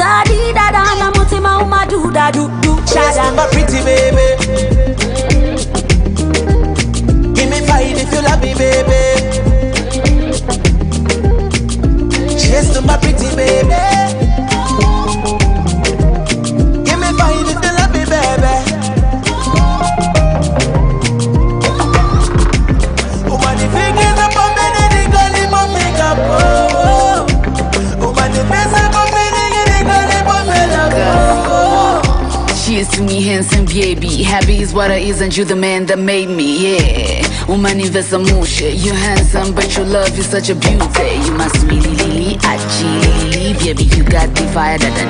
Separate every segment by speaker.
Speaker 1: Daddy dada na mutima umadu da do do.
Speaker 2: She's my pretty baby. Give me five if you love me, baby. She's my pretty baby. Give me five if you love me, baby. Woman, if you get up on me, then you go leave my makeup. Woman, if you say for me, then you go leave my makeup.
Speaker 3: Cheers to me, handsome baby. Happy is what I is, and you the man that made me, yeah. Woman, invest some more shit. You're handsome, but your love is such a beauty. You my sweetie lily, Lily. Baby, you got the fire that I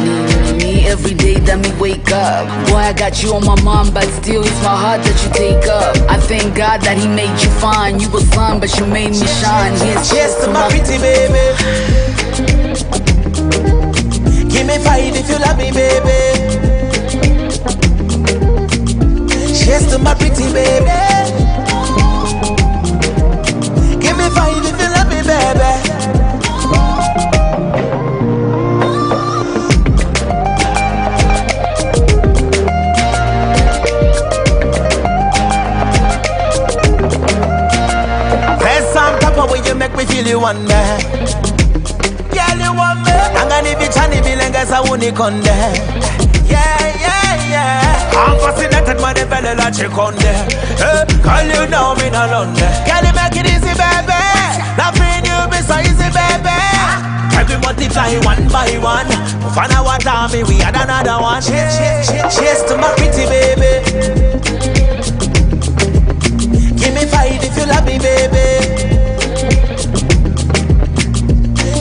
Speaker 3: need. Every day that me wake up. Boy, I got you on my mind, but still it's my heart that you take up. I thank God that he made you fine. You were sun, but you made me shine.
Speaker 2: Cheers to my pretty baby. Give me five if you love me, baby. Cheers to my pretty baby. Give me five if you love me, baby. Press on top of when you make me feel you want me. Girl, you want me. I'm gonna be trying to like as I want it on there. Yeah. I'm fascinated by the belly like chick on there. Call you now, me no London. Can you make it easy, baby? Nothing you be so easy, baby. Can we multiply one by one? Find out what time we had another one. Cheers to my pretty baby. Give me five if you love me, baby.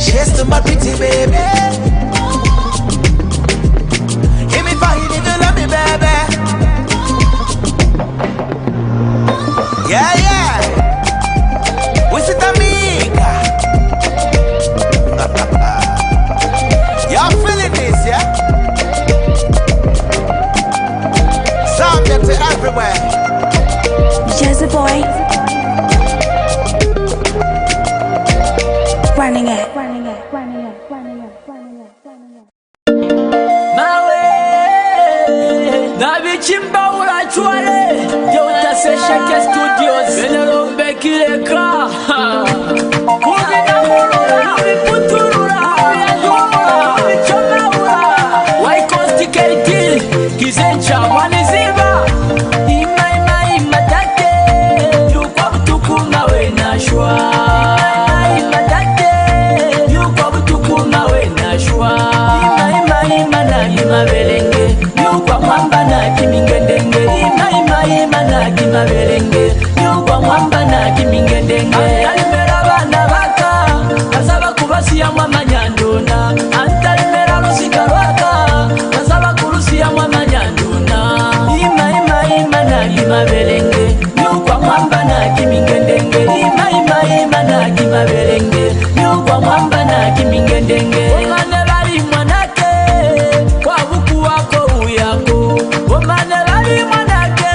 Speaker 2: Cheers to my pretty baby. Give me five if you love me, baby. Yeah. We sit amiga. Y'all feeling this, yeah? Sound them to everywhere.
Speaker 1: Just a boy. Running it.
Speaker 4: Chimba ula chwale yo utasesha ke studios venero bekile ka kuni na murura viputurura yagura vichongaura waikosti kerikili kizencha waniziva ima matake yukwa butuku nawe nashwa matake yukwa butuku nawe nashwa ima na belenge yukwa mwamba na kimingedenge ima na kimabelenge yukwa mwamba na kimingedenge antalimera bana baka kasaba kubasiya mwamanyanduna antalimera lusika lwaka kasaba kulusiya mwamanyanduna ima na kimabelenge yukwa mwamba na kimingedenge ima na kimabelenge yukwa mwamba na kimingedenge omane bali mwanake kwa buku wako uyako omane bali mwanake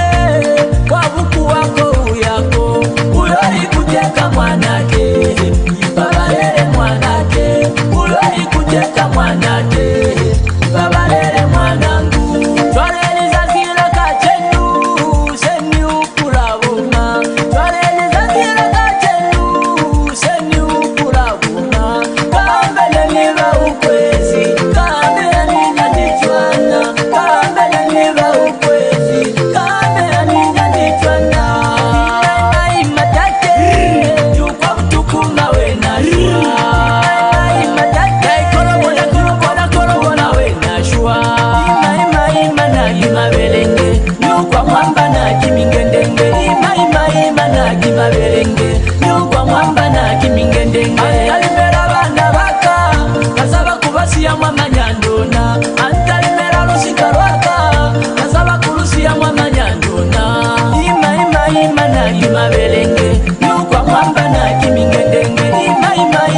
Speaker 4: kwa buku wako uyako ulori kuteka mwanake babalele mwanake ulori kuteka mwanake babalele mwanangu twaleliza zila kachenu seni ukulabuma twaleliza zila kachenu seni ukulabuma kambele niba ukwezi kambele nina ndichwana kambele niba ukwezi kambele nina ndichwana ima tate yukwa butuku nawe nashwa matake kolobo nawe nashwa ima na kimabelenge yukwa mwamba na kimingedenge ima na kimabelenge yukwa mwamba na kimingedenge antalimera bana baka kasaba kubasiya mwamanyanduna antalimera lusika lwaka kasaba kulusiya mwamanyanduna ima na kimabelenge yukwa mwamba na kimingedenge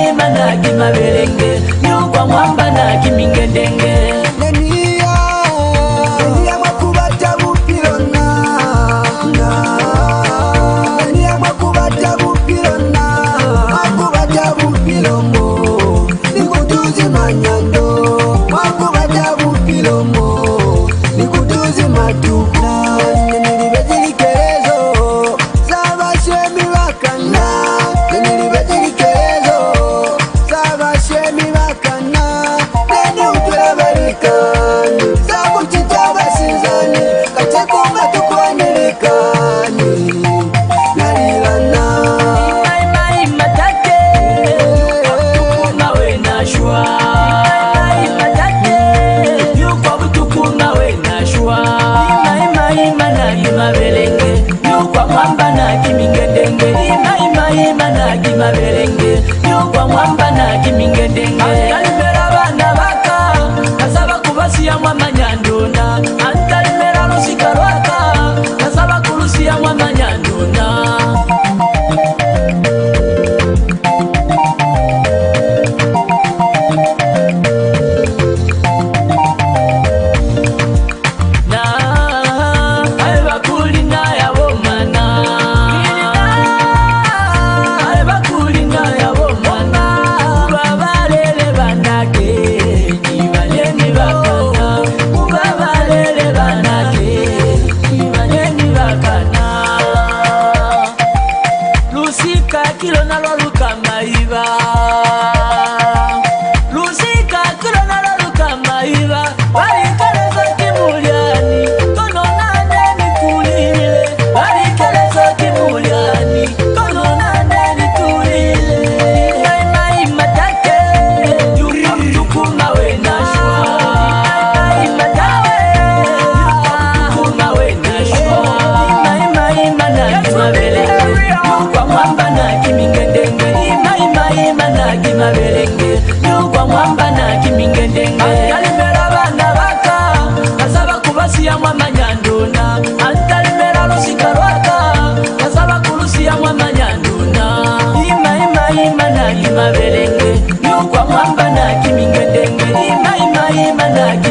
Speaker 4: ima na kimabelenge yukwa mwamba na kimingedenge
Speaker 2: Manyando,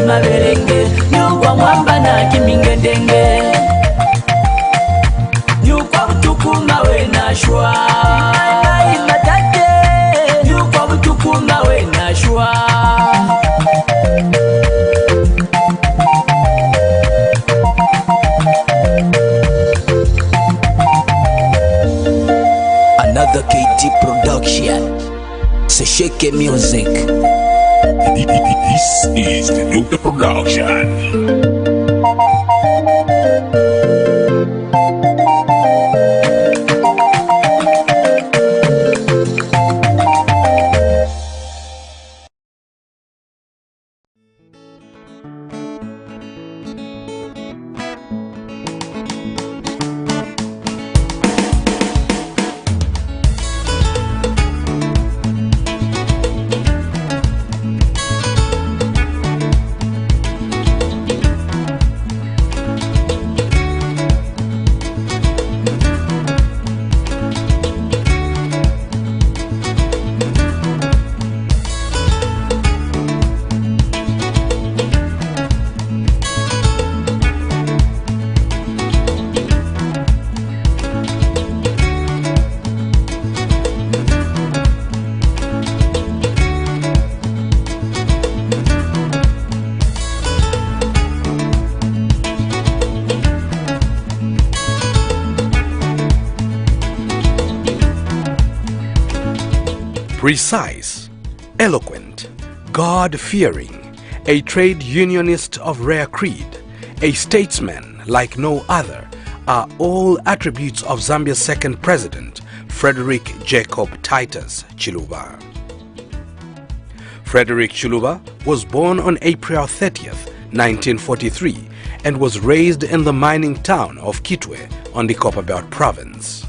Speaker 4: maberenge nyukwa mwamba na kimingedenge nyukwa butukuma we nashwa imatate nyukwa butukuma we nashwa.
Speaker 5: Another KT production. Sesheke music.
Speaker 6: This is the Nuka production.
Speaker 7: Precise, eloquent, God-fearing, a trade unionist of rare creed, a statesman like no other, are all attributes of Zambia's second president, Frederick Jacob Titus Chiluba. Frederick Chiluba was born on April 30th, 1943, and was raised in the mining town of Kitwe on the Copperbelt province.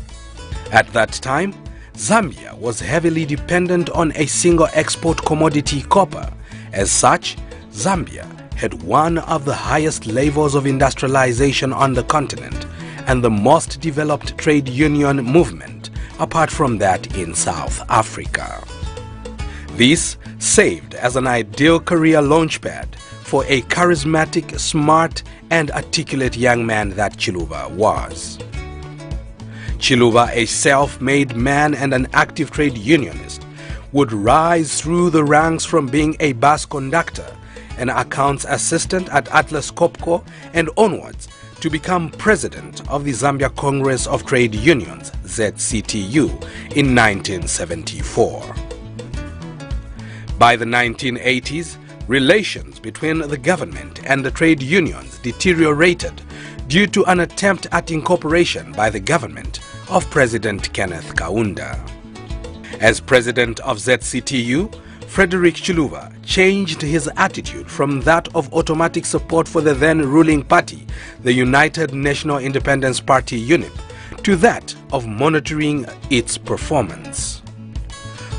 Speaker 7: At that time, Zambia was heavily dependent on a single export commodity, copper. As such, Zambia had one of the highest levels of industrialization on the continent and the most developed trade union movement, apart from that in South Africa. This served as an ideal career launchpad for a charismatic, smart, and articulate young man that Chiluba was. Chiluba, a self-made man and an active trade unionist, would rise through the ranks from being a bus conductor, an accounts assistant at Atlas Copco, and onwards to become president of the Zambia Congress of Trade Unions, ZCTU, in 1974. By the 1980s, relations between the government and the trade unions deteriorated due to an attempt at incorporation by the government of President Kenneth Kaunda. As president of ZCTU, Frederick Chiluba changed his attitude from that of automatic support for the then ruling party, the United National Independence Party UNIP, to that of monitoring its performance.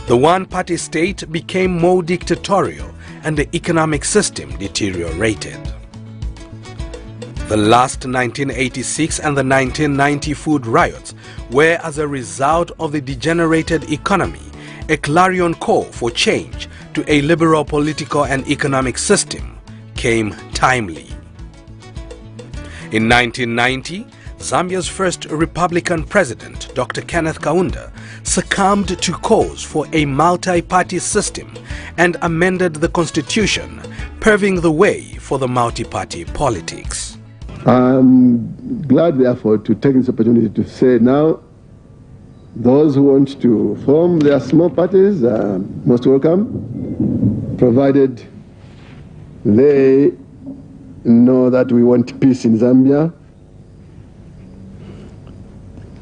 Speaker 7: The one-party state became more dictatorial and the economic system deteriorated. The last 1986 and the 1990 food riots were, as a result of the degenerated economy, a clarion call for change to a liberal political and economic system came timely. In 1990, Zambia's first Republican president, Dr. Kenneth Kaunda, succumbed to calls for a multi-party system and amended the constitution, paving the way for the multi-party politics.
Speaker 8: I'm glad, therefore, to take this opportunity to say now, those who want to form their small parties are most welcome, provided they know that we want peace in Zambia,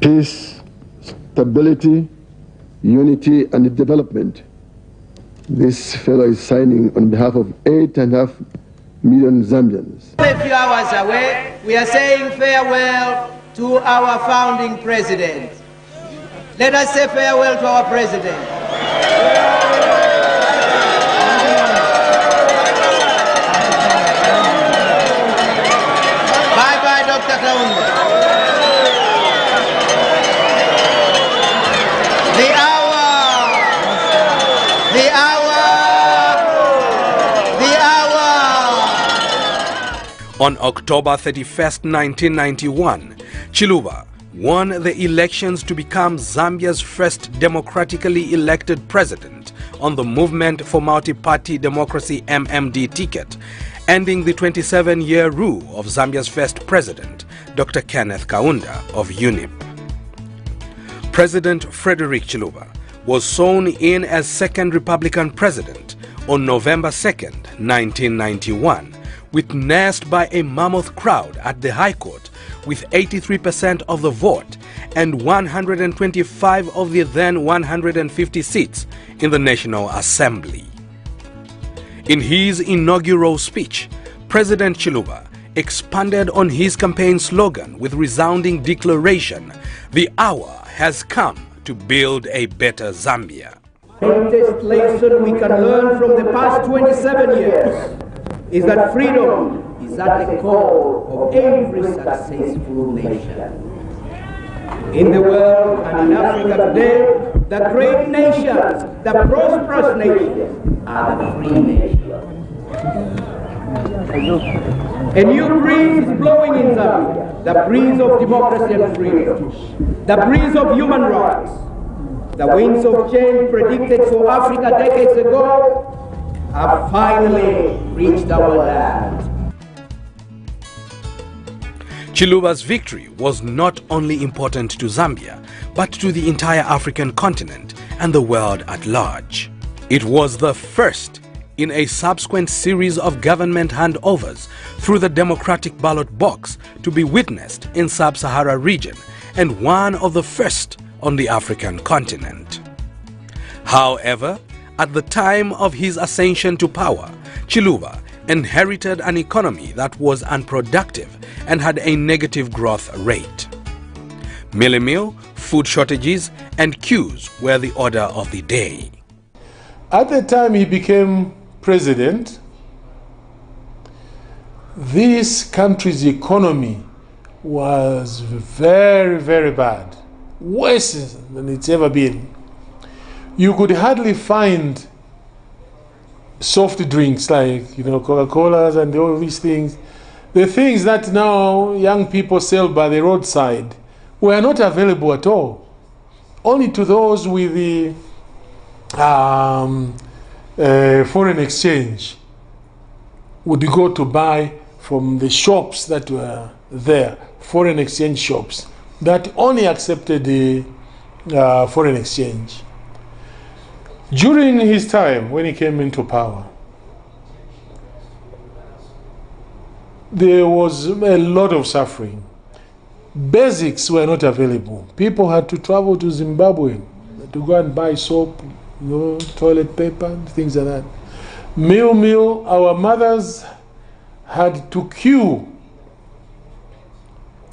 Speaker 8: peace, stability, unity, and development. This fellow is signing on behalf of 8.5 million Zambians.
Speaker 9: A few hours away, we are saying farewell to our founding president. Let us say farewell to our president. Bye-bye, Dr. Kaunda. The hour
Speaker 7: On October 31st, 1991, Chiluba won the elections to become Zambia's first democratically elected president on the Movement for Multi-Party Democracy MMD ticket, ending the 27-year rule of Zambia's first president, Dr. Kenneth Kaunda of UNIP. President Frederick Chiluba was sworn in as second Republican president on November 2nd, 1991, witnessed by a mammoth crowd at the High Court with 83% of the vote and 125 of the then 150 seats in the National Assembly. In his inaugural speech, President Chiluba expanded on his campaign slogan with resounding declaration, "The hour has come to build a better Zambia."
Speaker 9: The greatest lesson we can learn from the past 27 years is that freedom is at the core of every successful nation. In the world and in Africa today, the great nations, the prosperous nations, are the free nations. A new breeze is blowing in Zambia, the breeze of democracy and freedom, the breeze of human rights. The winds of change predicted for Africa decades ago have finally reached our land.
Speaker 7: Chiluba's victory was not only important to Zambia, but to the entire African continent and the world at large. It was the first in a subsequent series of government handovers through the democratic ballot box to be witnessed in Sub-Sahara region, and one of the first on the African continent. However, at the time of his ascension to power, Chiluba inherited an economy that was unproductive and had a negative growth rate. Meal, food shortages, and queues were the order of the day.
Speaker 10: At the time he became president, this country's economy was very, very bad, worse than it's ever been. You could hardly find soft drinks like, Coca-Colas and all these things. The things that now young people sell by the roadside were not available at all. Only to those with the foreign exchange would go to buy from the shops that were there, foreign exchange shops that only accepted the foreign exchange. During his time, when he came into power, there was a lot of suffering. Basics were not available. People had to travel to Zimbabwe to go and buy soap, toilet paper, things like that. Meal, our mothers had to queue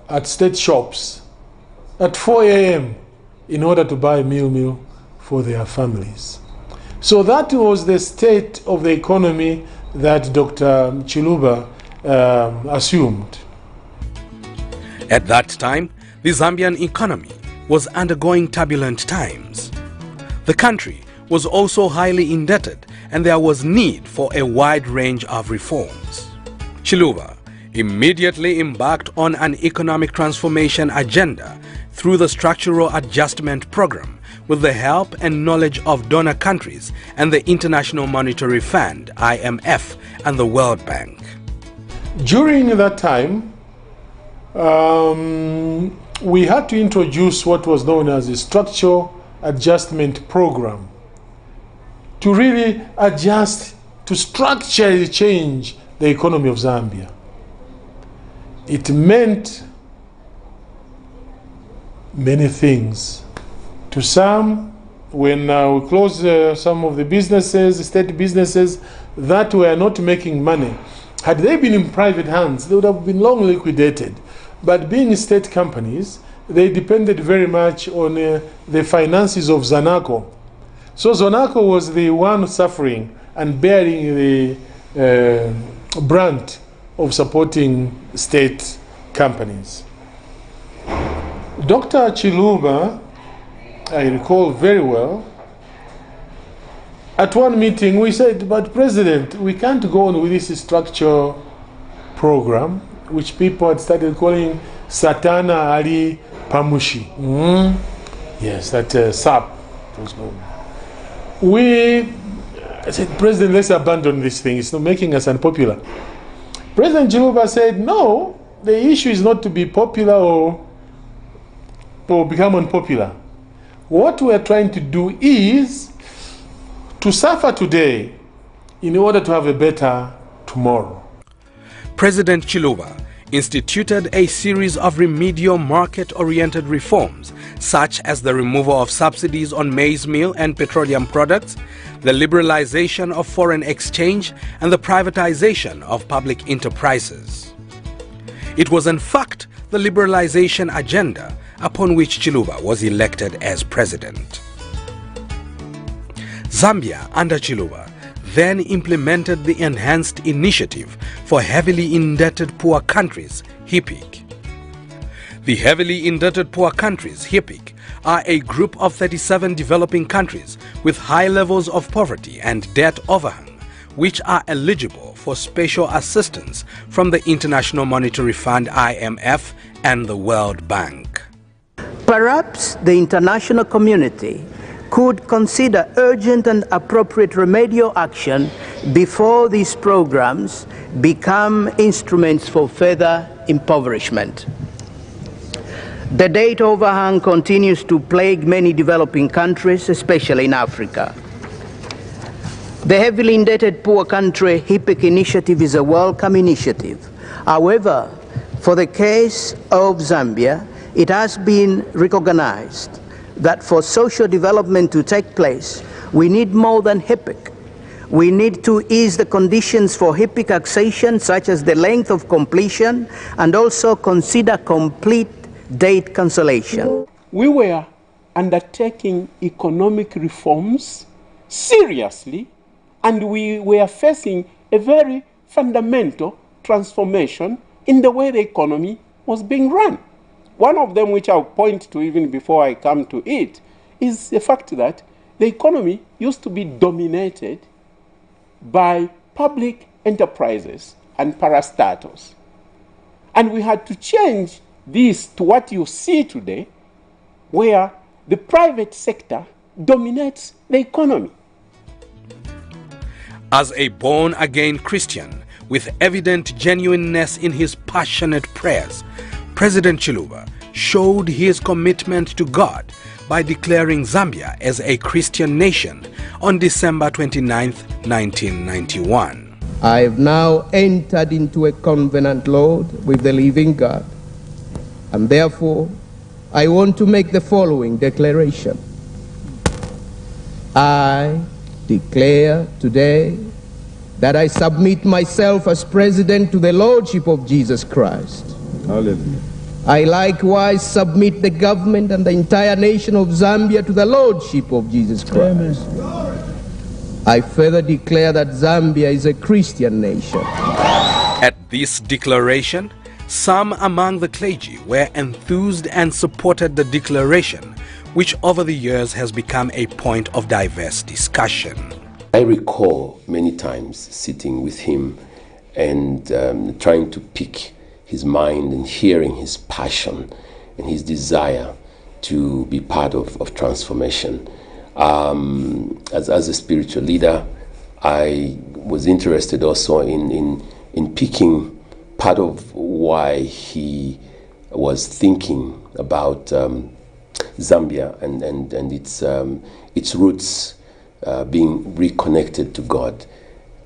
Speaker 10: at state shops at 4 a.m. in order to buy meal for their families. So that was the state of the economy that Dr. Chiluba assumed.
Speaker 7: At that time, the Zambian economy was undergoing turbulent times. The country was also highly indebted, and there was need for a wide range of reforms. Chiluba immediately embarked on an economic transformation agenda through the Structural Adjustment Program with the help and knowledge of donor countries and the International Monetary Fund, IMF, and the World Bank.
Speaker 10: During that time, we had to introduce what was known as the Structural Adjustment Program to really adjust, to structurally change the economy of Zambia. It meant many things. To some, when we closed some of the businesses, state businesses that were not making money, had they been in private hands, they would have been long liquidated. But being state companies, they depended very much on the finances of Zanaco. So Zanaco was the one suffering and bearing the brunt of supporting state companies. Dr. Chiluba, I recall very well, at one meeting we said, but President, we can't go on with this structure program, which people had started calling Satana Ali Pamushi. Yes, that SAP was called. I said, President, let's abandon this thing. It's not making us unpopular. President Chiluba said, no, the issue is not to be popular or become unpopular. What we are trying to do is to suffer today in order to have a better tomorrow.
Speaker 7: President Chiluba instituted a series of remedial market-oriented reforms, such as the removal of subsidies on maize meal and petroleum products, the liberalization of foreign exchange, and the privatization of public enterprises. It was in fact the liberalization agenda upon which Chiluba was elected as president. Zambia, under Chiluba, then implemented the Enhanced Initiative for Heavily Indebted Poor Countries, HIPIC. The Heavily Indebted Poor Countries, HIPIC, are a group of 37 developing countries with high levels of poverty and debt overhang, which are eligible for special assistance from the International Monetary Fund (IMF) and the World Bank.
Speaker 9: Perhaps the international community could consider urgent and appropriate remedial action before these programs become instruments for further impoverishment. The debt overhang continues to plague many developing countries, especially in Africa. The Heavily Indebted Poor Country HIPIC initiative is a welcome initiative. However, for the case of Zambia, it has been recognized that for social development to take place, we need more than HIPIC. We need to ease the conditions for HIPIC accession, such as the length of completion, and also consider complete debt cancellation.
Speaker 11: We were undertaking economic reforms seriously, and we were facing a very fundamental transformation in the way the economy was being run. One of them, which I'll point to even before I come to it, is the fact that the economy used to be dominated by public enterprises and parastatals. And we had to change this to what you see today, where the private sector dominates the economy.
Speaker 7: As a born-again Christian with evident genuineness in his passionate prayers, President Chiluba showed his commitment to God by declaring Zambia as a Christian nation on December 29, 1991.
Speaker 9: I have now entered into a covenant, Lord, with the living God, and therefore I want to make the following declaration. I declare today that I submit myself as president to the Lordship of Jesus Christ. Hallelujah. I likewise submit the government and the entire nation of Zambia to the Lordship of Jesus Christ. Amen. I further declare that Zambia is a Christian nation.
Speaker 7: At this declaration, some among the clergy were enthused and supported the declaration, which over the years has become a point of diverse discussion.
Speaker 12: I recall many times sitting with him and trying to pick his mind and hearing his passion and his desire to be part of transformation. As a spiritual leader, I was interested also in picking part of why he was thinking about Zambia and its roots being reconnected to God.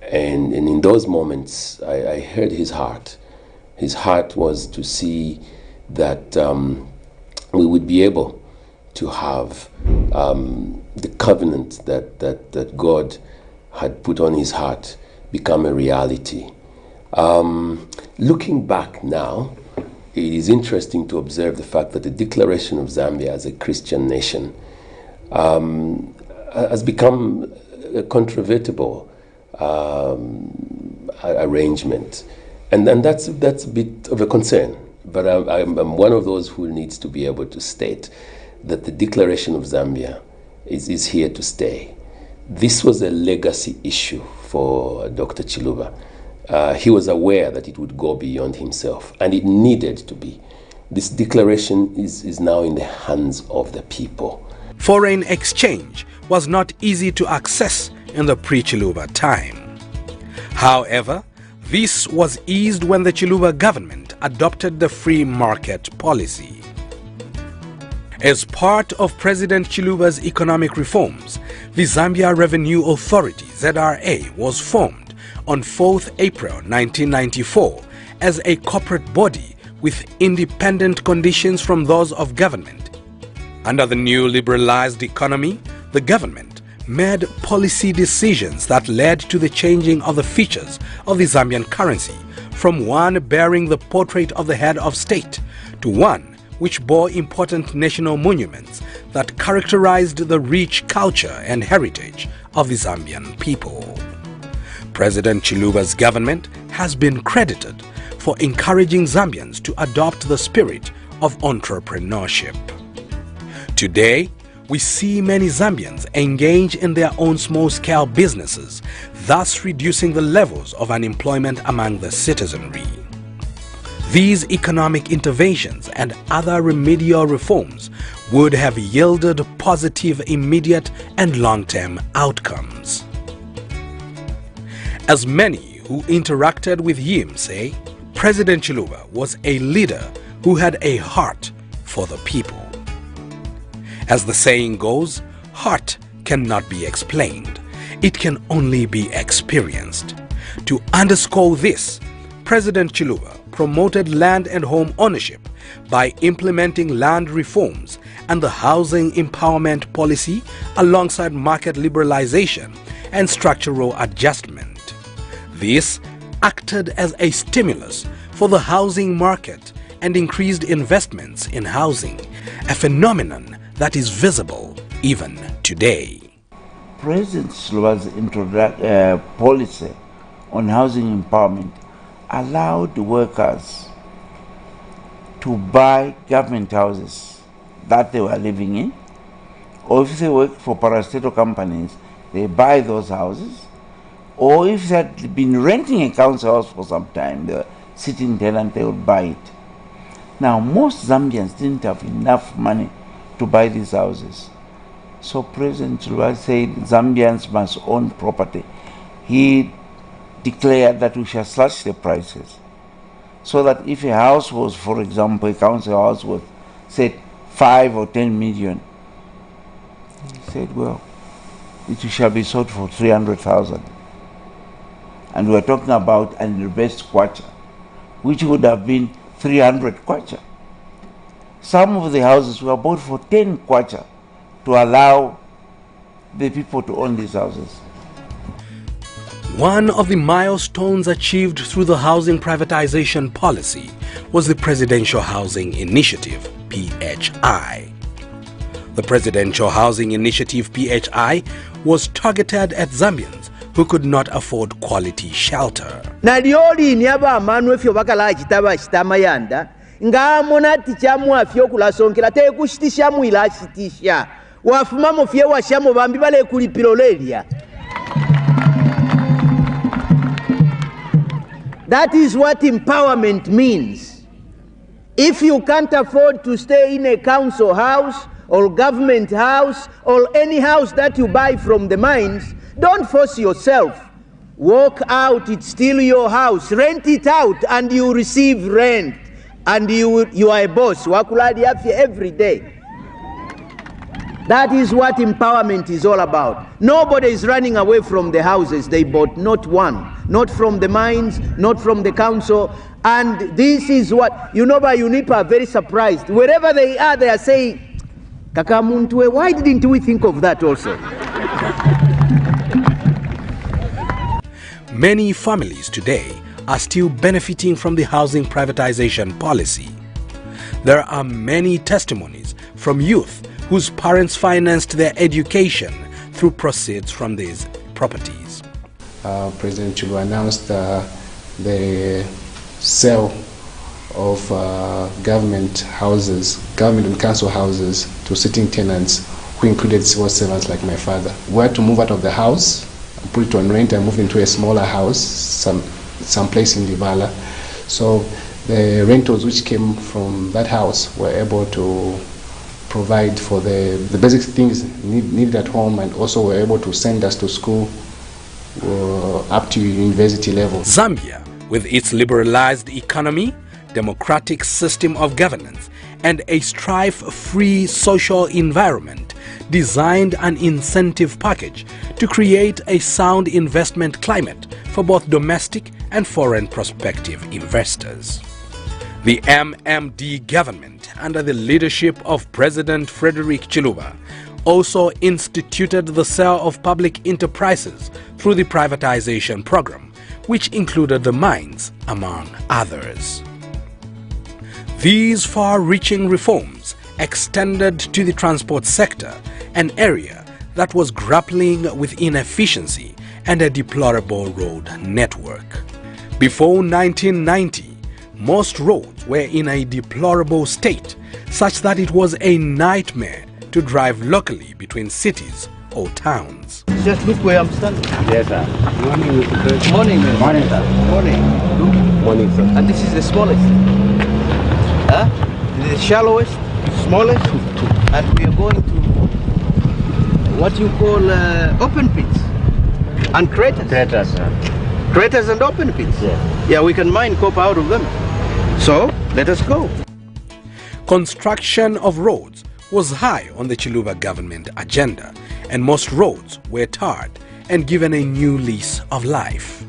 Speaker 12: And in those moments, I heard his heart. His heart was to see that we would be able to have the covenant that God had put on his heart become a reality. Looking back now, it is interesting to observe the fact that the declaration of Zambia as a Christian nation has become a controvertible arrangement. And that's a bit of a concern, but I'm one of those who needs to be able to state that the declaration of Zambia is here to stay. This was a legacy issue for Dr. Chiluba, he was aware that it would go beyond himself, and it needed to be. This declaration is now in the hands of the people.
Speaker 7: Foreign exchange was not easy to access in the pre-Chiluba time. However, this was eased when the Chiluba government adopted the free market policy. As part of President Chiluba's economic reforms, the Zambia Revenue Authority, ZRA, was formed on 4th April 1994 as a corporate body with independent conditions from those of government. Under the new liberalized economy, the government made policy decisions that led to the changing of the features of the Zambian currency from one bearing the portrait of the head of state to one which bore important national monuments that characterized the rich culture and heritage of the Zambian people. President Chiluba's government has been credited for encouraging Zambians to adopt the spirit of entrepreneurship. Today, we see many Zambians engage in their own small-scale businesses, thus reducing the levels of unemployment among the citizenry. These economic interventions and other remedial reforms would have yielded positive immediate and long-term outcomes. As many who interacted with him say, President Chiluba was a leader who had a heart for the people. As the saying goes, heart cannot be explained. It can only be experienced. To underscore this, President Chiluba promoted land and home ownership by implementing land reforms and the housing empowerment policy alongside market liberalization and structural adjustment. This acted as a stimulus for the housing market and increased investments in housing, a phenomenon that is visible even today.
Speaker 13: President Chiluba's policy on housing empowerment allowed workers to buy government houses that they were living in, or if they work for parastatal companies, they buy those houses, or if they had been renting a council house for some time, they were sitting tenant, they would buy it. Now, most Zambians didn't have enough money to buy these houses. So President Chiluba said Zambians must own property. He declared that we shall slash the prices so that if a house was, for example, a council house was, say, 5 or 10 million, he said, well, it shall be sold for 300,000. And we're talking about an reversed kwacha, which would have been 300 kwacha. Some of the houses were bought for 10 kwacha to allow the people to own these houses.
Speaker 7: One of the milestones achieved through the housing privatization policy was the Presidential Housing Initiative, PHI. The Presidential Housing Initiative, PHI, was targeted at Zambians who could not afford quality shelter.
Speaker 9: Nalioli nyaba amanu efyo bakala chitaba chitamayanda nga Munati chamu afyo kulasongela te kushitisha mwila shitisha wafuma mufye washamo bambi bale kulipilolelia. That is what empowerment means. If you can't afford to stay in a council house or government house or any house that you buy from the mines, don't force yourself. Walk out, it's still your house. Rent it out and you receive rent. And you are a boss. Wakuladi afya every day. That is what empowerment is all about. Nobody is running away from the houses they bought, not one. Not from the mines, not from the council. And this is what, by UNIPA are very surprised. Wherever they are saying, Kaka Muntwe, why didn't we think of that also?
Speaker 7: Many families today are still benefiting from the housing privatization policy. There are many testimonies from youth whose parents financed their education through proceeds from these properties.
Speaker 14: President Chiluba announced the sale of government houses, government and council houses to sitting tenants who included civil servants like my father. We had to move out of the house, put it on rent and move into a smaller house, someplace in Livala. So the rentals which came from that house were able to provide for the basic things needed at home, and also were able to send us to school up to university level.
Speaker 7: Zambia, with its liberalized economy, democratic system of governance, and a strife-free social environment, designed an incentive package to create a sound investment climate for both domestic and foreign prospective investors. The MMD government, under the leadership of President Frederick Chiluba, also instituted the sale of public enterprises through the privatization program, which included the mines, among others. These far-reaching reforms extended to the transport sector, an area that was grappling with inefficiency and a deplorable road network. Before 1990, most roads were in a deplorable state, such that it was a nightmare to drive locally between cities or towns.
Speaker 9: Just look where I'm standing.
Speaker 15: Yes, sir.
Speaker 9: Morning, Mr. Morning, man.
Speaker 15: Morning, sir.
Speaker 9: Morning. Look.
Speaker 15: Morning, sir.
Speaker 9: And this is the smallest. Huh? This is the shallowest, smallest, and we are going to what you call open pits and craters.
Speaker 15: Craters, sir.
Speaker 9: Craters and open pits.
Speaker 15: Yeah.
Speaker 9: Yeah, we can mine copper out of them. So, let us go.
Speaker 7: Construction of roads was high on the Chiluba government agenda, and most roads were tarred and given a new lease of life.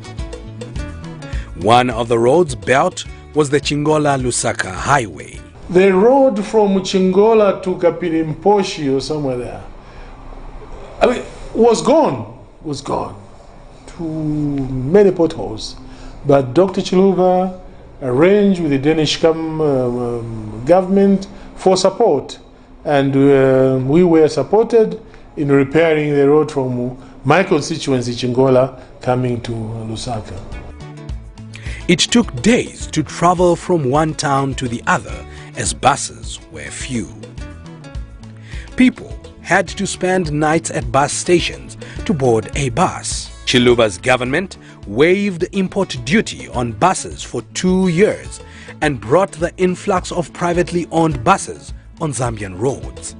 Speaker 7: One of the roads built was the Chingola-Lusaka Highway.
Speaker 10: The road from Chingola to Kapirimposhi or somewhere there, I mean, was gone. To many potholes. But Dr. Chiluba arranged with the Danish government for support, and we were supported in repairing the road from my constituency, Chingola, coming to Lusaka.
Speaker 7: It took days to travel from one town to the other, as buses were few. People had to spend nights at bus stations to board a bus. Chiluba's government waived import duty on buses for 2 years and brought the influx of privately owned buses on Zambian roads.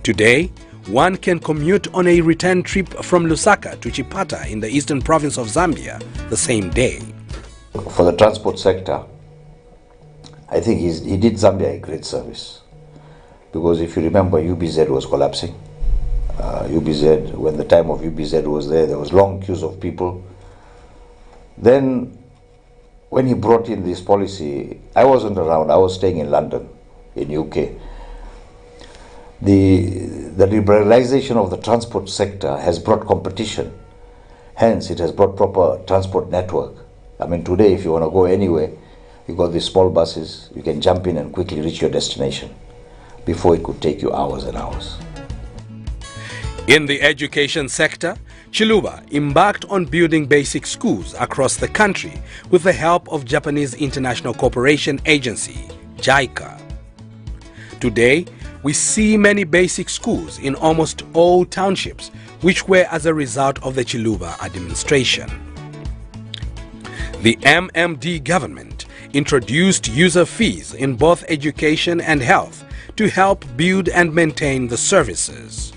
Speaker 7: Today, one can commute on a return trip from Lusaka to Chipata in the eastern province of Zambia the same day.
Speaker 16: For the transport sector, I think he did Zambia a great service, because if you remember, UBZ was collapsing. UBZ, when the time of UBZ was there was long queues of people. Then when he brought in this policy, I wasn't around, I was staying in London, in UK. The liberalization of the transport sector has brought competition. Hence, it has brought proper transport network. I mean, today, if you want to go anywhere, you got these small buses, you can jump in and quickly reach your destination. Before, it could take you hours and hours.
Speaker 7: In the education sector, Chiluba embarked on building basic schools across the country with the help of Japanese International Cooperation Agency, JICA. Today, we see many basic schools in almost all townships, which were as a result of the Chiluba administration. The MMD government introduced user fees in both education and health to help build and maintain the services.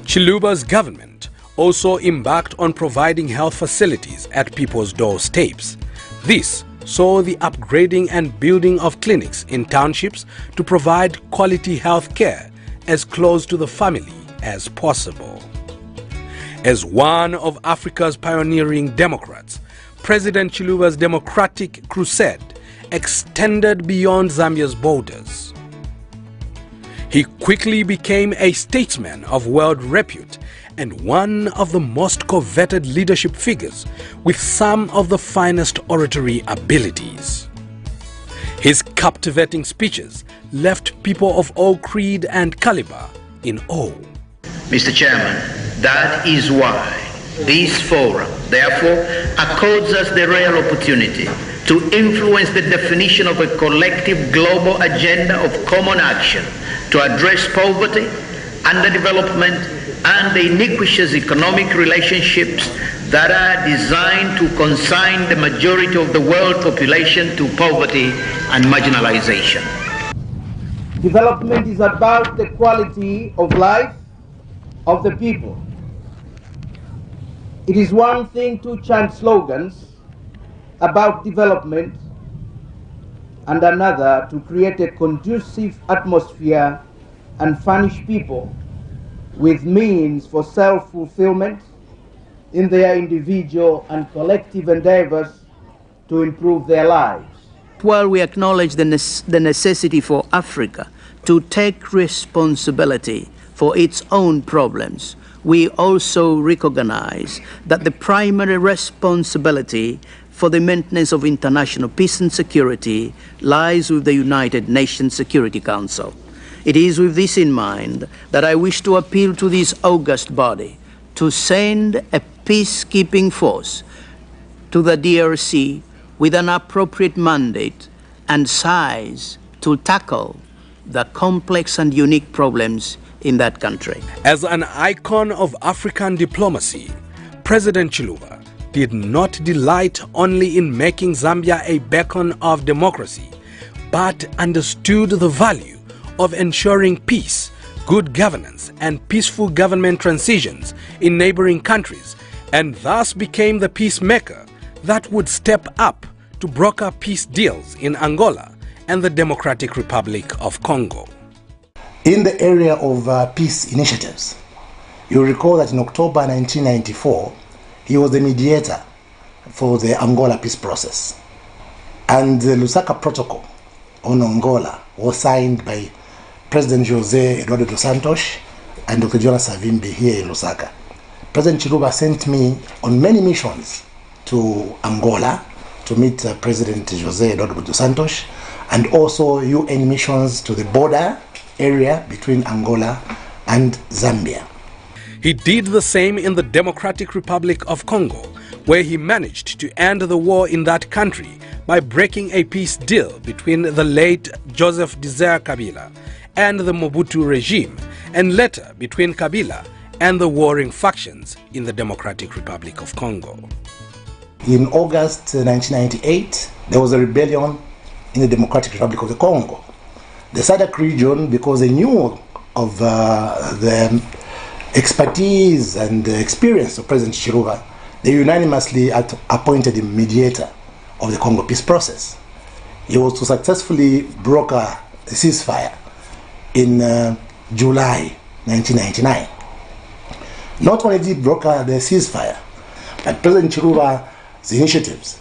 Speaker 7: Chiluba's government also embarked on providing health facilities at people's doorsteps. This saw the upgrading and building of clinics in townships to provide quality health care as close to the family as possible. As one of Africa's pioneering democrats, President Chiluba's democratic crusade extended beyond Zambia's borders. He quickly became a statesman of world repute and one of the most coveted leadership figures with some of the finest oratory abilities. His captivating speeches left people of all creed and caliber in awe.
Speaker 17: Mr. Chairman, that is why this forum, therefore, accords us the rare opportunity to influence the definition of a collective global agenda of common action to address poverty, underdevelopment, and the iniquitous economic relationships that are designed to consign the majority of the world population to poverty and marginalization.
Speaker 9: Development is about the quality of life of the people. It is one thing to chant slogans about development and another to create a conducive atmosphere and furnish people with means for self-fulfillment in their individual and collective endeavors to improve their lives.
Speaker 15: While we acknowledge the necessity for Africa to take responsibility for its own problems, we also recognize that the primary responsibility for the maintenance of international peace and security lies with the United Nations Security Council. It is with this in mind that I wish to appeal to this august body to send a peacekeeping force to the DRC with an appropriate mandate and size to tackle the complex and unique problems in that country.
Speaker 7: As an icon of African diplomacy, President Chiluba did not delight only in making Zambia a beacon of democracy, but understood the value of ensuring peace, good governance, and peaceful government transitions in neighboring countries, and thus became the peacemaker that would step up to broker peace deals in Angola and the Democratic Republic of Congo.
Speaker 18: In the area of peace initiatives, you recall that in October 1994, he was the mediator for the Angola peace process. And the Lusaka Protocol on Angola was signed by President José Eduardo dos Santos and Dr. Jonas Savimbi here in Lusaka. President Chiluba sent me on many missions to Angola to meet President José Eduardo dos Santos, and also UN missions to the border area between Angola and Zambia.
Speaker 7: He did the same in the Democratic Republic of Congo, where he managed to end the war in that country by breaking a peace deal between the late Joseph Désiré Kabila and the Mobutu regime, and later between Kabila and the warring factions in the Democratic Republic of Congo.
Speaker 18: In August 1998, there was a rebellion in the Democratic Republic of the Congo. The SADC region, because they knew of the expertise and the experience of President Chiluba, they unanimously appointed him mediator of the Congo peace process. He was to successfully broker the ceasefire in July 1999. Not only did he broker the ceasefire, but President Chiluba's initiatives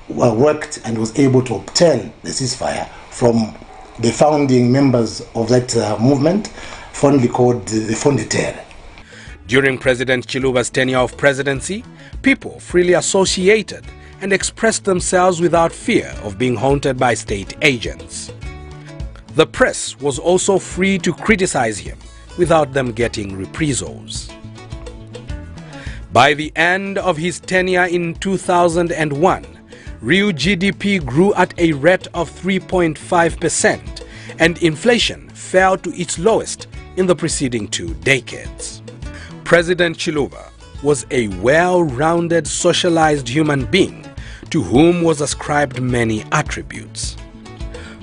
Speaker 18: were worked and was able to obtain the ceasefire from the founding members of that movement, fondly called the Fondateur.
Speaker 7: During President Chiluba's tenure of presidency, people freely associated and expressed themselves without fear of being haunted by state agents. The press was also free to criticize him without them getting reprisals. By the end of his tenure in 2001, real GDP grew at a rate of 3.5%, and inflation fell to its lowest in the preceding 2 decades. President Chiluba was a well-rounded, socialized human being to whom was ascribed many attributes.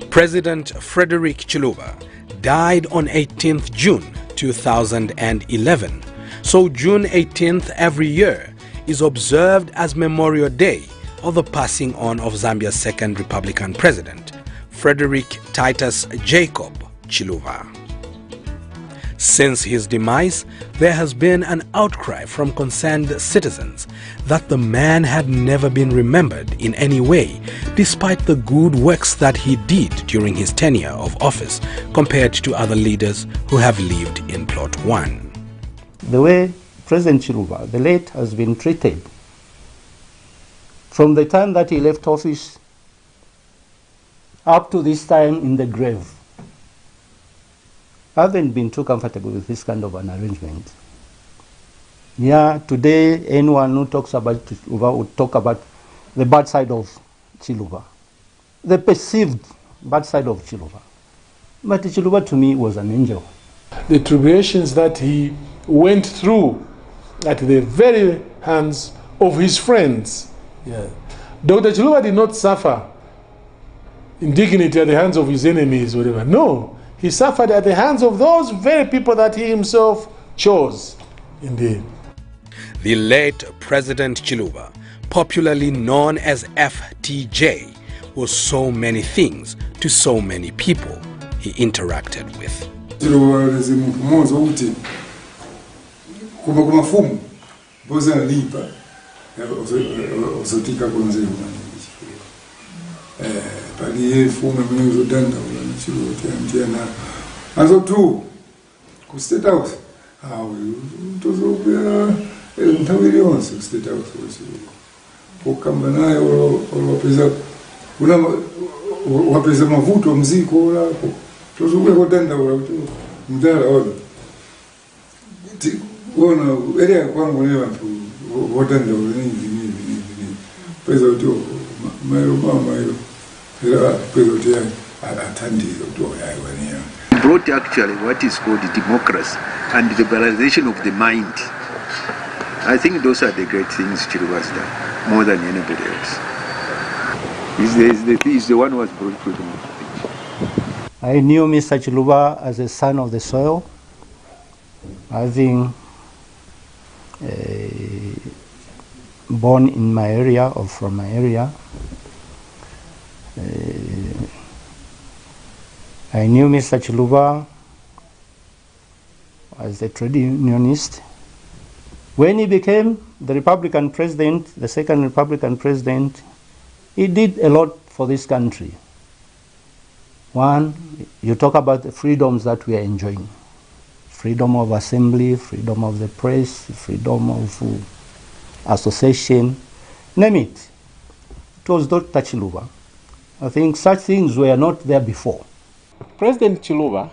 Speaker 7: President Frederick Chiluba died on 18th June 2011, so June 18th every year is observed as Memorial Day of the passing on of Zambia's second Republican president, Frederick Titus Jacob Chiluba. Since his demise, there has been an outcry from concerned citizens that the man had never been remembered in any way, despite the good works that he did during his tenure of office compared to other leaders who have lived in Plot 1.
Speaker 11: The way President Chiluba, the late, has been treated from the time that he left office up to this time in the grave, I haven't been too comfortable with this kind of an arrangement. Yeah, today anyone who talks about Chiluba would talk about the bad side of Chiluba, the perceived bad side of Chiluba. But Chiluba to me was an angel.
Speaker 10: The tribulations that he went through at the very hands of his friends. Yeah. Dr. Chiluba did not suffer indignity at the hands of his enemies, whatever. No, he suffered at the hands of those very people that he himself chose. Indeed.
Speaker 7: The late President Chiluba, popularly known as FTJ, was so many things to so many people he interacted with.
Speaker 19: wapeza mavuto mziko lako tozuke kutenda mdala wala ona area kwangu leo watu wotenda nini pesa tu mayo mama hiyo ila pesa tu atandi tu yaani
Speaker 20: brought actually what is called democracy and the liberalization of the mind. I think those are the great things Chiluba has done more than anybody else. He's the one who has brought freedom.
Speaker 21: I knew Mr. Chiluba as a son of the soil, having born in my area or from my area. I knew Mr. Chiluba as a trade unionist. When he became the Republican president, the second Republican president, he did a lot for this country. One, you talk about the freedoms that we are enjoying. Freedom of assembly, freedom of the press, freedom of association, name it. It was Dr. Chiluba. I think such things were not there before.
Speaker 11: President Chiluba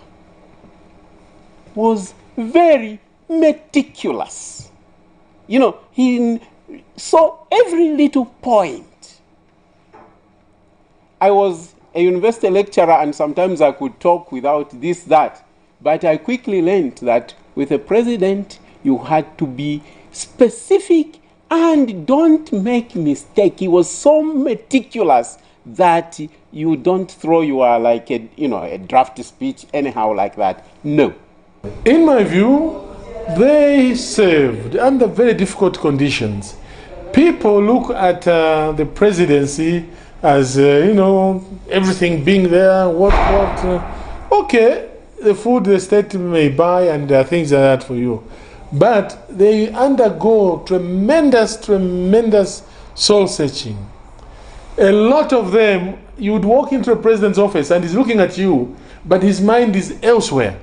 Speaker 11: was very meticulous. You know, he saw every little point. I was a university lecturer and sometimes I could talk without this, that. But I quickly learned that with a president, you had to be specific and don't make mistake. He was so meticulous that you don't throw your like a draft speech anyhow like that. No.
Speaker 10: In my view, they served under very difficult conditions. People look at the presidency as everything being there, okay, the food the state may buy and things like that for you, but they undergo tremendous soul searching. A lot of them, you would walk into a president's office and he's looking at you, but his mind is elsewhere.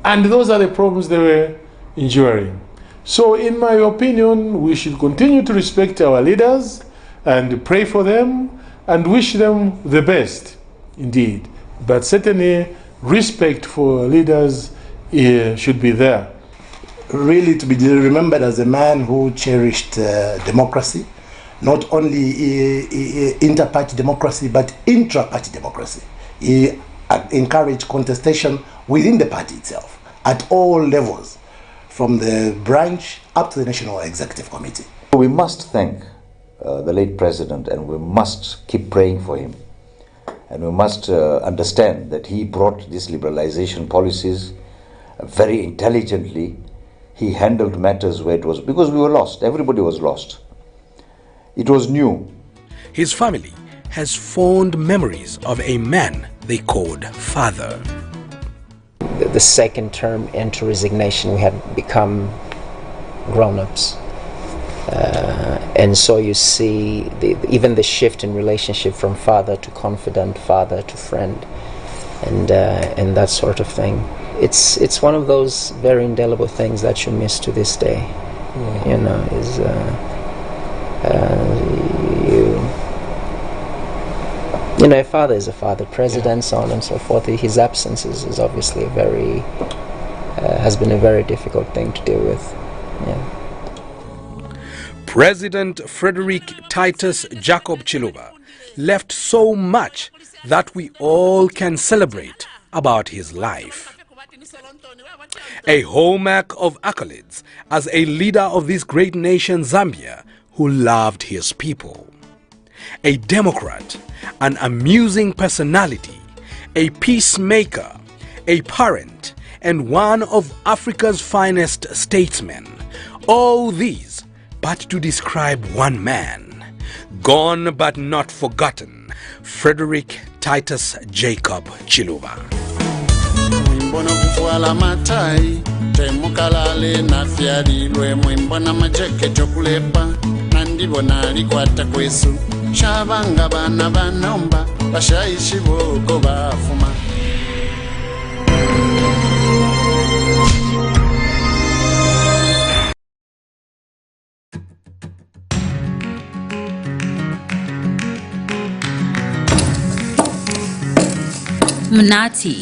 Speaker 10: And those are the problems they were enduring. So in my opinion, we should continue to respect our leaders and pray for them and wish them the best, indeed. But certainly respect for leaders should be there.
Speaker 18: Really to be remembered as a man who cherished democracy, not only inter-party democracy, but intra-party democracy. He encouraged contestation within the party itself, at all levels, from the branch up to the National Executive Committee.
Speaker 16: We must thank the late president, and we must keep praying for him. And we must understand that he brought these liberalization policies very intelligently. He handled matters where it was, because we were lost, everybody was lost. It was new.
Speaker 7: His family has fond memories of a man they called father.
Speaker 22: The second term into resignation, we had become grown-ups. And so you see even the shift in relationship from father to confidant, father to friend, and that sort of thing. It's one of those very indelible things that you miss to this day. A father is a father, president, so on and so forth. His absence is obviously has been a very difficult thing to deal with. Yeah.
Speaker 7: President Frederick Titus Jacob Chiluba left so much that we all can celebrate about his life. A hallmark of accolades as a leader of this great nation Zambia who loved his people. A democrat, an amusing personality, a peacemaker, a parent, and one of Africa's finest statesmen. All these but to describe one man, gone but not forgotten, Frederick Titus Jacob Chiluba.
Speaker 1: Mwimbona kufuala matai temukalale na fyalilwe mwimbona macheke chokulepa nandibona alikwata kwesu shabanga bana banomba bashayishi boko bafuma.
Speaker 3: Munati.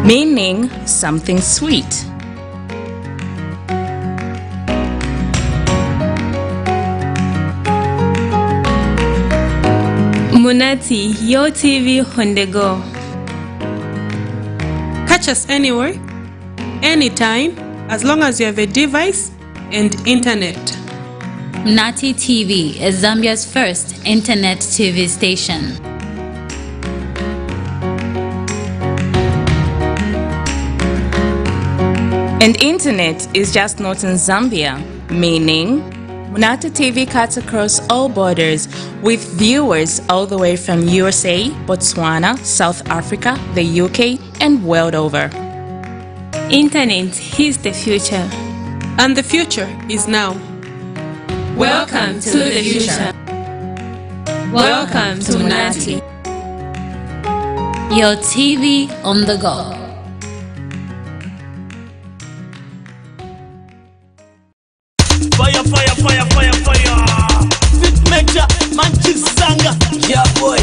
Speaker 23: Meaning something sweet.
Speaker 24: Munati, your TV on the go.
Speaker 25: Catch us anywhere, anytime, as long as you have a device and internet.
Speaker 3: Munati TV is Zambia's first internet TV station.
Speaker 23: And internet is just not in Zambia, meaning Munati TV cuts across all borders with viewers all the way from USA, Botswana, South Africa, the UK, and world over.
Speaker 24: Internet is the future.
Speaker 25: And the future is now.
Speaker 24: Welcome to the future. Welcome to Munati.
Speaker 3: Your TV on the go.
Speaker 2: Fire, fire, fire, fire, fire. Fit Major, Manchizanga.
Speaker 5: Yeah, boy,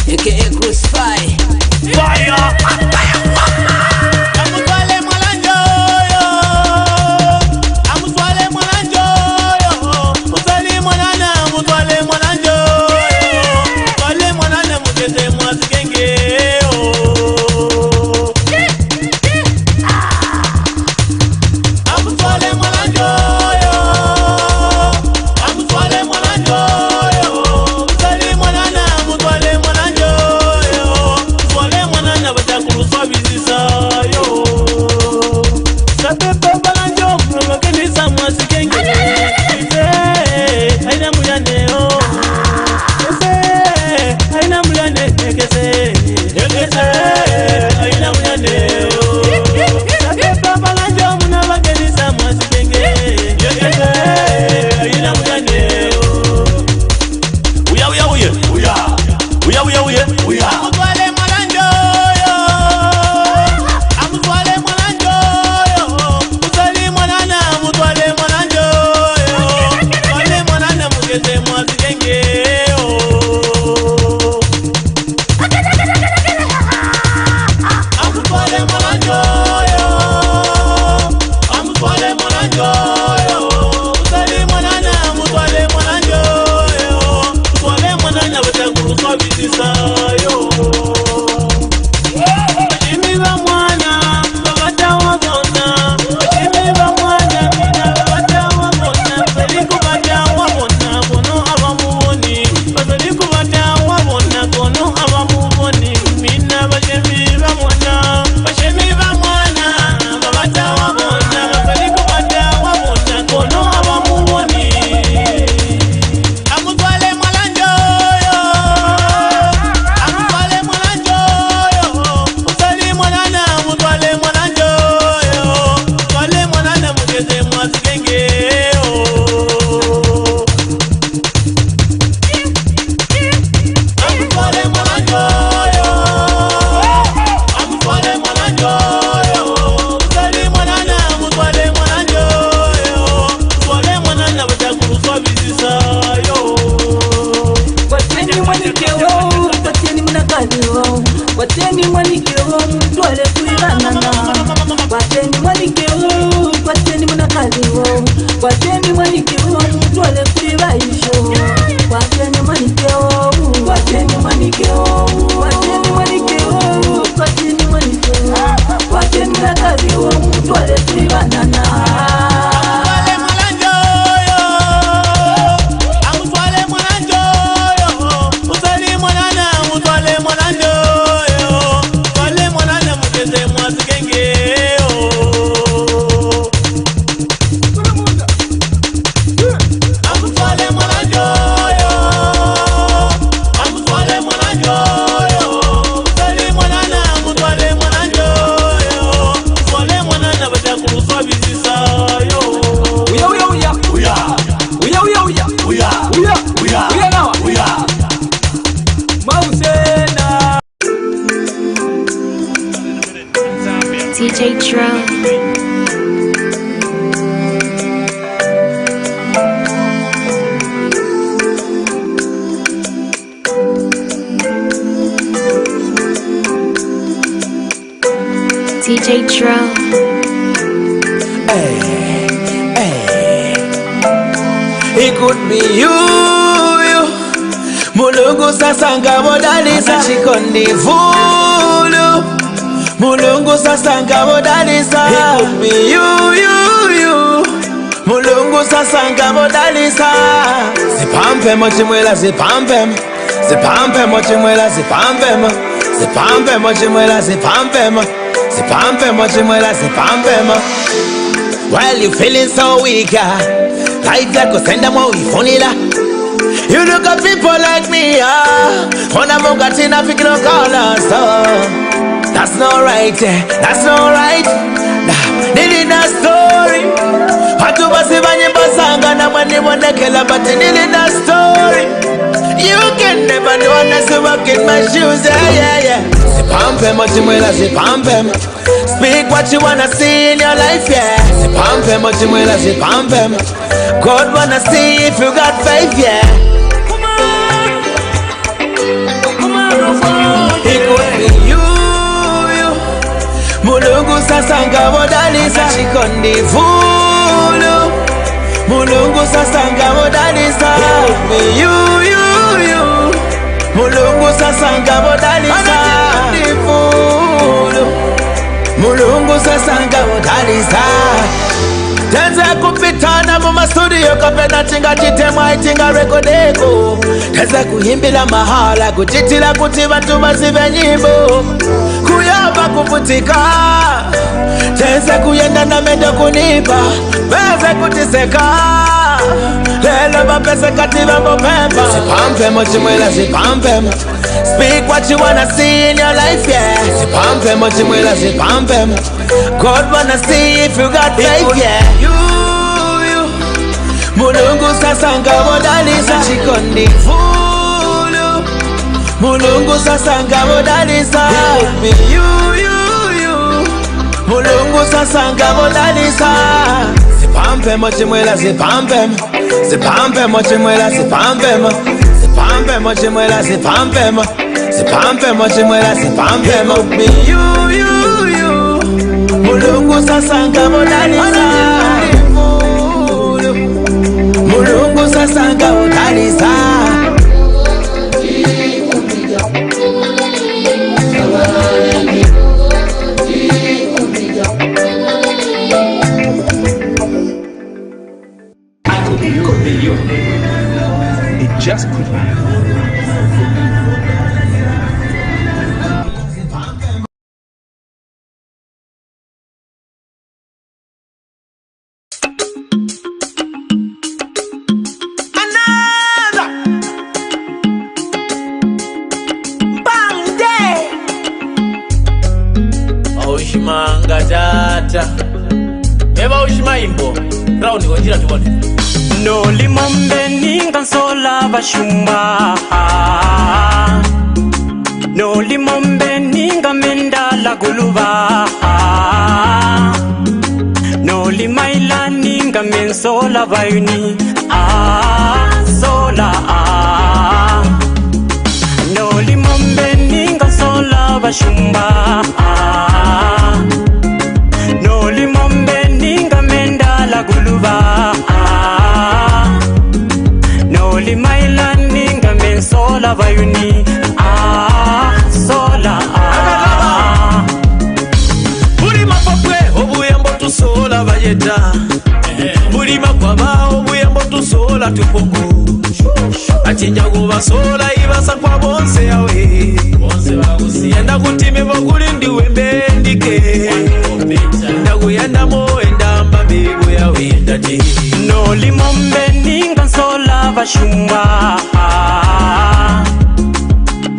Speaker 5: aka Crucify.
Speaker 2: Fire, fire, Amutwale mwalanjo yo. Amutwale mwalanjo yo. Mutwale mwanana, mutwale mwalanjo yo. Mutwale mwanana, mutete mwazikenge yo. Amutwale mwalanjo yo. Amutwale mwalanjo yo. Mutwale mwanana, mutwale mwalanjo yo. Mutwale mwanana, batakuruswa bizisa yo. Sapepe balanjo, mwakenisa mwazikenge. Aina muyane yo. Kese, aina muyane kese. Kese, aina muyane yo. Sapepe balanjo, mwakenisa mwazikenge. Kese, aina muyane yo. Uya, uya, uya, uya. Uya, uya, uya, uya. Amutwale mwalanjo yo. Amutwale mwalanjo yo. Mutwale mwanana, mutwale mwalanjo yo. Mutwale mwanana, mugeze mwazikenge yo. Amutwale mwalanjo yo. Amutwale mwalanjo yo. Mutwale mwanana, mutwale mwalanjo yo. Mutwale mwanana, batakuruswa bizisa yo. Bashimiba mwana, babatawa bona. Bashimiba mwana, mina babatawa bona. Basaliku batawa bona, kono abamuboni. Basaliku batawa bona, kono abamuboni. Mina bashimiba mwana, bashimiba mwana, babatawa bona. Basaliku batawa bona, kono abamuboni. Amutwale mwalanjo yo. Amutwale mwalanjo yo. Mutwale mwanana, mutwale mwalanjo yo. Mutwale mwanana, mugeze mwazikenge yo. Amutwale mwalanjo yo. Amutwale mwalanjo yo. Mutwale mwanana, mutwale mwalanjo yo. Mutwale mwanana, batakuruswa bizisa yo.
Speaker 4: Wateni mwanikeo, wateni mnakaliwo, wateni mwanikeo, mtwale kuibanana. Wateni mwanikeo,
Speaker 6: DJ Dro. DJ Dro.
Speaker 2: It could be you. Mulungu sasa ngabodalisa chikondi vulu. Mulungu sasa ngabodalisa. It could be you. Mulungu sasa ngabodalisa. Zipampe mochimwela zipampem. Zipampe mochimwela zipampem. Zipampe mochimwela zipampem. Zipampe mochimwela zipampem. While you feeling so weak, light yako senda mo ifonila. You look at people like me, Ona mugatina fikino kala so. That's not right, that's not right. Nili na story. Hatu basi banye basanga na mwani monekela, but nili na story. You can never know unless you walk in my shoes, yeah. Zipampe mochimwela zipampem. Speak what you wanna see in your life, yeah. Zipampe mochimwela zipampem. God wanna see if you got faith, yeah. It could be you. Mulungu sasa ngabodalisa chikondi vulu. Mulungu sasa ngabodalisa. It could be you. Mulungu sasa ngabodalisa chikondi vulu. Mulungu sasa ngabodalisa. Tenza kupitana muma studio kapena chinga chitemwa itinga rekodeko. Tenza kuhimbila mahala kuchitila kuti bantu basibe nyimbo. Kuyaba kufutika. Tenza kuyenda na mendo kunipa. Pese kutiseka. Lelo bapese katiba mbopemba. Zipampe mochimwela zipampem. Speak what you wanna see in your life, yeah. Zipampe mochimwela zipampem. God wanna see if you got faith, yeah. You. Mulungu sasa ngabodalisa chikondi vulu. Mulungu sasa ngabodalisa. It could be you. Mulungu sasa ngabodalisa. Zipampe mochimwela zipampem. Zipampe mochimwela zipampem. Zipampe mochimwela zipampem. Zipampe mochimwela zipampem. It could be you. Mulungu sasa ngabodalisa. Mulungu sasa ngabodalisa.
Speaker 8: Could be you. It just could be you.
Speaker 2: Ushimanga data Eba ushimaimbo Raundi wajira tubone
Speaker 4: No limombe ninga sola bashumba. No limombe ninga menda la guluba. No limaila ninga men sola bayuni. Sola. No limombe ninga sola bashumba. No limombe ninga menda la guluba. No limaila ninga men sola bayuni. Sola.
Speaker 2: Buli mapopwe obuyambo tusola bayeta. Buli makwaba obuyambo tusola tupongo. Achinja kuba sola ibasa kwa bonse yawe. Bonse bagusi enda kutime bokuli ndiwe mbendike. Ndakuyenda mo enda mbabego yawe ndati.
Speaker 4: No limombe ninga sola bashumba.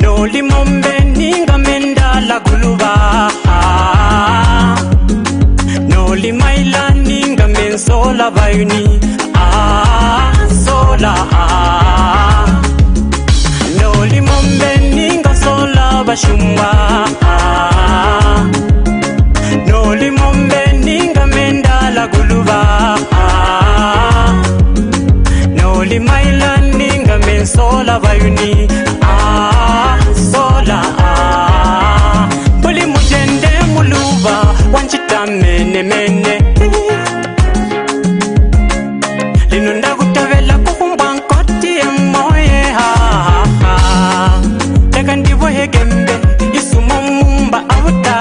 Speaker 4: No limombe ninga menda la guluba. No limaila ninga men sola bayuni. Sola. No limombe ninga sola bashumba. No bayuni sola buli mujende muluba wanchita mene mene linunda kutavela kukumba nkoti emoye leka ndivo hegembe isumo mumba auta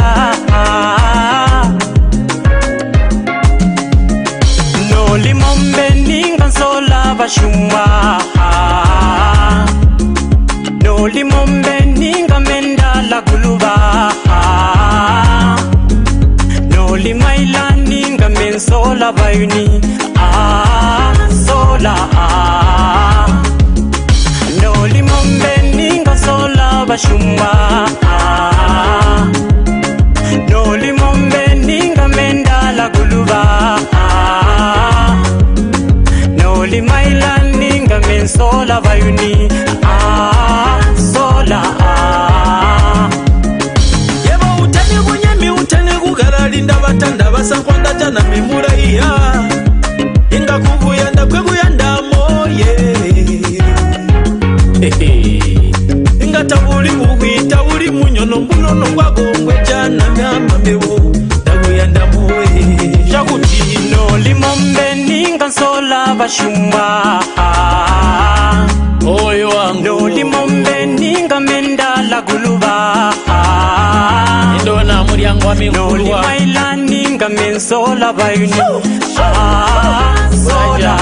Speaker 4: no limombe ninga sola bashuma no limombe ninga menda la guluba no limaila ninga men sola bayuni sola no limombe ninga sola bashuma no limombe ninga menda la guluba no limaila ninga men sola bayuni sola
Speaker 2: yebo utani bunyemi utani kugalalinda batanda basakwanda jana memuraiya inga kuguyanda kweguyanda moye inga tabuli buhita uli munyono mbunono gwagongwe jana myama mewo daguyanda moye
Speaker 4: jakuti no limombe ninga sola bashuma
Speaker 2: oyo wangu
Speaker 4: no limombe ninga menda la guluba
Speaker 2: ndona mulyango wa mingulwa
Speaker 4: no limaila ninga men sola bayuni sola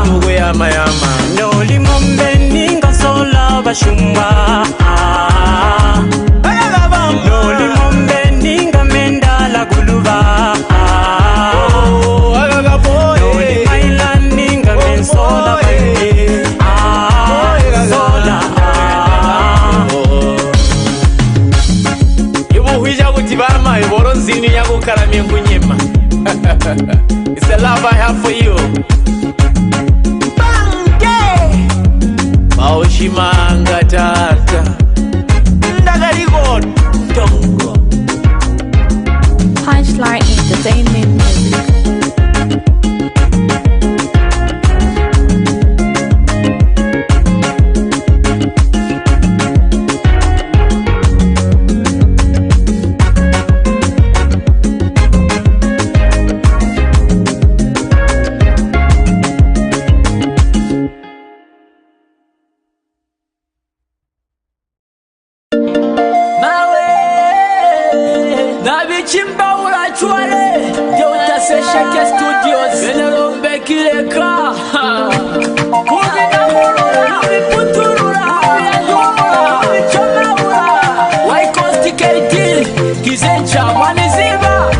Speaker 2: ndugu yama yama
Speaker 4: no limombe ninga sola bashuma no limombe ninga menda la guluba no limaila ninga men sola bayuni sola
Speaker 2: yubuhija kuti bama iboro nzini yakukaramye kunyema it's a love I have for you Baushimanga tata Ndagarigo Tongo
Speaker 3: Punchline Entertainment Music.
Speaker 5: Chimbaura chwale Jota Seshake Studios Venerombe Kileka Kuzi na murura Viputurura Viandurura Vichomaura Waikosti Kerikili Kizencha Mwaniziba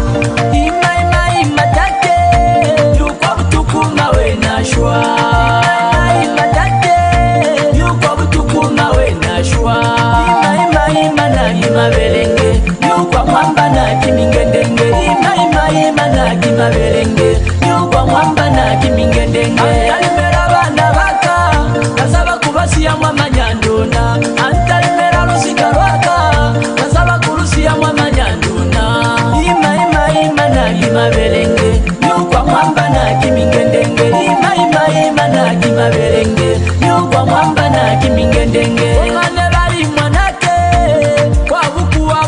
Speaker 5: Ima ima take Yukwa butukuma we nashwa Ima take Yukwa butukuma we nashwa Ima na ima belenge Yukwa mwamba na kimingedenge Ima na kimabelenge Yukwa mwamba na kimingedenge Antalimera bana baka Kasaba kubasiya mwama nyanduna Antalimera lusika rwaka Kasaba kurusiya mwama nyanduna Ima na kimabelenge Yukwa mwamba na kimingedenge Ima na kimabelenge Yukwa mwamba na kimingedenge Omane bali mwanake Kwa bukuwa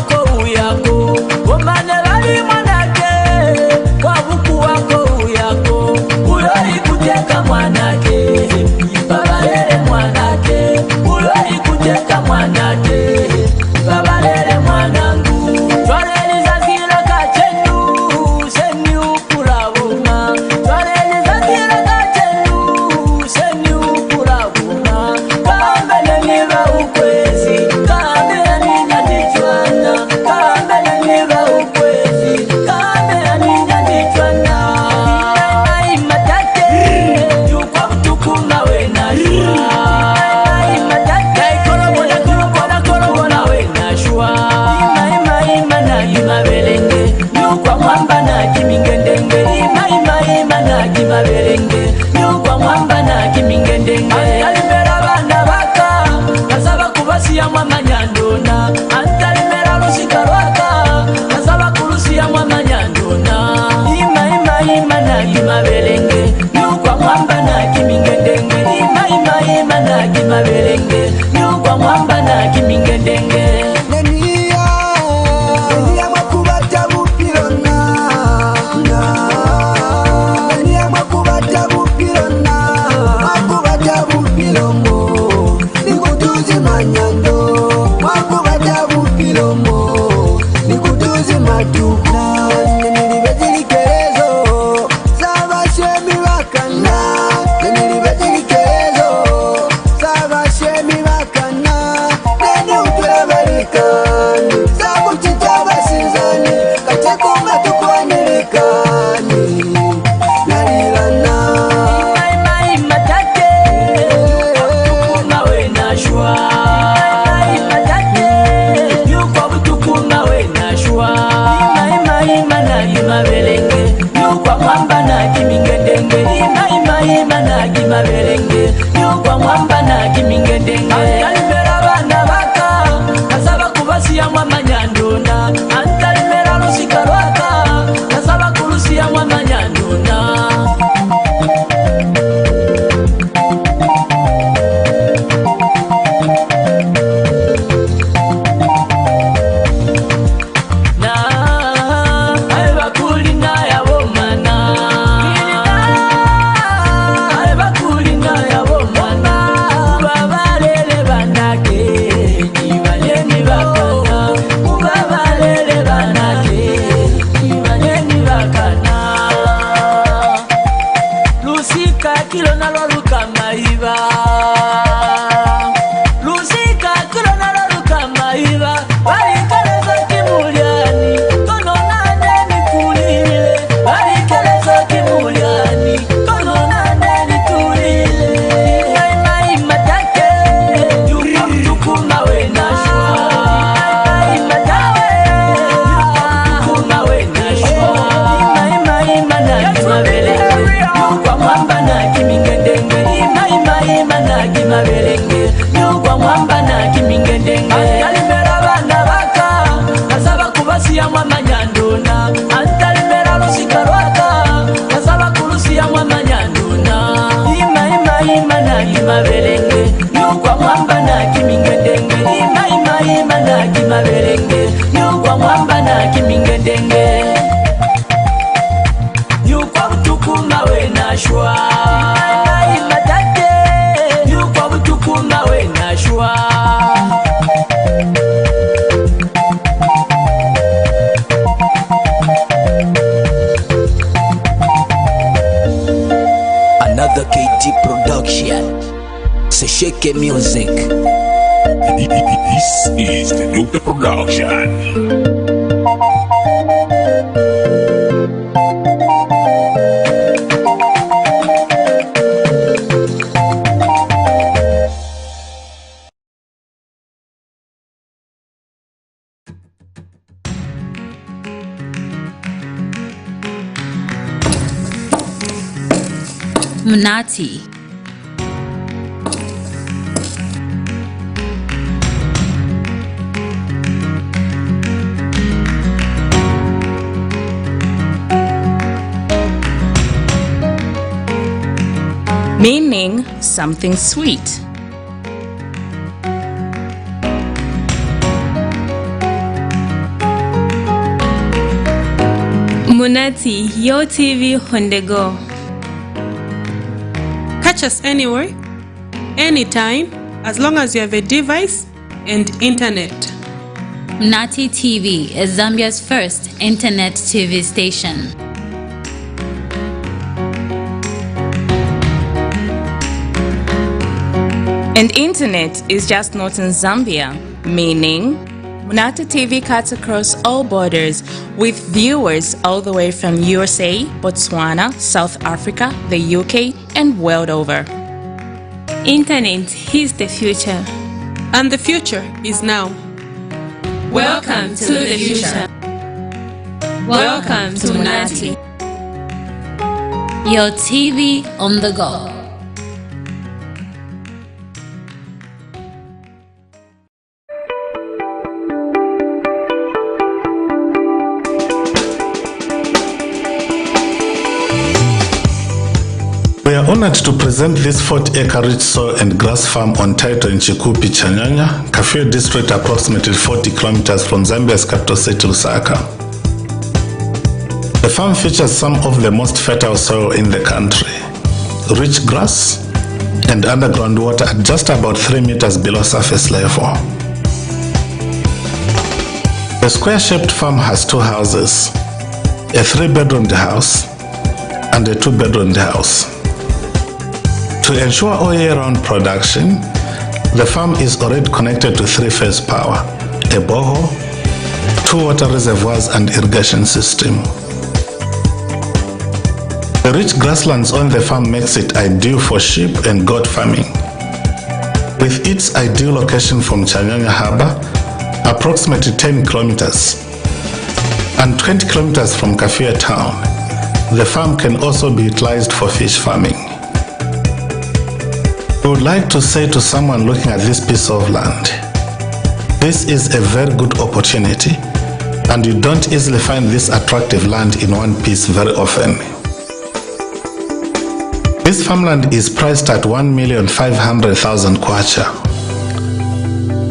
Speaker 9: lekani zakutitaba sinzani katekuma tukwanilekani nalilana imai matake tukuma wenashwa imai matake yukwa butukuma wenashwa imai managi mabelenge yukwa mwamba nagi mingedenge imai managi mabelenge yukwa mwamba nagi mingedenge antalimera bana baka kasaba kubasiya mwamanyanduna antalimera lusika lwaka kasaba kulusiya mwamanyanduna
Speaker 5: Another KG production. Shake music.
Speaker 8: This is the Nuka production.
Speaker 3: Munati.
Speaker 23: Meaning something sweet.
Speaker 24: Munati, your TV on the go.
Speaker 25: Catch us anywhere, anytime, as long as you have a device and internet.
Speaker 3: Munati TV is Zambia's first internet TV station.
Speaker 23: And internet is just not in Zambia, meaning Munati TV cuts across all borders with viewers all the way from USA, Botswana, South Africa, the UK, and world over.
Speaker 24: Internet is the future.
Speaker 25: And the future is now.
Speaker 24: Welcome to the future. Welcome to Munati.
Speaker 3: Your TV on the go.
Speaker 12: We are honored to present this 40-acre rich soil and grass farm on title in Chikupi, Chanyanya, Kafue district, approximately 40 kilometers from Zambia's capital city, Lusaka. The farm features some of the most fertile soil in the country, rich grass, and underground water at just about 3 meters below surface level. The square-shaped farm has 2 houses, a 3-bedroomed house and a 2-bedroomed house. To ensure all year-round production, the farm is already connected to 3-phase power a borehole, 2 water reservoirs and irrigation system. The rich grasslands on the farm makes it ideal for sheep and goat farming. With its ideal location from Chanyanya Harbour, approximately 10 kilometers, and 20 kilometers from Kafia town, the farm can also be utilized for fish farming. I would like to say to someone looking at this piece of land, this is a very good opportunity, and you don't easily find this attractive land in one piece very often. This farmland is priced at 1,500,000 kwacha.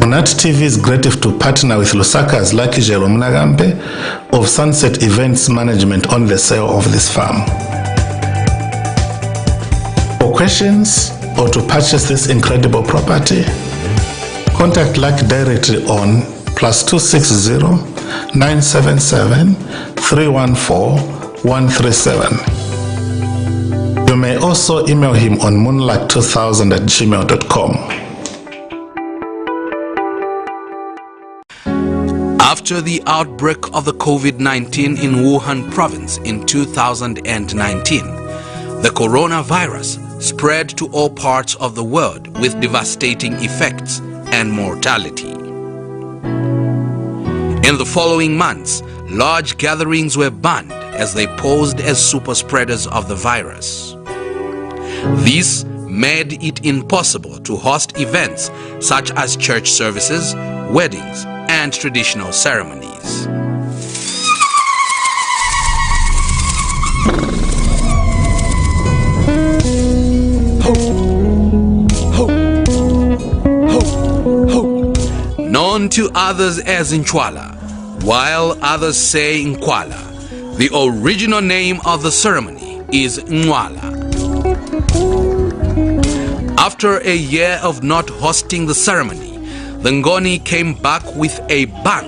Speaker 12: Munati TV is grateful to partner with Lusaka's Lucky Jelo Munagambe of Sunset Events Management on the sale of this farm. For questions or to purchase this incredible property, contact Lucky directly on +260 977 314 137. You may also email him on moonlight2000@gmail.com.
Speaker 7: After the outbreak of the COVID-19 in Wuhan province in 2019, the coronavirus spread to all parts of the world with devastating effects and mortality. In the following months, large gatherings were banned as they posed as super spreaders of the virus. This made it impossible to host events such as church services, weddings, and traditional ceremonies. Known to others as Nchwala, while others say Nkwala, the original name of the ceremony is Nwala. After a year of not hosting the ceremony, the Ngoni came back with a bang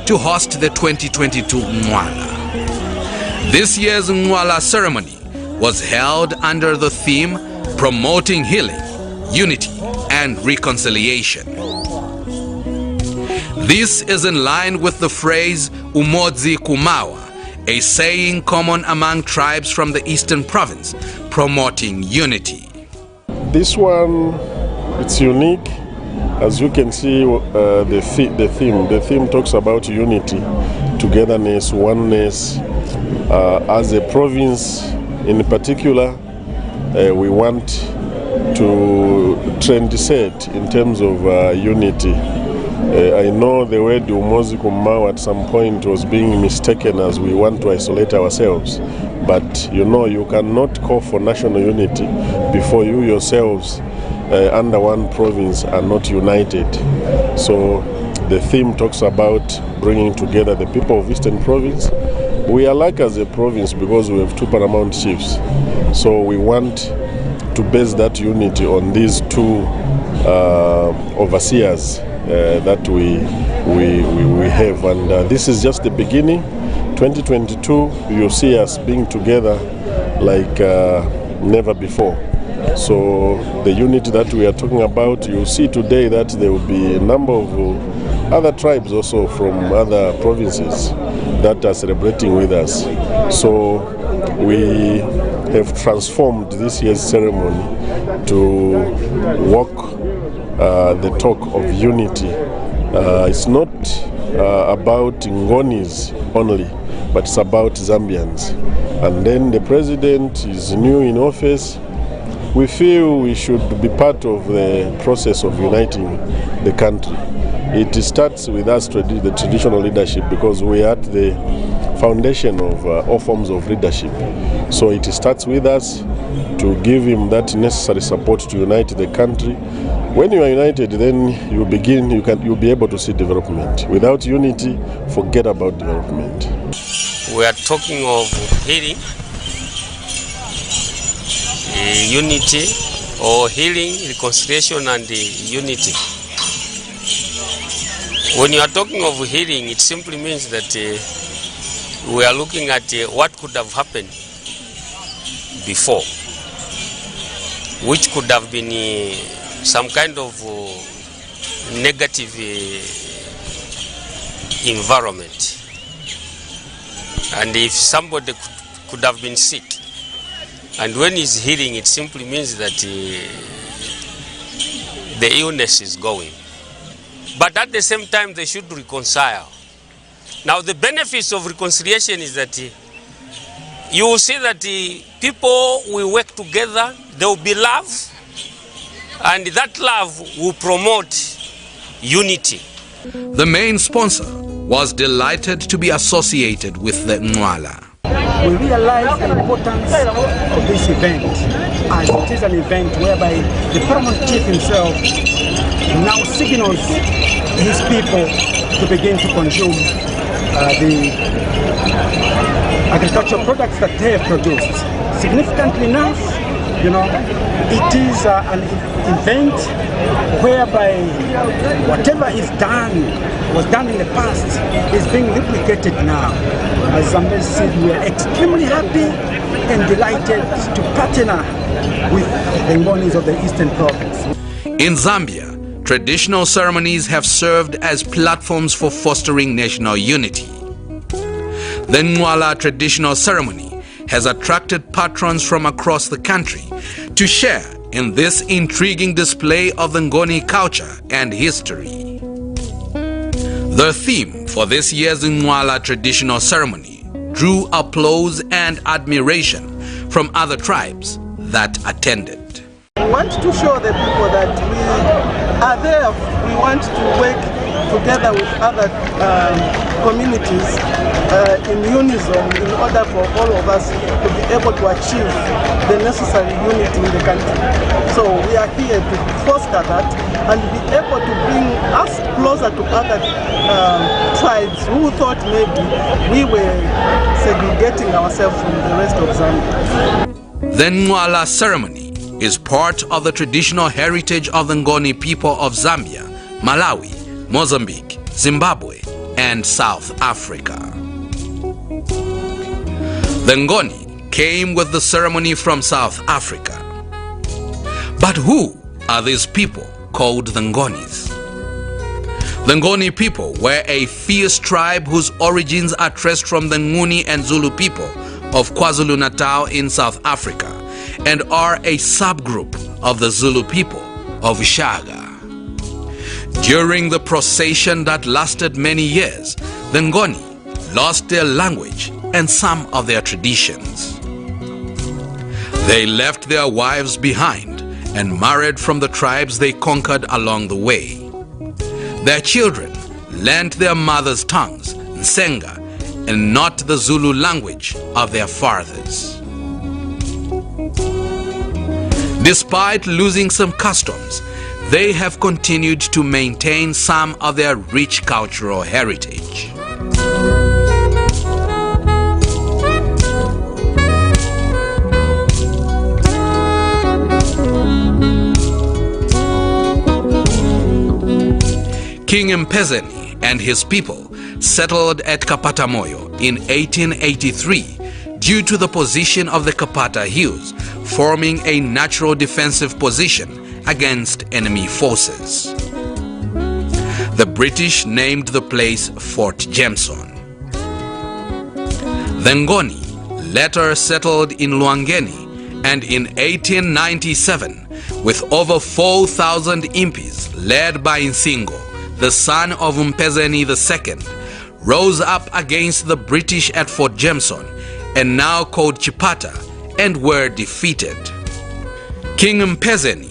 Speaker 7: to host the 2022 Nwala. This year's Nwala ceremony was held under the theme Promoting Healing, Unity, and Reconciliation. This is in line with the phrase Umodzi Kumawa, a saying common among tribes from the eastern province, promoting unity.
Speaker 13: This one, it's unique. As you can see, the theme talks about unity, togetherness, oneness. As a province in particular, we want to trendset in terms of unity. I know the word Umozi Kumau at some point was being mistaken as we want to isolate ourselves. But you know, you cannot call for national unity before you yourselves under one province are not united. So the theme talks about bringing together the people of Eastern Province. We are like as a province because we have 2 paramount chiefs. So we want to base that unity on these 2 overseers that we have, and this is just the beginning. 2022, you'll see us being together like never before. So the unity that we are talking about, you'll see today that there will be a number of other tribes also from other provinces that are celebrating with us. So we have transformed this year's ceremony to walk the talk of unity. It's not about Ngonis only, but it's about Zambians. And then the president is new in office. We feel we should be part of the process of uniting the country. It starts with us, the traditional leadership, because we are at the foundation of all forms of leadership. So it starts with us to give him that necessary support to unite the country. When you are united, then you'll be able to see development. Without unity, forget about development.
Speaker 14: We are talking of healing, unity, or healing, reconciliation, and unity. When you are talking of healing, it simply means that we are looking at what could have happened before, which could have been some kind of negative environment. And if somebody could have been sick, and when he's healing, it simply means that the illness is going. But at the same time, they should reconcile. Now, the benefits of reconciliation is that you will see that people will work together, there will be love, and that love will promote unity.
Speaker 7: The main sponsor was delighted to be associated with the Nwala.
Speaker 15: We realize the importance of this event, as it is an event whereby the paramount chief himself now signals his people to begin to consume the agricultural products that they have produced. Significantly enough, it is an event whereby whatever was done in the past is being replicated now. As Zambia said, we are extremely happy and delighted to partner with the Ngonis of the Eastern Province.
Speaker 7: In Zambia, traditional ceremonies have served as platforms for fostering national unity. The Nwala traditional ceremony has attracted patrons from across the country to share in this intriguing display of the Ngoni culture and history. The theme for this year's Nwala traditional ceremony drew applause and admiration from other tribes that attended.
Speaker 15: We want to show the people that we are there. We want to work together with other communities in unison in order for all of us to be able to achieve the necessary unity in the country. So we are here to foster that and be able to bring us closer to other tribes who thought maybe we were segregating ourselves from the rest of Zambia.
Speaker 7: The Nwala ceremony is part of the traditional heritage of the Ngoni people of Zambia, Malawi, Mozambique, Zimbabwe, and South Africa. The Ngoni came with the ceremony from South Africa. But who are these people called the Ngonis? The Ngoni people were a fierce tribe whose origins are traced from the Nguni and Zulu people of KwaZulu-Natal in South Africa and are a subgroup of the Zulu people of Shaga. During the procession that lasted many years, the Ngoni lost their language and some of their traditions. They left their wives behind and married from the tribes they conquered along the way. Their children learned their mothers' tongues, Nsenga, and not the Zulu language of their fathers. Despite losing some customs, they have continued to maintain some of their rich cultural heritage. King Mpezeni and his people settled at Kapatamoyo in 1883 due to the position of the Kapata Hills, forming a natural defensive position against enemy forces. The British named the place Fort Jameson. The Ngoni later settled in Luangeni, and in 1897, with over 4,000 impis led by Nsingo, the son of Mpezeni II, rose up against the British at Fort Jameson, and now called Chipata, and were defeated. King Mpezeni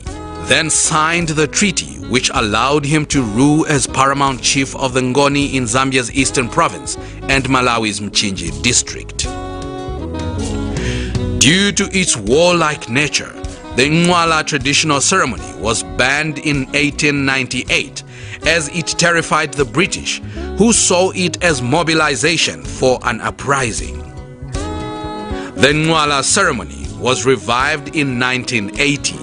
Speaker 7: then signed the treaty which allowed him to rule as paramount chief of the Ngoni in Zambia's Eastern Province and Malawi's Mchinji district. Due to its warlike nature, the Nwala traditional ceremony was banned in 1898 as it terrified the British, who saw it as mobilization for an uprising. The Nwala ceremony was revived in 1980.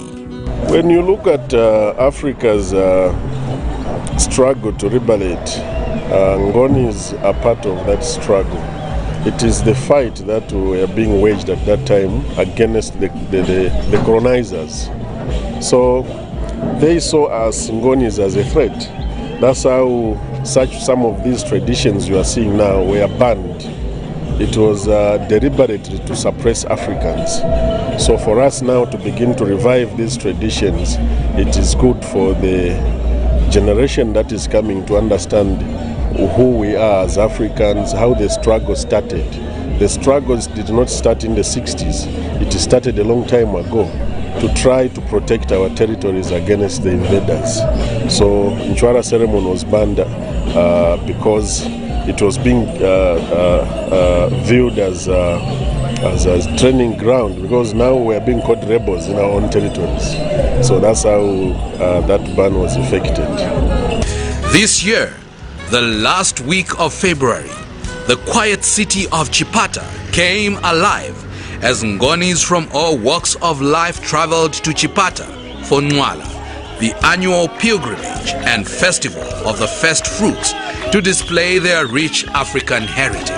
Speaker 13: When you look at Africa's struggle to liberate, Ngonis are part of that struggle. It is the fight that were being waged at that time against the colonizers. So they saw us Ngonis as a threat. That's how some of these traditions you are seeing now were banned. It was deliberately to suppress Africans. So for us now to begin to revive these traditions, it is good for the generation that is coming to understand who we are as Africans, how the struggle started. The struggles did not start in the 60s. It started a long time ago to try to protect our territories against the invaders. So Nchwara ceremony was banned because it was being viewed as a training ground, because now we are being called rebels in our own territories. So that's how that ban was effected.
Speaker 7: This year, the last week of February, the quiet city of Chipata came alive as Ngonis from all walks of life traveled to Chipata for Nwala, the annual pilgrimage and festival of the first fruits, to display their rich African heritage.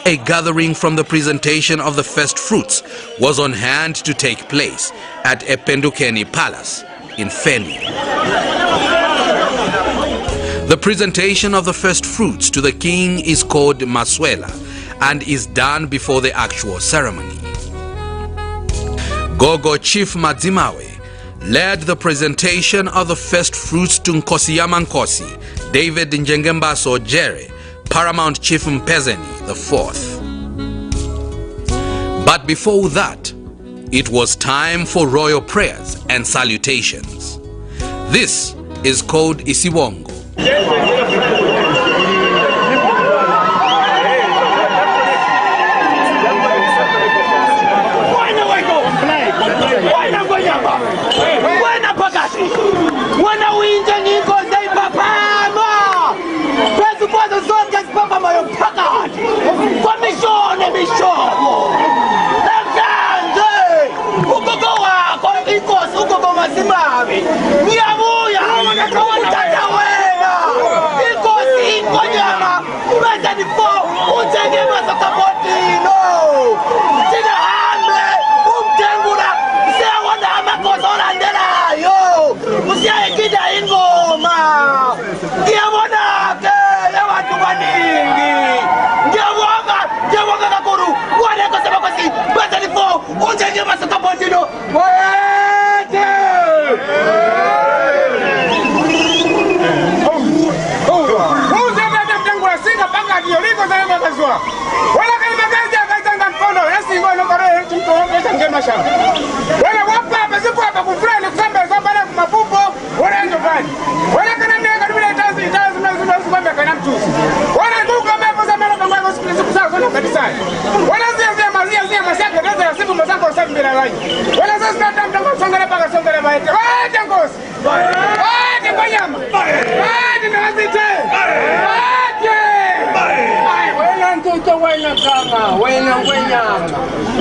Speaker 7: A gathering from the presentation of the first fruits was on hand to take place at Ependukeni Palace in Feni. The presentation of the first fruits to the king is called Maswela and is done before the actual ceremony. Gogo Chief Madzimawe led the presentation of the first fruits to Nkosi Yamankosi, David Njengembaso Jere, Paramount Chief Mpezeni IV. But before that, it was time for royal prayers and salutations. This is called Isiwongo.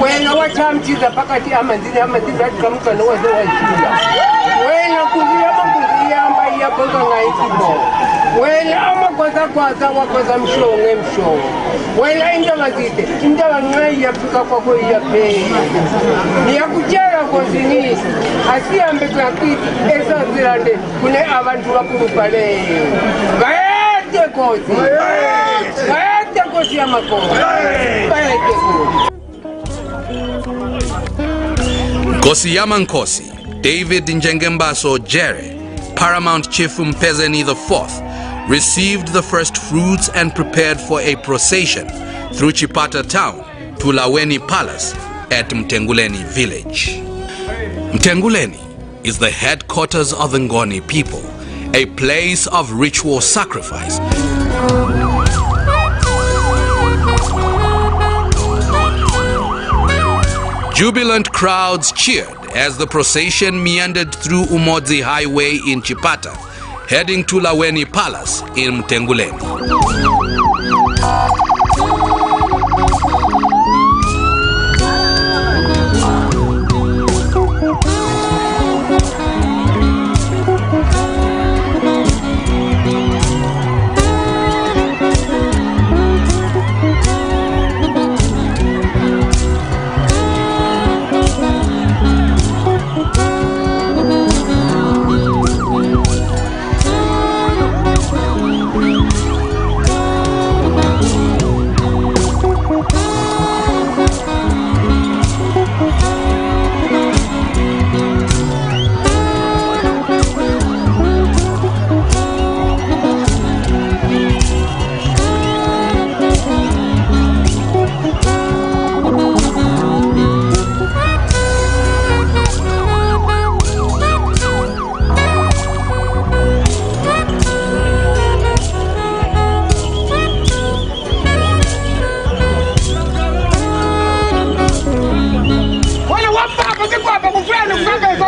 Speaker 11: Wena wachamchiza pakati amandini kamuka nowazo wachula. Wena kuziyamba iyakonga ngaikibo. Wena amakwasa wakwasa mshonge. Wena indaba zite, indaba ngai yapika kwako iyapei. Niyakuchera kozini, asiyambe kakiti, esa zirande, kune abantu wakurupale. Gaete kozi. Gaete kozi ya mako. Gaete kozi.
Speaker 7: Nkosi Yamankosi, David Njengembaso Jere, Paramount Chief Mpezeni IV, received the first fruits and prepared for a procession through Chipata town to Laweni Palace at Mtenguleni village. Mtenguleni is the headquarters of the Ngoni people, a place of ritual sacrifice. Jubilant crowds cheered as the procession meandered through Umodzi Highway in Chipata, heading to Laweni Palace in Mtenguleni.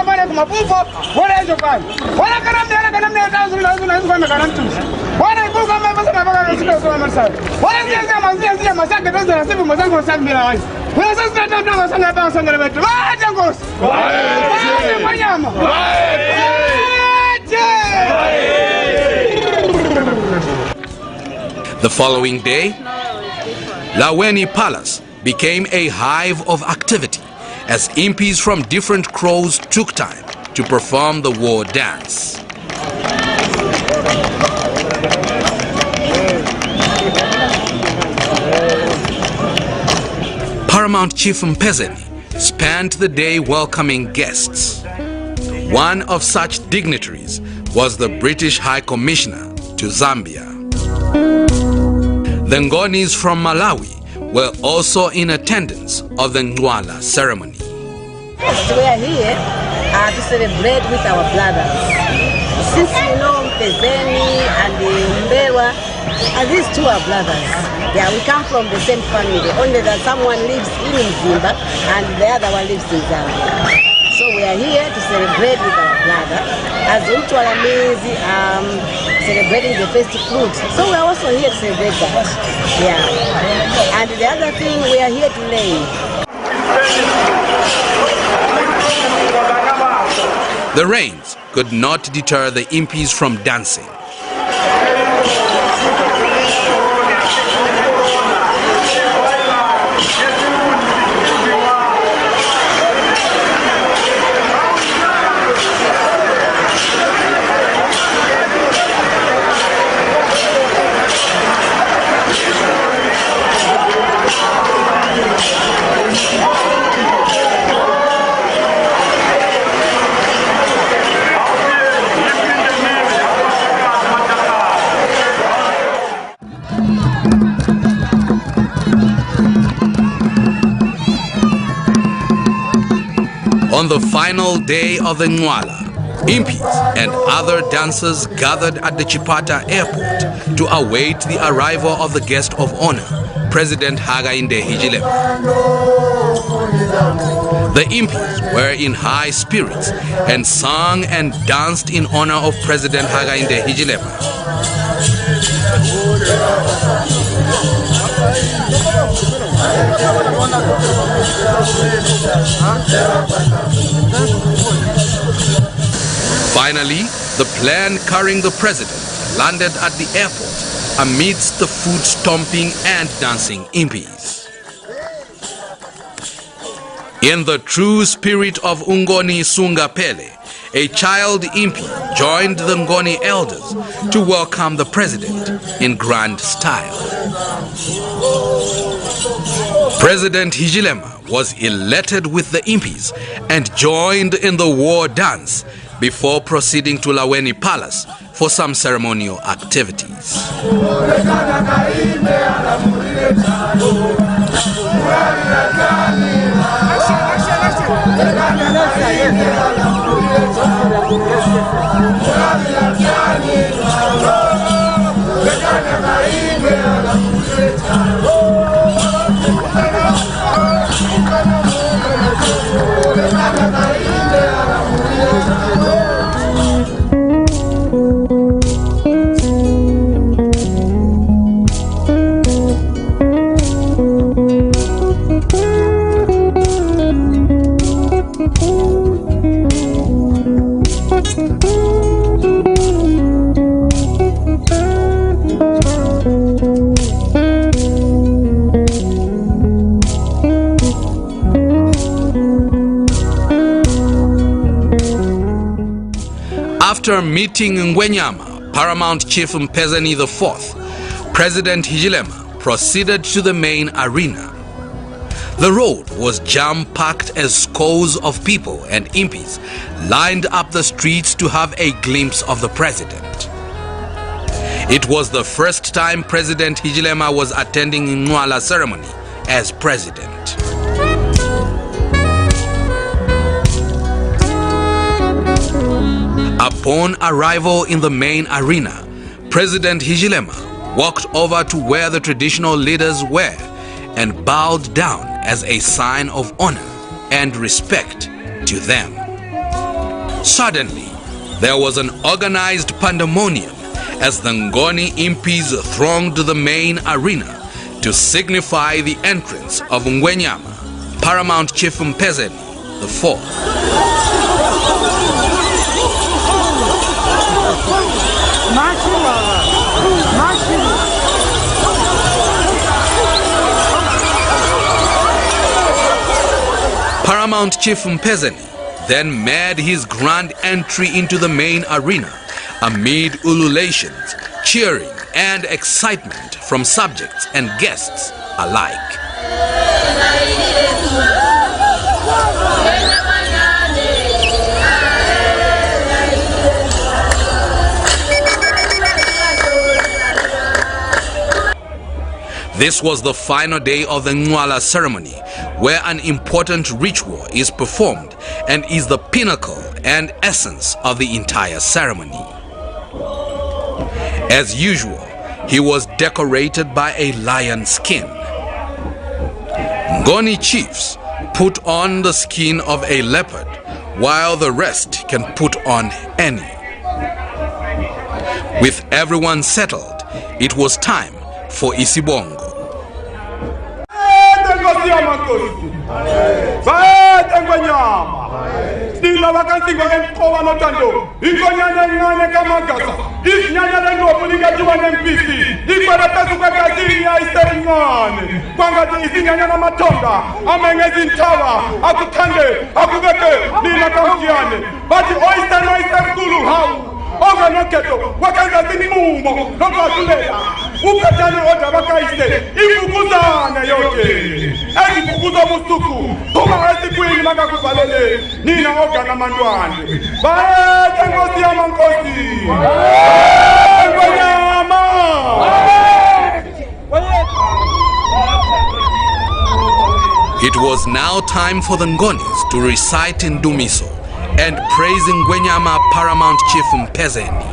Speaker 11: pale kumapumpo, wala hizo pale. Wala kana mnea tazo na karantusi. Wala ibuka mabasa mabaka na sika kwa masaka. Wala nzia masaka tazo na sibu masaka bila wai. Wala sasa ndio masaka hapa sanga letu. Wacha ngosi. Wacha manyama.
Speaker 7: The following day, Laweni Palace became a hive of activity as impis from different crows took time to perform the war dance. Paramount Chief Mpezeni spent the day welcoming guests. One of such dignitaries was the British High Commissioner to Zambia. The Ngonis from Malawi were also in attendance of the Ngwala ceremony.
Speaker 10: Yes, we are here to celebrate with our brothers. Since you know Mpezeni and Mbewa, these two are brothers. Yeah, we come from the same family, only that someone lives in Zimba and the other one lives in Zambia. So we are here to celebrate with our brother, as Uchwala means celebrating the first fruit. So we are also here to celebrate that. Yeah. And the other thing, we are here to learn.
Speaker 7: The rains could not deter the impis from dancing. On the final day of the Ngwala, impis and other dancers gathered at the Chipata airport to await the arrival of the guest of honor, President Hakainde Hichilema. The impis were in high spirits and sang and danced in honor of President Hakainde Hichilema. Finally, the plane carrying the president landed at the airport amidst the foot-stomping and dancing impis. In the true spirit of Ungoni Sungapele, a child impi joined the Ngoni elders to welcome the president in grand style. President Hichilema was elated with the impis and joined in the war dance before proceeding to Laweni Palace for some ceremonial activities. After meeting Ngwenyama, Paramount Chief Mpezeni IV, President Hichilema proceeded to the main arena. The road was jam-packed as scores of people and impis lined up the streets to have a glimpse of the president. It was the first time President Hichilema was attending Ngwala ceremony as president. Upon arrival in the main arena, President Hichilema walked over to where the traditional leaders were and bowed down as a sign of honor and respect to them. Suddenly, there was an organized pandemonium as the Ngoni impis thronged the main arena to signify the entrance of Ngwenyama, Paramount Chief Mpezeni IV. Paramount Chief Mpezeni then made his grand entry into the main arena amid ululations, cheering and excitement from subjects and guests alike. This was the final day of the Nwala ceremony, where an important ritual is performed and is the pinnacle and essence of the entire ceremony. As usual, he was decorated by a lion skin. Ngoni chiefs put on the skin of a leopard, while the rest can put on any. With everyone settled, it was time for Isibongo.
Speaker 11: Oga noketo wakaza zimumo nokwazulela ukatani oda bakaiste ifukuzana yote ezifukuzo musuku kuma ezikwini makakuvalele nina oga namantwane baye nkosi yamankosi ngonyama.
Speaker 7: It was now time for the Ngonis to recite Ndumiso and praising Ngwenyama Paramount Chief Mpezeni.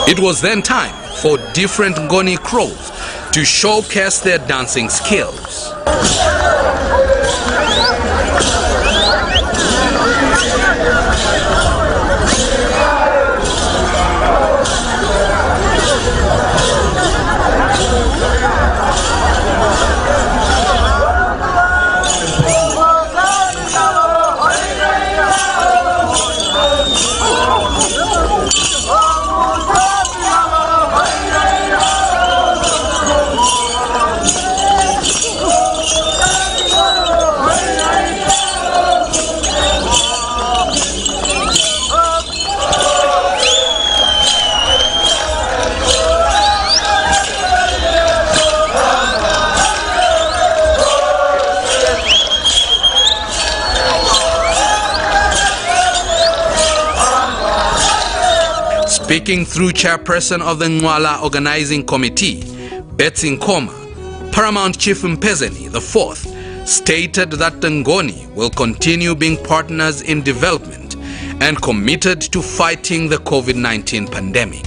Speaker 7: It was then time for different Ngoni crows to showcase their dancing skills. Speaking through chairperson of the Nwala Organizing Committee, Betsy Nkoma, Paramount Chief Mpezeni IV stated that the Ngoni will continue being partners in development and committed to fighting the COVID-19 pandemic.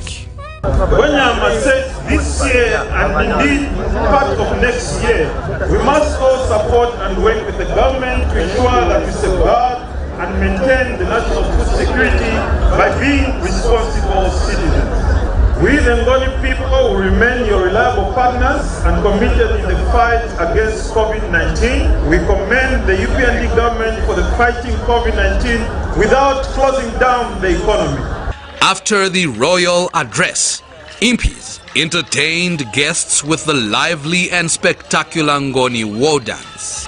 Speaker 17: Ngwenyama said this year and indeed part of next year, we must all support and work with the government to ensure that we safeguard and maintain the national food security by being responsible citizens. We, the Ngoni people, will remain your reliable partners and committed in the fight against COVID-19. We commend the UPND government for the fighting COVID-19 without closing down the economy.
Speaker 7: After the royal address, Impis entertained guests with the lively and spectacular Ngoni war dance.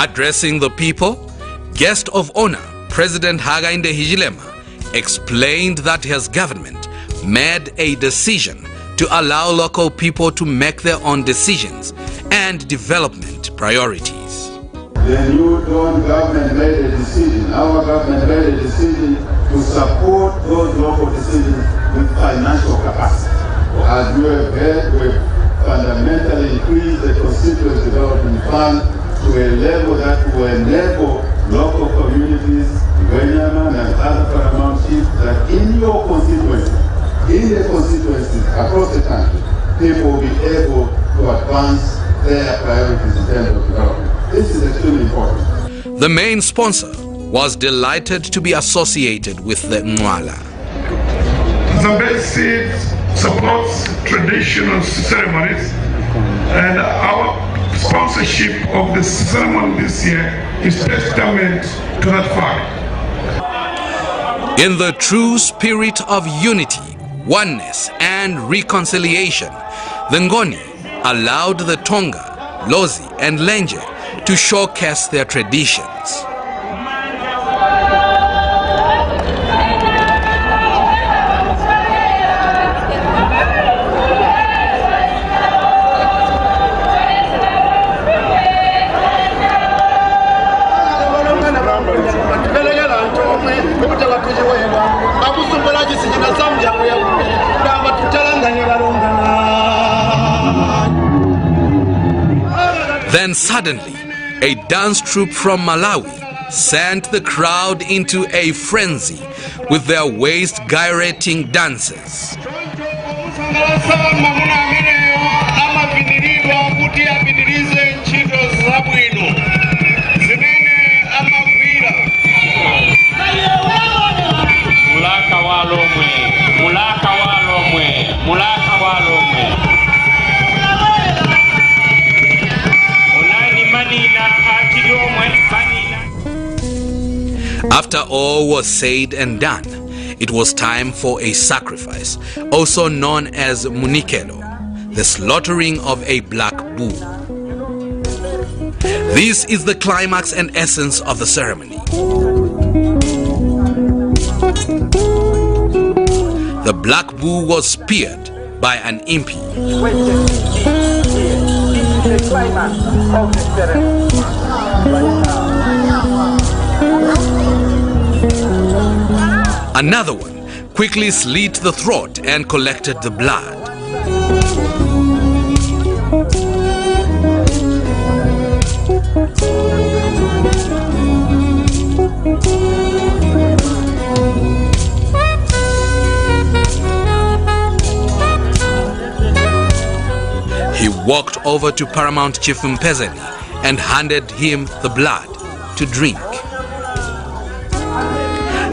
Speaker 7: Addressing the people, guest of honor President Hakainde Hichilema explained that his government made a decision to allow local people to make their own decisions and development priorities.
Speaker 16: The new Dawn government made a decision, our government made a decision to support those local decisions with financial capacity. As you have heard, we've fundamentally increased the constituent development fund to a level that will enable local communities, Ganyama and other paramount chiefs, that in your constituency, in the constituencies across the country, people will be able to advance their priorities in terms of development. This is extremely important.
Speaker 7: The main sponsor was delighted to be associated with the Nwala.
Speaker 17: Zambezi supports traditional ceremonies, and our sponsorship of the ceremony this year is testament to that fact.
Speaker 7: In the true spirit of unity, oneness, and reconciliation, the Ngoni allowed the Tonga, Lozi, and Lenje to showcase their traditions. Then suddenly, a dance troupe from Malawi sent the crowd into a frenzy with their waist-gyrating dances. After all was said and done, it was time for a sacrifice, also known as Munikelo, the slaughtering of a black bull. This is the climax and essence of the ceremony. The black bull was speared by an impi.
Speaker 11: The climax of the ceremony.
Speaker 7: Another one quickly slit the throat and collected the blood. He walked over to Paramount Chief Mpezeni and handed him the blood to drink.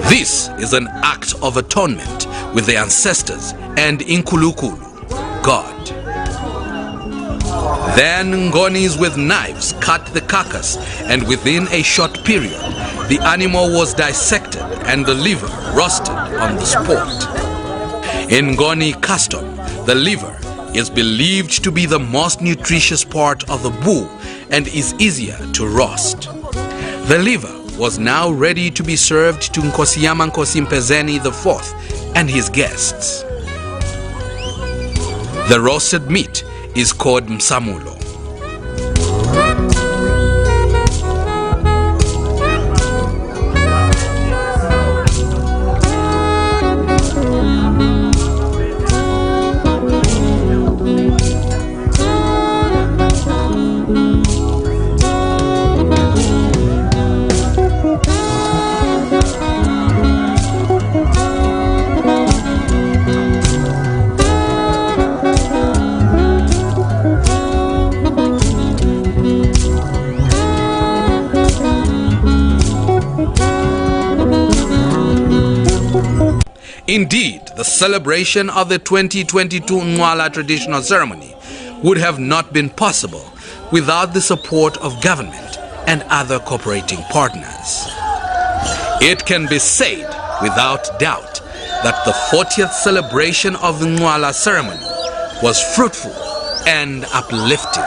Speaker 7: This is an act of atonement with the ancestors and Inkulukulu, God. Then Ngonis with knives cut the carcass, and within a short period, the animal was dissected and the liver roasted on the spot. In Ngoni custom, the liver is believed to be the most nutritious part of the bull and is easier to roast. The liver was now ready to be served to Nkosiyama Nkosi Mpezeni IV and his guests. The roasted meat is called msamulo. Indeed, the celebration of the 2022 Nwala traditional ceremony would have not been possible without the support of government and other cooperating partners. It can be said without doubt that the 40th celebration of the Nwala ceremony was fruitful and uplifting.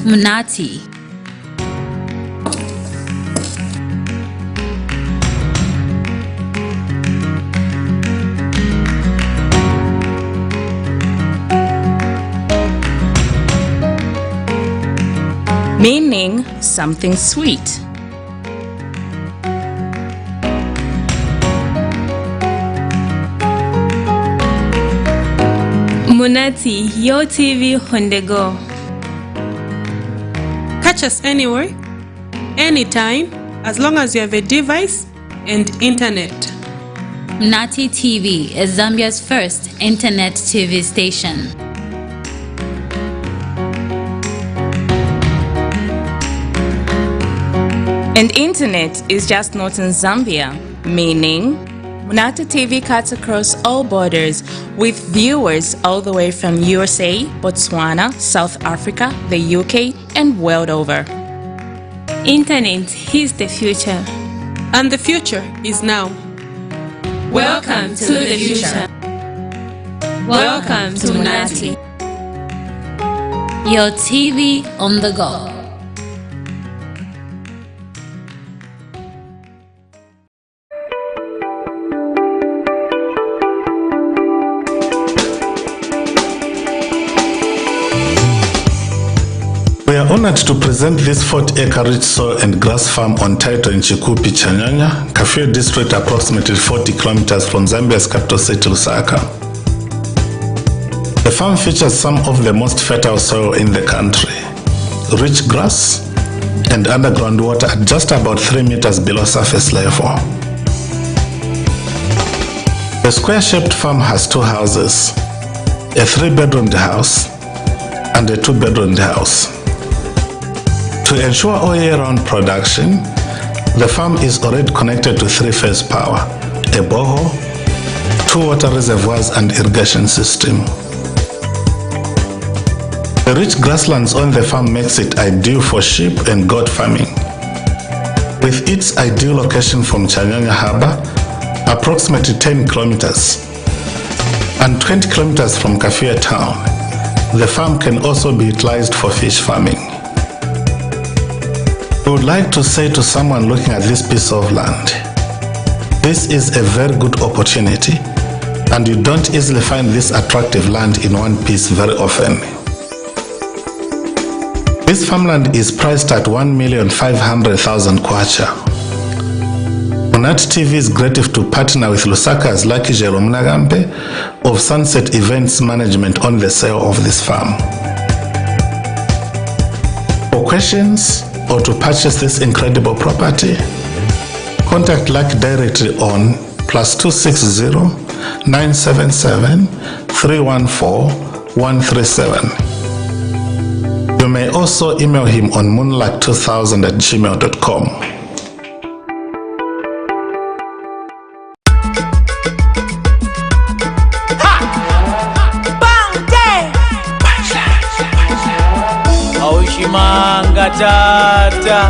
Speaker 3: Munati.
Speaker 23: Meaning something sweet.
Speaker 24: Munati, your TV on the go.
Speaker 25: Catch us anywhere, anytime, as long as you have a device and internet.
Speaker 3: Munati TV is Zambia's first internet TV station.
Speaker 23: And internet is just not in Zambia, meaning Munati TV cuts across all borders with viewers all the way from USA, Botswana, South Africa, the UK, and world over.
Speaker 24: Internet is the future.
Speaker 25: And the future is now.
Speaker 24: Welcome to the future. Welcome to Munati.
Speaker 3: Your TV on the go.
Speaker 12: We are honored to present this 40-acre rich soil and grass farm on title in Chikupi, Chanyanya, Kafue district, approximately 40 kilometers from Zambia's capital city, Lusaka. The farm features some of the most fertile soil in the country, rich grass, and underground water at just about 3 meters below surface level. The square-shaped farm has 2 houses, a 3-bedroomed house and a 2-bedroomed house. To ensure all year-round production, the farm is already connected to 3-phase power, a borehole, 2 water reservoirs and irrigation system. The rich grasslands on the farm makes it ideal for sheep and goat farming. With its ideal location from Chanyanya Harbour, approximately 10 kilometers, and 20 kilometers from Kafue town, the farm can also be utilized for fish farming. I would like to say to someone looking at this piece of land, this is a very good opportunity, and you don't easily find this attractive land in one piece very often. This farmland is priced at 1,500,000 kwacha. Munati TV is grateful to partner with Lusaka's Lucky Jelo Munagambe of Sunset Events Management on the sale of this farm. For questions or to purchase this incredible property, contact Lucky directly on +260 977 314 137. You may also email him on moonlight2000@gmail.com.
Speaker 18: Aushimanga tata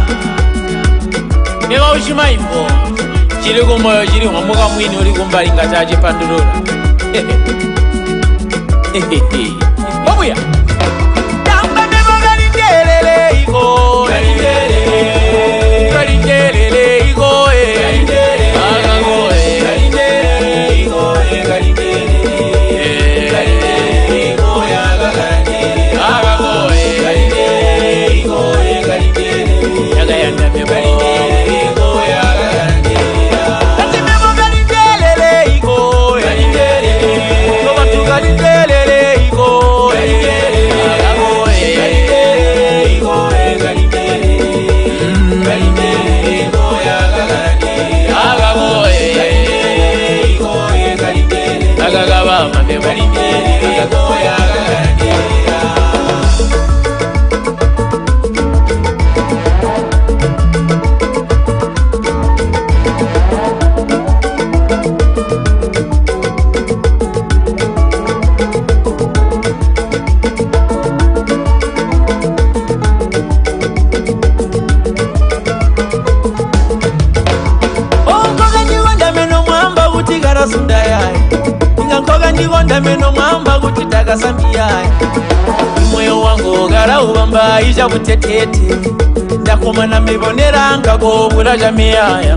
Speaker 18: Ega ushima imbo Chiri kumoyo chiri mwamuka mwini uli kumbali ngataje pandurura Obuya Tamba mebo galindelele iko Galindelele iko Galindelele iko kutitaka Zambia. Moyo wangu gara ubamba ija butetete. Ndakoma na mibonera ngako buraja miyaya.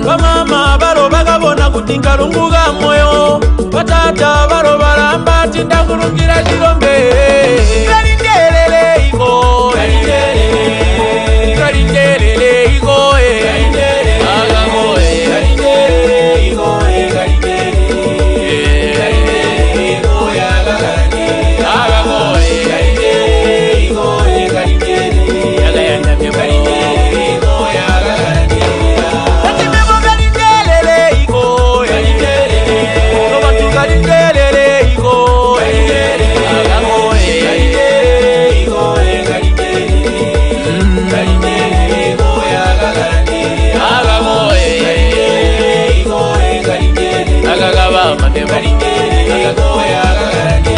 Speaker 18: Bamama baro bagabona kutinga lunguga moyo. Batata baro baramba tindagurungira jirombe. Garindelele iko, garindelele, garindelele iko, agago, garindelele iko, garindelele, garindelele iko, agago, garindelele iko, garindelele, agayanda me garindelele iko, garindelele. Atimemo garindelele iko, garindelele, robantu garindelele iko, garindelele, agago, garindelele iko, garindelele, garindelele iko, garindelele, agago, garindelele iko, garindelele, agagaba mame garindelele iko, garindelele.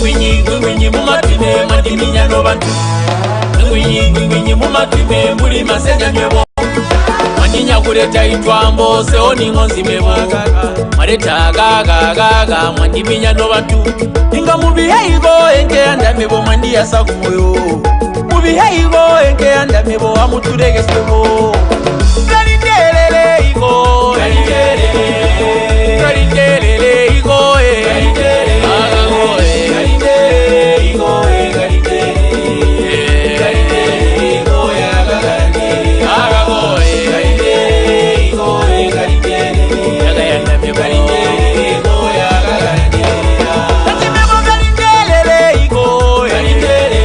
Speaker 18: Winyi mumatime mandiminya no bantu. Winyi mumatime muri masenya nyebo. Manyinya kuleta itwambo seoni ngonzi mebo. Mareta gaga mandiminya no bantu. Inga mubi heigo enke anda mebo mandi asaku moyo. Mubi heigo enke anda mebo amutudege sebo. Garindelele igo, garindelele, garindelele igo, garindelele, agago, garindelele igo, garindelele, garindelele igo, agago, garindelele igo, garindelele, agayanda me garindelele igo, garindelele. Atimemo garindelele igo, garindelele,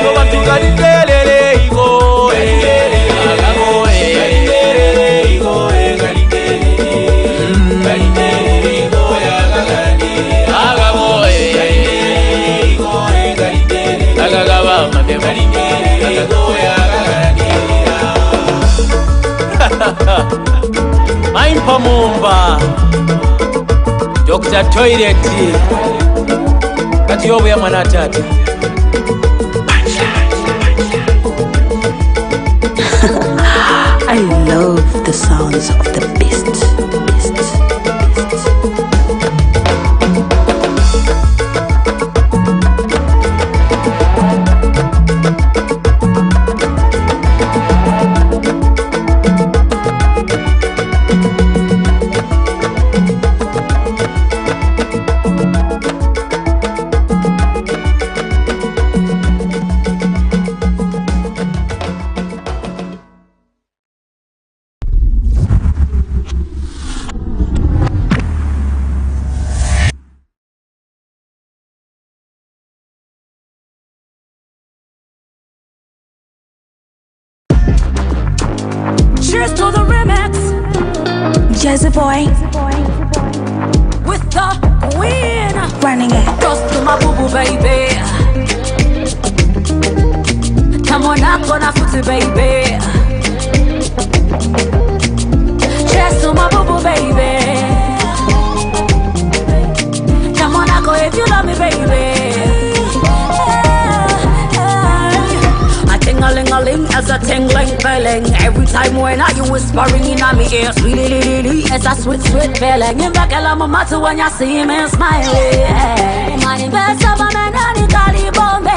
Speaker 18: robantu garindelele igo, garindelele, agago, garindelele igo, garindelele, garindelele igo, garindelele, agago, garindelele igo, garindelele, agagaba mame garindelele igo, garindelele. Maimpa mumba Dr. Toilet kati yobu ya mwanatata.
Speaker 1: I love the sounds of the beast.
Speaker 19: Cheers to the remix.
Speaker 1: Jazzy boy.
Speaker 19: With the queen.
Speaker 1: Running it.
Speaker 19: Toast to my boo boo baby. Come on up on a footy baby. Cheers to my boo boo baby. Come on up if you love me baby. Ting-a-ling-a-ling as a tingling feeling. Every time when I you whispering in my ears, really, it's a sweet feeling. In back of my mouth when you see me smiling. My best of my man, I need bombe.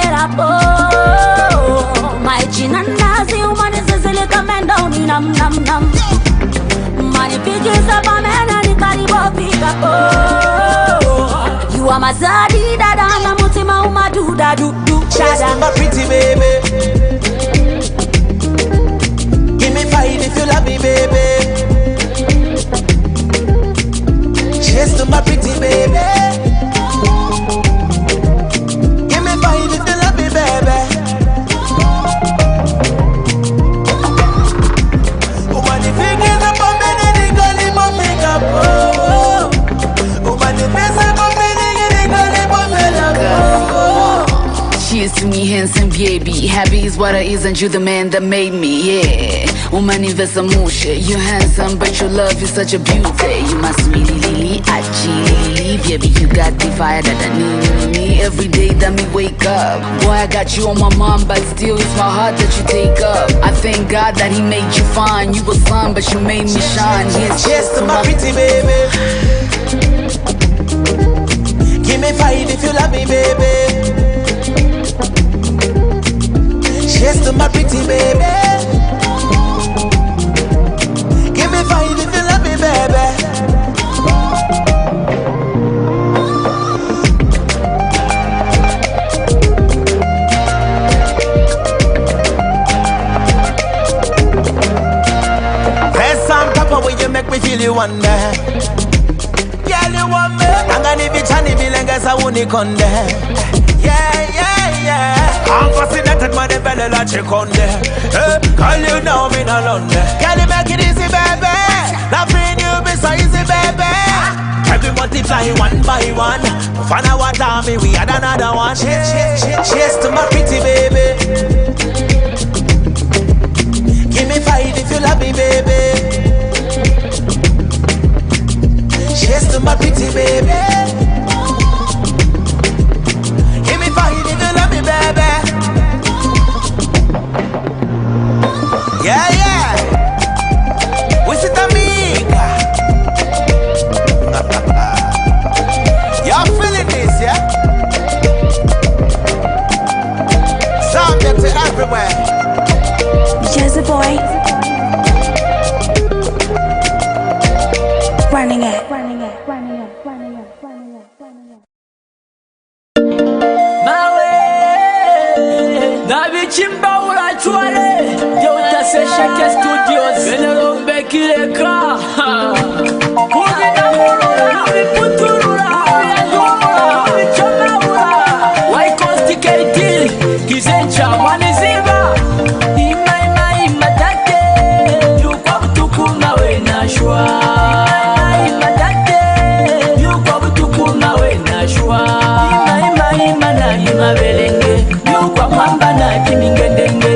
Speaker 19: My chin and nazi, woman is a silly man down in nam. My figures of my man, I need pick up. You are my zaddy, dada, I'm mutima, uma do da do.
Speaker 2: Shada, my pretty baby. If you love me, baby. Cheers to my pretty baby. Give me five if you love me, baby. Woman, if you get up on me, then you call him up, pick up. Woman, if you get up on me, then you call him up, pick up.
Speaker 20: Cheers to me, handsome baby. Happy is what I is, and you the man that made me, yeah.
Speaker 1: Woman invest a mushe. You handsome, but your love is such a beauty. You my sweetie lily, Lily. Baby, you got the fire that I need. Every day that me wake up. Boy, I got you on my mind, but still it's my heart that you take up. I thank God that he made you fine. You was sun, but you made me shine.
Speaker 2: Cheers to my pretty baby. Give me 5 if you love me, baby. Cheers to my pretty baby. Give me 5 if you love me, baby. First song papa when you make me feel you one day. Girl you want me. Angani bichani bilenga sa unikonde. I'm fascinated by the belly like chiconde. Call you now, me no London. Can you make it easy, baby? Nothing you be so easy, baby. Can we multiply one by one? Find out what time we had another one. Cheers to my pretty baby. Give me 5 if you love me, baby. Cheers to my pretty baby. Give me 5 if you love me, baby. Yeah, yeah. We sit amiga. Y'all feeling this, yeah? Sound to everywhere.
Speaker 24: Just a boy. Running it.
Speaker 18: Chimbaura chwale Jota se shake studios Venero mbekireka Kuzi na murura Ubi puturura Ubi andurura Ubi chomaura Waikosti keiti Kizencha mwaniziba Ima take Yukwa butukuma we nashwa Ima take Yukwa butukuma we nashwa Ima na belenge Yukwa mwamba na kimingedenge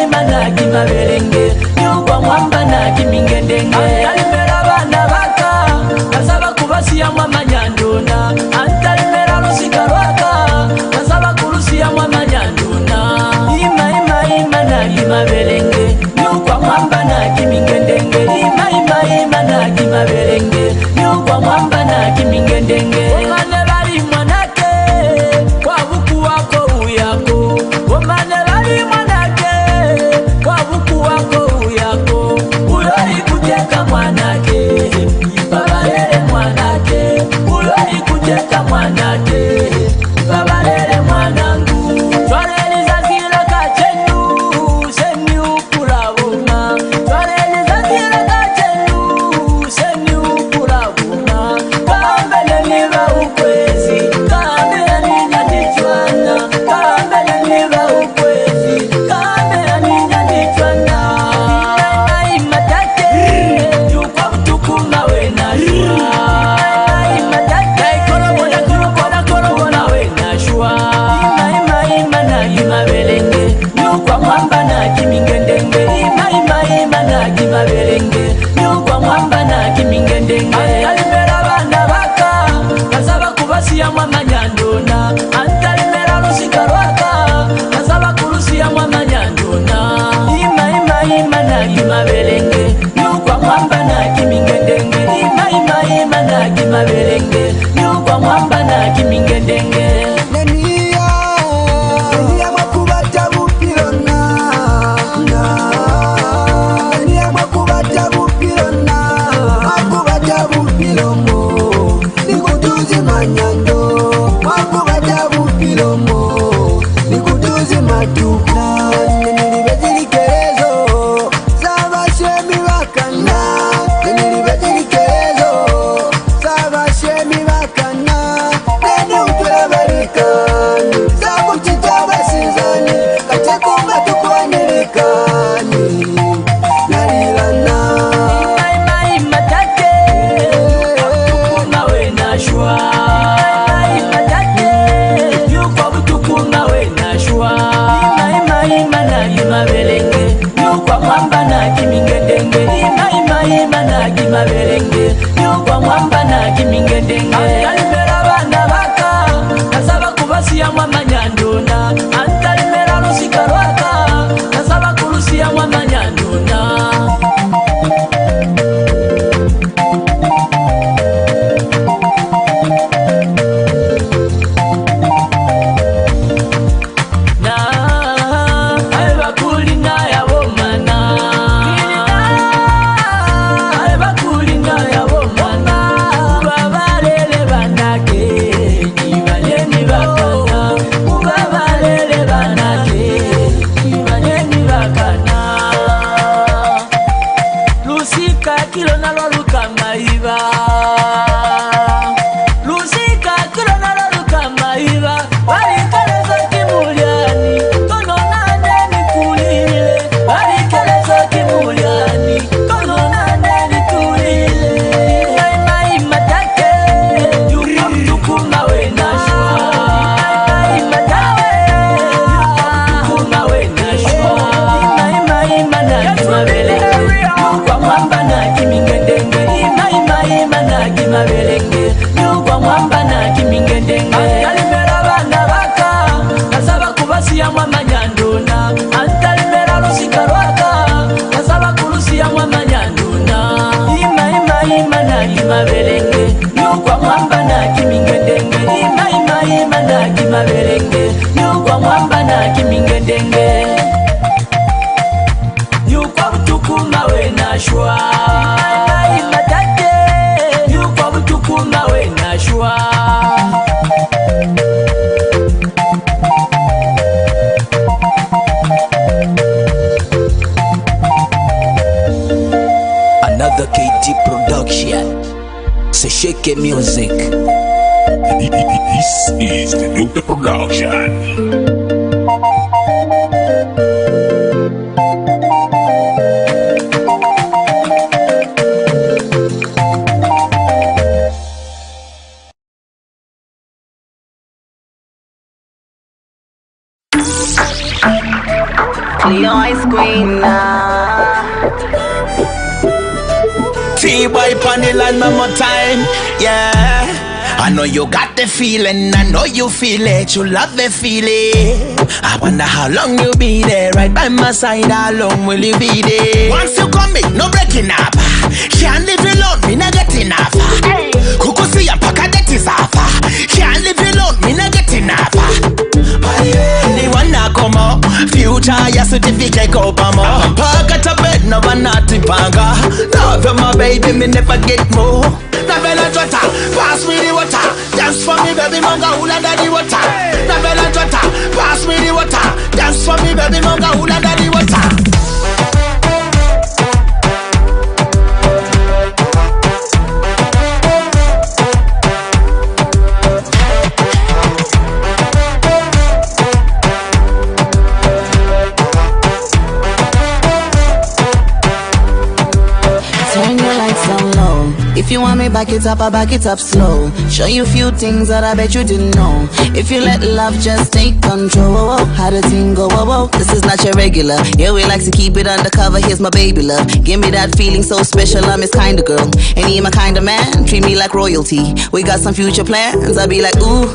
Speaker 18: Ima na kimabelenge Yukwa mwamba na kimingedenge Akalimera bana baka mwamba na kimingedenge antalimera bana baka nasaba kubasiya mwamanyandona antalimera lusika lwaka nasaba kulusiya mwamanyandona
Speaker 5: Another KD production. Sesheke music.
Speaker 8: This is the new production.
Speaker 9: Clear ice cream now.
Speaker 2: T-boy pon the line one more time, yeah. I know you got the feeling, I know you feel it, you love the feeling. I wonder how long you'll be there, right by my side, how long will you be there? Once you come in, no breaking up. Can't live alone, me not getting enough. Kukusi and Pakadeti Safa. Can't live alone, me not getting enough. The one that come up, future, your certificate go more. Park at a bed, no one not to panga. Love you, my baby, me never get more. The bella water, pass me the water. Dance for me, baby, manga, hula daddy water. The bella water, pass me the water. Dance for me, baby, manga, hula daddy water.
Speaker 9: If you want me back it up, I back it up slow. Show you a few things that I bet you didn't know. If you let love just take control, how the thing go, this is not your regular. Yeah, we like to keep it undercover, here's my baby love. Give me that feeling so special, I'm his kind of girl. And he my kind of man, treat me like royalty. We got some future plans, I be like, ooh,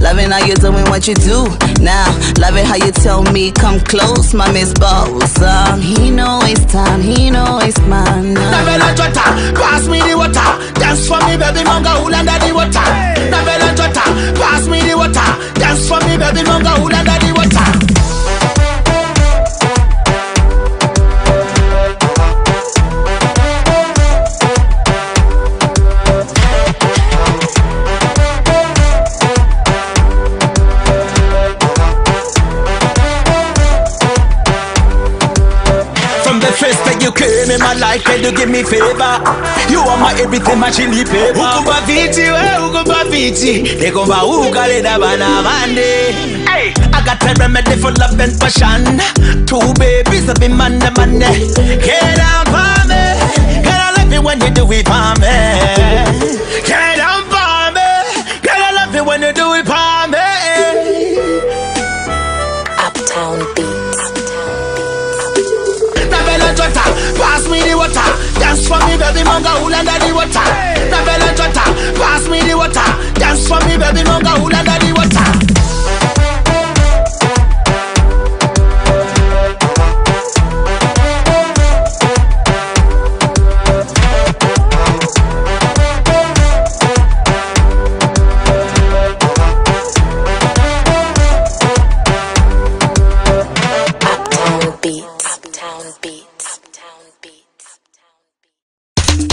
Speaker 9: loving how you're doing what you do. Now, love it how you tell me, come close, my Miss Boss. He know it's time, he know it's mine.
Speaker 2: Pass me the water, dance for me, baby, manga, hula daddy water. The bella water, pass me the water, dance for me, baby, manga, hula daddy water. You came in my life, can you give me favor? You are my everything, my chili pepper. Ukumba viti, they go ba ukale da bana mande. Hey, I got a remedy for love and passion. Two babies, I be man. Get down for me, can I love you when you do it for me? Get down for me, can I love you when you do it for me?
Speaker 9: Uptown Beats.
Speaker 2: Pass me the water, dance for me, baby, manga, hula daddy water. The baby monga hula ndani wata.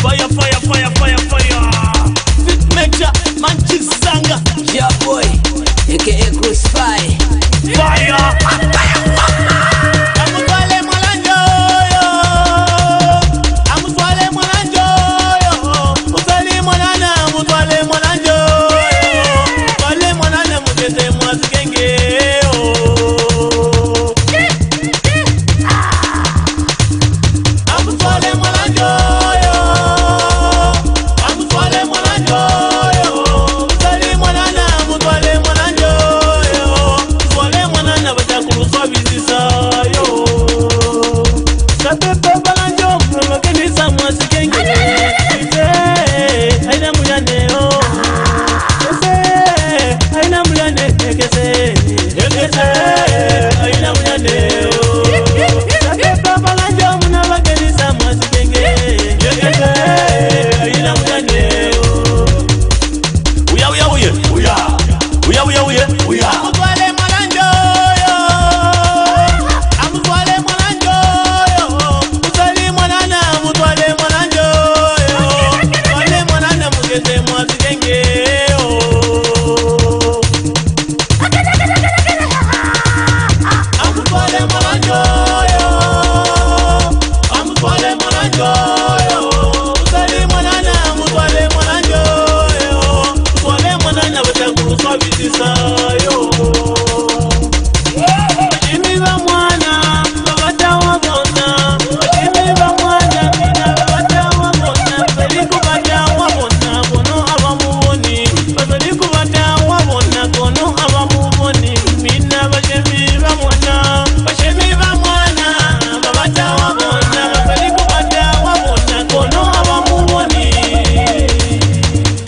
Speaker 18: Fire, fire, fire, fire, fire. Fit Major, Manchizanga.
Speaker 5: Yeah, boy, aka Crucify.
Speaker 18: Fire. Amutwale mwalanjo yo. Amutwale mwalanjo yo. Utali mwanana, amutwale mwalanjo yo. Utwale mwanana, mutete mwazikenge yo. Amutwale mwalanjo yo. Amutwale mwalanjo yo. Utali mwanana, amutwale mwalanjo yo. Utwale mwanana, batakuruswa bizisa yo. Kapepe balanjo, mlokenisa mwazikenge. Ise, aina muyane yo. Ese, aina muyane, kese. Kese, aina muyane yo. Kapepe balanjo, mlokenisa mwazikenge. Kese, aina muyane yo. Uya, uya, uya, uya. Uya, uya, uya, uya. Amutwale mwalanjo yo. Amutwale mwalanjo yo. Utali mwanana, amutwale mwalanjo yo. Utwale mwanana, mugeze mwazikenge yo. Amutwale mwalanjo yo. Amutwale mwalanjo yo. Utali mwanana, amutwale mwalanjo yo. Utwale mwanana, batakuruswa bizisa yo. Bachimiba mwana, babatawa bona. Bachimiba mwana, mina babatawa bona. Basaliku batawa bona, kono abamuboni. Basaliku batawa bona, kono abamuboni. Mina bachimiba mwana, bachimiba mwana, babatawa bona. Basaliku batawa bona, kono abamuboni.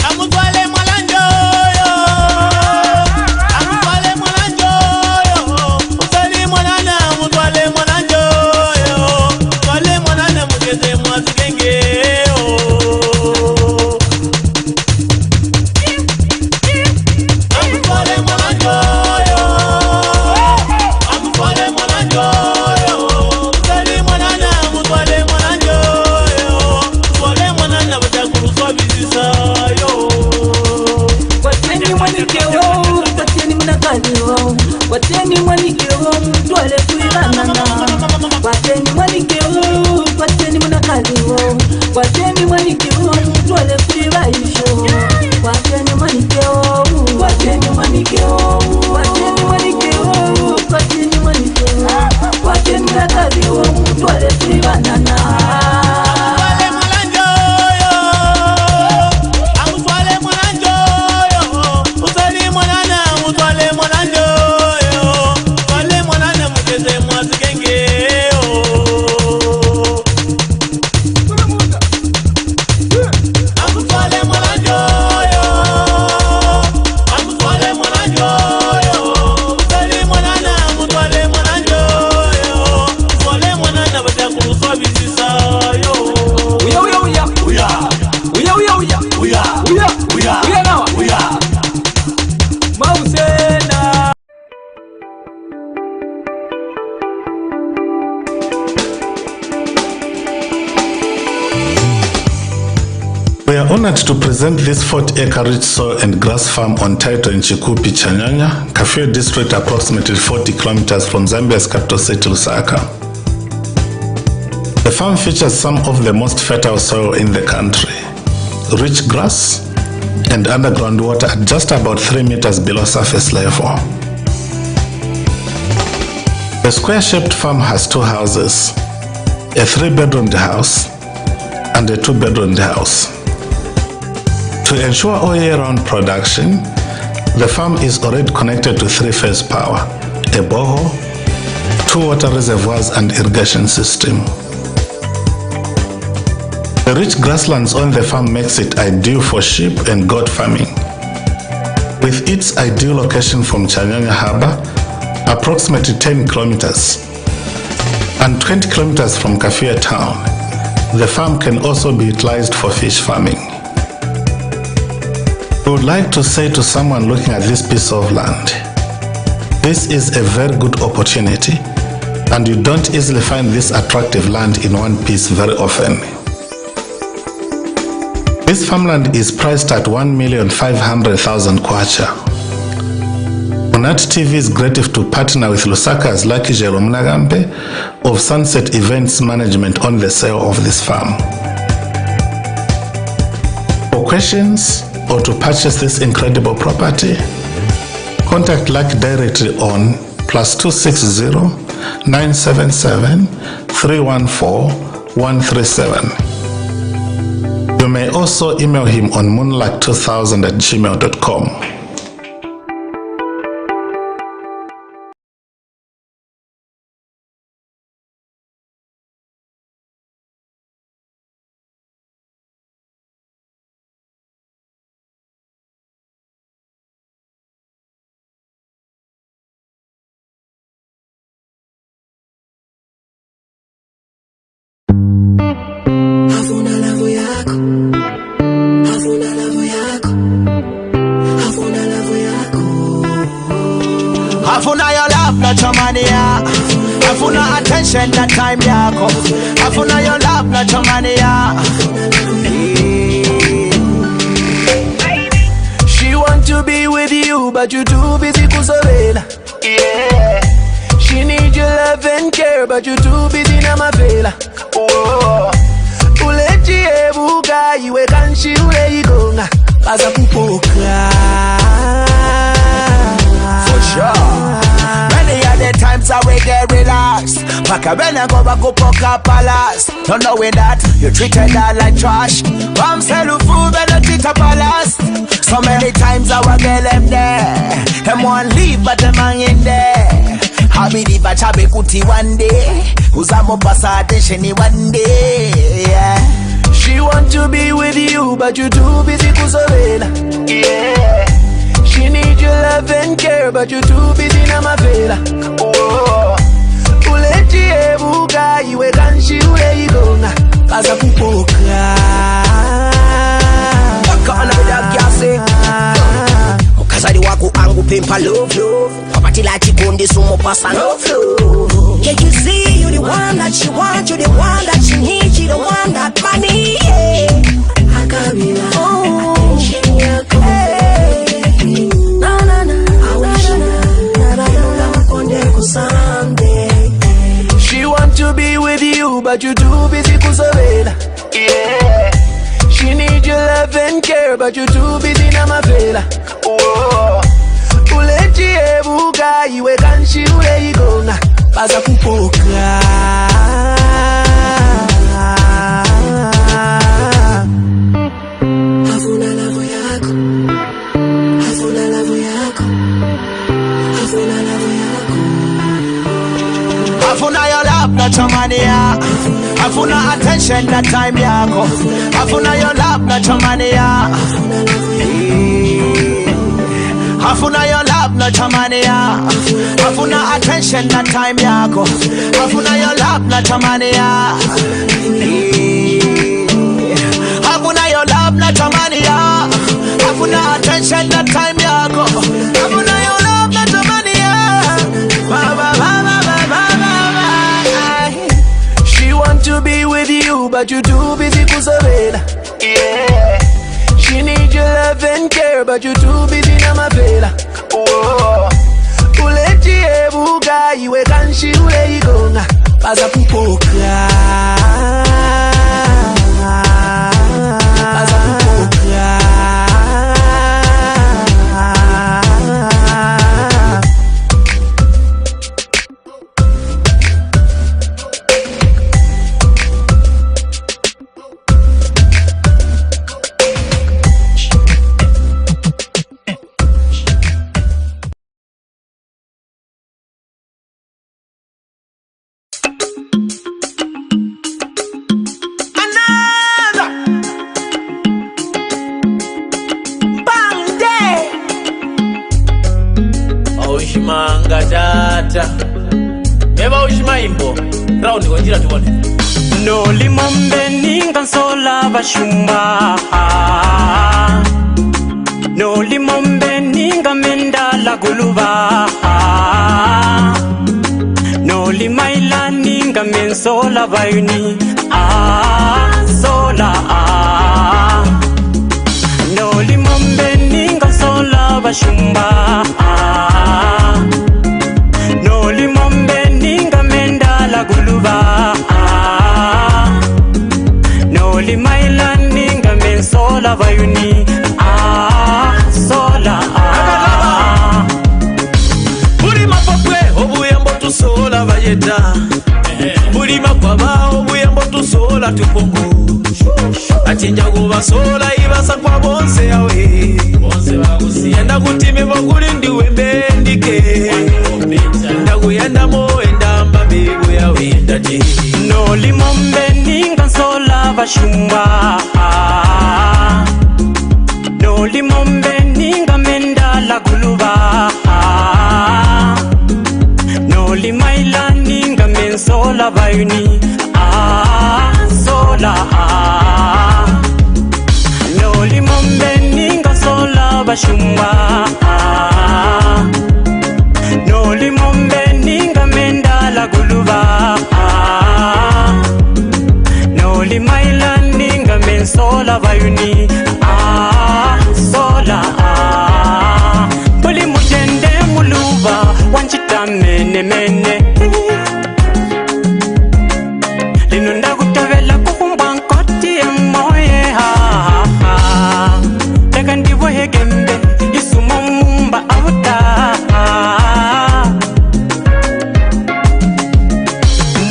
Speaker 18: Amutwale mwalanjo yo. Amutwale mwalanjo yo. Utali mwanana, amutwale mwalanjo yo. Utwale mwanana, mugeze mwazikenge yo. Amutwale mwalanjo yo. Amutwale mwalanjo yo. Utali mwanana, amutwale mwalanjo yo. Utwale mwanana, batakuruswa bizisa yo.
Speaker 4: Wateni mwanikeo, wateni mnakaliwo. Wateni mwanikeo, mtwale kuibanana. Wateni mwanikeo, wateni mnakaliwo. Wateni mwanikeo, mtwale kuibaisho. Wateni mwanikeo, wateni mwanikeo. Wateni mwanikeo, wateni mwanikeo. Wateni mnakaliwo, mtwale kuibanana.
Speaker 18: Amutwale mwalanjo yo. Amutwale mwalanjo yo. Utali mwanana, amutwale mwalanjo yo. Utwale mwanana, mugeze mwazikenge yo. Amutwale mwalanjo yo. Amutwale mwalanjo yo. Utali mwanana, amutwale mwalanjo yo. Utwale mwanana, batakuruswa bizisa yo.
Speaker 5: Uya, uya, uya.
Speaker 18: Uya.
Speaker 5: Uya, uya, uya.
Speaker 18: Uya.
Speaker 5: Uya.
Speaker 18: Uya.
Speaker 5: Uya nawa.
Speaker 18: Uya.
Speaker 5: Mausena.
Speaker 12: We are honored to present this 40-acre rich soil and grass farm on title in Chikupi, Chanyanya, Kafue district, approximately 40 kilometers from Zambia's capital city, Lusaka. The farm features some of the most fertile soil in the country, rich grass, and underground water at just about 3 meters below surface level. The square-shaped farm has 2 houses, a 3-bedroomed house and a 2-bedroomed house. To ensure all year-round production, the farm is already connected to 3-phase power, a borehole, 2 water reservoirs and irrigation system. The rich grasslands on the farm makes it ideal for sheep and goat farming. with its ideal location from Chanyanya Harbour, approximately 10 kilometers, and 20 kilometers from Kafia town. The farm can also be utilized for fish farming. I would like to say to someone looking at this piece of land, this is a very good opportunity, and you don't easily find this attractive land in one piece very often. This farmland is priced at 1,500,000 kwacha. Munati TV is grateful to partner with Lusaka's Lucky Jelo Munagambe of Sunset Events Management on the sale of this farm. For questions or to purchase this incredible property, contact Lucky directly on +260 977 314 137. You may also email him on moonluck2000@gmail.com.
Speaker 2: Afuna your love, not your money, yeah. Afuna attention, not time, yako. Afuna your love, not your money, yeah. She want to be with you, but you too busy kusovela. Yeah. She need your love and care, but you too busy na mavela. Oh. Uleji ebuka, iwe kanshi ule igonga. Baza kupoka. For sure. Many are the times I will get relaxed. Pakabena go back up palace. Don't knowing that you treated her like trash. Come sell food and you treat her palace. So many times I will get them there. Them one leave but them hang in there. Habidi bachabe kuti one day. Uzamo pasa attention one day. Yeah. She want to be with you but you too busy kusovela. Yeah. She need your love and care, but you too busy na mavela. Oh, uleji ebuka, iwe kanshi ule igonga. Baza kupoka.
Speaker 5: Wakana wida kiase. Mukazari wako angu pimpa love. Papati la chikundi sumo pasa love. Can't you see you the one that you want, you the one that you need, you the one that money. Yeah. Hakabila. Attention yako.
Speaker 2: She want to be with you, but you too busy kusovela. Yeah. She need your love and care, but you too busy na mavela. Oh. Uleji ebuka, iwe kanshi ule igonga. Baza kupoka.
Speaker 5: Afuna lavo yako. Afuna lavo yako. Afuna lavo yako.
Speaker 2: Afuna your love, not your money, yeah. Afuna attention, not time, yako. Afuna your love, not your money, yeah. Afuna your love, not your money, yeah. Afuna attention, not time, yako. Afuna your love, not your money, yeah. Afuna your love, not your money, yeah. Afuna attention, not time, yako. Afuna your love, not your money, yeah. She want to be with you, but you too busy kusovela. Yeah. She need your love and care, but you too busy na mavela. Oh. Uleji ebuka, iwe kanshi ule igonga. Baza kupoka. Baza kupoka.
Speaker 18: wanga tata Eva ushimaimbo Round konjira tuone
Speaker 6: Noli mombe ninga sola bashumba Noli mombe ninga menda la guluba Noli maila ninga men sola bayuni sola Noli mombe ninga sola bashumba Noli mombe ninga menda la guluba Noli maila ninga men sola bayuni sola
Speaker 2: Buri mapopwe obuyambo tusola bayeta Buri makwaba obuyambo tusola tupongo Achinja kuba sola ibasa kwa bonse yawe Bonse bagusi Yenda kutime baguli ndiwe mbendike Yenda kuyenda moenda mbabibu yawe ndati
Speaker 6: Noli mombe ninga sola bashumba Noli mombe ninga menda la guluba Noli maila ninga men sola bayuni sola Noli mombe ninga sola bashumba Noli mombe ninga menda la guluba Noli maila ninga men sola bayuni sola Puli mujende muluba wanchita mene mene Linunda kutavela kukumba nkoti emoye Lega ndivo hegembe isumo mumba avuta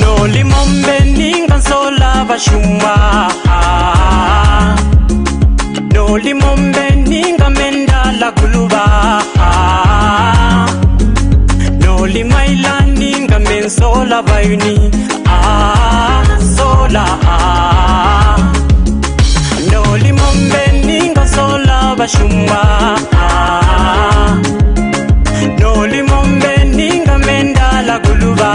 Speaker 6: Noli mombe ninga sola bashumba Noli mombe ninga menda la guluba Noli maila ninga men sola bayuni sola Noli mombe ninga sola bashumba Noli mombe ninga menda la guluba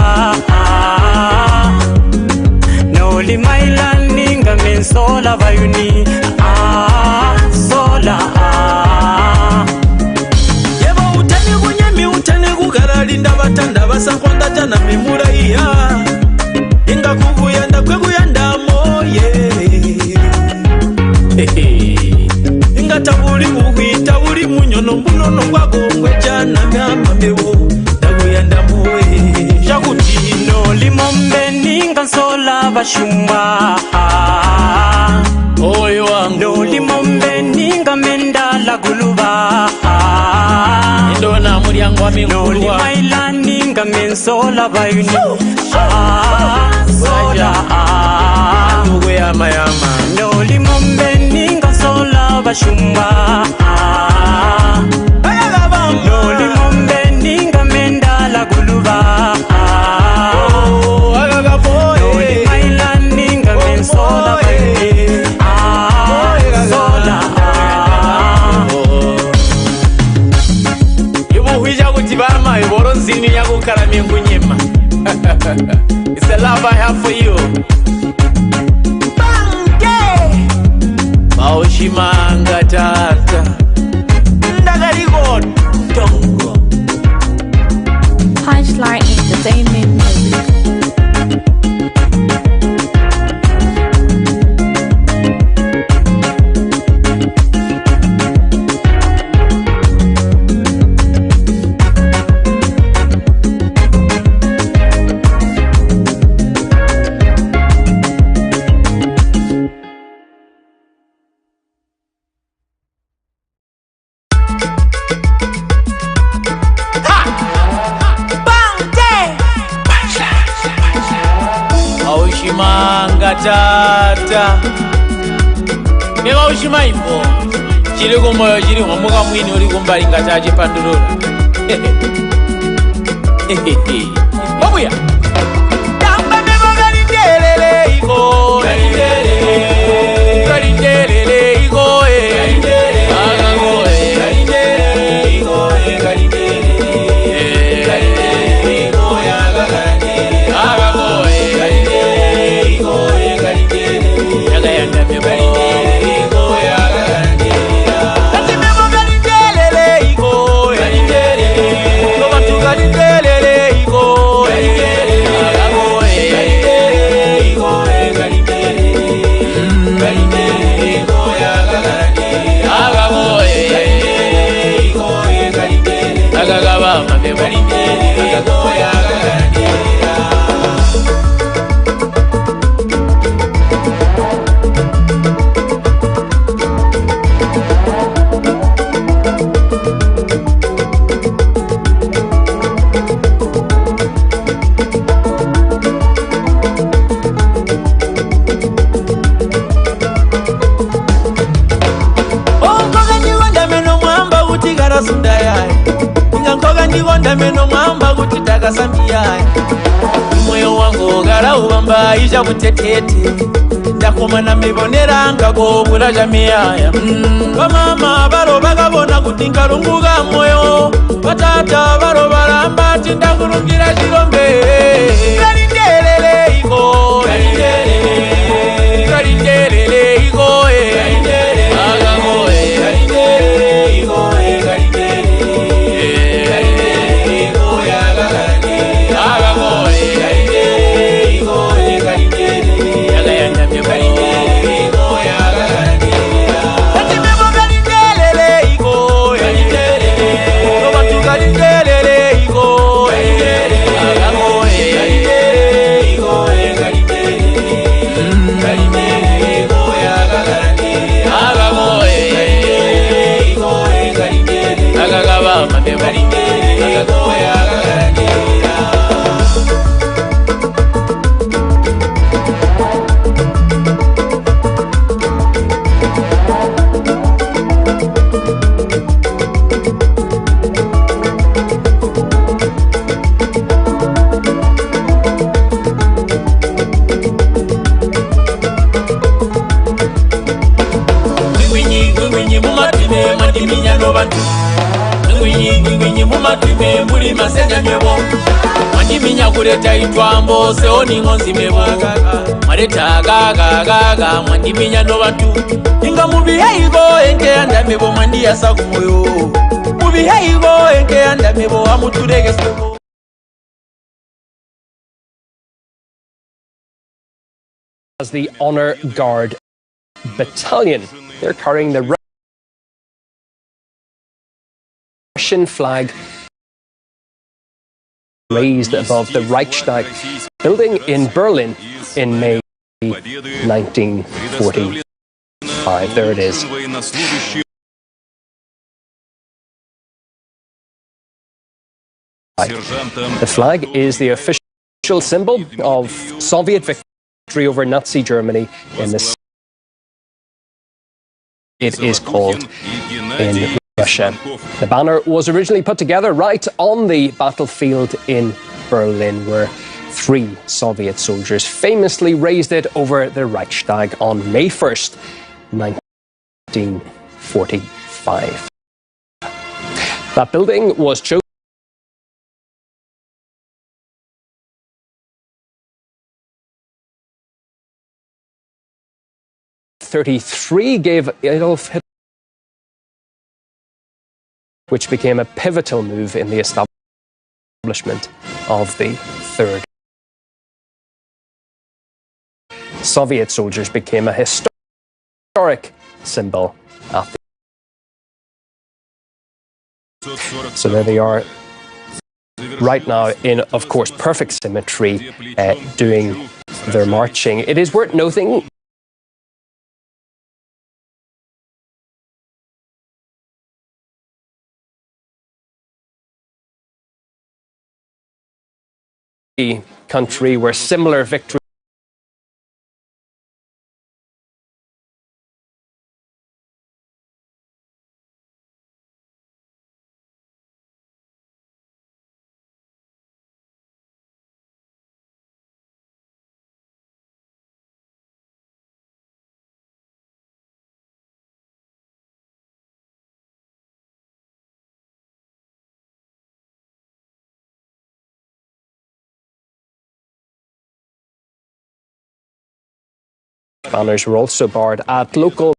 Speaker 6: Noli maila ninga men sola bayuni sola
Speaker 2: Yeba utani kunyemi utani kugarali batanda basakwanda jana memura iya Inga kuguyanda kweguyanda moye Inga tabuli kukwita uli munyono mbunono kwagongwe jana myama mewo Daguyanda moye
Speaker 6: Jakuti Noli mombe ninga sola bashumba
Speaker 18: Oyo wangu
Speaker 6: Noli mombe ninga menda la guluba
Speaker 18: Ndona muriangu wa mingulwa
Speaker 6: Noli maila ninga men sola bayuni sola
Speaker 2: Ndugu yama yama
Speaker 6: Noli mombe ninga sola bashumba Noli mombe ninga menda la guluba Noli maila ninga men sola bayuni sola
Speaker 18: Yubuhija kutibama iboro nzini ya kukaramia kunyema It's the love I have for you Baushimanga tata Ndagarigo Tongo
Speaker 23: Punchline Entertainment Music.
Speaker 18: tata Mema ushimaimbo Chiri kumoyo chiri mwamuka mwini uri kumbali ngataji pandurura Mabuya Tamba memo galindelele iko Galindelele Galindelele iko Galindelele Galindelele iko Galindelele ndikonda meno mwamba kuti takasambiyai moyo wangu garauvamba ija kutetete ndakomana mibonera kobula chamiyaya vamama varo vakavona kuti ngalunguka moyo vatata varo varamba tindakulungira chirombe kalindelele iko kalindelele iko kureta itwambo seoni ngonzi mebo mareta gaga mwandiminya no bantu inga mubiheigo enke anda mebo mandi yasagu moyo mubiheigo enke anda mebo amuturege sebo.
Speaker 14: As the Honor Guard Battalion, they're carrying the Russian flag raised above the Reichstag building in Berlin in May 1945. There it is. The flag is the official symbol of Soviet victory over Nazi Germany in the. It is called in Russia. The banner was originally put together right on the battlefield in Berlin, where 3 Soviet soldiers famously raised it over the Reichstag on May 1st, 1945. That building was chosen. '33 gave Adolf Hitler, which became a pivotal move in the establishment of the Third. Soviet soldiers became a historic symbol at the. So there they are, right now in, of course, perfect symmetry, doing their marching. It is worth noting country where similar victories banners were also barred at local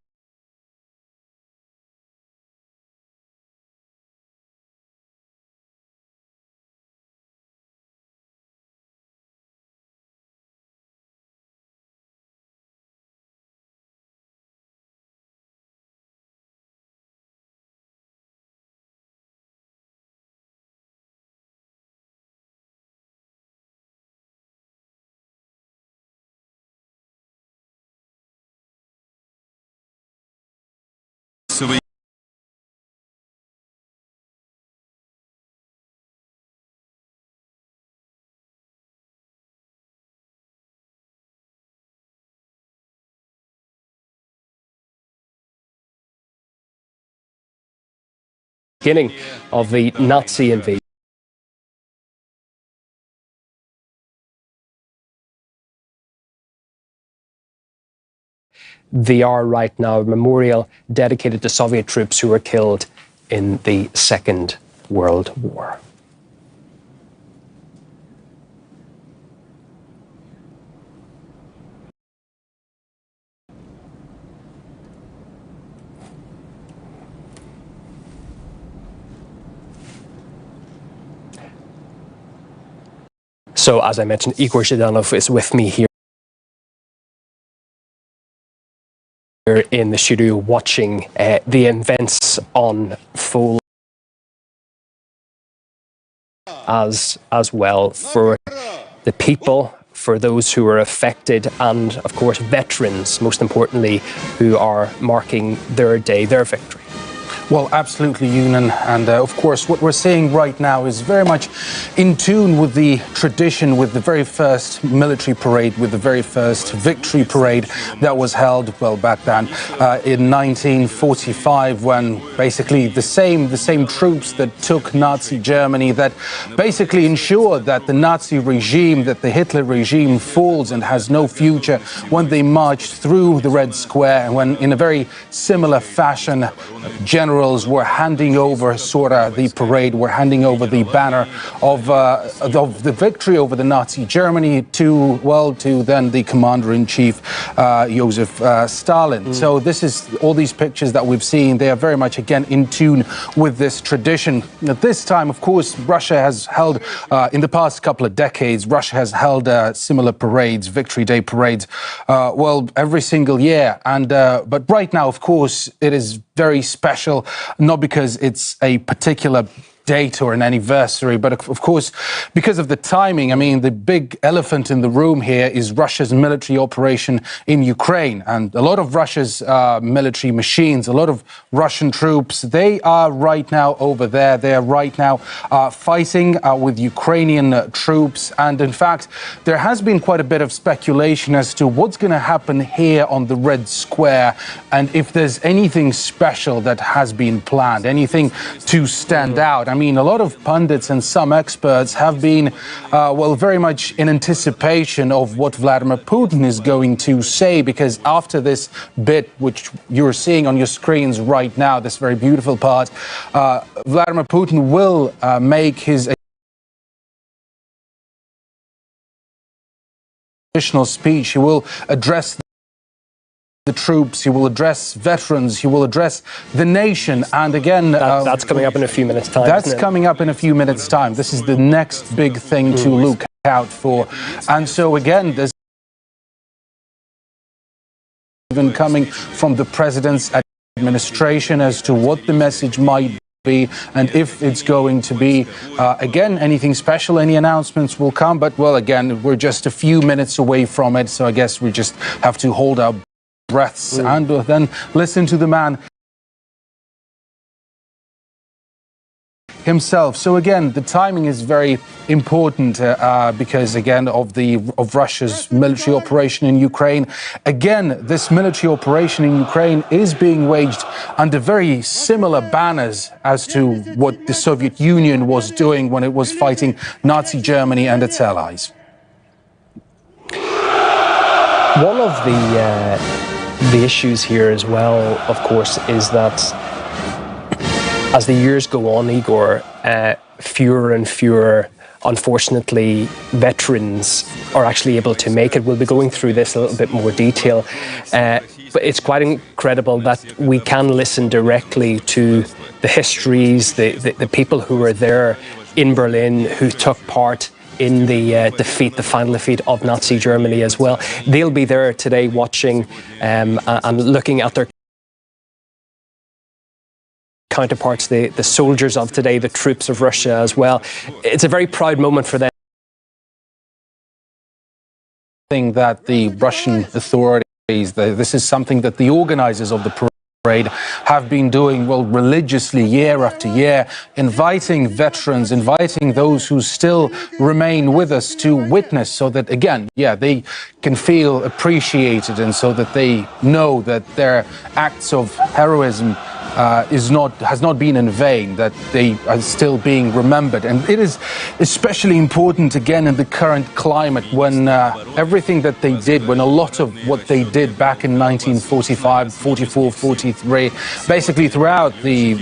Speaker 14: beginning of the Nazi invasion. They are right now a memorial dedicated to Soviet troops who were killed in the Second World War. So, as I mentioned, Igor Zhdanov is with me here in the studio watching the events unfold as well for the people, for those who are affected, and of course veterans, most importantly, who are marking their day, their victory.
Speaker 13: Well, absolutely, Yunan. And of course, what we're seeing right now is very much in tune with the tradition, with the very first military parade, with the very first victory parade that was held, well, back then in 1945, when basically the same troops that took Nazi Germany, that basically ensured that the Nazi regime, that the Hitler regime falls and has no future, when they marched through the Red Square, and when in a very similar fashion, generals were handing over the parade, were handing over the banner of the victory over the Nazi Germany to then the commander-in-chief, Joseph Stalin. So this is all these pictures that we've seen. They are very much, again, in tune with this tradition. At this time, of course, Russia has held, in the past couple of decades, Russia has held similar parades, Victory Day parades, every single year. And but right now, of course, it is very special, not because it's a particular date or an anniversary, but of course because of the timing. I mean, the big elephant in the room here is Russia's military operation in Ukraine, and a lot of Russia's military machines, a lot of Russian troops, they are right now over there. They are right now fighting with Ukrainian troops, and in fact there has been quite a bit of speculation as to what's going to happen here on the Red Square, and if there's anything special that has been planned, anything to stand out. I mean, a lot of pundits and some experts have been, very much in anticipation of what Vladimir Putin is going to say, because after this bit, which you're seeing on your screens right now, this very beautiful part, Vladimir Putin will make his additional speech. He will address the troops, he will address veterans, he will address the nation, and again...
Speaker 14: that's coming up in a few minutes' time.
Speaker 13: That's coming up in a few minutes' time. This is the next big thing to look out for. And so again, there's even coming from the president's administration as to what the message might be, and if it's going to be, again, anything special, any announcements will come. But, well, again, we're just a few minutes away from it, so I guess we just have to hold our breaths and then listen to the man himself. So again, the timing is very important because again of Russia's military operation in Ukraine. Again, this military operation in Ukraine is being waged under very similar banners as to what the Soviet Union was doing when it was fighting Nazi Germany and its allies.
Speaker 14: One of the issues here as well, of course, is that as the years go on, Igor, fewer and fewer, unfortunately, veterans are actually able to make it. We'll be going through this a little bit more detail, but it's quite incredible that we can listen directly to the histories, the people who were there in Berlin, who took part in the the final defeat of Nazi Germany as well. They'll be there today watching and looking at their counterparts, the soldiers of today, the troops of Russia as well. It's a very proud moment for them.
Speaker 13: That the Russian authorities, this is something that the organizers of the parade have been doing, religiously year after year, inviting veterans, inviting those who still remain with us to witness, so that, again, they can feel appreciated, and so that they know that their acts of heroism has not been in vain, that they are still being remembered. And it is especially important, again, in the current climate, when everything that they did, when a lot of what they did back in 1945, 44, 43, basically throughout the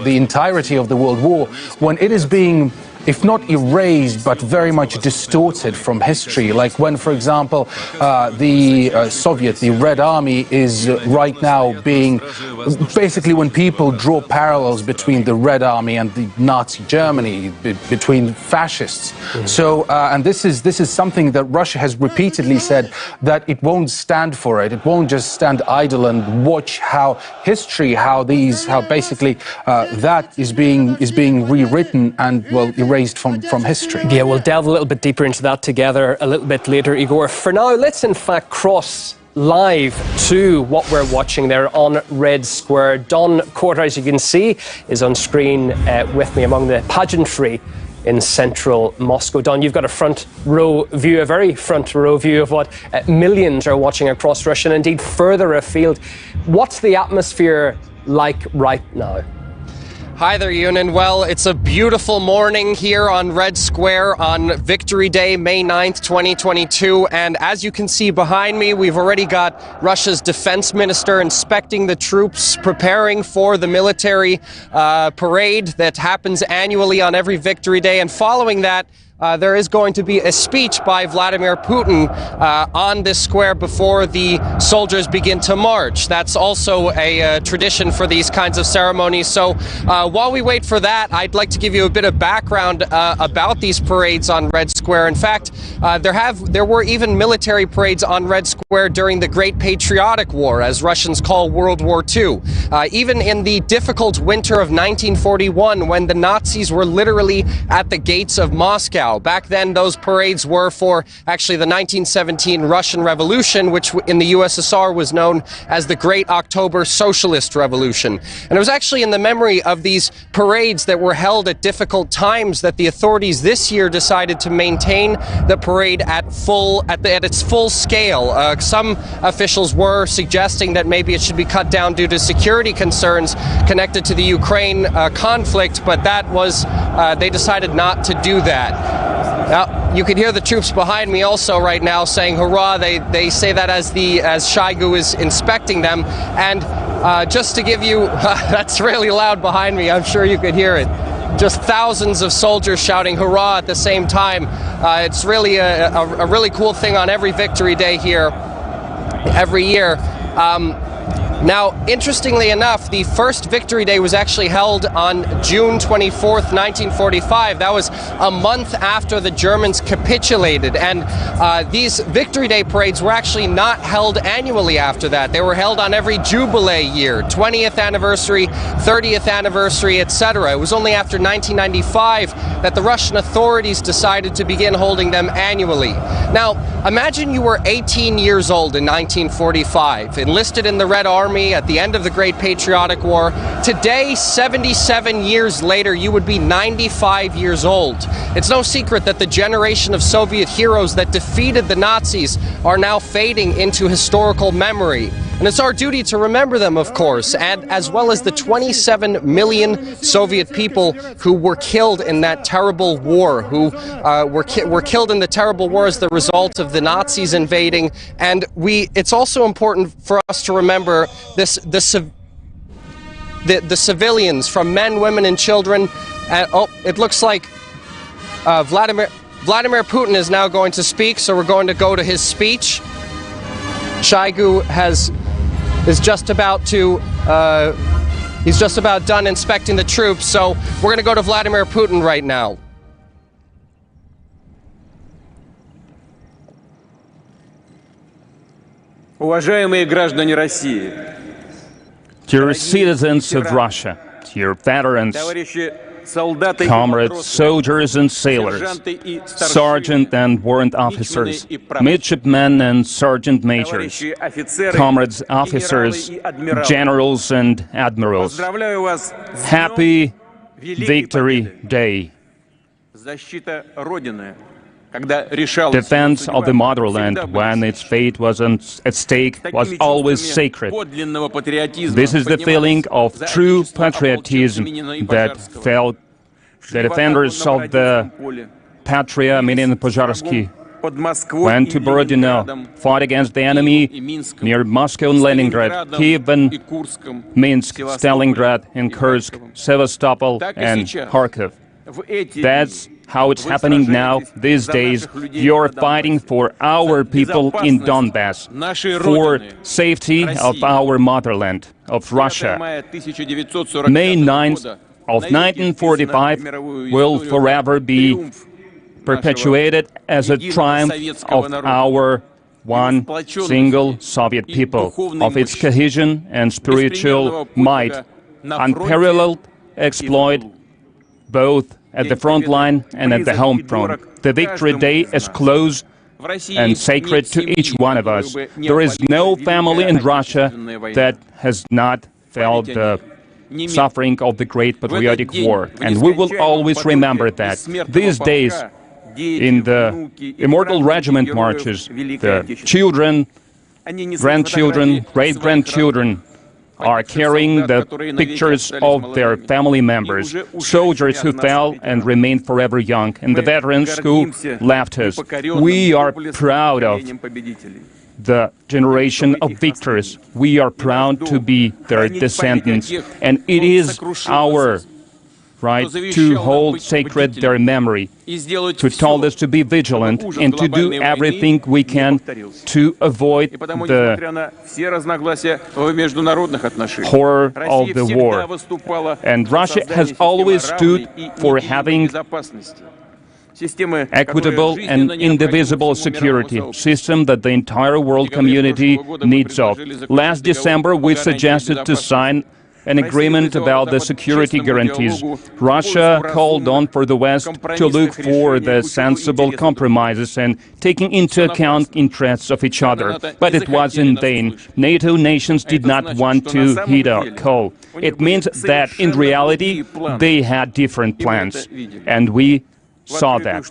Speaker 13: entirety of the World War, when it is being, if not erased, but very much distorted from history. Like when, for example, the Red Army is right now being, basically when people draw parallels between the Red Army and the Nazi Germany, between fascists. So, and this is something that Russia has repeatedly said, that it won't stand for it. It won't just stand idle and watch how history, how basically that is being rewritten and, well, erased from history.
Speaker 14: Yeah, we'll delve a little bit deeper into that together a little bit later, Igor. For now, let's in fact cross live to what we're watching there on Red Square. Don Corder, as you can see, is on screen with me among the pageantry in central Moscow. Don, you've got a front row view, a very front row view of what millions are watching across Russia and indeed further afield. What's the atmosphere like right now?
Speaker 10: Hi there, Yunan. Well, it's a beautiful morning here on Red Square on Victory Day, May 9th, 2022. And as you can see behind me, we've already got Russia's defense minister inspecting the troops, preparing for the military parade that happens annually on every Victory Day. And following that, there is going to be a speech by Vladimir Putin on this square before the soldiers begin to march. That's also a tradition for these kinds of ceremonies. So while we wait for that, I'd like to give you a bit of background about these parades on Red Square. In fact, there were even military parades on Red Square during the Great Patriotic War, as Russians call World War II. Even in the difficult winter of 1941, when the Nazis were literally at the gates of Moscow. Back then, those parades were for actually the 1917 Russian Revolution, which in the USSR was known as the Great October Socialist Revolution. And it was actually in the memory of these parades that were held at difficult times that the authorities this year decided to maintain the parade at its full scale. Some officials were suggesting that maybe it should be cut down due to security concerns connected to the Ukraine conflict, but that was they decided not to do that. Now, you can hear the troops behind me also right now saying hurrah. They say that as Shoigu is inspecting them. And just to give you, that's really loud behind me, I'm sure you could hear it. Just thousands of soldiers shouting hurrah at the same time. It's really a really cool thing on every Victory Day here, every year. Now, interestingly enough, the first Victory Day was actually held on June 24th, 1945. That was a month after the Germans capitulated. And these Victory Day parades were actually not held annually after that. They were held on every Jubilee year, 20th anniversary, 30th anniversary, etc. It was only after 1995 that the Russian authorities decided to begin holding them annually. Now, imagine you were 18 years old in 1945, enlisted in the Red Army at the end of the Great Patriotic War. Today, 77 years later, you would be 95 years old. It's no secret that the generation of Soviet heroes that defeated the Nazis are now fading into historical memory. And it's our duty to remember them, of course, and as well as the 27 million Soviet people who were killed in that terrible war, who were killed in the terrible war as the result of the Nazis invading. And it's also important for us to remember the civilians, from men, women, and children. It looks like Vladimir Putin is now going to speak, so we're going to go to his speech. Shoigu is just about to, he's just about done inspecting the troops, so we're going to go to Vladimir Putin right now.
Speaker 15: Уважаемые граждане России,
Speaker 20: dear citizens of Russia, dear veterans, comrades, soldiers and sailors, sergeant and warrant officers, midshipmen and sergeant majors, comrades, officers, generals and admirals, happy Victory Day. Defense of the motherland, when its fate was at stake, was always sacred. This is the feeling of true patriotism that felt the defenders of the Patria, meaning Požarsky, went to Borodino, fought against the enemy near Moscow and Leningrad, Kiev and Minsk, Stalingrad and Kursk, Sevastopol and Kharkiv. That's how it's happening now, these days. You're fighting for our people in Donbass, for safety of our motherland, of Russia. May 9th of 1945 will forever be perpetuated as a triumph of our one single Soviet people, of its cohesion and spiritual might, unparalleled exploit both at the front line and at the home front. The Victory Day is close and sacred to each one of us. There is no family in Russia that has not felt the suffering of the Great Patriotic War, and we will always remember that. These days, in the Immortal Regiment marches, the children, grandchildren, great-grandchildren are carrying the pictures of their family members, soldiers who fell and remained forever young, and the veterans who left us. We are proud of the generation of victors. We are proud to be their descendants, and it is our right to hold sacred their memory, to tell us to be vigilant and to do everything we can to avoid the horror of the war. And Russia has always stood for having equitable and indivisible security system that the entire world community needs of. Last December, we suggested to sign an agreement about the security guarantees. Russia called on for the West to look for the sensible compromises and taking into account interests of each other. But it was in vain. NATO nations did not want to heed our call. It means that in reality they had different plans, and we saw that.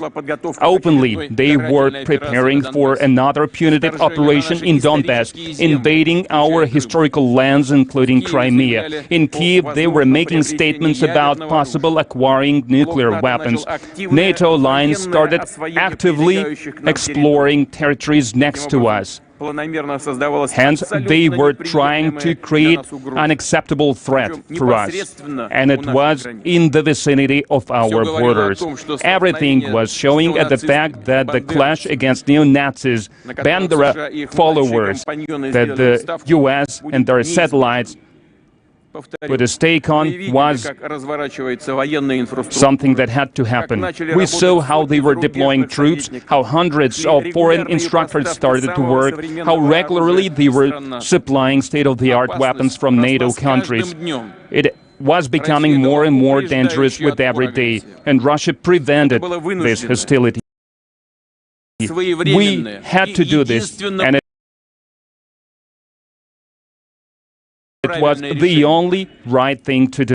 Speaker 20: Openly, they were preparing for another punitive operation in Donbass, invading our historical lands, including Crimea. In Kiev, they were making statements about possible acquiring nuclear weapons. NATO alliance started actively exploring territories next to us. Hence, they were trying to create an unacceptable threat for us, and it was in the vicinity of our borders. Everything was showing at the fact that the clash against neo-Nazis, Bandera followers, that the US and their satellites put a stake on was something that had to happen. We saw how they were deploying troops, how hundreds of foreign instructors started to work, how regularly they were supplying state-of-the-art weapons from NATO countries. It was becoming more and more dangerous with every day, and Russia prevented this hostility. We had to do this, and it was the only right thing to do.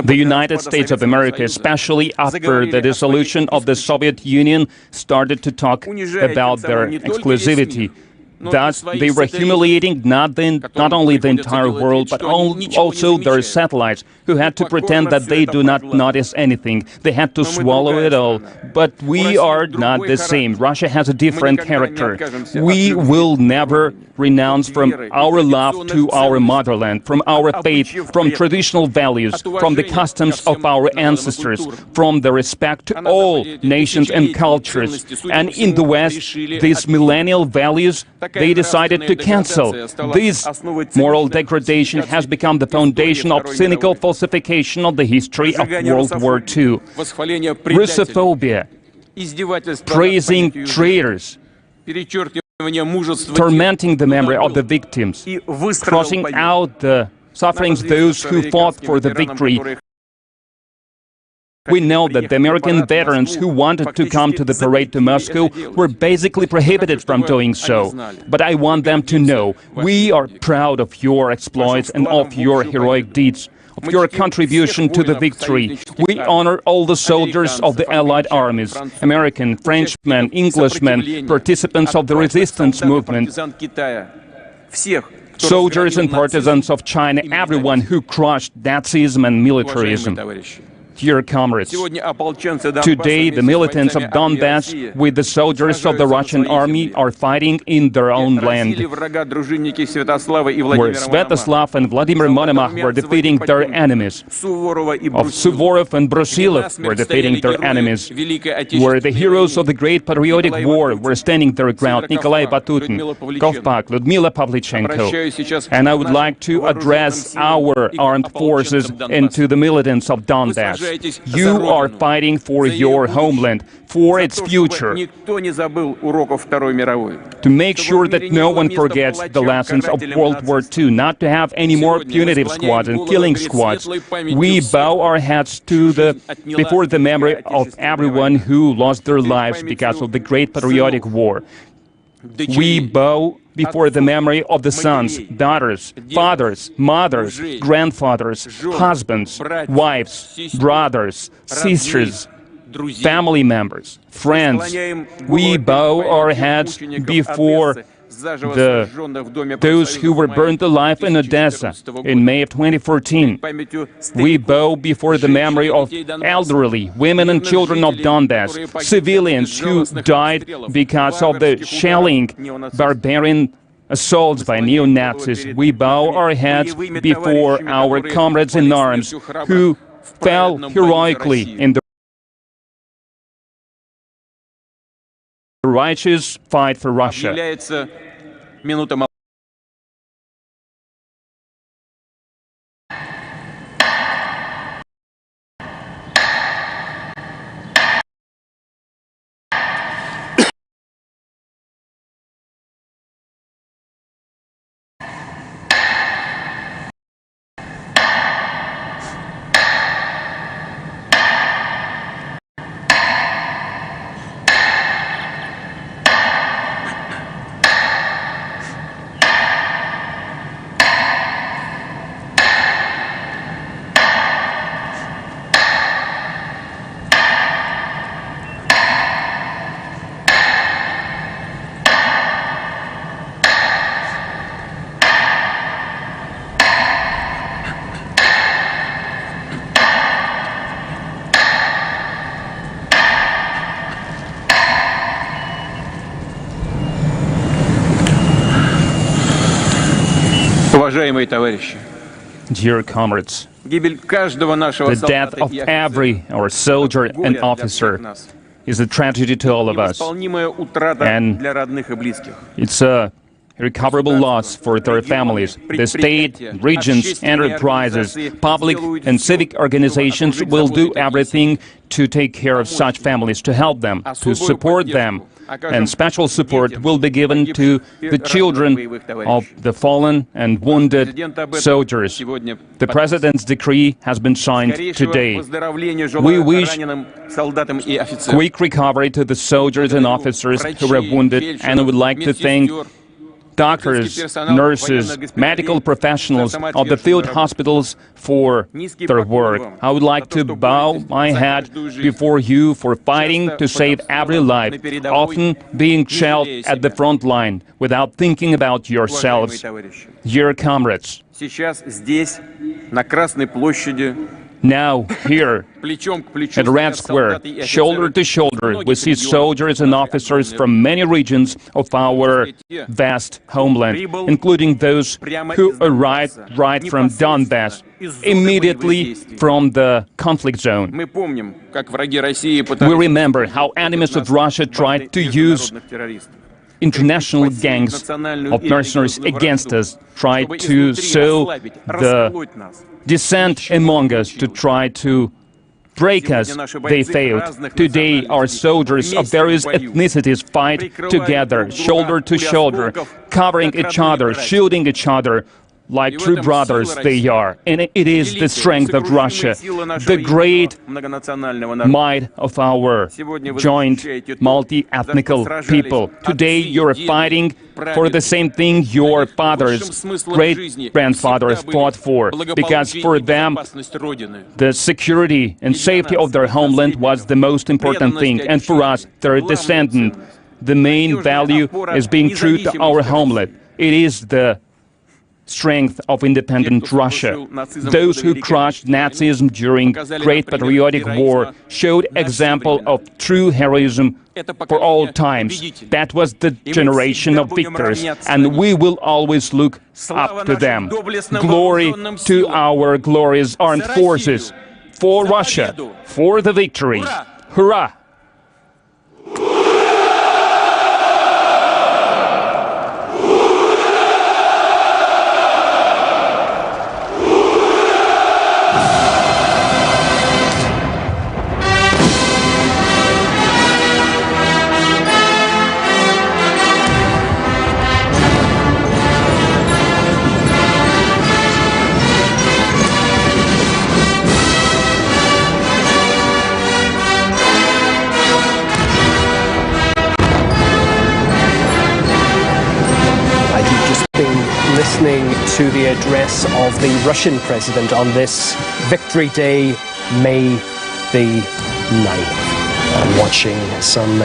Speaker 20: The United States of America, especially after the dissolution of the Soviet Union, started to talk about their exclusivity. Thus, they were humiliating not only the entire world, but also their satellites, who had to pretend that they do not notice anything. They had to swallow it all. But we are not the same. Russia has a different character. We will never renounce from our love to our motherland, from our faith, from traditional values, from the customs of our ancestors, from the respect to all nations and cultures. And in the West, these millennial values, they decided to cancel. This moral degradation has become the foundation of cynical falsification of the history of World War II. Russophobia, praising traitors, tormenting the memory of the victims, crossing out the sufferings those who fought for the victory, We know that the American veterans who wanted to come to the parade to Moscow were basically prohibited from doing so. But I want them to know we are proud of your exploits and of your heroic deeds, of your contribution to the victory. We honor all the soldiers of the Allied armies, American, Frenchmen, Englishmen, participants of the resistance movement, soldiers and partisans of China, everyone who crushed Nazism and militarism. Dear comrades, today the militants of Donbass with the soldiers of the Russian army are fighting in their own land, where Svetoslav and Vladimir Monomach were defeating their enemies, of Suvorov and Brusilov were defeating their enemies, where the heroes of the Great Patriotic War were standing their ground, Nikolai Batutin, Kovpak, Ludmila Pavlichenko. And I would like to address our armed forces and to the militants of Donbass. You are fighting for your homeland, for its future, to make sure that no one forgets the lessons of World War II, not to have any more punitive squads and killing squads. We bow our heads before the memory of everyone who lost their lives because of the Great Patriotic War. We bow before the memory of the sons, daughters, fathers, mothers, grandfathers, husbands, wives, brothers, sisters, family members, friends. We bow our heads before those who were burned alive in Odessa in May of 2014. We bow before the memory of elderly, women and children of Donbass, civilians who died because of the shelling, barbarian assaults by neo-Nazis. We bow our heads before our comrades in arms who fell heroically in the righteous fight for Russia. Dear comrades, the death of every soldier and officer is a tragedy to all of us, and it's a irrecoverable loss for their families. The state, regions, enterprises, public and civic organizations will do everything to take care of such families, to help them, to support them. And special support will be given to the children of the fallen and wounded soldiers. The President's decree has been signed today. We wish quick recovery to the soldiers and officers who were wounded, and I would like to thank doctors, nurses, medical professionals of the field hospitals for their work. I would like to bow my head before you for fighting to save every life, often being shelled at the front line without thinking about yourselves. Dear comrades, now, here, at Red Square, shoulder to shoulder, we see soldiers and officers from many regions of our vast homeland, including those who arrived right from Donbass, immediately from the conflict zone. We remember how enemies of Russia tried to use international gangs of mercenaries against us, tried to sow the dissent among us, to try to break us. They failed. Today, our soldiers of various ethnicities fight together, shoulder to shoulder, covering each other, shielding each other, like true brothers they are. And it is the strength of Russia, the great might of our joint multi-ethnical people. Today you're fighting for the same thing your fathers, great-grandfathers fought for, because for them the security and safety of their homeland was the most important thing, and for us, their descendant, the main value is being true to our homeland. It is the strength of independent Russia. Those who crushed Nazism during Great Patriotic War showed example of true heroism for all times. That was the generation of victors, and we will always look up to them. Glory to our glorious armed forces. For Russia, for the victory. Hurrah!
Speaker 14: Listening to the address of the Russian president on this Victory Day, May the 9th. And watching some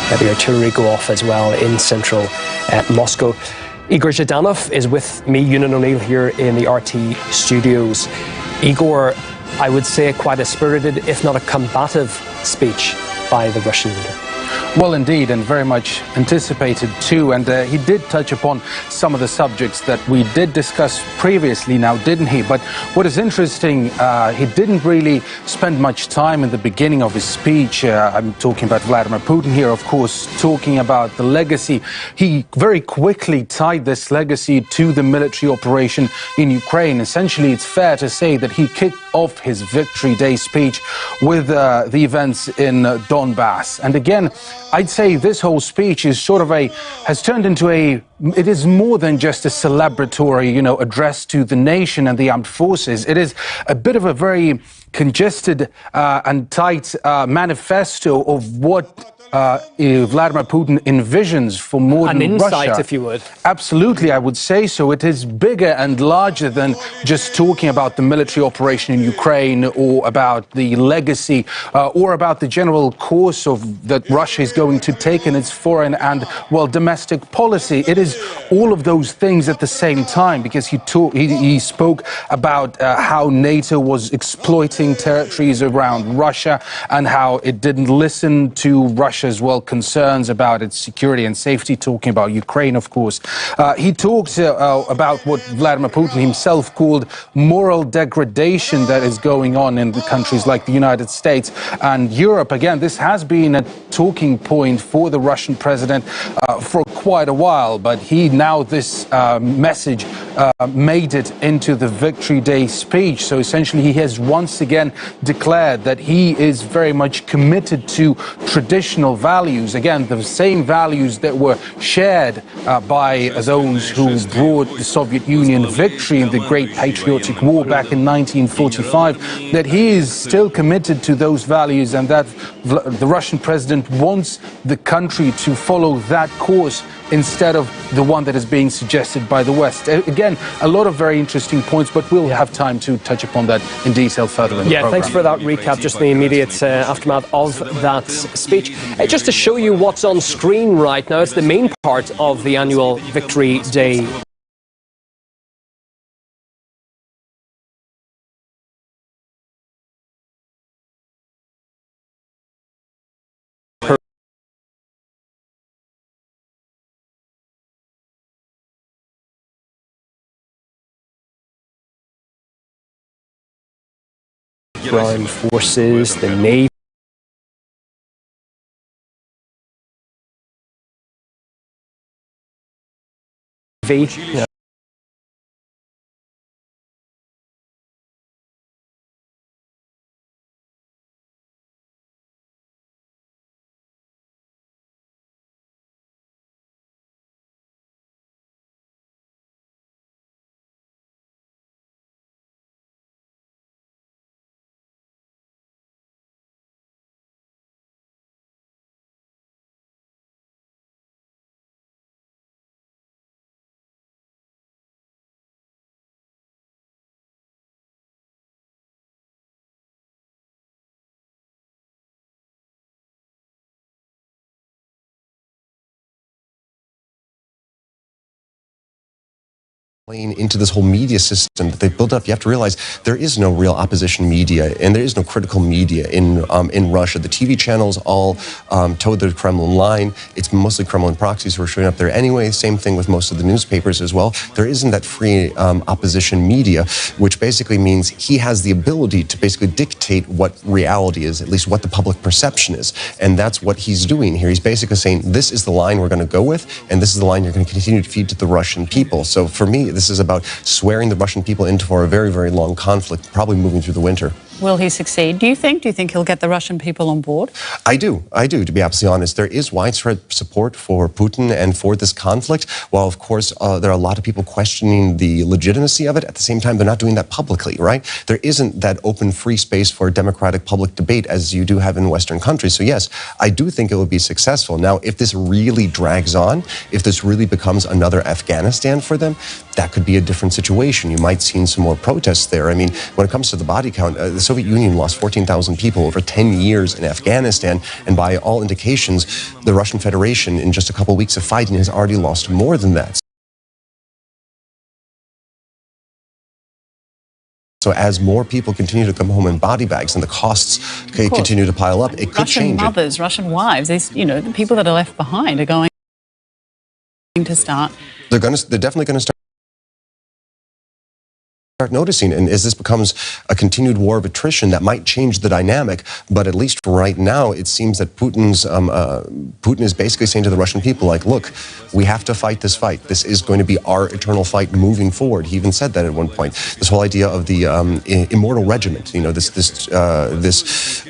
Speaker 14: heavy artillery go off as well in central Moscow. Igor Zhdanov is with me, Ewan O'Neill, here in the RT studios. Igor, I would say quite a spirited, if not a combative, speech by the Russian leader.
Speaker 13: Well, indeed, and very much anticipated too. And he did touch upon some of the subjects that we did discuss previously now, didn't he? But what is interesting, he didn't really spend much time in the beginning of his speech. I'm talking about Vladimir Putin here, of course, talking about the legacy. He very quickly tied this legacy to the military operation in Ukraine. Essentially, it's fair to say that he kicked off his Victory Day speech with the events in Donbass. And again, I'd say this whole speech is sort of has turned into it is more than just a celebratory, address to the nation and the armed forces. It is a bit of a very congested and tight manifesto of what Vladimir Putin envisions for modern Russia. An
Speaker 14: insight, if you would.
Speaker 13: Absolutely, I would say so. It is bigger and larger than just talking about the military operation in Ukraine or about the legacy or about the general course that Russia is going to take in its foreign and, domestic policy. It is all of those things at the same time, because he spoke about how NATO was exploiting territories around Russia and how it didn't listen to Russia as well, concerns about its security and safety, talking about Ukraine, of course. He talked about what Vladimir Putin himself called moral degradation that is going on in the countries like the United States and Europe. Again, this has been a talking point for the Russian president for quite a while, but this message made it into the Victory Day speech. So essentially, he has once again declared that he is very much committed to traditional values. Again, the same values that were shared by those who brought the Soviet Union victory in the Great Patriotic War back in 1945, that he is still committed to those values, and that the Russian president wants the country to follow that course instead of the one that is being suggested by the West. Again, a lot of very interesting points, but we'll have time to touch upon that in detail further in the program.
Speaker 14: Thanks for that recap, just the immediate aftermath of that speech. Just to show you what's on screen right now, it's the main part of the annual Victory Day Ground Forces, the Navy.
Speaker 11: into this whole media system that they've built up. You have to realize there is no real opposition media and there is no critical media in Russia. The TV channels all toe the Kremlin line. It's mostly Kremlin proxies who are showing up there anyway. Same thing with most of the newspapers as well. There isn't that free opposition media, which basically means he has the ability to basically dictate what reality is, at least what the public perception is. And that's what he's doing here. He's basically saying, this is the line we're going to go with, and this is the line you're going to continue to feed to the Russian people. So for me, this is about swearing the Russian people into for a very, very long conflict, probably moving through the winter.
Speaker 16: Will he succeed, do you think? Do you think he'll get the Russian people on board?
Speaker 11: I do, to be absolutely honest. There is widespread support for Putin and for this conflict. While, of course, there are a lot of people questioning the legitimacy of it, at the same time, they're not doing that publicly, right? There isn't that open, free space for democratic public debate as you do have in Western countries. So, yes, I do think it will be successful. Now, if this really drags on, if this really becomes another Afghanistan for them, that could be a different situation. You might see some more protests there. I mean, when it comes to the body count, the Soviet Union lost 14,000 people over 10 years in Afghanistan, and by all indications, the Russian Federation, in just a couple of weeks of fighting, has already lost more than that. So as more people continue to come home in body bags and the costs continue to pile up, it could change.
Speaker 16: Russian mothers, Russian wives, the people that are left behind are going to start.
Speaker 11: They're definitely going to start noticing, and as this becomes a continued war of attrition, that might change the dynamic. But at least for right now, it seems that Putin is basically saying to the Russian people, like, look, we have to fight this fight. This is going to be our eternal fight moving forward. He even said that at one point. This whole idea of the immortal regiment, this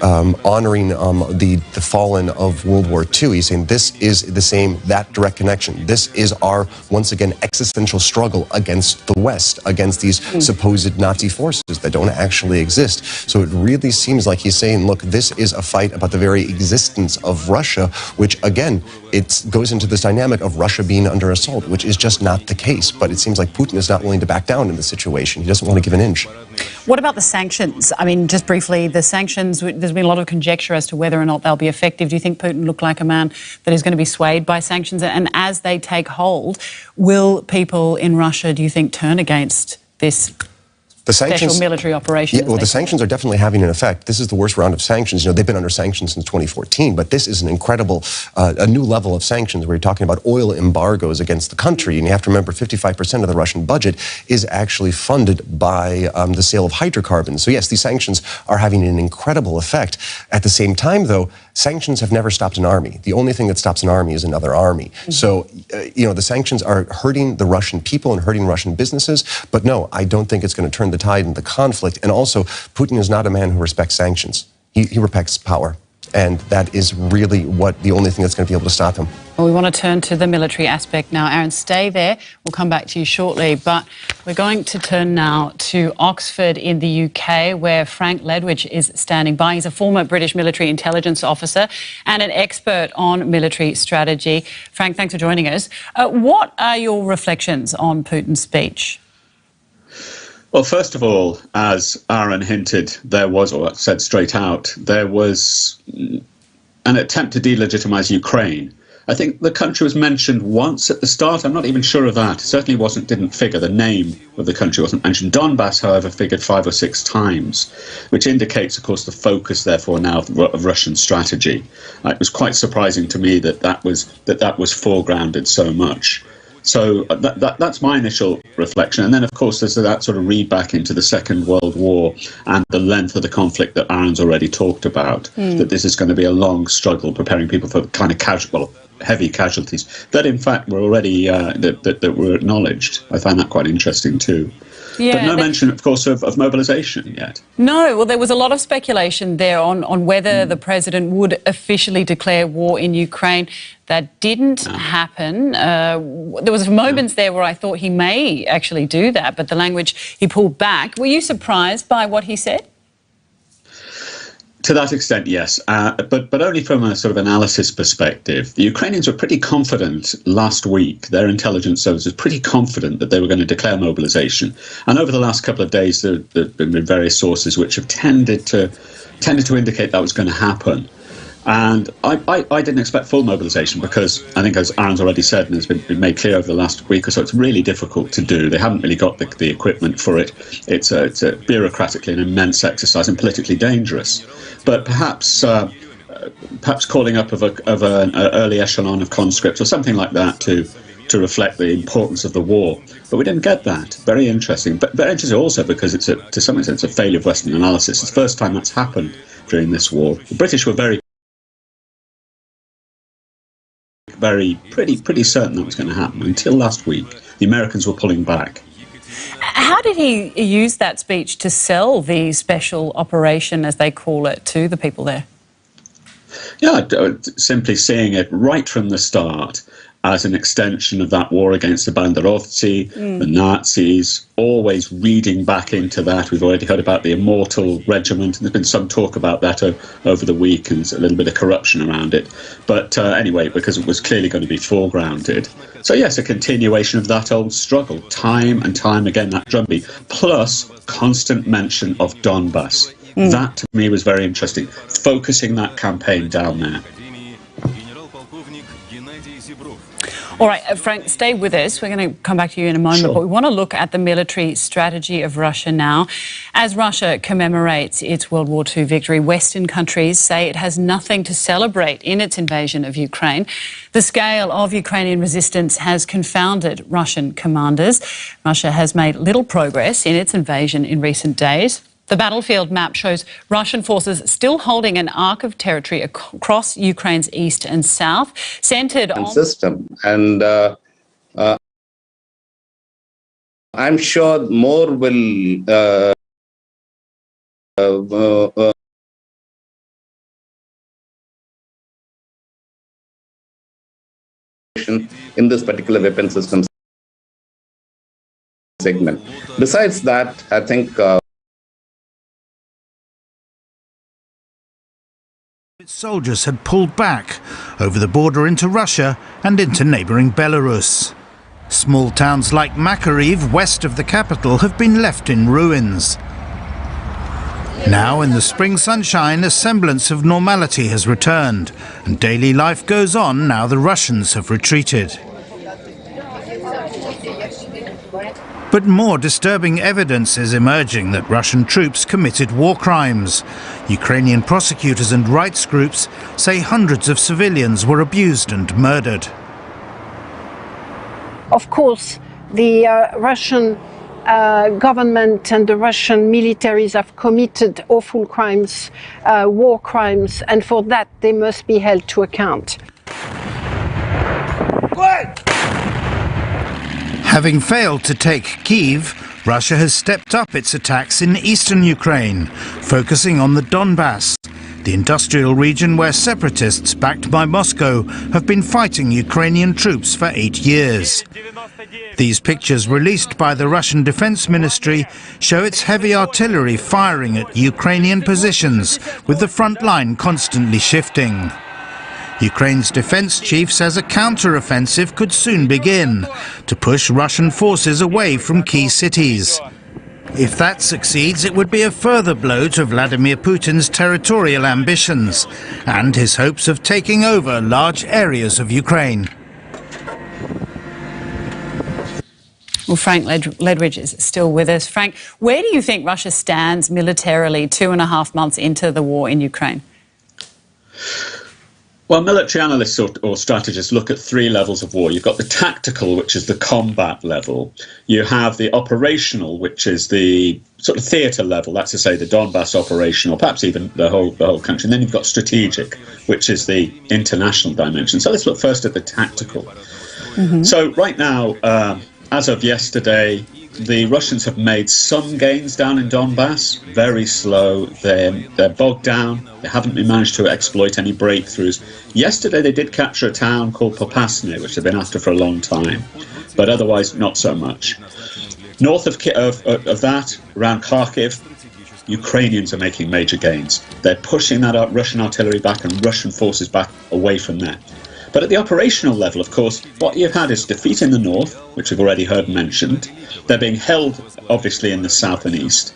Speaker 11: honoring the fallen of World War II. He's saying this is the same, that direct connection. This is our, once again, existential struggle against the West, against these supposed Nazi forces that don't actually exist. So it really seems like he's saying, look, this is a fight about the very existence of Russia, which, again, it goes into this dynamic of Russia being under assault, which is just not the case. But it seems like Putin is not willing to back down in the situation. He doesn't want to give an inch.
Speaker 16: What about the sanctions? I mean, just briefly, the sanctions, there's been a lot of conjecture as to whether or not they'll be effective. Do you think Putin looked like a man that is going to be swayed by sanctions? And as they take hold, will people in Russia, do you think, turn against this special military operation?
Speaker 11: Yeah, well, the sanctions are definitely having an effect. This is the worst round of sanctions. They've been under sanctions since 2014, but this is an incredible, a new level of sanctions where you're talking about oil embargoes against the country. And you have to remember 55% of the Russian budget is actually funded by the sale of hydrocarbons. So yes, these sanctions are having an incredible effect. At the same time, though, sanctions have never stopped an army. The only thing that stops an army is another army. Mm-hmm. So, the sanctions are hurting the Russian people and hurting Russian businesses. But no, I don't think it's going to turn the tide in the conflict. And also, Putin is not a man who respects sanctions. He respects power. And that is really the only thing that's going to be able to stop him.
Speaker 16: Well, we want to turn to the military aspect now. Aaron, stay there. We'll come back to you shortly. But we're going to turn now to Oxford in the UK, where Frank Ledwidge is standing by. He's a former British military intelligence officer and an expert on military strategy. Frank, thanks for joining us. What are your reflections on Putin's speech?
Speaker 17: Well, first of all, as Aaron hinted, or said straight out, there was an attempt to delegitimize Ukraine. I think the country was mentioned once at the start. I'm not even sure of that. It certainly didn't figure. The name of the country wasn't mentioned. Donbass, however, figured 5 or 6 times, which indicates, of course, the focus, therefore, now of Russian strategy. It was quite surprising to me that was foregrounded so much. So that's my initial reflection. And then, of course, there's that sort of read back into the Second World War and the length of the conflict that Aaron's already talked about, that this is going to be a long struggle, preparing people for kind of heavy casualties that, in fact, were already that were acknowledged. I find that quite interesting, too. Yeah, but no mention, of course, of mobilisation yet.
Speaker 16: No, well, there was a lot of speculation there on whether the president would officially declare war in Ukraine. That didn't happen. There was moments there where I thought he may actually do that, but the language he pulled back. Were you surprised by what he said?
Speaker 17: To that extent, yes, but only from a sort of analysis perspective. The Ukrainians were pretty confident last week. Their intelligence service was pretty confident that they were going to declare mobilization. And over the last couple of days, there have been various sources which have tended to indicate that was going to happen. And I didn't expect full mobilisation because I think, as Aaron's already said and has been made clear over the last week or so, it's really difficult to do. They haven't really got the equipment for it. It's a bureaucratically an immense exercise and politically dangerous. But perhaps calling up of an early echelon of conscripts or something like that to reflect the importance of the war. But we didn't get that. Very interesting. But very interesting also because it's to some extent it's a failure of Western analysis. It's the first time that's happened during this war. The British were pretty certain that was going to happen until last week. The Americans were pulling back.
Speaker 16: How did he use that speech to sell the special operation, as they call it, to the people there?
Speaker 17: Yeah, simply seeing it right from the start as an extension of that war against the Banderovci, the Nazis, always reading back into that. We've already heard about the Immortal Regiment, and there's been some talk about that over the week, and a little bit of corruption around it. But anyway, because it was clearly going to be foregrounded. So yes, a continuation of that old struggle, time and time again, that drumbeat, plus constant mention of Donbass. That, to me, was very interesting, focusing that campaign down there.
Speaker 16: All right, Frank, stay with us. We're going to come back to you in a moment, but we want to look at the military strategy of Russia now. As Russia commemorates its World War II victory, Western countries say it has nothing to celebrate in its invasion of Ukraine. The scale of Ukrainian resistance has confounded Russian commanders. Russia has made little progress in its invasion in recent days. The battlefield map shows Russian forces still holding an arc of territory across Ukraine's east and south, centred on
Speaker 3: system. And I'm sure more will in this particular weapon system segment. Besides that, I think
Speaker 7: soldiers had pulled back over the border into Russia and into neighbouring Belarus. Small towns like Makariv, west of the capital, have been left in ruins. Now, in the spring sunshine, a semblance of normality has returned, and daily life goes on now the Russians have retreated. But more disturbing evidence is emerging that Russian troops committed war crimes. Ukrainian prosecutors and rights groups say hundreds of civilians were abused and murdered.
Speaker 21: Of course, the Russian government and the Russian militaries have committed awful crimes, war crimes, and for that they must be held to account.
Speaker 7: Having failed to take Kyiv, Russia has stepped up its attacks in eastern Ukraine, focusing on the Donbass, the industrial region where separatists backed by Moscow have been fighting Ukrainian troops for 8 years. These pictures released by the Russian Defense Ministry show its heavy artillery firing at Ukrainian positions, with the front line constantly shifting. Ukraine's defense chief says a counter-offensive could soon begin to push Russian forces away from key cities. If that succeeds, it would be a further blow to Vladimir Putin's territorial ambitions and his hopes of taking over large areas of Ukraine.
Speaker 16: Well, Frank Ledwidge is still with us. Frank, where do you think Russia stands militarily 2.5 months into the war in Ukraine?
Speaker 17: Well, military analysts or strategists look at 3 levels of war. You've got the tactical, which is the combat level. You have the operational, which is the sort of theatre level. That's to say the Donbass operation, or perhaps even the whole country. And then you've got strategic, which is the international dimension. So let's look first at the tactical. So right now, as of yesterday, the Russians have made some gains down in Donbass, very slow. They're bogged down. They haven't managed to exploit any breakthroughs. Yesterday they did capture a town called Popasny, which they've been after for a long time, but otherwise not so much. North of that, around Kharkiv, Ukrainians are making major gains. They're pushing that Russian artillery back and Russian forces back away from there. But at the operational level, of course, what you've had is defeat in the north, which we've already heard mentioned. They're being held, obviously, in the south and east.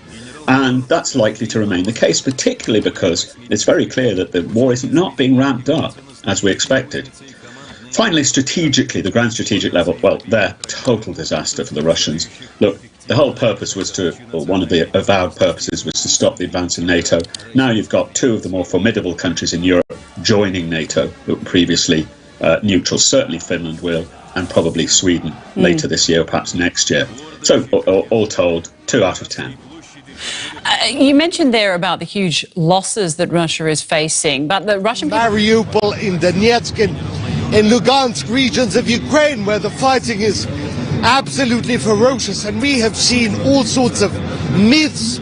Speaker 17: And that's likely to remain the case, particularly because it's very clear that the war is not being ramped up as we expected. Finally, strategically, the grand strategic level, well, they're total disaster for the Russians. Look, the whole purpose was one of the avowed purposes was to stop the advance of NATO. Now you've got two of the more formidable countries in Europe joining NATO, that were previously neutral. Certainly Finland will, and probably Sweden later this year, perhaps next year. So, all told, 2 out of 10.
Speaker 16: You mentioned there about the huge losses that Russia is facing, but the Russian people...
Speaker 1: Mariupol, in Donetsk and Lugansk regions of Ukraine, where the fighting is absolutely ferocious, and we have seen all sorts of myths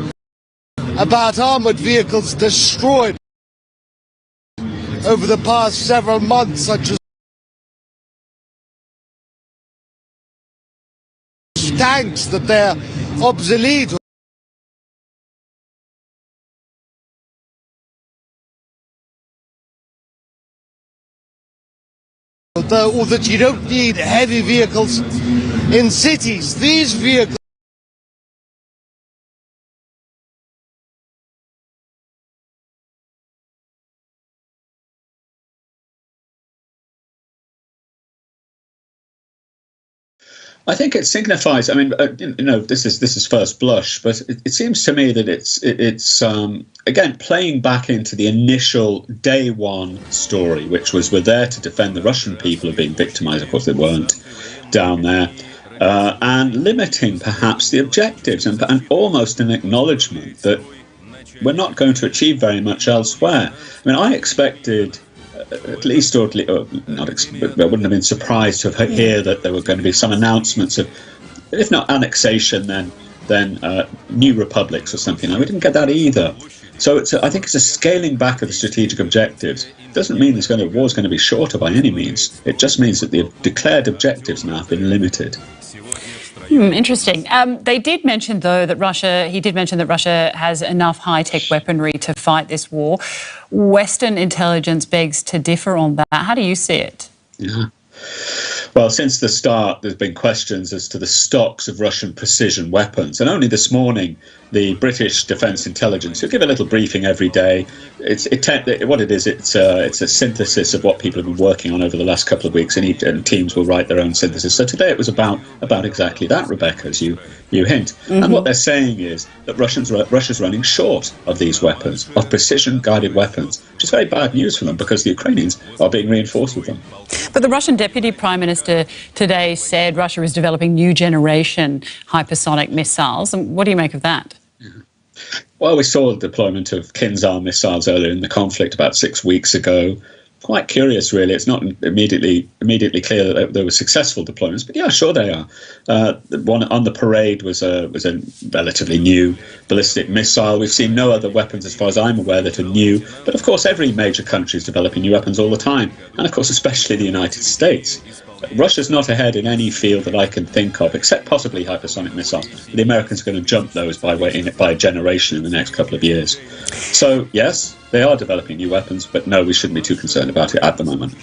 Speaker 1: about armored vehicles destroyed over the past several months, such as tanks, that they're obsolete. Or that you don't need heavy vehicles in cities. These vehicles
Speaker 17: I think it signifies. I mean, this is first blush, but it seems to me that it's again playing back into the initial day one story, which was we're there to defend the Russian people who are being victimised. Of course, they weren't down there, and limiting perhaps the objectives and almost an acknowledgement that we're not going to achieve very much elsewhere. I mean, I expected. At least, I wouldn't have been surprised to hear that there were going to be some announcements of, if not annexation, then new republics or something. We didn't get that either. So I think it's a scaling back of the strategic objectives. It doesn't mean the war's going to be shorter by any means. It just means that the declared objectives now have been limited.
Speaker 16: Interesting. They did mention, though, that Russia has enough high-tech weaponry to fight this war. Western intelligence begs to differ on that. How do you see it?
Speaker 17: Yeah. Well, since the start, there's been questions as to the stocks of Russian precision weapons. And only this morning, the British Defence Intelligence, who give a little briefing every day, it's a synthesis of what people have been working on over the last couple of weeks, and teams will write their own synthesis. So today it was about exactly that, Rebecca, as you hint. Mm-hmm. And what they're saying is that Russia's running short of these weapons, of precision-guided weapons, which is very bad news for them because the Ukrainians are being reinforced with them.
Speaker 16: But the Russian Deputy Prime Minister today said Russia is developing new generation hypersonic missiles. And what do you make of that?
Speaker 17: Well, we saw the deployment of Kinzhal missiles earlier in the conflict about 6 weeks ago. Quite curious, really. It's not immediately clear that there were successful deployments, but yeah, sure they are. The one on the parade was a relatively new ballistic missile. We've seen no other weapons, as far as I'm aware, that are new. But of course, every major country is developing new weapons all the time, and of course, especially the United States. Russia's not ahead in any field that I can think of, except possibly hypersonic missiles. The Americans are going to jump those by a generation in the next couple of years. So, yes, they are developing new weapons, but no, we shouldn't be too concerned about it at the moment.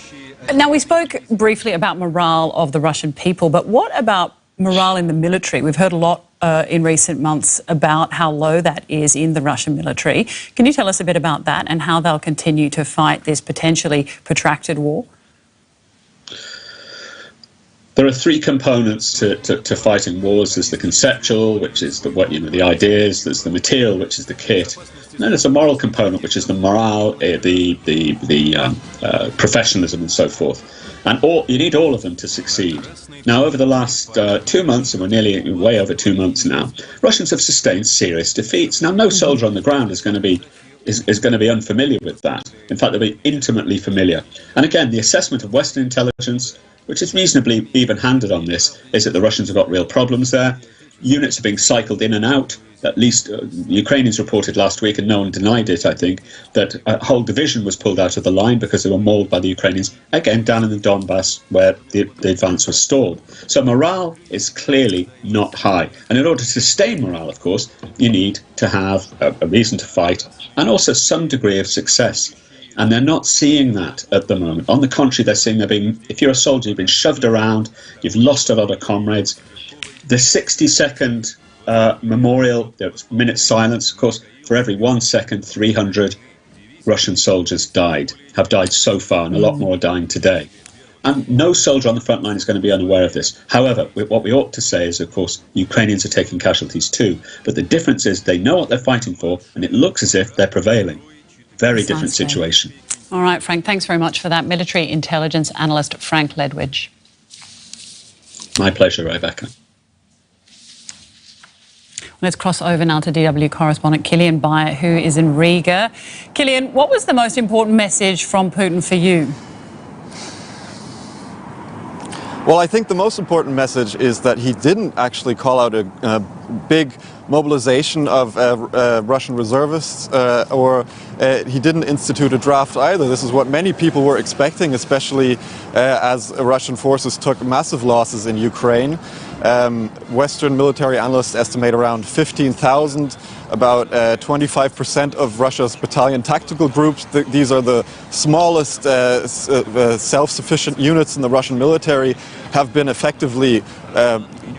Speaker 16: Now, we spoke briefly about morale of the Russian people, but what about morale in the military? We've heard a lot in recent months about how low that is in the Russian military. Can you tell us a bit about that and how they'll continue to fight this potentially protracted war?
Speaker 17: There are three components to fighting wars. There's the conceptual, which is the ideas. There's the material, which is the kit. And then there's a moral component, which is the morale, the professionalism, and so forth. And you need all of them to succeed. Now, over the last 2 months, and we're nearly way over 2 months now, Russians have sustained serious defeats. Now, no soldier on the ground is going to be unfamiliar with that. In fact, they'll be intimately familiar. And again, the assessment of Western intelligence, which is reasonably even-handed on this, is that the Russians have got real problems there. Units are being cycled in and out. At least the Ukrainians reported last week, and no one denied it, I think, that a whole division was pulled out of the line because they were mauled by the Ukrainians, again, down in the Donbass, where the advance was stalled. So morale is clearly not high. And in order to sustain morale, of course, you need to have a reason to fight and also some degree of success. And they're not seeing that at the moment. On the contrary, they're seeing if you're a soldier, you've been shoved around, you've lost a lot of comrades. The 60-second memorial, there was a minute's silence. Of course, for every 1 second, 300 Russian soldiers have died so far, and a lot more are dying today. And no soldier on the front line is going to be unaware of this. However, what we ought to say is, of course, Ukrainians are taking casualties too. But the difference is they know what they're fighting for, and it looks as if they're prevailing. Very different situation.
Speaker 16: All right, Frank, thanks very much for that. Military intelligence analyst Frank Ledwidge.
Speaker 17: My pleasure, Rebecca.
Speaker 16: Let's cross over now to DW correspondent Killian Byatt, who is in Riga. Killian, what was the most important message from Putin for you?
Speaker 8: Well, I think the most important message is that he didn't actually call out a big mobilization of Russian reservists, or he didn't institute a draft either. This is what many people were expecting, especially as Russian forces took massive losses in Ukraine. Western military analysts estimate around 15,000. About 25% of Russia's battalion tactical groups. These are the smallest self-sufficient units in the Russian military, have been effectively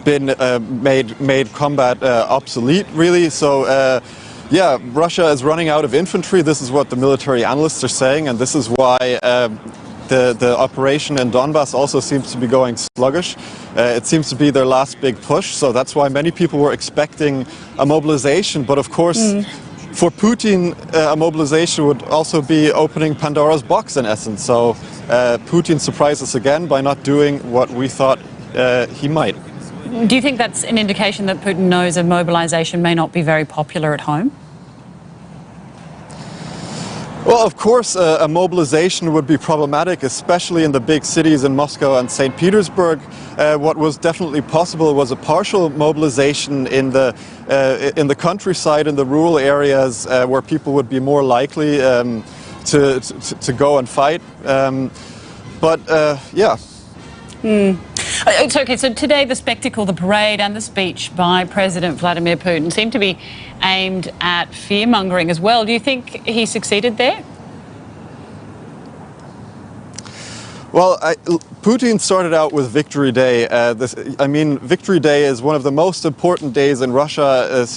Speaker 8: made combat obsolete, really. So, yeah, Russia is running out of infantry. This is what the military analysts are saying, and this is why the operation in Donbass also seems to be going sluggish. It seems to be their last big push, so that's why many people were expecting a mobilization. But of course, for Putin, a mobilization would also be opening Pandora's box in essence. So Putin surprised us again by not doing what we thought he might.
Speaker 16: Do you think that's an indication that Putin knows a mobilization may not be very popular at home?
Speaker 8: Well, of course, a mobilization would be problematic, especially in the big cities in Moscow and St. Petersburg. What was definitely possible was a partial mobilization in the countryside, in the rural areas, where people would be more likely to go and fight. Yeah.
Speaker 16: It's okay, so today the spectacle, the parade and the speech by President Vladimir Putin seem to be aimed at fear-mongering as well. Do you think he succeeded there?
Speaker 8: Well, Putin started out with Victory Day. Victory Day is one of the most important days in Russia.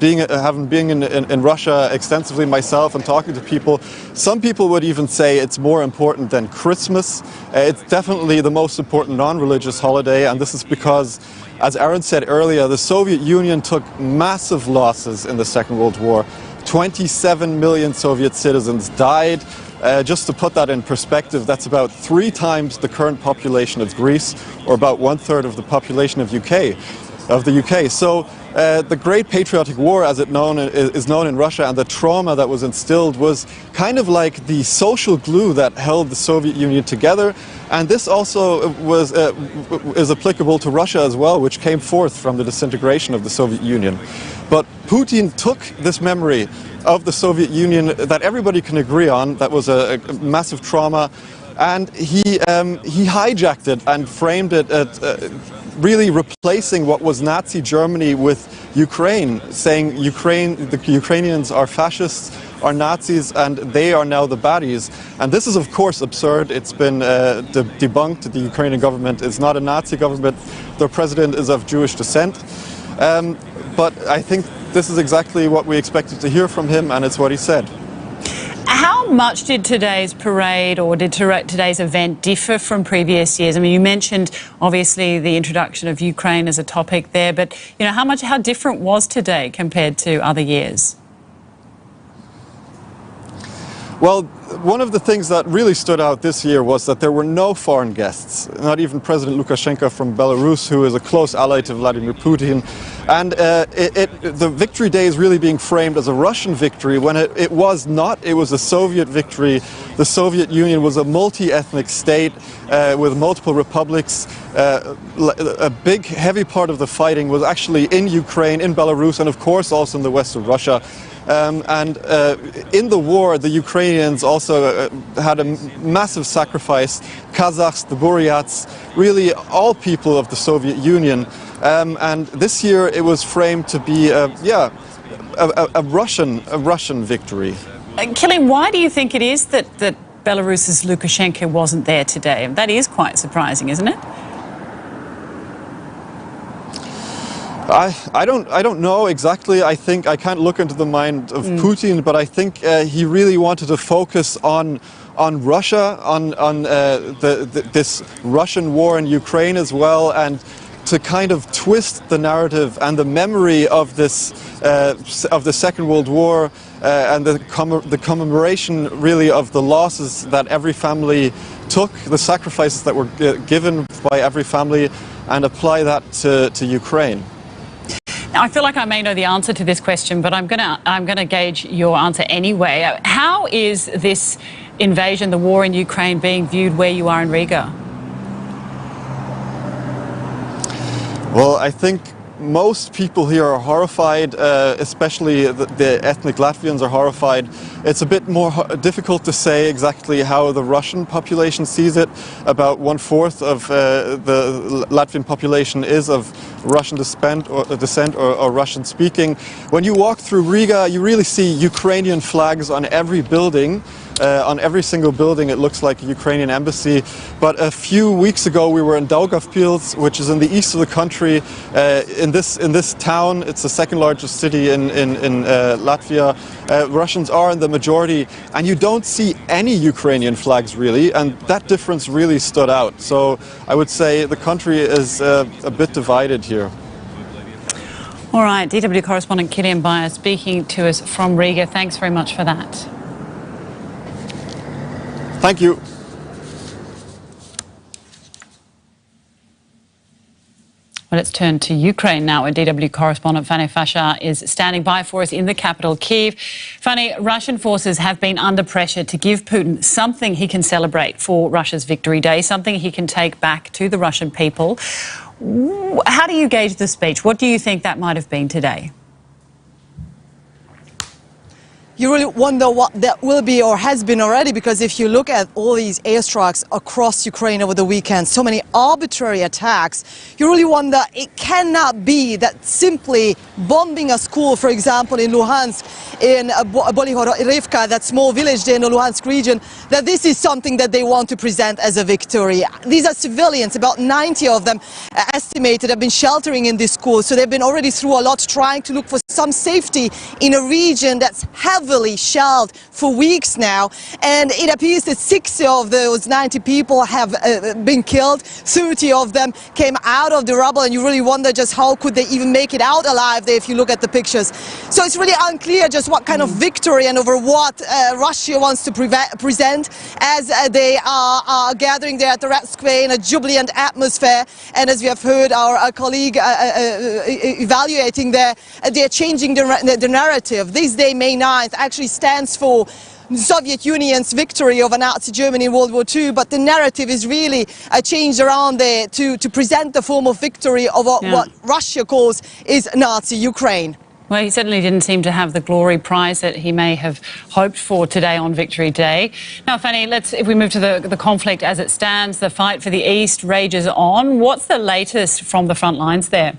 Speaker 8: Having been in Russia extensively myself and talking to people, some people would even say it's more important than Christmas. It's definitely the most important non-religious holiday, and this is because, as Aaron said earlier, the Soviet Union took massive losses in the Second World War. 27 million Soviet citizens died. Just to put that in perspective, that's about 3 times the current population of Greece, or about 1/3 of the population of the UK. So the Great Patriotic War, as is known in Russia, and the trauma that was instilled was kind of like the social glue that held the Soviet Union together. And this also is applicable to Russia as well, which came forth from the disintegration of the Soviet Union. But Putin took this memory of the Soviet Union that everybody can agree on, that was a massive trauma, and he hijacked it and framed it at really replacing what was Nazi Germany with Ukraine, saying the Ukrainians are fascists, are Nazis, and they are now the baddies. And this is, of course, absurd. It's been debunked. The Ukrainian government is not a Nazi government. Their president is of Jewish descent. But I think this is exactly what we expected to hear from him, and it's what he said.
Speaker 16: How much did today's parade or did today's event differ from previous years? I mean, you mentioned obviously the introduction of Ukraine as a topic there, but you know, how different was today compared to other years?
Speaker 8: Well, one of the things that really stood out this year was that there were no foreign guests, not even President Lukashenko from Belarus, who is a close ally to Vladimir Putin. And the Victory Day is really being framed as a Russian victory when it was not. It was a Soviet victory. The Soviet Union was a multi-ethnic state with multiple republics. A big, heavy part of the fighting was actually in Ukraine, in Belarus, and of course also in the west of Russia. In the war, the Ukrainians also had a massive sacrifice. Kazakhs, the Buryats, really all people of the Soviet Union. And this year it was framed to be, a Russian victory.
Speaker 16: Killian, why do you think it is that Belarus's Lukashenko wasn't there today? That is quite surprising, isn't it?
Speaker 8: I don't know exactly. I think I can't look into the mind of Putin, but I think he really wanted to focus on Russia, on this Russian war in Ukraine as well, and to kind of twist the narrative and the memory of this of the Second World War and the commemoration really of the losses that every family took, the sacrifices that were given by every family, and apply that to Ukraine.
Speaker 16: Now, I feel like I may know the answer to this question, but I'm gonna gauge your answer anyway. How is this invasion, the war in Ukraine, being viewed where you are in Riga?
Speaker 8: Well, I think most people here are horrified, especially the ethnic Latvians are horrified. It's a bit more difficult to say exactly how the Russian population sees it. About 1/4 of the Latvian population is of Russian descent or Russian speaking. When you walk through Riga, you really see Ukrainian flags on every building. On every single building it looks like a Ukrainian embassy. But a few weeks ago we were in Daugavpils, which is in the east of the country. In this town, it's the second largest city in Latvia. Russians are in the majority, and you don't see any Ukrainian flags really, and that difference really stood out. So I would say the country is a bit divided here.
Speaker 16: All right, DW correspondent Kilian Bayer speaking to us from Riga. Thanks very much for that.
Speaker 8: Thank you.
Speaker 16: Well, let's turn to Ukraine now, where DW correspondent Fanny Fasha is standing by for us in the capital, Kyiv. Fanny, Russian forces have been under pressure to give Putin something he can celebrate for Russia's Victory Day, something he can take back to the Russian people. How do you gauge the speech? What do you think that might have been today?
Speaker 9: You really wonder what that will be or has been already, because if you look at all these airstrikes across Ukraine over the weekend, so many arbitrary attacks, you really wonder, it cannot be that simply bombing a school, for example, in Luhansk, in Bolihorivka, that small village there in the Luhansk region, that this is something that they want to present as a victory. These are civilians, about 90 of them estimated have been sheltering in this school, so they've been already through a lot trying to look for some safety in a region that's heavily shelled for weeks now, and it appears that 60 of those 90 people have been killed. 30 of them came out of the rubble, and you really wonder just how could they even make it out alive there if you look at the pictures. So it's really unclear just what kind of victory and over what Russia wants to present as they are gathering there at the Red Square in a jubilant atmosphere. And as we have heard our colleague evaluating there, they're changing the narrative. This day, May 9th, actually stands for the Soviet Union's victory over Nazi Germany in World War II, but the narrative is really changed around there to present the form of victory of what Russia calls is Nazi Ukraine.
Speaker 16: Well, he certainly didn't seem to have the glory prize that he may have hoped for today on Victory Day. Now, Fanny, if we move to the conflict as it stands, the fight for the East rages on. What's the latest from the front lines there?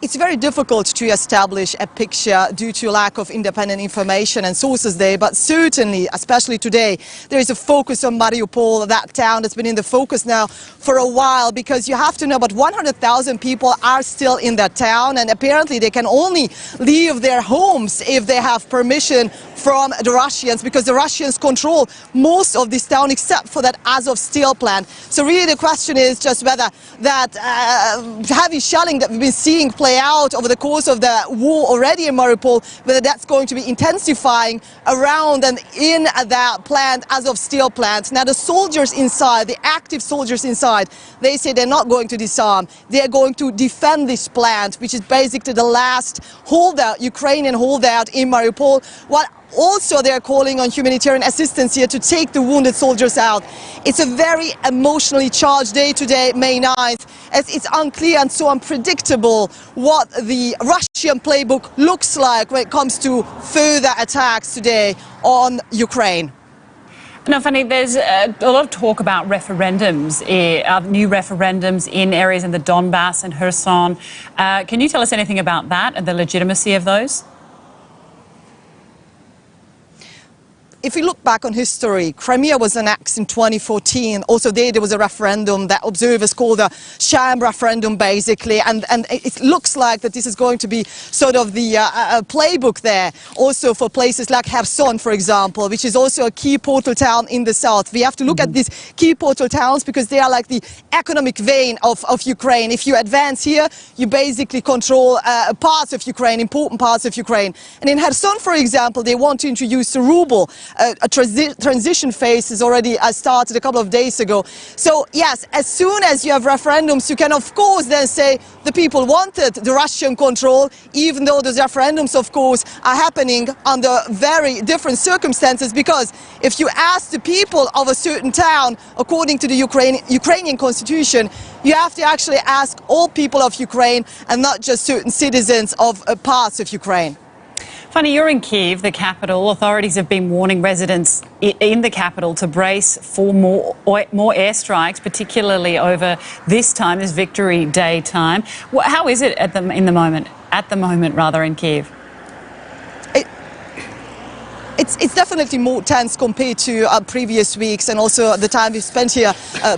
Speaker 9: It's very difficult to establish a picture due to lack of independent information and sources there, but certainly, especially today, there is a focus on Mariupol, that town that's been in the focus now for a while, because you have to know about 100,000 people are still in that town, and apparently they can only leave their homes if they have permission from the Russians, because the Russians control most of this town except for that Azov steel plant. So really the question is just whether that heavy shelling that we've been seeing play out over the course of the war already in Mariupol, whether that's going to be intensifying around and in that plant, Azov steel plant. Now the soldiers inside, the active soldiers inside, they say they're not going to disarm. They're going to defend this plant, which is basically the last holdout, Ukrainian holdout in Mariupol. What also they're calling on humanitarian assistance here to take the wounded soldiers out. It's a very emotionally charged day today, May 9th, as it's unclear and so unpredictable what the Russian playbook looks like when it comes to further attacks today on Ukraine.
Speaker 16: Now, Fanny, there's a lot of talk about referendums, new referendums in areas in the Donbass and Kherson. Can you tell us anything about that and the legitimacy of those?
Speaker 9: if you look back on history, Crimea was annexed in 2014. Also there was a referendum that observers call the sham referendum, basically. And it looks like that this is going to be sort of the playbook there. Also for places like Kherson, for example, which is also a key portal town in the south. We have to look at these key portal towns because they are like the economic vein of Ukraine. If you advance here, you basically control parts of Ukraine, important parts of Ukraine. And in Kherson, for example, they want to introduce the ruble. A transition phase has already started a couple of days ago. So yes, as soon as you have referendums, you can of course then say the people wanted the Russian control, even though those referendums of course are happening under very different circumstances, because if you ask the people of a certain town, according to the Ukrainian constitution, you have to actually ask all people of Ukraine and not just certain citizens of parts of Ukraine.
Speaker 16: Fanny, you're in Kyiv, the capital. Authorities have been warning residents in the capital to brace for more airstrikes, particularly over this time, this Victory Day time. How is it at the moment in Kyiv?
Speaker 9: It's definitely more tense compared to previous weeks, and also the time we've spent here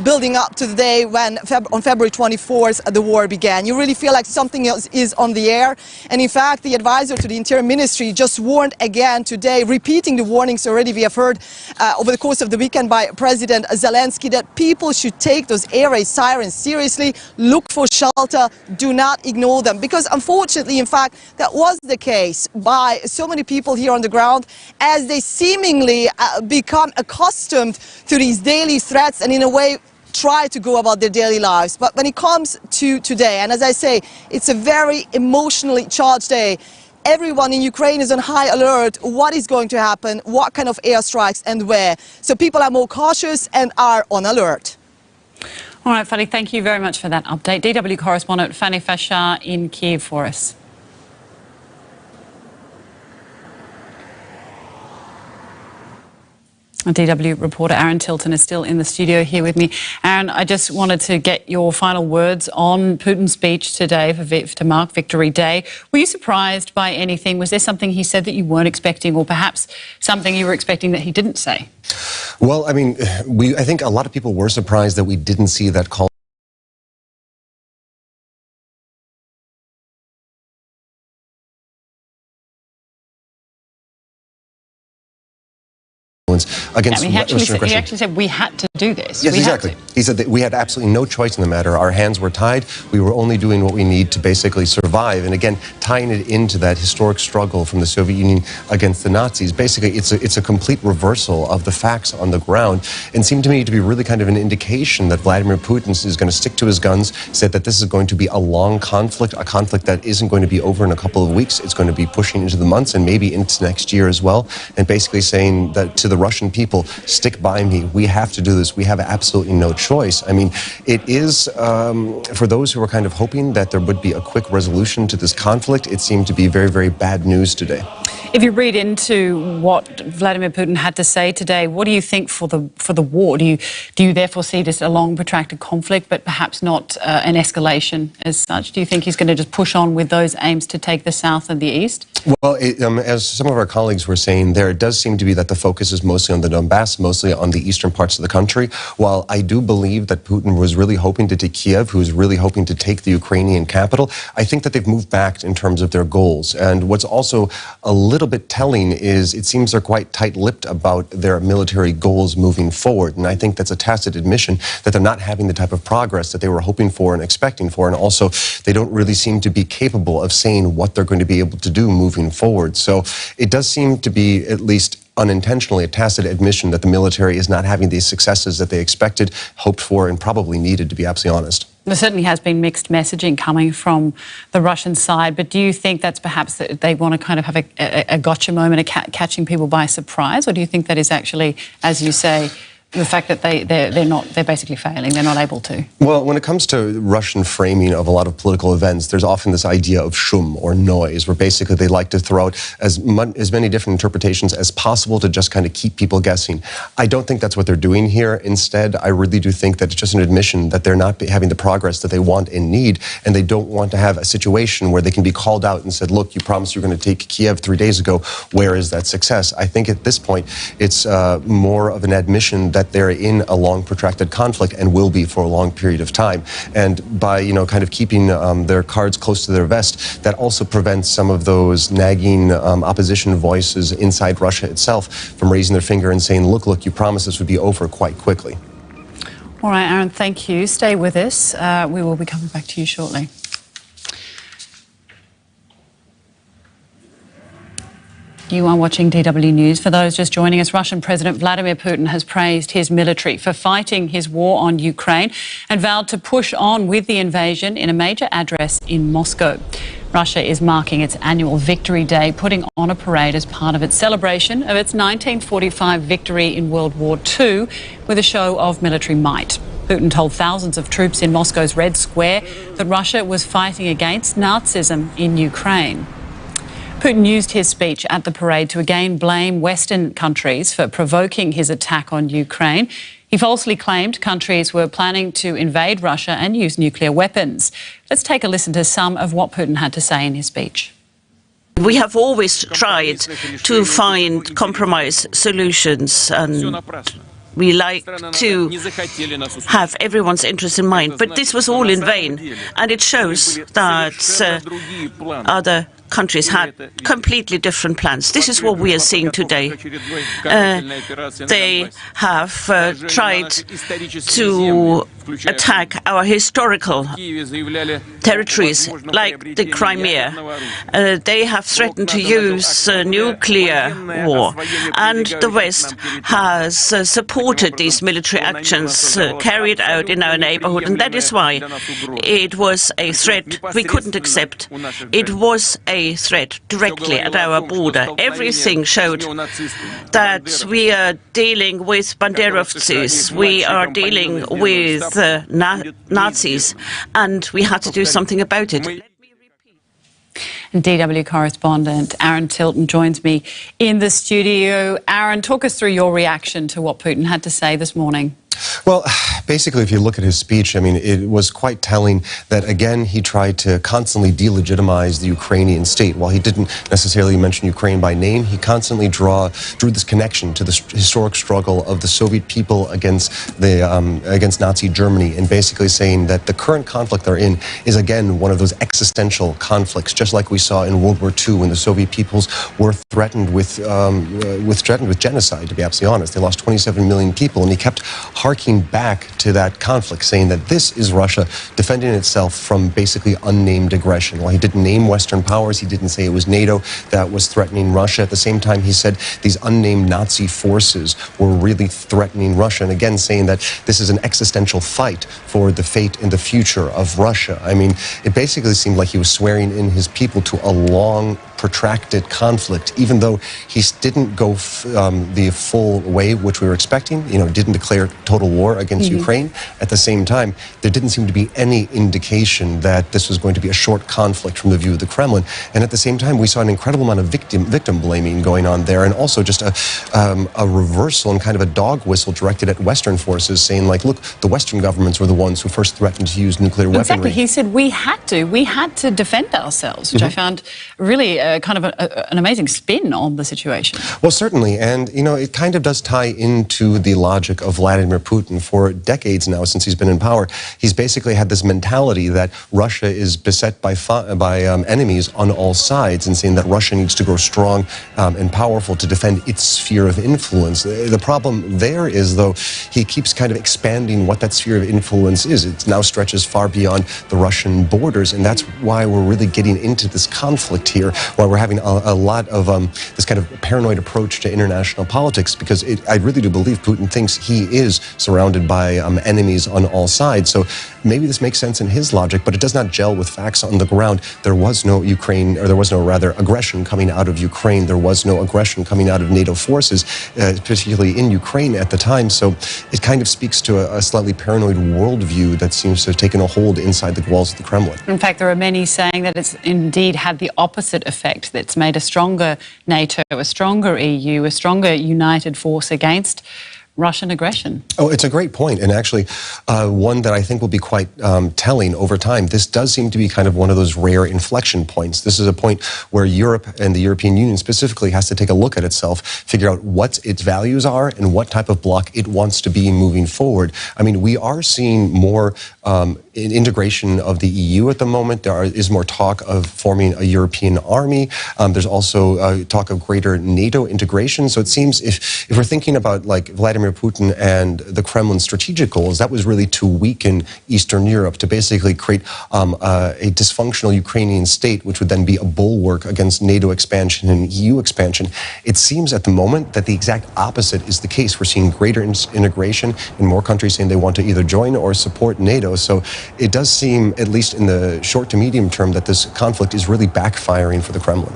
Speaker 9: building up to the day when on February 24th the war began. You really feel like something else is on the air, and in fact the advisor to the Interior Ministry just warned again today, repeating the warnings already we have heard over the course of the weekend by President Zelensky, that people should take those air raid sirens seriously, look for shelter, do not ignore them, because unfortunately, in fact, that was the case by so many people here on the ground, as they seemingly become accustomed to these daily threats and in a way try to go about their daily lives. But when it comes to today, and as I say, it's a very emotionally charged day, everyone in Ukraine is on high alert. What is going to happen? What kind of airstrikes and where? So people are more cautious and are on alert.
Speaker 16: All right, Fanny, thank you very much for that update. DW correspondent Fanny Fashar in Kyiv for us. DW reporter Aaron Tilton is still in the studio here with me. Aaron, I just wanted to get your final words on Putin's speech today to mark Victory Day. Were you surprised by anything? Was there something he said that you weren't expecting, or perhaps something you were expecting that he didn't say?
Speaker 11: Well, I mean, I think a lot of people were surprised that we didn't see that call against
Speaker 16: he actually said we had to do this.
Speaker 11: Yes, exactly. He said that we had absolutely no choice in the matter. Our hands were tied. We were only doing what we need to basically survive. And again, tying it into that historic struggle from the Soviet Union against the Nazis, basically it's a complete reversal of the facts on the ground, and seemed to me to be really kind of an indication that Vladimir Putin is going to stick to his guns, said that this is going to be a long conflict, a conflict that isn't going to be over in a couple of weeks. It's going to be pushing into the months and maybe into next year as well, and basically saying that to the Russian people, stick by me. We have to do this. We have absolutely no choice. I mean, it is, for those who were kind of hoping that there would be a quick resolution to this conflict, it seemed to be very, very bad news today.
Speaker 16: If you read into what Vladimir Putin had to say today, what do you think for the war? Do you therefore see this a long, protracted conflict, but perhaps not an escalation as such? Do you think he's going to just push on with those aims to take the south and the east?
Speaker 11: Well, as some of our colleagues were saying there, it does seem to be that the focus is mostly on the Donbass, mostly on the eastern parts of the country. While I do believe that Putin was really hoping to take Kiev, who was really hoping to take the Ukrainian capital, I think that they've moved back in terms of their goals. And what's also a little bit telling is it seems they're quite tight-lipped about their military goals moving forward. And I think that's a tacit admission that they're not having the type of progress that they were hoping for and expecting for. And also, they don't really seem to be capable of saying what they're going to be able to do moving forward. So it does seem to be, at least unintentionally, a tacit admission that the military is not having these successes that they expected, hoped for, and probably needed, to be absolutely honest.
Speaker 16: There certainly has been mixed messaging coming from the Russian side, but do you think that's perhaps that they want to kind of have a gotcha moment, catching people by surprise, or do you think that is actually, as you say, the fact that they're basically failing, they're not able to?
Speaker 11: Well, when it comes to Russian framing of a lot of political events, there's often this idea of shum, or noise, where basically they like to throw out as many different interpretations as possible to just kind of keep people guessing. I don't think that's what they're doing here. Instead, I really do think that it's just an admission that they're not having the progress that they want and need, and they don't want to have a situation where they can be called out and said, look, you promised you were going to take Kiev 3 days ago. Where is that success? I think at this point, it's more of an admission that they're in a long, protracted conflict and will be for a long period of time. And by, kind of keeping their cards close to their vest, that also prevents some of those nagging opposition voices inside Russia itself from raising their finger and saying, look, you promised this would be over quite quickly.
Speaker 16: All right, Aaron, thank you. Stay with us. We will be coming back to you shortly. You are watching DW News. For those just joining us, Russian President Vladimir Putin has praised his military for fighting his war on Ukraine and vowed to push on with the invasion in a major address in Moscow. Russia is marking its annual Victory Day, putting on a parade as part of its celebration of its 1945 victory in World War II with a show of military might. Putin told thousands of troops in Moscow's Red Square that Russia was fighting against Nazism in Ukraine. Putin used his speech at the parade to again blame Western countries for provoking his attack on Ukraine. He falsely claimed countries were planning to invade Russia and use nuclear weapons. Let's take a listen to some of what Putin had to say in his speech.
Speaker 4: We have always tried to find compromise solutions, and we like to have everyone's interest in mind. But this was all in vain, and it shows that other countries had completely different plans. This is what we are seeing today. They have tried to attack our historical territories, like the Crimea. They have threatened to use nuclear war, and the West has supported these military actions carried out in our neighborhood, and that is why it was a threat we couldn't accept. It was a threat directly at our border. Everything showed that we are dealing with Banderovцы, we are dealing with Nazis, and we had to do something about it.
Speaker 16: DW correspondent Aaron Tilton joins me in the studio. Aaron, talk us through your reaction to what Putin had to say this morning.
Speaker 11: Well, basically, if you look at his speech, I mean, it was quite telling that, again, he tried to constantly delegitimize the Ukrainian state. While he didn't necessarily mention Ukraine by name, he constantly drew this connection to the historic struggle of the Soviet people against Nazi Germany, and basically saying that the current conflict they're in is, again, one of those existential conflicts, just like we saw in World War II when the Soviet peoples were threatened with genocide, to be absolutely honest. They lost 27 million people, and he kept harking back to that conflict, saying that this is Russia defending itself from basically unnamed aggression. While he didn't name Western powers, he didn't say it was NATO that was threatening Russia. At the same time, he said these unnamed Nazi forces were really threatening Russia, and again saying that this is an existential fight for the fate and the future of Russia. I mean, it basically seemed like he was swearing in his people to a long, protracted conflict, even though he didn't go the full way which we were expecting, didn't declare total war against Ukraine. At the same time, there didn't seem to be any indication that this was going to be a short conflict from the view of the Kremlin. And at the same time, we saw an incredible amount of victim blaming going on there, and also just a reversal and kind of a dog whistle directed at Western forces, saying like, look, the Western governments were the ones who first threatened to use nuclear weaponry.
Speaker 16: Exactly. He said we had to defend ourselves, which I found really kind of an amazing spin on the situation.
Speaker 11: Well, certainly, and it kind of does tie into the logic of Vladimir Putin. For decades now, since he's been in power, he's basically had this mentality that Russia is beset by enemies on all sides, and saying that Russia needs to grow strong and powerful to defend its sphere of influence. The problem there is, though, he keeps kind of expanding what that sphere of influence is. It now stretches far beyond the Russian borders, and that's why we're really getting into this conflict here, why we're having a lot of this kind of paranoid approach to international politics, because I really do believe Putin thinks he is surrounded by enemies on all sides. So maybe this makes sense in his logic, but it does not gel with facts on the ground. There was no aggression coming out of Ukraine. There was no aggression coming out of NATO forces, particularly in Ukraine at the time. So it kind of speaks to a slightly paranoid worldview that seems to have taken a hold inside the walls of the Kremlin.
Speaker 16: In fact, there are many saying that it's indeed had the opposite effect, that's made a stronger NATO, a stronger EU, a stronger united force against Russian aggression.
Speaker 11: Oh, it's a great point, and actually one that I think will be quite telling over time. This does seem to be kind of one of those rare inflection points. This is a point where Europe and the European Union specifically has to take a look at itself, figure out what its values are and what type of bloc it wants to be moving forward. I mean, we are seeing more integration of the EU at the moment. There is more talk of forming a European army. There's also talk of greater NATO integration. So it seems if we're thinking about like Vladimir Putin and the Kremlin's strategic goals, that was really to weaken Eastern Europe, to basically create a dysfunctional Ukrainian state, which would then be a bulwark against NATO expansion and EU expansion. It seems at the moment that the exact opposite is the case. We're seeing greater integration in more countries saying they want to either join or support NATO. So it does seem, at least in the short to medium term, that this conflict is really backfiring for the Kremlin.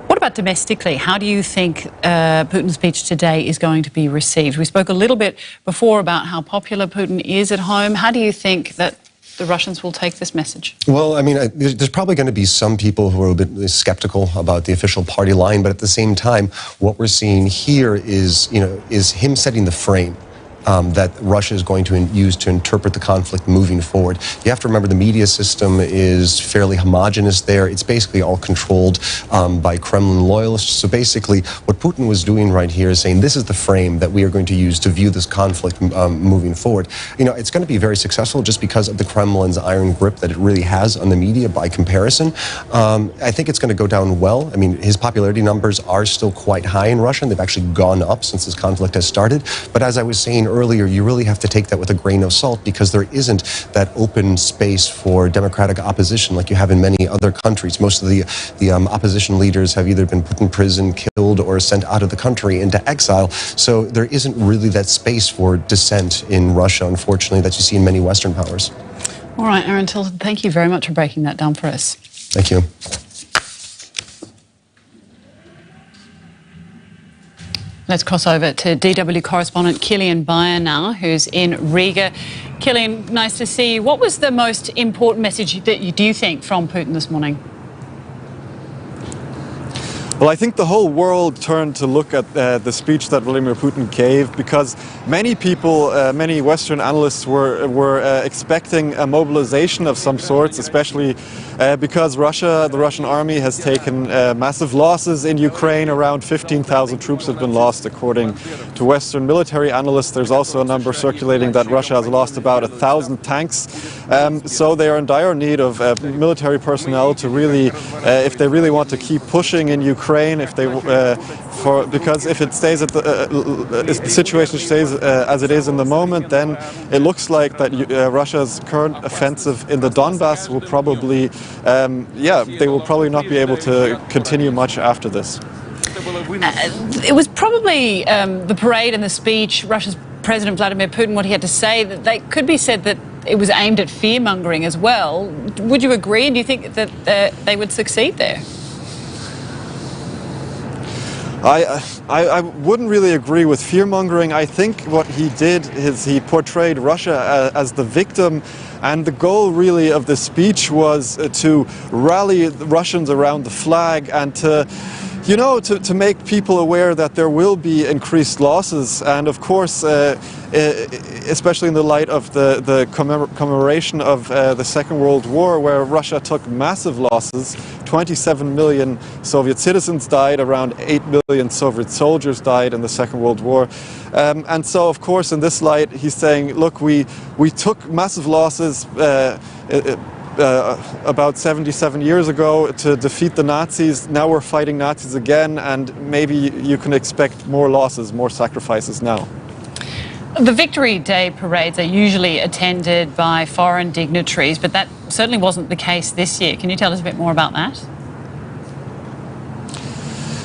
Speaker 16: What about domestically? How do you think Putin's speech today is going to be received? We spoke a little bit before about how popular Putin is at home. How do you think that the Russians will take this message?
Speaker 11: Well, I mean, there's probably going to be some people who are a bit skeptical about the official party line, but at the same time, what we're seeing here is him setting the frame that Russia is going to use to interpret the conflict moving forward. You have to remember the media system is fairly homogenous there. It's basically all controlled by Kremlin loyalists. So basically, what Putin was doing right here is saying this is the frame that we are going to use to view this conflict moving forward. You know, it's going to be very successful just because of the Kremlin's iron grip that it really has on the media by comparison. I think it's going to go down well. I mean, his popularity numbers are still quite high in Russia, and they've actually gone up since this conflict has started. But as I was saying earlier, you really have to take that with a grain of salt, because there isn't that open space for democratic opposition like you have in many other countries. Most of the opposition leaders have either been put in prison, killed, or sent out of the country into exile. So there isn't really that space for dissent in Russia, unfortunately, that you see in many Western powers.
Speaker 16: All right, Aaron Tilton, thank you very much for breaking that down for us.
Speaker 11: Thank you.
Speaker 16: Let's cross over to DW correspondent Kilian Bayer now, who's in Riga. Kilian, nice to see you. What was the most important message that do you think from Putin this morning?
Speaker 8: Well, I think the whole world turned to look at the speech that Vladimir Putin gave, because many people, many Western analysts were expecting a mobilization of some sorts, especially because the Russian army has taken massive losses in Ukraine. Around 15,000 troops have been lost, according to Western military analysts. There's also a number circulating that Russia has lost about 1,000 tanks. So they are in dire need of military personnel to really, if they really want to keep pushing in Ukraine, because if it stays at if the situation stays as it is in the moment, then it looks like that Russia's current offensive in the Donbass will probably, they will probably not be able to continue much after this.
Speaker 16: It was probably the parade and the speech, Russia's President Vladimir Putin, what he had to say, that they could be said that it was aimed at fear-mongering as well. Would you agree? Do you think that they would succeed there?
Speaker 8: I wouldn't really agree with fear-mongering. I think what he did is he portrayed Russia as the victim, and the goal really of the speech was to rally the Russians around the flag and to make people aware that there will be increased losses. And of course, especially in the light of the commemoration of the Second World War, where Russia took massive losses. 27 million Soviet citizens died, around 8 million Soviet soldiers died in the Second World War. And so, of course, in this light, he's saying, look, we took massive losses about 77 years ago to defeat the Nazis. Now we're fighting Nazis again, and maybe you can expect more losses, more sacrifices now.
Speaker 16: The Victory Day parades are usually attended by foreign dignitaries, but that certainly wasn't the case this year. Can you tell us a bit more about that?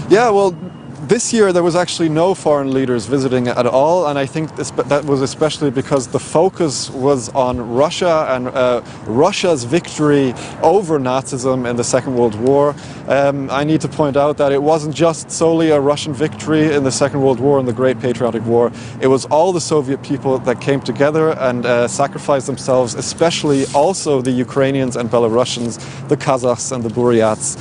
Speaker 8: Yeah, well, this year there was actually no foreign leaders visiting at all, and I think that was especially because the focus was on Russia and Russia's victory over Nazism in the Second World War. I need to point out that it wasn't just solely a Russian victory in the Second World War and the Great Patriotic War. It was all the Soviet people that came together and sacrificed themselves, especially also the Ukrainians and Belarusians, the Kazakhs and the Buryats.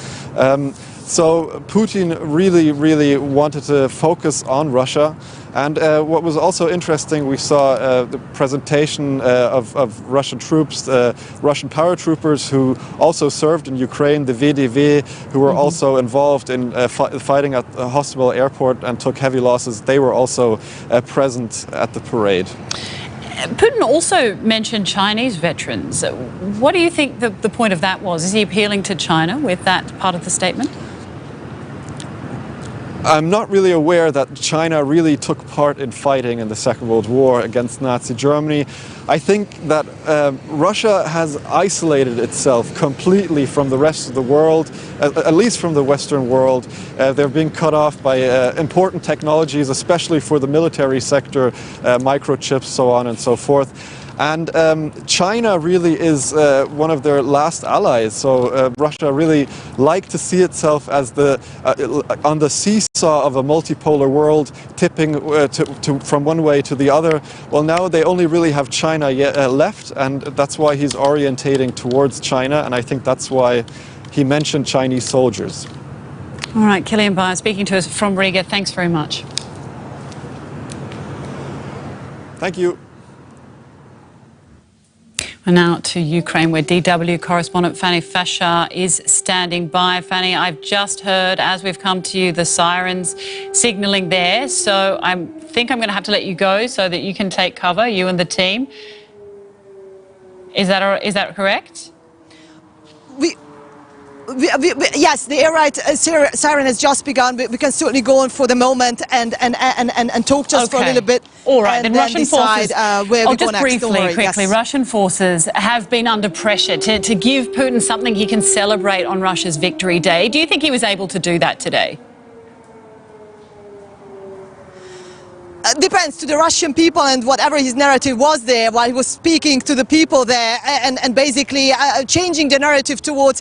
Speaker 8: So Putin really wanted to focus on Russia. And what was also interesting, we saw the presentation of Russian troops, Russian paratroopers who also served in Ukraine, the VDV, who were also involved in fighting at the Hostomel airport and took heavy losses. They were also present at the parade.
Speaker 16: Putin also mentioned Chinese veterans. What do you think the point of that was? Is he appealing to China with that part of the statement?
Speaker 8: I'm not really aware that China really took part in fighting in the Second World War against Nazi Germany. I think that Russia has isolated itself completely from the rest of the world, at least from the Western world. They're being cut off by important technologies, especially for the military sector, microchips, so on and so forth. And China really is one of their last allies. So Russia really liked to see itself as on the seesaw of a multipolar world, tipping from one way to the other. Well, now they only really have China left, and that's why he's orientating towards China. And I think that's why he mentioned Chinese soldiers.
Speaker 16: All right, Killian Bayer speaking to us from Riga. Thanks very much.
Speaker 8: Thank you.
Speaker 16: And now to Ukraine, where DW correspondent Fanny Fasher is standing by. Fanny, I've just heard, as we've come to you, the sirens signalling there. So I think I'm going to have to let you go so that you can take cover, you and the team. Is that correct?
Speaker 9: Yes, the air raid siren has just begun. We can certainly go on for the moment and talk just for a little bit.
Speaker 16: All right,
Speaker 9: and
Speaker 16: then
Speaker 9: then
Speaker 16: Russian
Speaker 9: decide
Speaker 16: forces.
Speaker 9: where we go
Speaker 16: just
Speaker 9: next.
Speaker 16: quickly,
Speaker 9: Yes.
Speaker 16: Russian forces have been under pressure to give Putin something he can celebrate on Russia's Victory Day. Do you think he was able to do that today?
Speaker 9: Depends to the Russian people and whatever his narrative was there while he was speaking to the people there and basically changing the narrative towards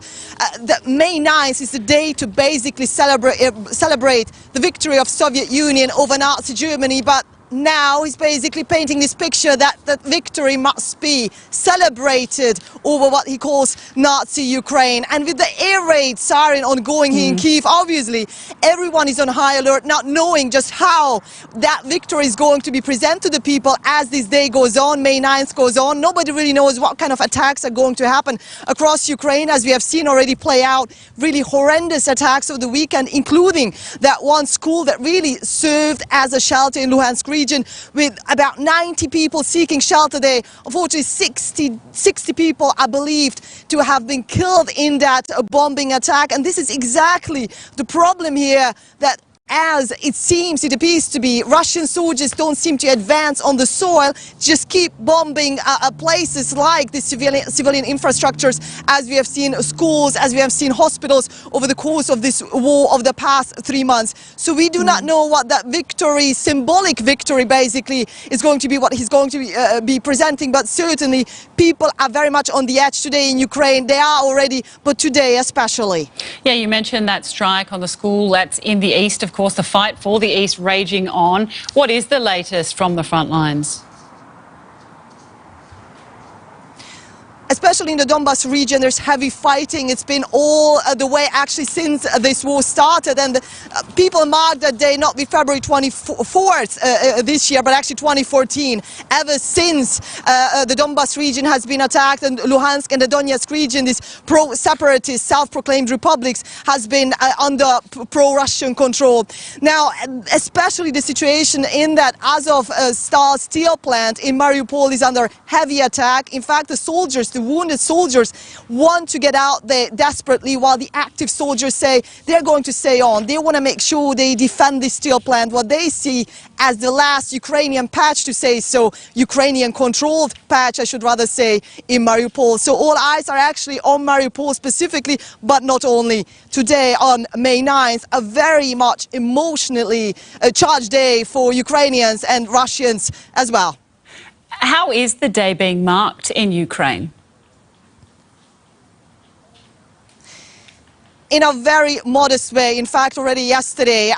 Speaker 9: the May 9th is the day to basically celebrate the victory of Soviet Union over Nazi Germany. But now he's basically painting this picture that that victory must be celebrated over what he calls Nazi Ukraine. And with the air raid siren ongoing here in Kyiv, obviously everyone is on high alert, not knowing just how that victory is going to be presented to the people as this day goes on, May 9th goes on. Nobody really knows what kind of attacks are going to happen across Ukraine, as we have seen already play out really horrendous attacks over the weekend, including that one school that really served as a shelter in Luhansk region with about 90 people seeking shelter there. Unfortunately, 60 people are believed to have been killed in that bombing attack. And this is exactly the problem here, that as it appears to be, Russian soldiers don't seem to advance on the soil, just keep bombing places like the civilian infrastructures, as we have seen schools, as we have seen hospitals over the course of this war of the past 3 months. So we do not know what that victory, symbolic victory basically, is going to be, what he's going to be presenting, but certainly people are very much on the edge today in Ukraine. They are already, but today especially.
Speaker 16: Yeah, you mentioned that strike on the school that's in the east. Of course, the fight for the east raging on. What is the latest from the front lines?
Speaker 9: Especially in the Donbas region, there's heavy fighting. It's been all the way actually since this war started, and people mark that day not be February 24th this year, but actually 2014. Ever since the Donbas region has been attacked, and Luhansk and the Donetsk region, these pro-separatist, self-proclaimed republics, has been under pro-Russian control. Now, especially the situation in that Azov Stal steel plant in Mariupol is under heavy attack. In fact, the soldiers The wounded soldiers want to get out there desperately, while the active soldiers say they're going to stay on. They want to make sure they defend the steel plant, what they see as the last Ukrainian patch, to say so, Ukrainian-controlled patch, I should rather say, in Mariupol. So all eyes are actually on Mariupol specifically, but not only. Today, on May 9th, a very much emotionally charged day for Ukrainians and Russians as well.
Speaker 16: How is the day being marked in Ukraine?
Speaker 9: In a very modest way. In fact, already yesterday,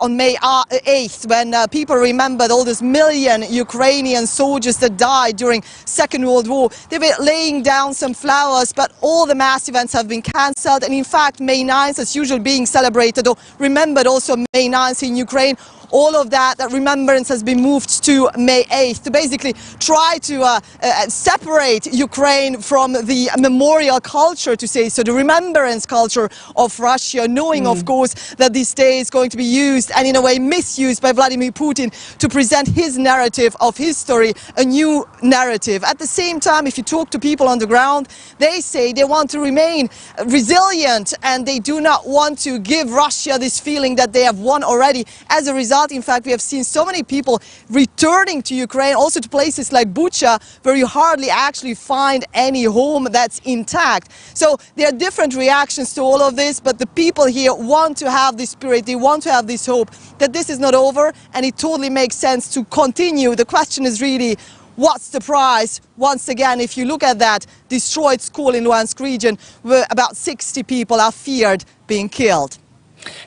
Speaker 9: on May 8th, when people remembered all those million Ukrainian soldiers that died during Second World War, they were laying down some flowers, but all the mass events have been cancelled. And in fact, May 9th, as usual, being celebrated or remembered also May 9th in Ukraine. All of that remembrance has been moved to May 8th to basically try to separate Ukraine from the memorial culture, to say so, the remembrance culture of Russia, knowing, of course, that this day is going to be used and in a way misused by Vladimir Putin to present his narrative of history, a new narrative. At the same time, if you talk to people on the ground, they say they want to remain resilient and they do not want to give Russia this feeling that they have won already. As a result, in fact, we have seen so many people returning to Ukraine, also to places like Bucha, where you hardly actually find any home that's intact. So there are different reactions to all of this, but the people here want to have this spirit, they want to have this hope that this is not over, and it totally makes sense to continue. The question is really, what's the price? Once again, if you look at that destroyed school in Luhansk region, where about 60 people are feared being killed.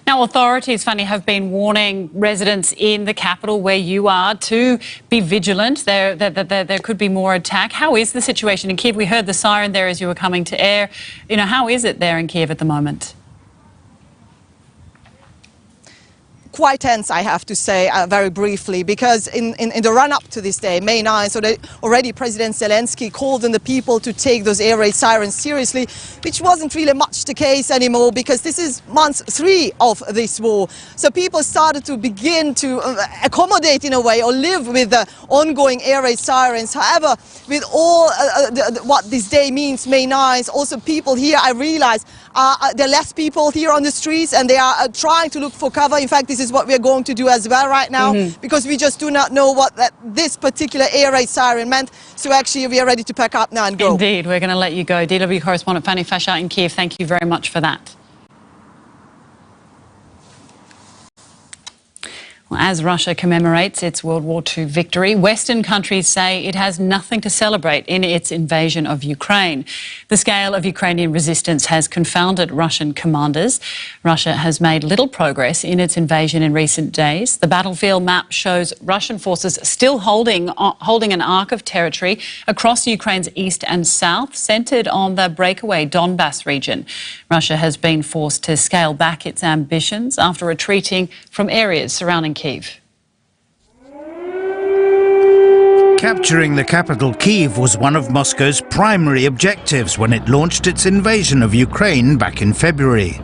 Speaker 16: Now, authorities, Fanny, have been warning residents in the capital where you are to be vigilant. There could be more attack. How is the situation in Kiev? We heard the siren there as you were coming to air. You know, how is it there in Kiev at the moment?
Speaker 9: Quite tense, I have to say, very briefly, because in the run-up to this day, May 9th, so already President Zelensky called on the people to take those air raid sirens seriously, which wasn't really much the case anymore, because this is month 3 of this war. So people started to begin to accommodate in a way, or live with the ongoing air raid sirens. However, with all what this day means, May 9th, also people here, I realize, there are less people here on the streets, and they are trying to look for cover. In fact, this is what we're going to do as well right now, because we just do not know what this particular air raid siren meant. So actually, we are ready to pack up now and go.
Speaker 16: Indeed, we're going to let you go. DW correspondent Fanny Fasha in Kiev, thank you very much for that. Well, as Russia commemorates its World War II victory, Western countries say it has nothing to celebrate in its invasion of Ukraine. The scale of Ukrainian resistance has confounded Russian commanders. Russia has made little progress in its invasion in recent days. The battlefield map shows Russian forces still holding an arc of territory across Ukraine's east and south, centred on the breakaway Donbass region. Russia has been forced to scale back its ambitions after retreating from areas surrounding Kyiv.
Speaker 7: Capturing the capital Kyiv was one of Moscow's primary objectives when it launched its invasion of Ukraine back in February.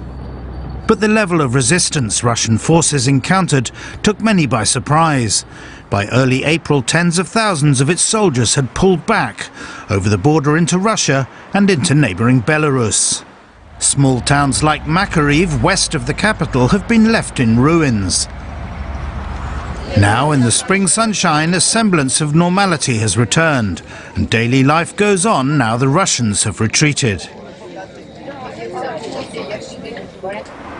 Speaker 7: But the level of resistance Russian forces encountered took many by surprise. By early April, tens of thousands of its soldiers had pulled back over the border into Russia and into neighbouring Belarus. Small towns like Makariv, west of the capital, have been left in ruins. Now, in the spring sunshine, a semblance of normality has returned, and daily life goes on now the Russians have retreated.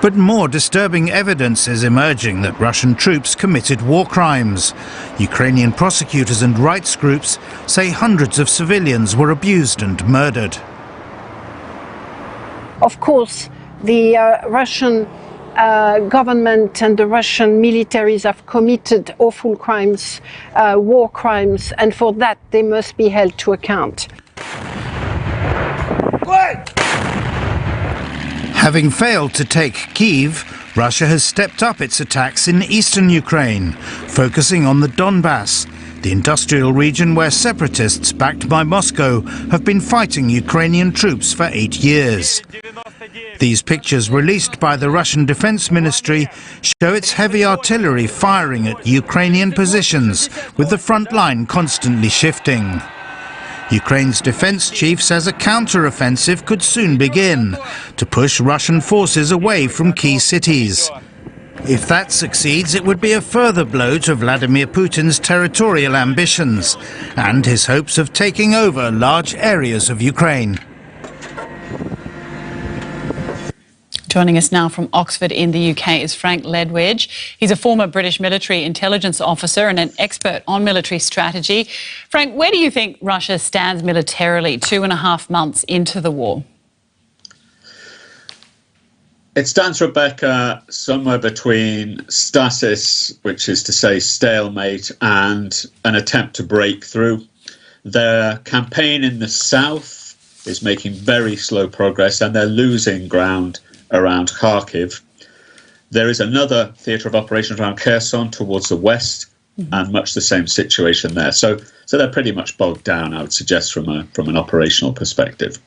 Speaker 7: But more disturbing evidence is emerging that Russian troops committed war crimes. Ukrainian prosecutors and rights groups say hundreds of civilians were abused and murdered.
Speaker 21: Of course, the Russian government and the Russian militaries have committed awful crimes, war crimes, and for that they must be held to account.
Speaker 7: Having failed to take Kyiv, Russia has stepped up its attacks in eastern Ukraine, focusing on the Donbass, the industrial region where separatists backed by Moscow have been fighting Ukrainian troops for 8 years. These pictures, released by the Russian Defense Ministry, show its heavy artillery firing at Ukrainian positions, with the front line constantly shifting. Ukraine's defence chief says a counter-offensive could soon begin to push Russian forces away from key cities. If that succeeds, it would be a further blow to Vladimir Putin's territorial ambitions and his hopes of taking over large areas of Ukraine.
Speaker 16: Joining us now from Oxford in the UK is Frank Ledwidge. He's a former British military intelligence officer and an expert on military strategy. Frank, where do you think Russia stands militarily 2.5 months into the war?
Speaker 17: It stands, Rebecca, somewhere between stasis, which is to say stalemate, and an attempt to break through. Their campaign in the south is making very slow progress, and they're losing ground around Kharkiv. There is another theatre of operations around Kherson towards the west, and much the same situation there. So they're pretty much bogged down, I would suggest, from an operational perspective.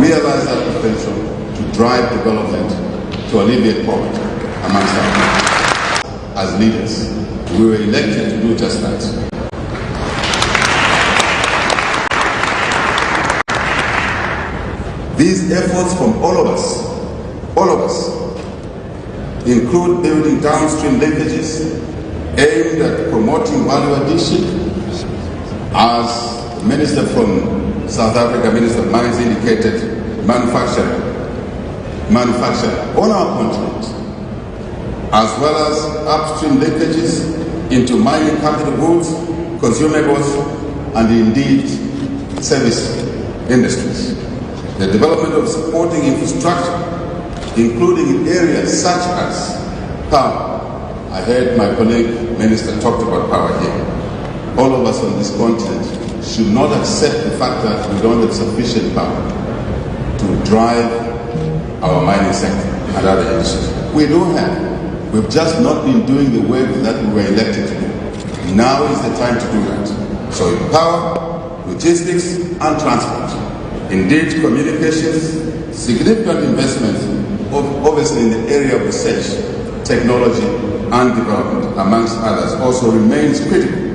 Speaker 12: realize that potential to drive development, to alleviate poverty amongst our people. As leaders, we were elected to do just that. These efforts from all of us, include building downstream linkages aimed at promoting value addition, as the Minister from South Africa, Minister of Mines indicated, manufacturing on our continent, as well as upstream linkages into mining capital goods, consumables, and indeed service industries. The development of supporting infrastructure, including in areas such as power. I heard my colleague minister talked about power here. All of us on this continent should not accept the fact that we don't have sufficient power to drive our mining sector and other industries. We do have. We've just not been doing the work that we were elected to do. Now is the time to do that. So in power, logistics, and transport. Indeed, communications, significant investments, obviously in the area of research, technology, and development, amongst others, also remains critical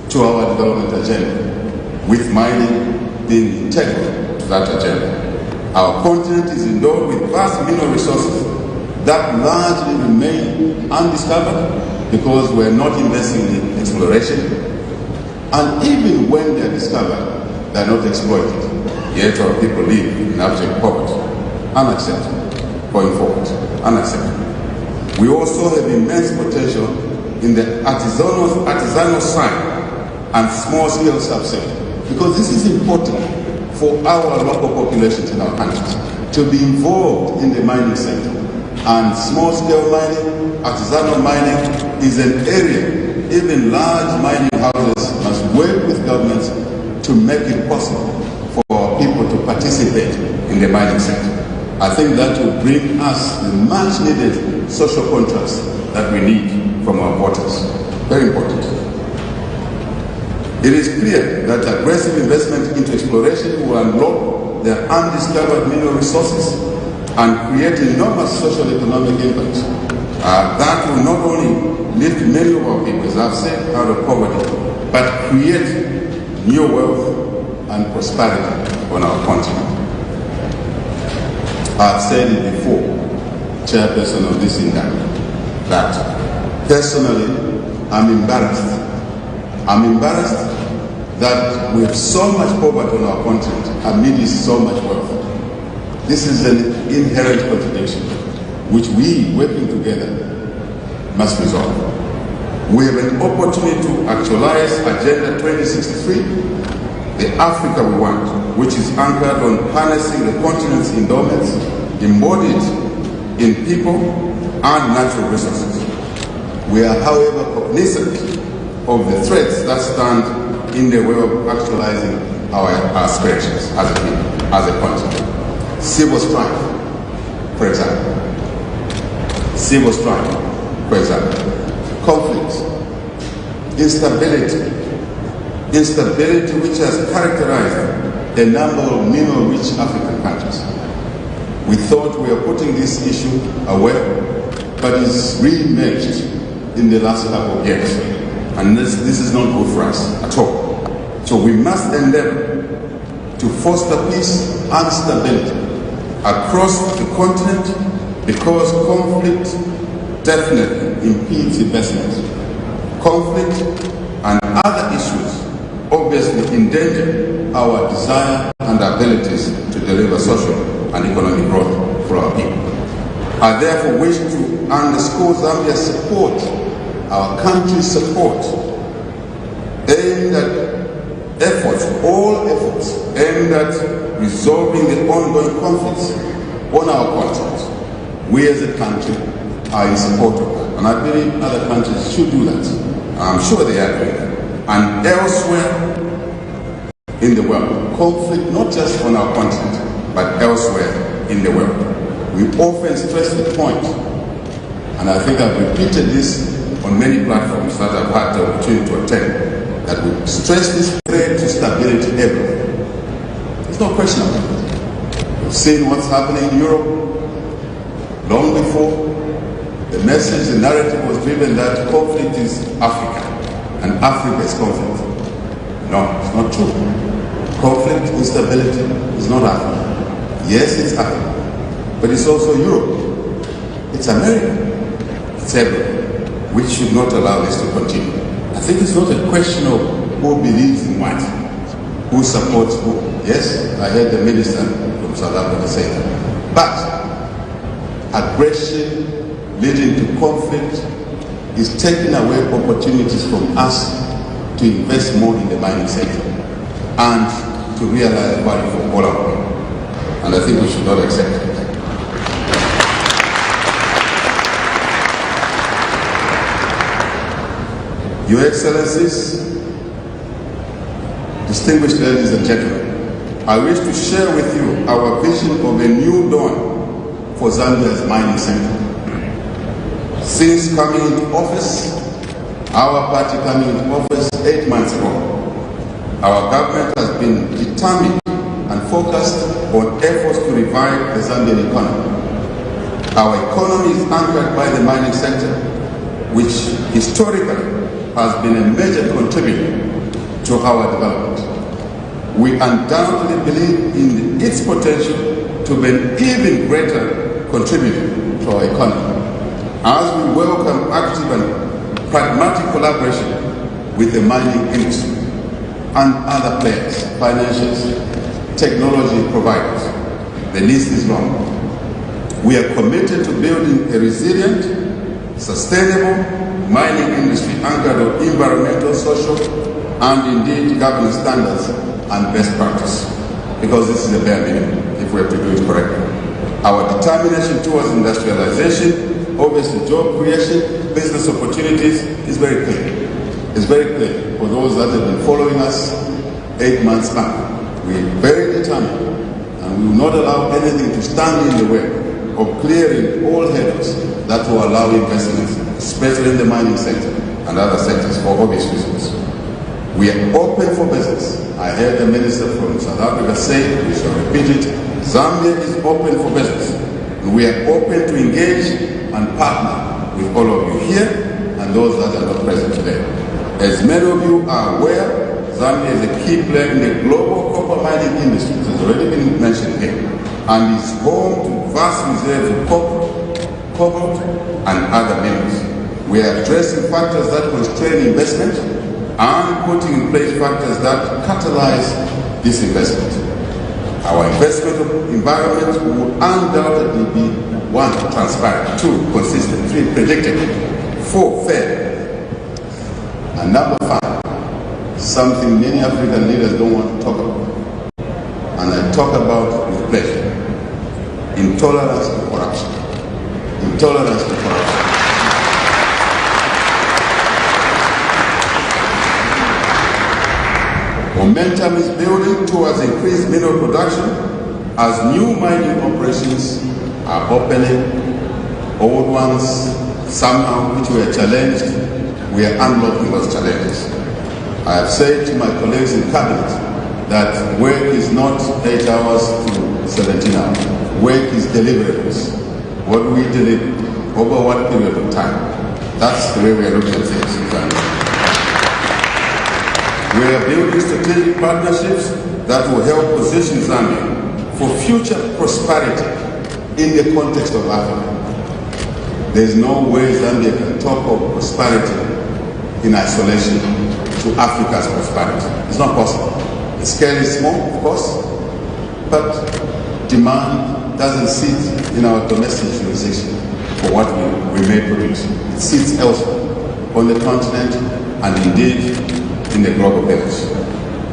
Speaker 12: to our development agenda, with mining being integral to that agenda. Our continent is endowed with vast mineral resources that largely remain undiscovered because we're not investing in exploration, and even when they're discovered, they're not exploited. Yet our people live in abject poverty. Unacceptable. Going forward. Unacceptable. We also have immense potential in the artisanal side and small-scale subsector, because this is important for our local populations in our countries to be involved in the mining sector. And small-scale mining, artisanal mining is an area even large mining houses must work with governments to make it possible for people to participate in the mining sector. I think that will bring us the much needed social contracts that we need from our voters. Very important. It is clear that aggressive investment into exploration will unlock the undiscovered mineral resources and create enormous social economic impact. That will not only lift many of our people, as I've said, out of poverty, but create new wealth and prosperity on our continent. I've said it before, chairperson of this indictment, that personally I'm embarrassed. I'm embarrassed that we have so much poverty on our continent amidst so much wealth. This is an inherent contradiction which we, working together, must resolve. We have an opportunity to actualize Agenda 2063, the Africa we want, which is anchored on harnessing the continent's endowments, embodied in people and natural resources. We are, however, cognizant of the threats that stand in the way of actualizing our aspirations as a people, as a continent. Civil strife, for example. Civil strife, for example. Conflict, instability which has characterized a number of mineral-rich African countries. We thought we were putting this issue away, but it's re-emerged in the last couple of years. And this is not good for us at all. So we must endeavor to foster peace and stability across the continent, because conflict definitely impedes investment. Conflict and other issues obviously endanger our desire and abilities to deliver social and economic growth for our people. I therefore wish to underscore Zambia's support, our country's support, aimed at efforts, all efforts, aimed at resolving the ongoing conflicts on our continent. We as a country are in support of that, and I believe other countries should do that. I'm sure they are doing that. And elsewhere in the world, conflict not just on our continent, but elsewhere in the world. We often stress the point, and I think I've repeated this on many platforms that I've had the opportunity to attend, that we stress this threat to stability everywhere. There's no question about it. We've seen what's happening in Europe long before. The message, the narrative was driven that conflict is Africa, and Africa is conflict. No, it's not true. Conflict, instability is not Africa. Yes, it's Africa, but it's also Europe. It's America. It's everywhere. We should not allow this to continue. I think it's not a question of who believes in what, who supports who. Yes, I heard the minister from South Africa say that. But aggression leading to conflict is taking away opportunities from us to invest more in the mining sector and to realize value for all our people. And I think we should not accept it. Your Excellencies, distinguished ladies and gentlemen, I wish to share with you our vision of a new dawn for Zambia's mining sector. Since coming into office, our party coming into office 8 months ago, our government has been determined and focused on efforts to revive the Zambian economy. Our economy is anchored by the mining sector, which historically has been a major contributor to our development. We undoubtedly believe in its potential to be an even greater contributor to our economy, as we welcome active and pragmatic collaboration with the mining industry and other players, financials, technology providers. The list is long. We are committed to building a resilient, sustainable mining industry anchored on environmental, social, and indeed governance standards and best practice, because this is the bare minimum if we have to do it correctly. Our determination towards industrialization, obviously job creation, business opportunities is very clear. It's very clear for those that have been following us 8 months back. We're very determined, and we will not allow anything to stand in the way of clearing all hurdles that will allow investments, especially in the mining sector and other sectors for obvious reasons. We are open for business. I heard the minister from South Africa say, we shall repeat it, Zambia is open for business. And we are open to engage and partner with all of you here and those that are not present today. As many of you are aware, Zambia is a key player in the global copper mining industry, as has already been mentioned here, and is home to vast reserves of copper, cobalt, and other minerals. We are addressing factors that constrain investment and putting in place factors that catalyze this investment. Our investment environment will undoubtedly be 1, transparent, 2, consistent, 3, predictable, 4, fair, and number 5, something many African leaders don't want to talk about, and I talk about with pleasure: intolerance to corruption. Intolerance to corruption. Momentum is building towards increased mineral production as new mining operations are opening. Old ones, somehow which were challenged, we are unlocking those challenges. I have said to my colleagues in cabinet that work is not 8 hours to 17 hours. Work is deliverables. What do we deliver? Over what period of time? That's the way we are looking at things. We are building strategic partnerships that will help position Zambia for future prosperity in the context of Africa. There is no way Zambia can talk of prosperity in isolation to Africa's prosperity. It's not possible. The scale is small, of course, but demand doesn't sit in our domestic jurisdiction for what we may produce. It sits elsewhere on the continent and indeed in the global village.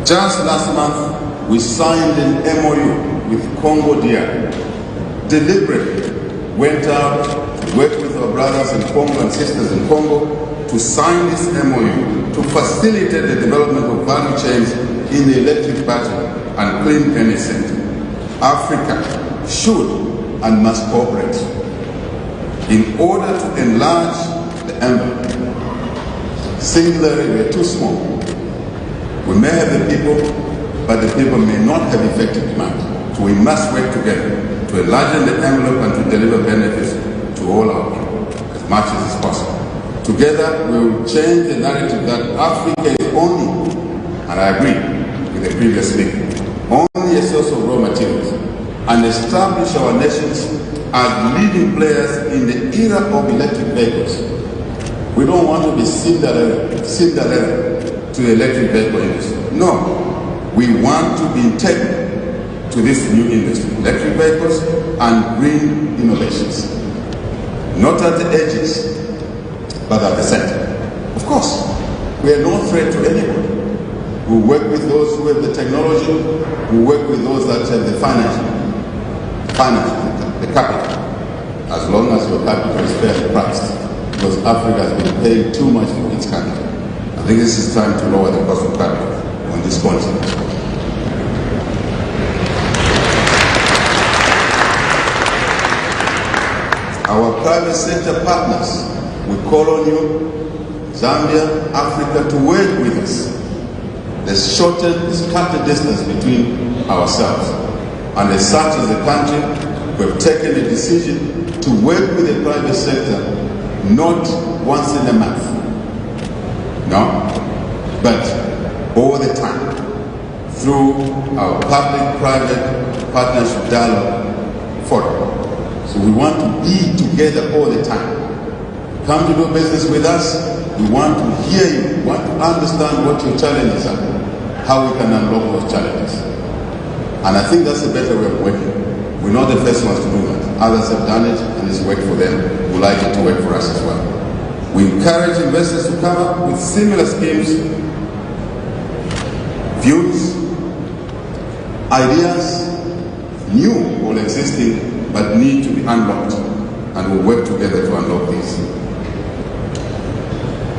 Speaker 12: Just last month, we signed an MOU with Congo DR. Deliberately went out to work with our brothers in Congo and sisters in Congo to sign this MOU to facilitate the development of value chains in the electric battery and clean energy sector. Africa should and must cooperate in order to enlarge the envelope. Singularly, we are too small. We may have the people, but the people may not have effective demand. So we must work together to enlarge the envelope and to deliver benefits to all our people as much as is possible. Together, we will change the narrative that Africa is only, and I agree with the previous speaker, only a source of raw materials, and establish our nations as leading players in the era of electric vehicles. We don't want to be Cinderella to the electric vehicle industry. No, we want to be integral to this new industry, electric vehicles and green innovations. Not at the edges, but at the center. Of course, we are no threat to anyone. We work with those who have the technology, we work with those that have the the capital, as long as your capital is fairly priced, because Africa has been paying too much for its capital. I think this is time to lower the cost of capital on this continent. Our private sector partners, we call on you, Zambia, Africa, to work with us. There's cut the distance between ourselves. And as such as a country, we've taken a decision to work with the private sector, not once in a month. No? But all the time, through our public-private partnership dialogue forum. So we want to be together all the time. Come to do business with us. We want to hear you. We want to understand what your challenges are, how we can unlock those challenges. And I think that's a better way of working. We're not the first ones to do that. Others have done it and it's worked for them. We'd like it to work for us as well. We encourage investors to come up with similar schemes, views, ideas, new or existing, but need to be unlocked. And we'll work together to unlock these.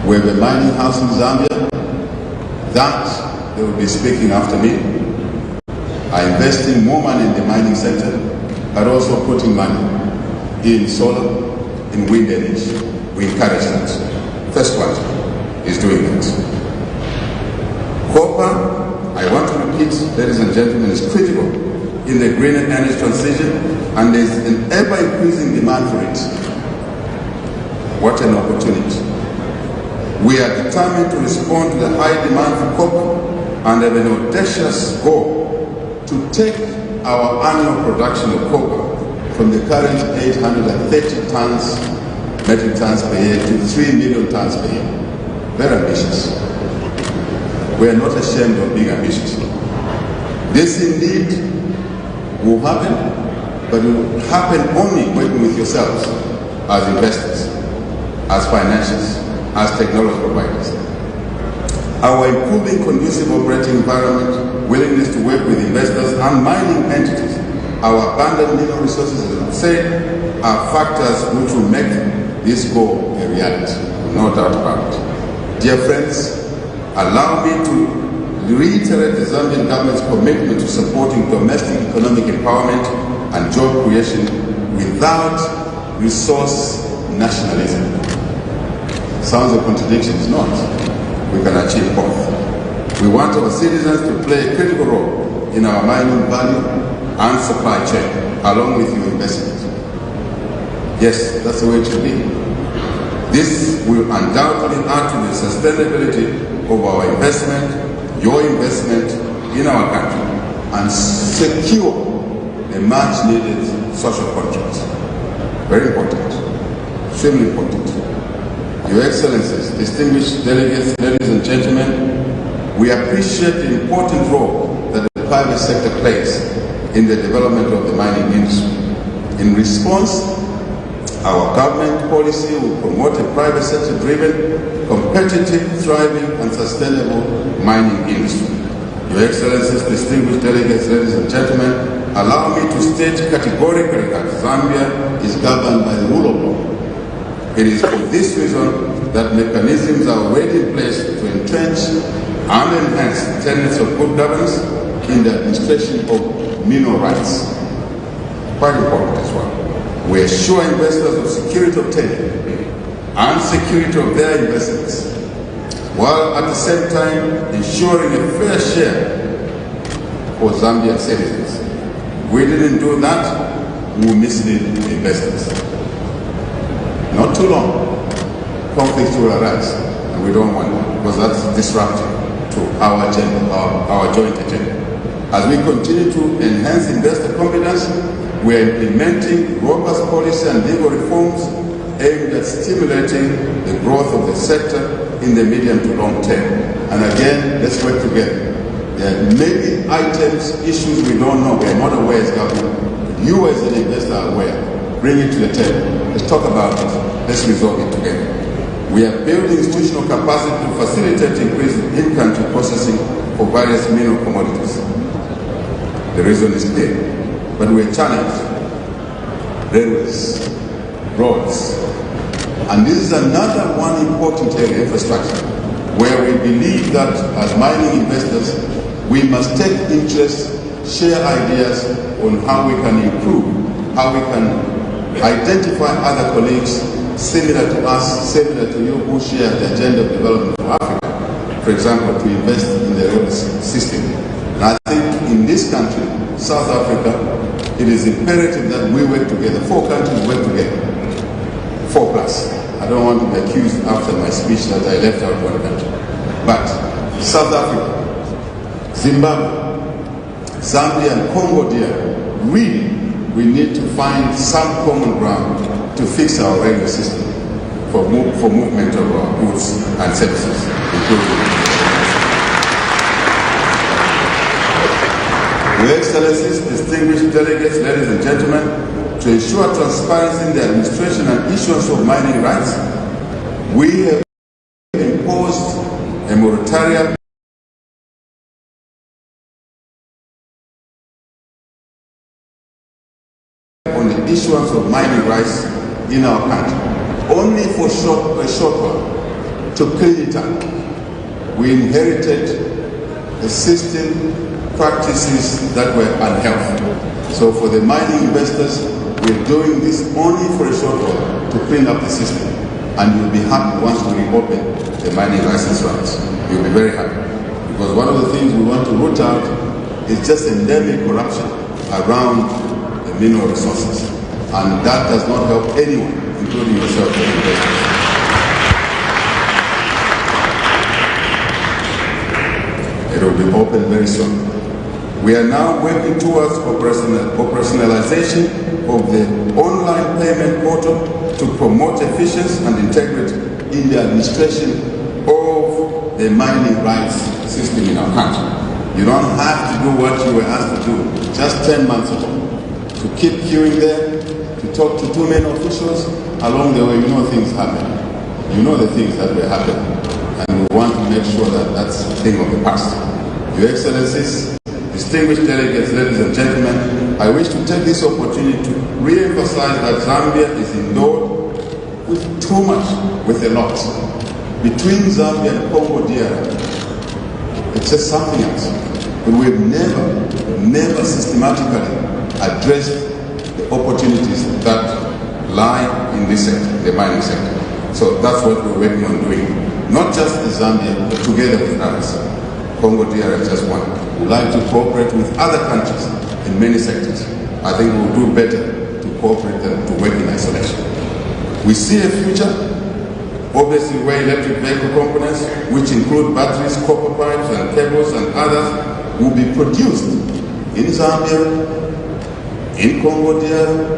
Speaker 12: We have a mining house in Zambia that they will be speaking after me, are investing more money in the mining sector, but also putting money in solar, in wind energy. We encourage that. First one is doing that. Copper, I want to repeat, ladies and gentlemen, is critical in the green energy transition, and there's an ever-increasing demand for it. What an opportunity. We are determined to respond to the high demand for copper and have an audacious goal to take our annual production of copper from the current 830 metric tons per year to 3 million tons per year. Very ambitious. We are not ashamed of being ambitious. This indeed will happen, but it will happen only working with yourselves as investors, as financiers, as technology providers. Our improving conducive operating environment, willingness to work with investors and mining entities, our abundant mineral resources, as I said, are factors which will make this goal a reality, no doubt about it. Dear friends, allow me to reiterate the Zambian government's commitment to supporting domestic economic empowerment and job creation without resource nationalism. Sounds a contradiction, it's not. We can achieve both. We want our citizens to play a critical role in our mining value and supply chain, along with your investment. Yes, that's the way it should be. This will undoubtedly add to the sustainability of our investment, your investment in our country, and secure a much-needed social contract. Very important, extremely important. Your Excellencies, distinguished delegates, ladies and gentlemen, we appreciate the important role that the private sector plays in the development of the mining industry. In response, our government policy will promote a private sector-driven, competitive, thriving, and sustainable mining industry. Your Excellencies, distinguished delegates, ladies and gentlemen, allow me to state categorically that Zambia is governed by the rule of law. It is for this reason that mechanisms are already in place to entrench and enhance tenets of good governance in the administration of mineral rights. Quite important as well. We assure investors of security of tenure and security of their investments, while at the same time ensuring a fair share for Zambian citizens. If we didn't do that, we will mislead investors. Not too long, conflicts will arise, and we don't want that, because that's disruptive to our agenda, our joint agenda. As we continue to enhance investor confidence, we are implementing robust policy and legal reforms aimed at stimulating the growth of the sector in the medium to long term. And again, let's work together. There may be items, issues we don't know, we are not aware as government. You as an investor are aware. Bring it to the table. Let's talk about it. Let's resolve it together. We are building institutional capacity to facilitate increased in-country processing for various mineral commodities. The reason is clear, but we are challenged. Railways, roads, and this is another one important area, infrastructure, where we believe that as mining investors, we must take interest, share ideas on how we can improve, how we can identify other colleagues similar to us, similar to you, who share the agenda of development for Africa, for example, to invest in the road system. And I think in this country, South Africa, it is imperative that we work together. 4 countries work together, 4+. I don't want to be accused after my speech that I left out one country. But South Africa, Zimbabwe, Zambia and Congo, dear, really, we need to find some common ground to fix our railway system for movement of our goods and services, including. Your Excellencies, distinguished delegates, ladies and gentlemen, to ensure transparency in the administration and issuance of mining rights, we have imposed a moratorium on the issuance of mining rights in our country, only for a short while, to clean it up. We inherited a system, practices that were unhealthy. So for the mining investors, we're doing this only for a short while to clean up the system. And you'll be happy once we reopen the mining license rights. You'll be very happy. Because one of the things we want to root out is just endemic corruption around the mineral resources. And that does not help anyone, including yourself as investors. It will be open very soon. We are now working towards operationalization of the online payment portal to promote efficiency and integrity in the administration of the mining rights system in our country. You don't have to do what you were asked to do just 10 months ago. To keep queuing there, to talk to too many officials, along the way, you know things happen. You know the things that were happening. And we want to make sure that that's a thing of the past. Your Excellencies, distinguished delegates, ladies and gentlemen, I wish to take this opportunity to re-emphasize that Zambia is endowed with too much, with a lot. Between Zambia and Congo DR, it's just something else. But we've never systematically addressed the opportunities that lie in this sector, the mining sector. So that's what we're working on doing. Not just in Zambia, but together with others. Congo DR is just one. We'd like to cooperate with other countries in many sectors. I think we'll do better to cooperate than to work in isolation. We see a future, obviously, where electric vehicle components, which include batteries, copper pipes, and cables, and others, will be produced in Zambia, in Congo DR,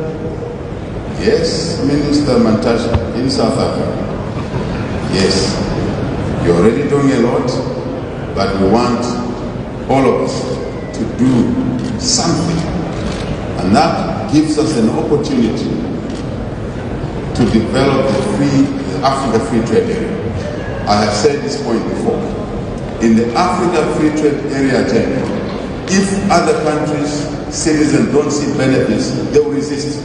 Speaker 12: yes, Minister Mantashe, in South Africa. Yes, you're already doing a lot, but we want all of us to do something. And that gives us an opportunity to develop the Africa Free Trade Area. I have said this point before. In the Africa Free Trade Area agenda, if other countries, citizens don't see benefits, they will resist.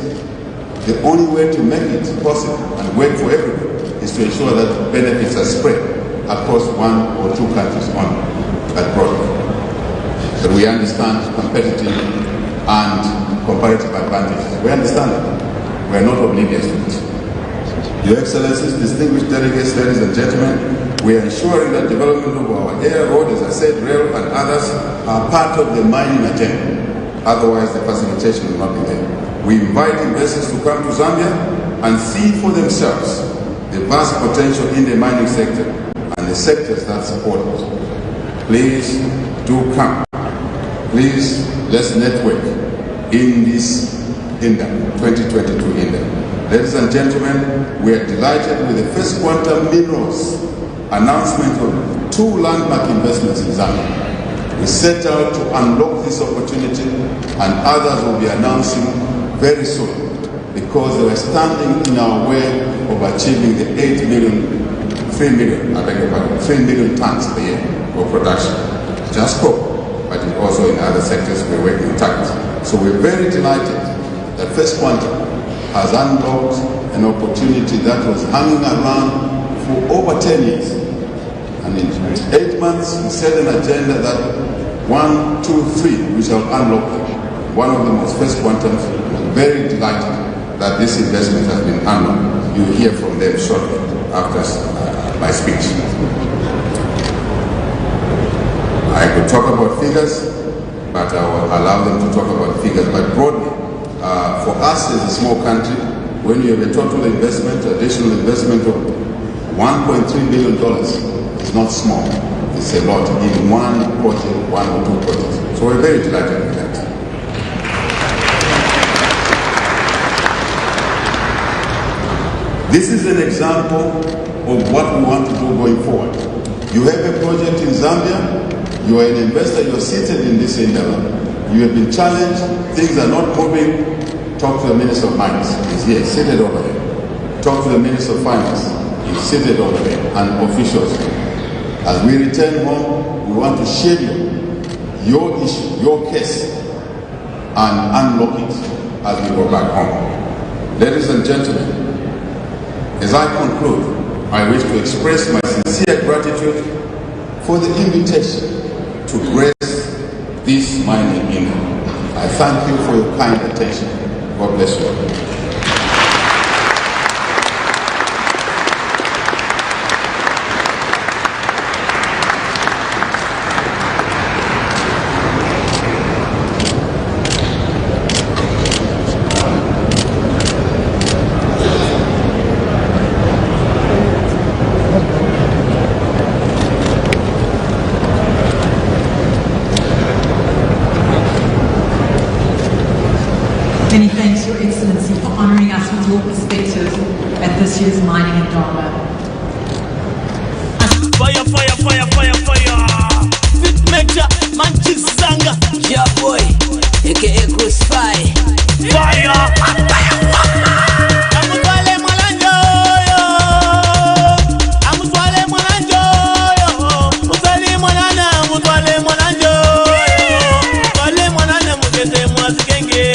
Speaker 12: The only way to make it possible and work for everyone is to ensure that benefits are spread across one or two countries only, at broadly. But we understand competitive and comparative advantages. We understand it. We are not oblivious to it. Your Excellencies, distinguished delegates, ladies and gentlemen, we are ensuring that development of our air, road, as I said, rail and others are part of the mining agenda. Otherwise, the facilitation will not be there. We invite investors to come to Zambia and see for themselves the vast potential in the mining sector and the sectors that support it. Please do come. Please, let's network in this INDA, 2022 INDA. Ladies and gentlemen, we are delighted with the first quantum minerals announcement of 2 landmark investments in Zambia. We set out to unlock this opportunity, and others will be announcing very soon, because they were standing in our way of achieving the 3 million tons per year of production. Just hope, but also in other sectors we're working on targets. So we're very delighted that First Quantum has unlocked an opportunity that was hanging around for over 10 years. And in 8 months, we set an agenda that 1, 2, 3, we shall unlock them. One of them was First Quantum. We're very delighted that this investment has been unlocked. You will hear from them shortly after my speech. I could talk about figures, but I will allow them to talk about figures. But broadly, for us as a small country, when you have a total investment, additional investment of $1.3 billion, it's not small. It's a lot in one project, one or two projects. So we're very delighted with that. This is an example of what we want to do going forward. You have a project in Zambia, you are an investor, you are seated in this endeavor, you have been challenged, things are not moving, talk to the Minister of Mines, he's here, seated over there. Talk to the Minister of Finance, he's seated over there, and officials. As we return home, we want to schedule your issue, your case, and unlock it as we go back home. Ladies and gentlemen, as I conclude, I wish to express my sincere gratitude for the invitation to grace this mining union. I thank you for your kind attention. God bless you all.
Speaker 5: Many thanks, Your Excellency, for honouring us with your perspective at this year's Mining and Drama.
Speaker 2: Fire, fire, fire, fire, fire. Fit Major, Manchis Sanga. Yeah, boy, aka Crucify. Fire! Amutwale mwalanjo yo. Amutwale mwalanjo yo. Mutwale mwanana, mutwale mwalanjo yo. Mutwale mwanana, mugeze mwazikenge.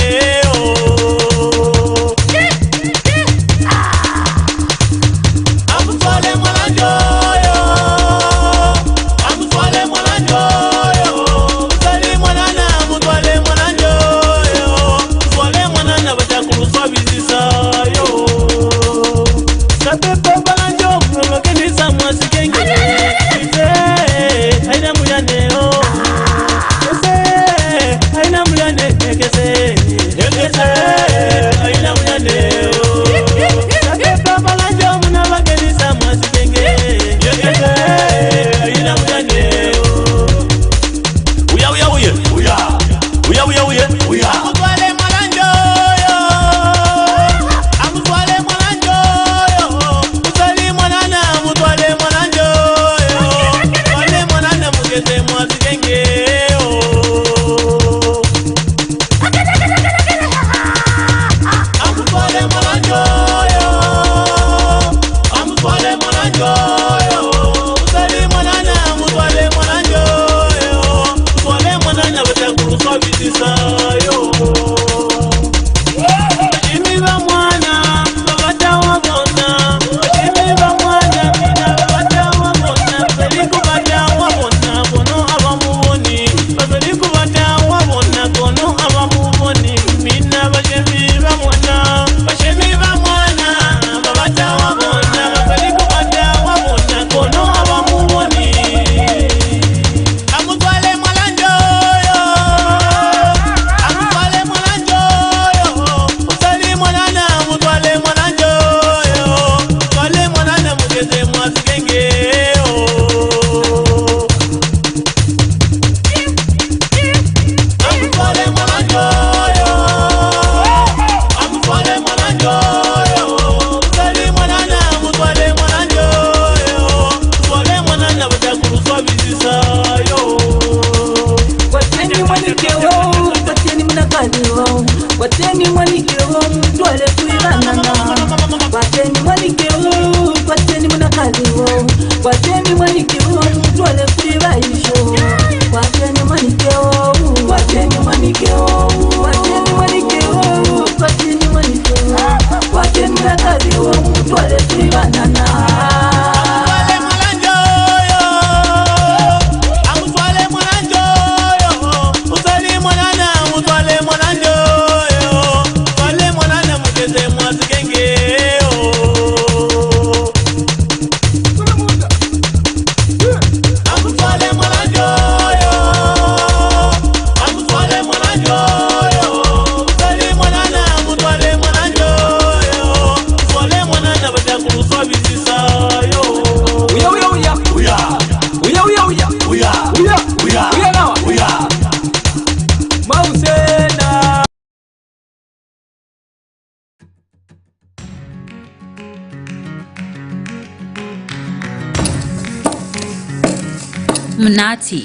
Speaker 23: Munati.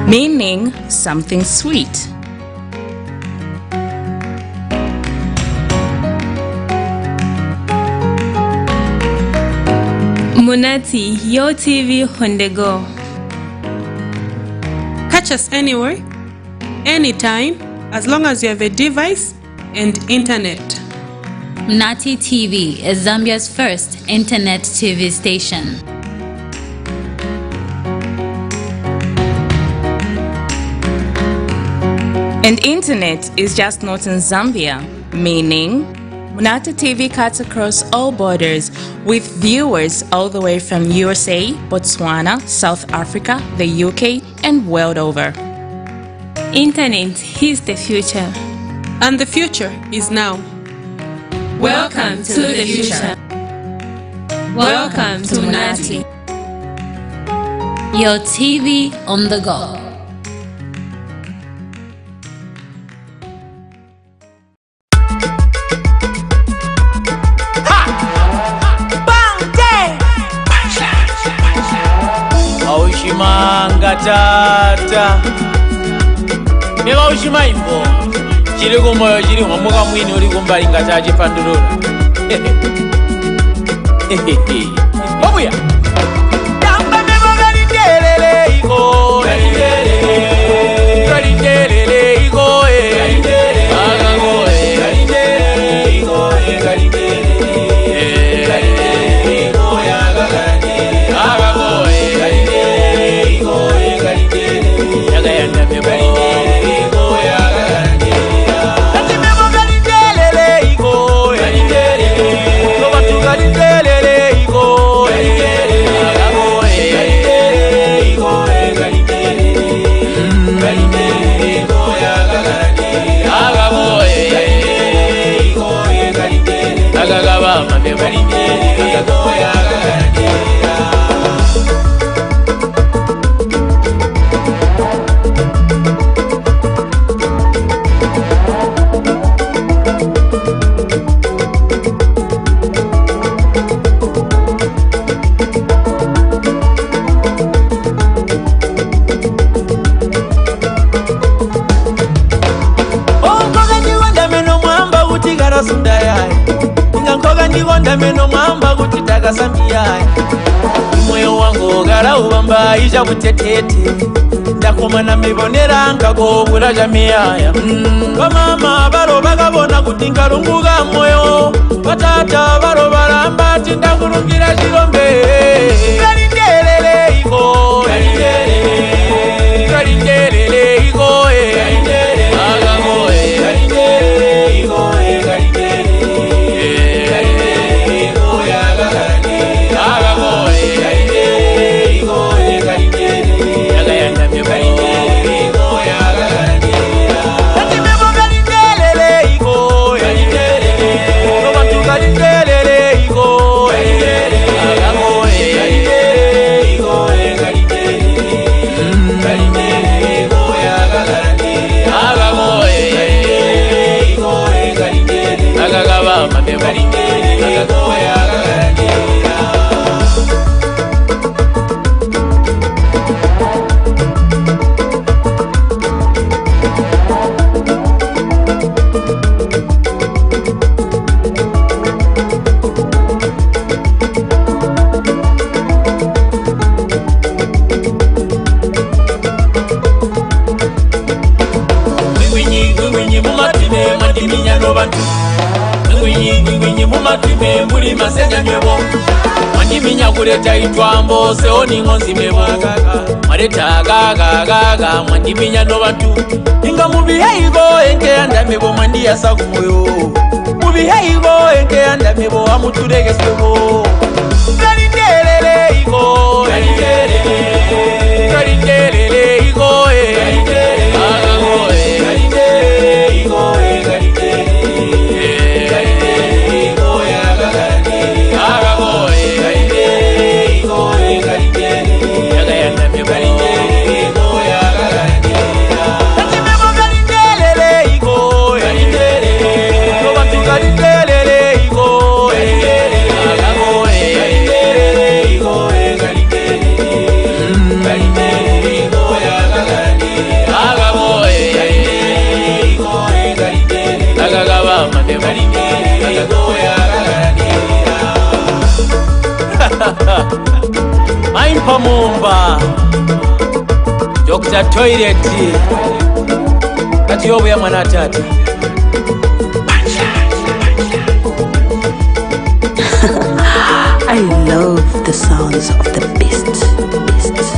Speaker 23: Meaning something sweet. Munati, your TV on the go.
Speaker 6: Catch us anywhere, anytime, as long as you have a device and internet.
Speaker 23: Munati TV is Zambia's first internet TV station. And internet is just not in Zambia, meaning Munati TV cuts across all borders with viewers all the way from USA, Botswana, South Africa, the UK, and world over. Internet is the future.
Speaker 6: And the future is now.
Speaker 23: Welcome to the future. Welcome to Munati. Your TV on the go.
Speaker 18: Aushimanga tata Neba ushima imbo Chiri kumoyo chiri mwamuka mwini uri kumbali ngata achipandurura Obuya Tamba mebo galitelele iko Galitelele Galitelele iko Galitelele Agago Galitelele iko Galitelele Galitelele iko Galitelele Agago Meno mwamba kuti takasambia moyo wangu gara ubamba ija kutetete ndakomana mibonera nkako bulaja miyaya bamama baro bagabona kuti ngalunguga moyo batata baro baramba tindakurungira chirombe galindelele iko galindelele galindelele iko agago galindelele iko Mandiminya kuleta itwambo seoni ngonzi mebo Mareta gaga gaga mandiminya no bantu Inga mubiheigo enke anda mebo mandi asa kumoyo Mubiheigo enke anda mebo amuturege sebo Galindelele iko Galindelele Galindelele iko Agago Galindelele iko Galindelele Limpa Mumba, Dr. Toilet, at your way, Munati.
Speaker 10: I love the sounds of the beast.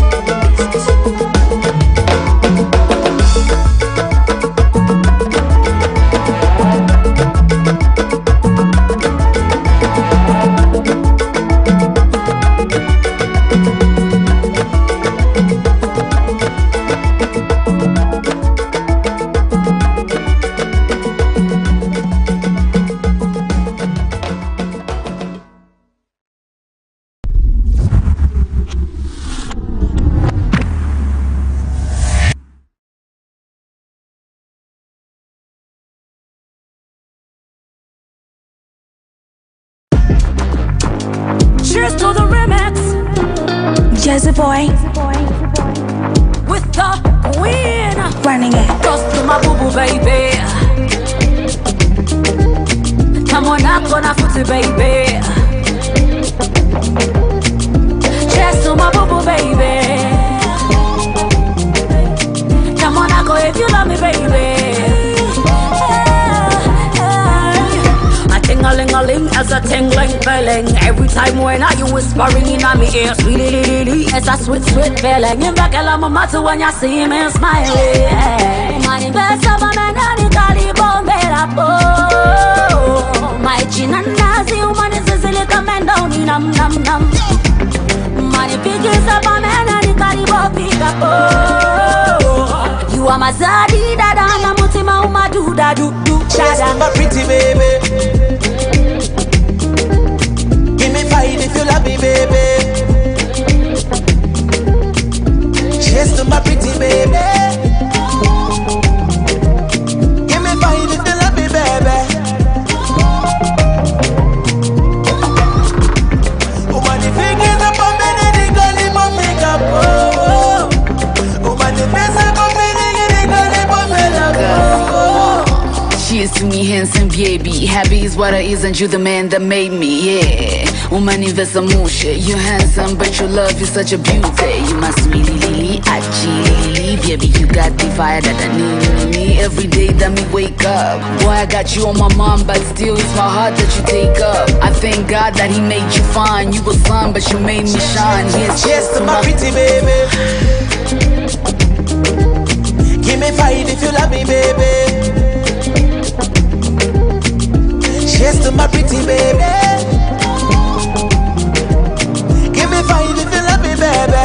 Speaker 19: Cheers to the remix.
Speaker 10: Jazzy boy.
Speaker 19: With the queen.
Speaker 10: Running it.
Speaker 19: Toast to my boo-boo, baby. Come on up on a footy, baby. Cheers to my boo-boo, baby. Come on, I go if you love me, baby. Ting-a-ling-a-ling as a tingling feeling. Every time when I you whispering in my ear, sweet it's a sweet feeling. In back no matter when you see me smiling. Money best of a man and it all my chin and nazi woman is a little man down in nam. Money big is of a man and it all pick up. You are my zaddy dada na mutima uma do da do.
Speaker 2: Just my pretty baby. If you love me, baby, cheers to my pretty baby. Give me five if you love me, baby. Oh man, if you get up on me, then you go leave my makeup. Oh man, if you get up on me, then you go leave my makeup.
Speaker 10: Cheers to me, handsome baby. Happy is what I isn't you the man that made me, yeah. Woman, invest a motion. You're handsome, but your love is such a beauty. You my sweetie lily, Achille, baby, you got the fire that I need. Every day that me wake up, boy, I got you on my mind, but still it's my heart that you take up. I thank God that He made you fine. You were sun, but you made me shine.
Speaker 2: Cheers to my pretty baby. Give me five if you love me, baby. Cheers to my pretty baby. Give me five if you love me, baby.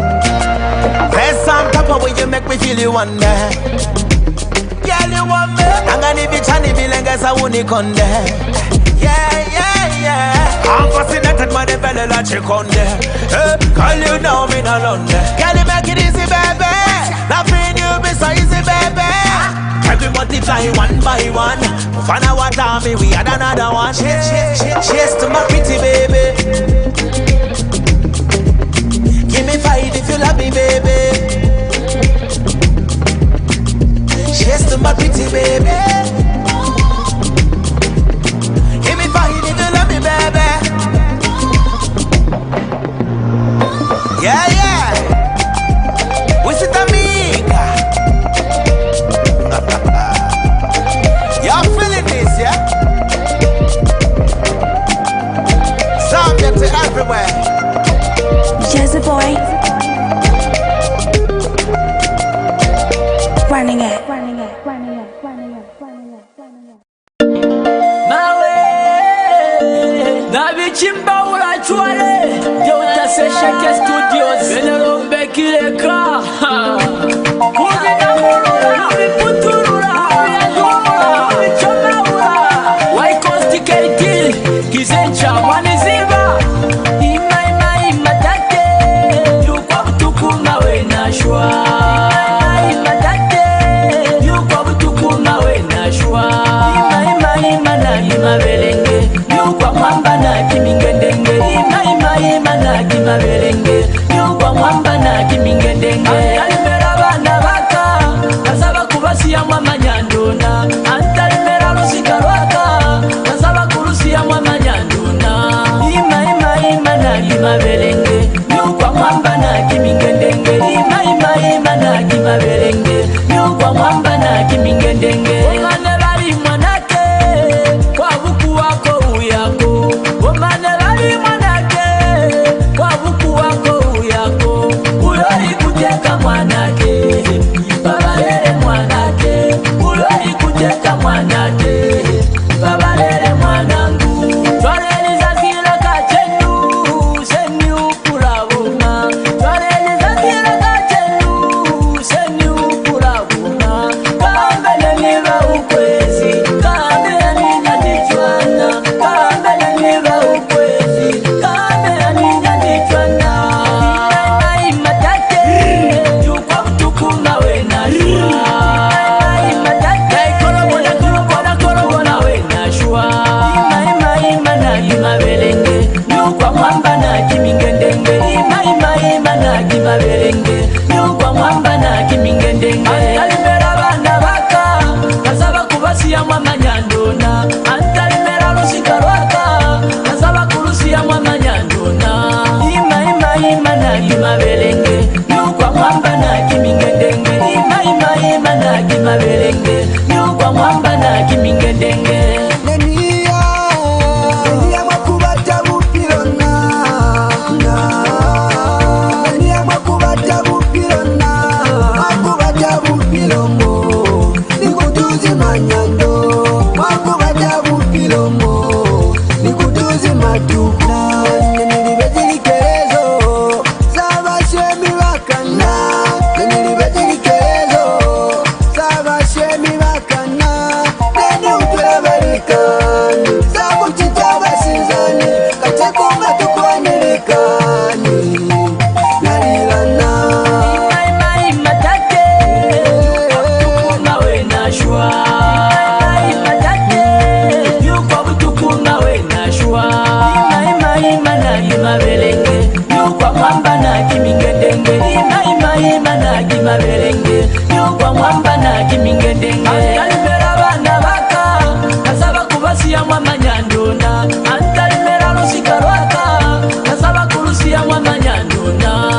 Speaker 2: There's some papa when you make me feel you wonder. Girl, you want me? I'm gonna be trying to be like I won't conde. I'm fascinated by the belly like you conde. Call you now, me no London. Girl, you make it easy, baby. Nothing you be so easy, baby. Every multiply one by one. Find out what time we had another one. Cheers to my pretty baby. Give me five if you love me, baby. Cheers to my pretty baby. Give me five if you love me, baby. Yeah, yeah. What's it, amiga? Y'all feeling this, yeah? Subject to everywhere.
Speaker 10: Jazzy boy. Running it.
Speaker 18: Chimba ula chwale yo utasesha ke studios venero mbekileka kuzi na murura viputurura viagura vichomeura waikostiketi kizencha mwaniziba ima tate yukwa butukuma we nashwa tate yukwa butukuma we nashwa ima na belenge yukwa mwamba na kimingendenge ima na kimabelenge yukwa mwamba na kimingendenge alimeraba kimingedenge omane bali mwanake kwa buku wako uyako omane bali mwanake kwa buku wako uyako ulori kuteka mwanake babalele mwanake ulori kuteka mwanake babalele mwanangu twareliza zila kachenu seni ukulabona twareliza zila kachenu seni ukulabona kambele niba ukwezi kambele ninya ndichwana kambele niba ukwezi kambele ninya ndichwana imai matate yukwa kutukuma wena imai matate kolobona kolobona kolobona wena shua imai mana kimabelenge yukwa mwamba na kimingedenge imai mana kimabelenge yukwa mwamba na kimingedenge antalimera bana baka kasaba kubasiya mwamanyandona antalimera lusika lwaka kasaba kulusiya mwamanyandona imai mana kimabelenge yukwa mwamba na kimingedenge imai mana kimabelenge yukwa mwamba na kimingedenge kimabelenge yukwa mwamba na kimingedenge antalimera bana baka kasaba kubasiya mwamanyandona antalimera lusika lwaka kasaba kulusiya mwamanyandona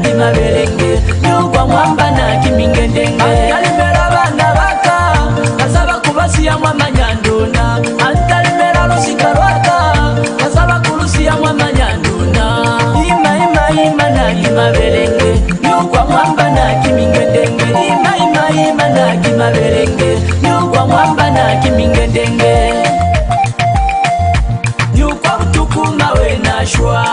Speaker 18: kimabelenge yukwa mwamba na kimingedenge antalimera bana baka kasaba kubasiya mwamanyandona antalimera lusika lwaka kasaba kulusiya mwamanyandona imai mana kimabelenge yukwa mwamba na kimingedenge imai mana kimabelenge yukwa mwamba na kimingedenge yukwa butukuma wena shwa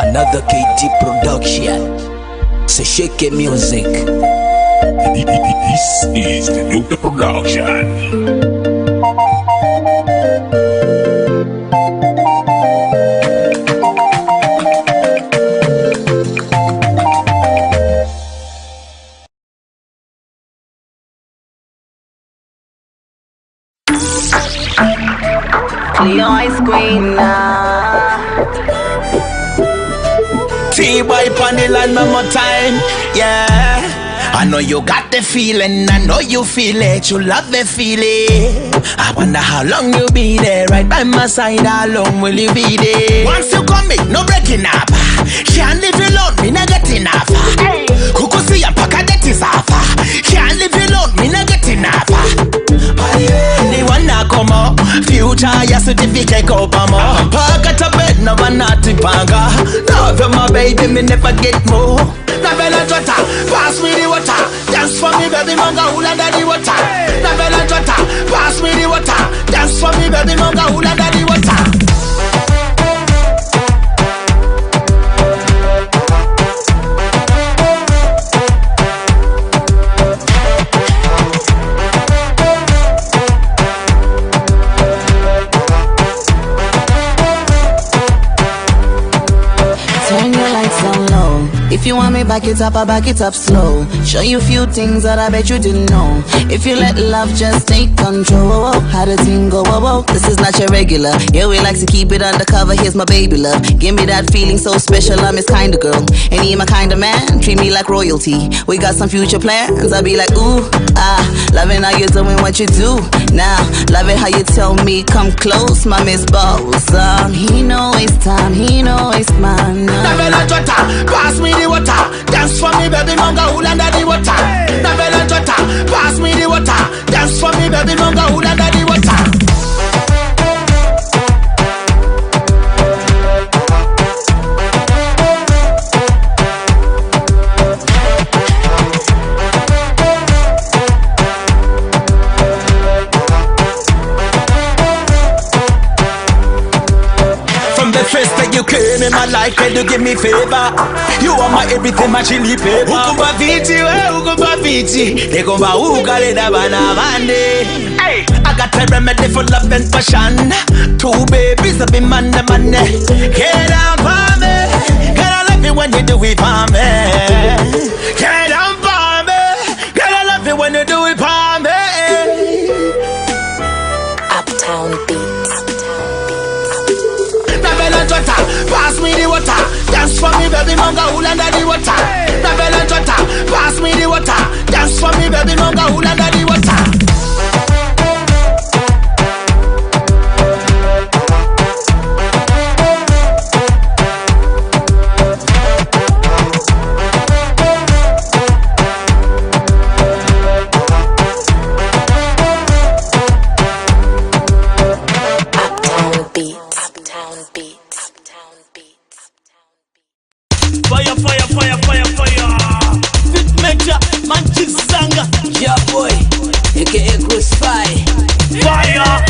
Speaker 2: Another KT production. So shake music.
Speaker 15: This is the Nuka production.
Speaker 2: Clear ice cream now. T-boy pon the line one more time, yeah. I know you got the feeling, I know you feel it, you love the feeling. I wonder how long you'll be there, right by my side, how long will you be there? Once you come in, no breaking up. Can't live alone, me not getting enough. Kukusi and Pakadeti TV take over more. Park at a bed, no one naughty panga. Love you, my baby, me never get more. Nabella Jota, pass me the water. Dance for me, baby, manga hula daddy water. Nabella Jota, pass me the water. Dance for me, baby, manga hula daddy water.
Speaker 13: Turn your lights down low. If you want me back it up, I back it up slow. Show you a few things that I bet you didn't know. If you let love just take control, how the thing go, this is not your regular. Yeah, we like to keep it undercover, here's my baby love. Give me that feeling so special, I'm his kind of girl. And he my kind of man, treat me like royalty. We got some future plans, I be like, ooh, loving how you're doing what you do. Now, love it how you tell me, come close, my Miss Boss. He know it's time, he know it's mine.
Speaker 2: Nabella Jota, pass me the water. Dance for me, baby, manga hula daddy water. Nabella Jota, pass me the water. Dance for me, baby, manga hula daddy water. First that you came in my life, can you give me favor? You are my everything, my chili paper. Ukumba viti, they go ba ukale da bana bande. Hey, I got a remedy for love and passion. Two babies, I be man. Get down for me, can I love you when you do it for me? Get down for me, can I love you when you do it for me?
Speaker 13: Uptown Beats.
Speaker 2: Jota, pass me the water. Dance for me, baby, manga hula daddy water. Nabella Jota, pass me the water. Dance for me, baby, manga hula daddy water.
Speaker 18: Yeah, boy, aka Crucify. Fire!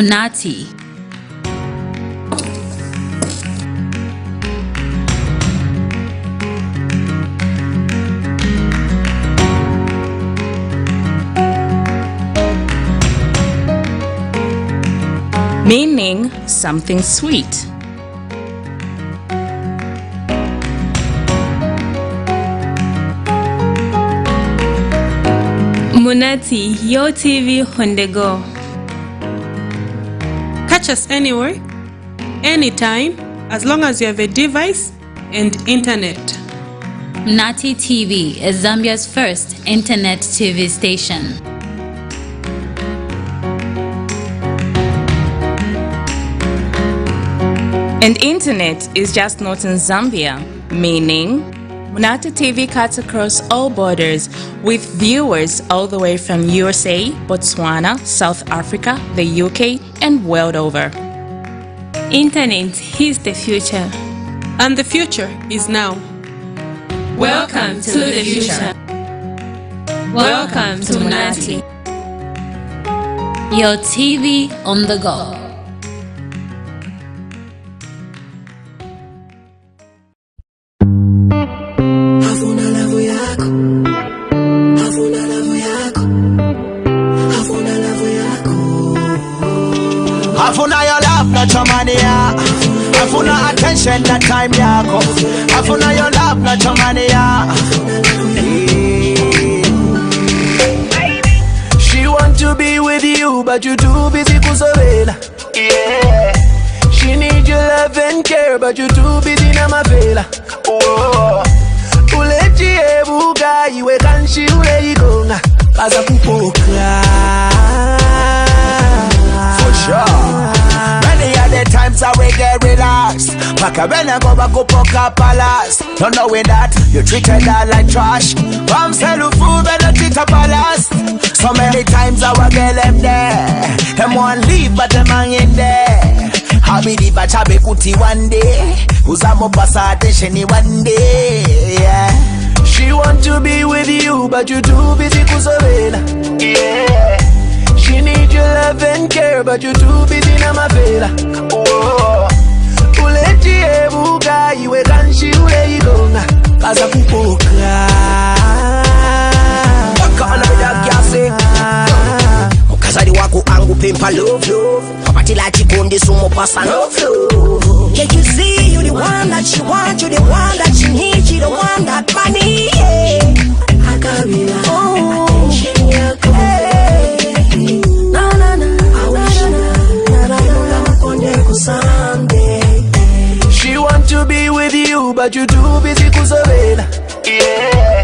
Speaker 23: Munati. Meaning something sweet. Munati, your TV on the go.
Speaker 6: Catch us anywhere, anytime, as long as you have a device and internet.
Speaker 14: Munati TV is Zambia's first internet TV station.
Speaker 23: And internet is just not in Zambia, meaning Munati TV cuts across all borders with viewers all the way from USA, Botswana, South Africa, the UK, and world over.
Speaker 20: Internet is the future.
Speaker 6: And the future is now.
Speaker 20: Welcome to the future. Welcome to Munati.
Speaker 14: Your TV on the go.
Speaker 2: Afuna your love, not your money, yeah. Afuna attention, not time, yako. Afuna your love, not your money, yeah. She want to be with you, but you too busy kusovela. Yeah. She need your love and care, but you too busy na mafela. Oh. Uleji ebuga, iwe kanshi ule igonga. Kaza kupoka. For sure. Many are the times I will get relaxed. Paka when I go back up palace. Not knowing that you treated her like trash. Come sell you food when you treat a palace. So many times I will get them there. Them won't leave but them hang in there. I'll be the bachabe kuti one day. Uzamo pasa attention one day. Yeah. She want to be with you but you too busy kusovela. Yeah. She need your love and care, but you too busy na mafela. Oh, uleji ebuga, iwe kanshi ule igonga. Kaza kupoka. Wakana mida kiasi. Mukazari wako angu pimpa love love. Papati la chikundi sumo pasa love love. Can't you see you the one that she want, you the one that she need, you the one that money. Yeah. Akabila, attention yako. She want to be with you, but you too busy kusovela. Yeah.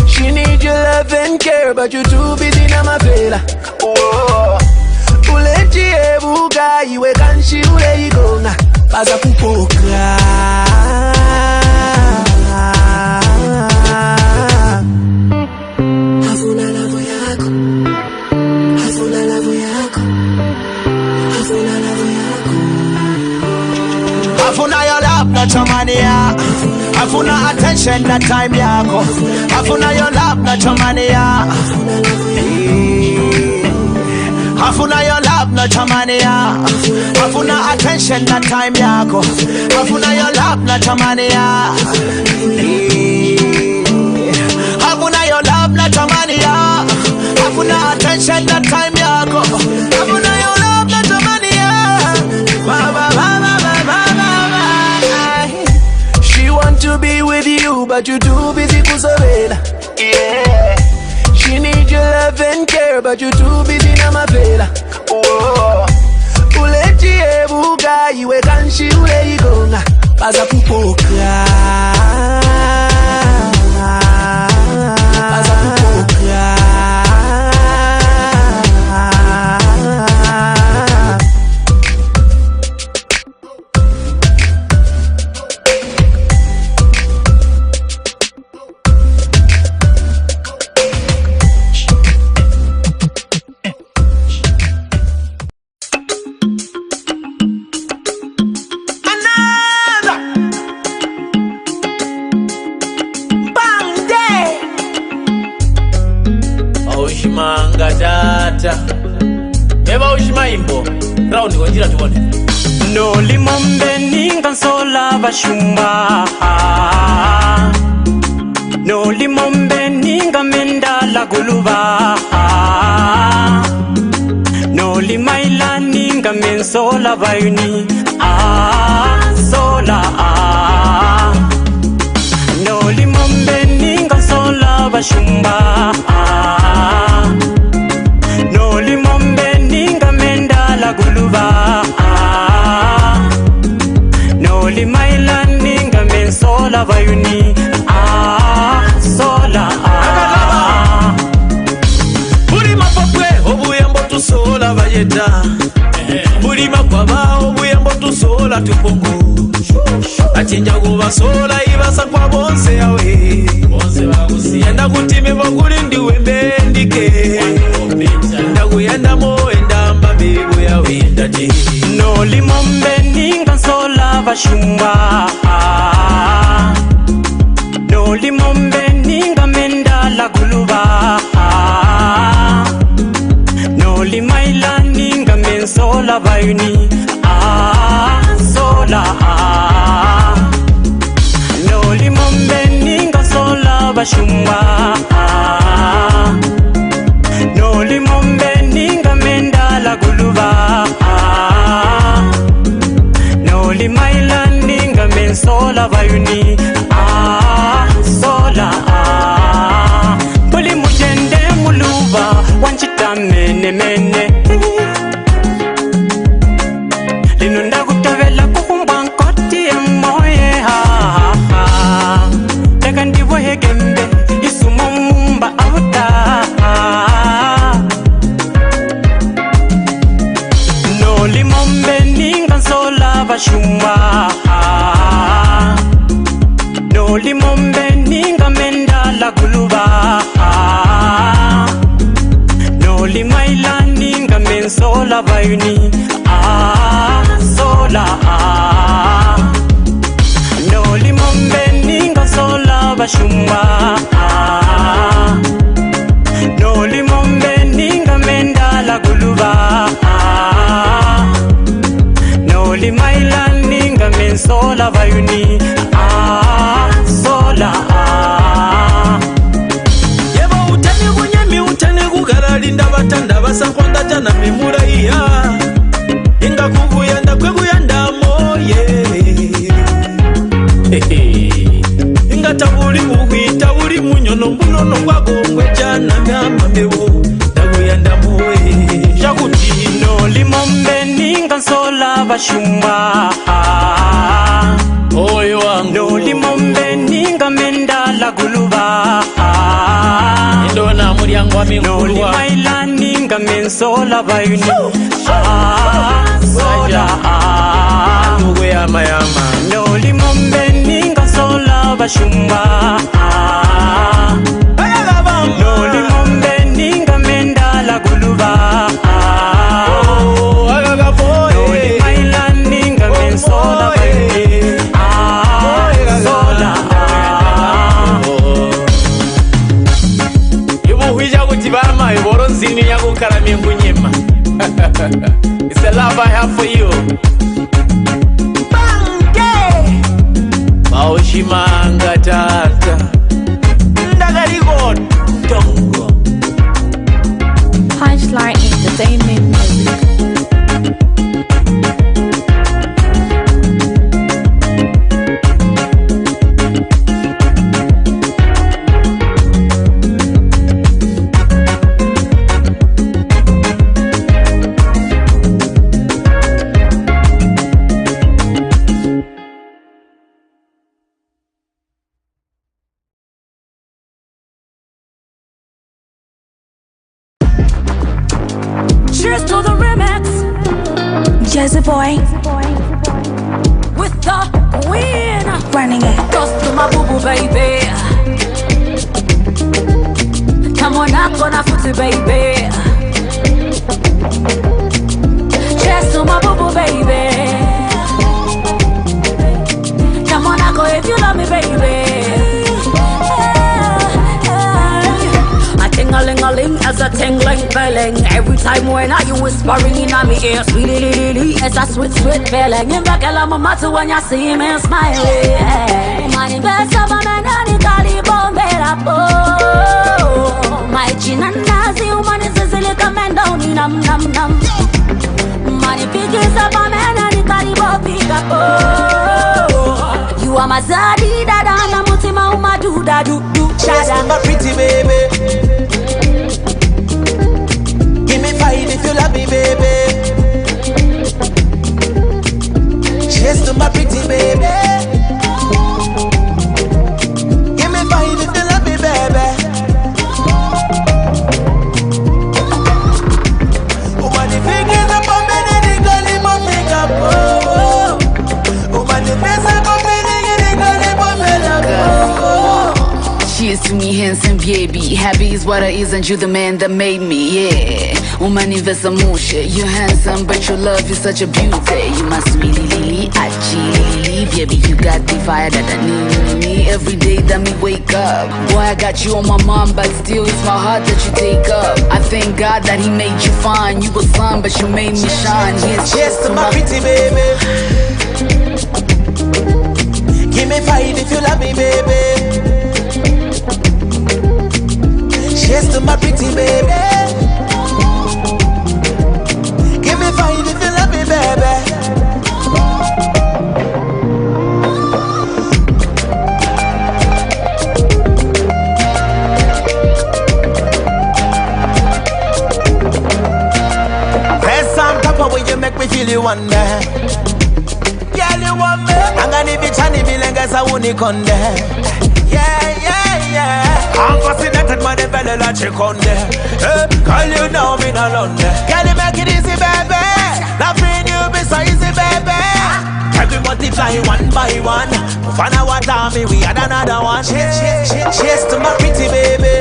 Speaker 2: She need your love and care, but you too busy na mafela. Oh. Uleji ebuga, iwe kanshi ule igonga. Kaza kupoka. Afuna lavo yako. Afuna lavo yako. Afuna lavo yako. Afuna your love, not your money, yeah. Afuna attention, not time, yako. Afuna your love, not your money, yeah. Afuna your love, not your money, yeah. Afuna attention, not time, yako. Afuna your love, not your money, yeah. Afuna your love, not your money, yeah. Afuna attention, not time, yako. Afuna your love, not your money, yeah. Ba ba ba ba ba ba ba. She want to be with you, but you too busy kusovela. Yeah. She need your love and care, but you too busy na mafela. Oh. Uleji ebuga, iwe kanshi ule igonga. Kaza kupoka. Kaza kupoka. Manga data Eva Ushmaimbo
Speaker 18: Round wanjira tuone.
Speaker 1: No limombe ninga sola bashumba. No limombe ninga menda la guluba. No limaila ninga men sola bayuni. Sola. No limombe ninga sola bashumba. No limombe ninga menda la guluba. No limaila ninga men sola bayuni. Sola.
Speaker 2: Buli mapopwe obuyambo tusola bayeta. Buli makwaba obuyambo tusola tupongo. Achinja kuba sola ibasa kwa bonse yawe. Bonse bagusi yenda kutime baguli ndiwe mbendike. Ndakuyenda moenda mbabego yawe ndati.
Speaker 1: No limombe ninga sola bashumba. No limombe ninga menda la guluba. No limaila ninga men sola bayuni. Sola. No limombe ninga sola bashumba. No limombe ninga menda la guluba. No limaila ninga men sola bayuni. Sola. Puli mujende muluba wanchita mene mene. Linunda kutavela kukumba nkoti emoye ha. Lega ndivo hegembe isumo mumba auta. No limombe ninga sola bashumba. No limombe ninga menda la guluba. No limaila ninga men sola bayuni. Sola. No limombe ninga sola bashumba. No limombe ninga menda la guluba. No limaila ninga men sola bayuni. Sola.
Speaker 2: Yeba utani kunyemi utani kugarali ndabatanda basakonda jana mimura iya. Inga kuguyanda kweguyanda moye. Inga tabuli muhita uli munyono mbunono kwagongwe jana myama mewo. Ndaguyanda moye. Shakuti.
Speaker 1: No limombe ninga sola bashumba.
Speaker 2: Oyo wangu.
Speaker 1: No limombe ninga menda la guluba.
Speaker 2: Ndona mulyango wa mingulwa.
Speaker 1: No limaila ninga men sola bayuni. Sola.
Speaker 2: Ndugu yama yama.
Speaker 1: No limombe ninga sola bashumba. No limombe ninga menda la guluba. No limaila ninga men sola bayuni. Sola.
Speaker 2: Ibuhija kuti bama iboro nzini yakukaramye kunyema. It's the love I have for you. Bange Maushimanga tata Ndagarigon Tongo
Speaker 20: Punchline Entertainment Music.
Speaker 19: Cheers to the remix.
Speaker 20: Jazzy boy.
Speaker 19: With the queen.
Speaker 20: Running it.
Speaker 19: Toast to my boo boo baby. Come on up on a footy baby. Cheers to my boo boo baby. Come on, I go if you love me, baby. A ting-a-ling-a-ling as a tingling belling. Every time when I you whispering in my ear, sweet, it's a sweet feeling. In back, I'm a matter when you see me smiling. My best of a man, and it's all my chin and nazi, woman is a little man down in nam. Money pictures of a man, and it's all pick up. You are my zaddy, dada, and I'm Mutima, Uma do da do.
Speaker 2: She's my pretty baby. Give me five if you love me, baby. She's my pretty baby. Give me five if you love me, baby. Woman, if you get up on me, then you got him on makeup. Woman, if you get up on me, then you got him on makeup.
Speaker 10: Cheers to me, handsome baby. Happy is what I isn't you the man that made me, yeah. Woman, invest a motion. You're handsome, but your love is such a beauty. You my sweetie lily, Lily, baby. You got the fire that I need. Every day that me wake up. Boy, I got you on my mind, but still it's my heart that you take up. I thank God that He made you fine. You was sun, but you made me shine.
Speaker 2: Cheers to my pretty baby. Give me five if you love me, baby. Cheers to my pretty baby. Give me five if you love me, baby. There's some papa when you make me feel you wonder. Girl, you want me? I'm gonna be trying to be like I won't conde. I'm fascinated by the belly like chick on there. Call you now, me not on there. Can you make it easy, baby? Nothing you be so easy, baby. Can we multiply one by one? Find out what army we had another one. Cheers to my pretty baby.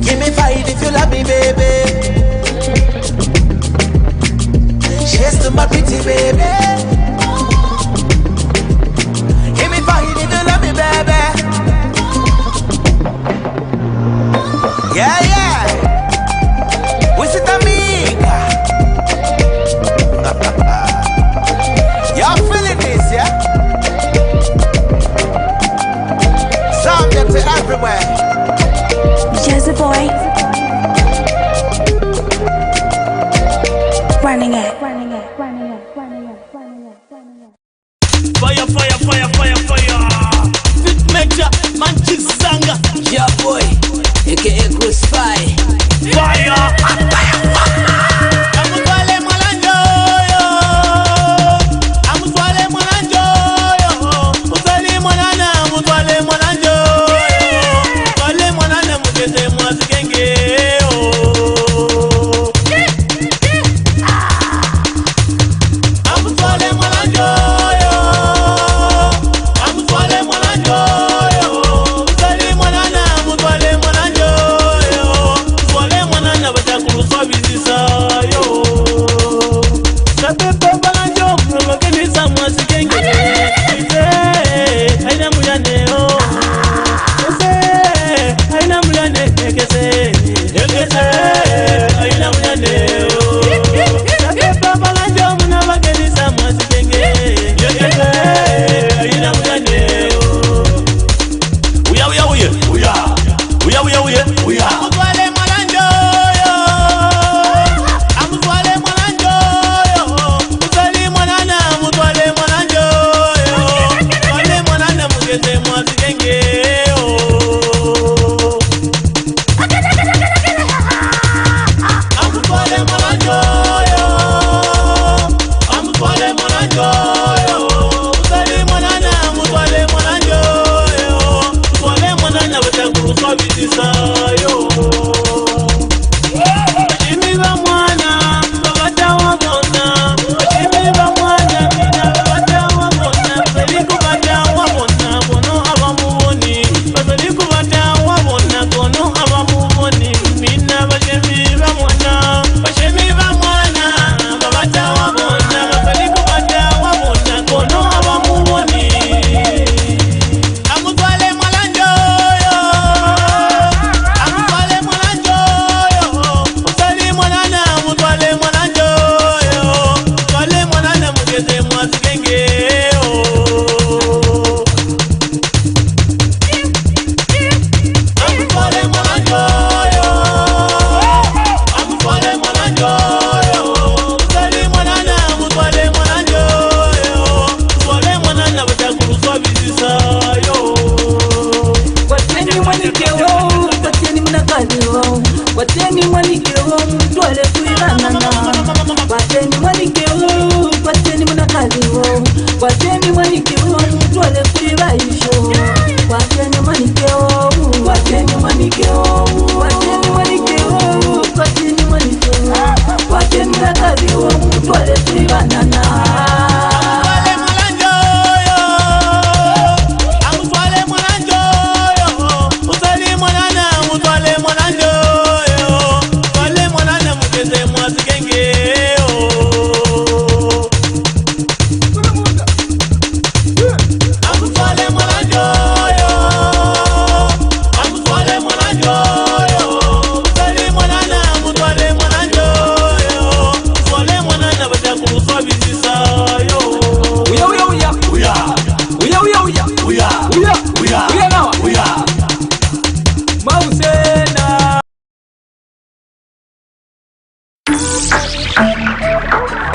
Speaker 2: Give me five if you love me, baby. Cheers to my pretty baby. Give me five if you love me, baby. Yeah. We sit amiga. Y'all feeling this, yeah? Sound them to everywhere.
Speaker 20: Just a boy. Running it.
Speaker 18: Fire. Fit Major, Manchik Sanga. Yeah, boy. AKA Chris Fire. Fire. Amutwale mwananjo yo. Amutwale mwananjo yo. Mutwale mwanana, mutwale mwananjo yo. Mutwale mwanana mutete mwazikenge yo. Amutwale mwananjo yo. Amutwale mwananjo yo. Mutwale mwanana, mutwale mwananjo yo. Mutwale mwanana batakuruswa bizisa yo. Sapepe mwananjo mwakenisa mwazikenge. Aina muyane yo. Aina muyane ekese. Aina muyane yo. Sapepe mwananjo mwakenisa mwazikenge. Aina muyane yo. Uya. Amutwale mwananjo yo. Amutwale mwananjo yo. Mutwale mwanana, mutwale mwananjo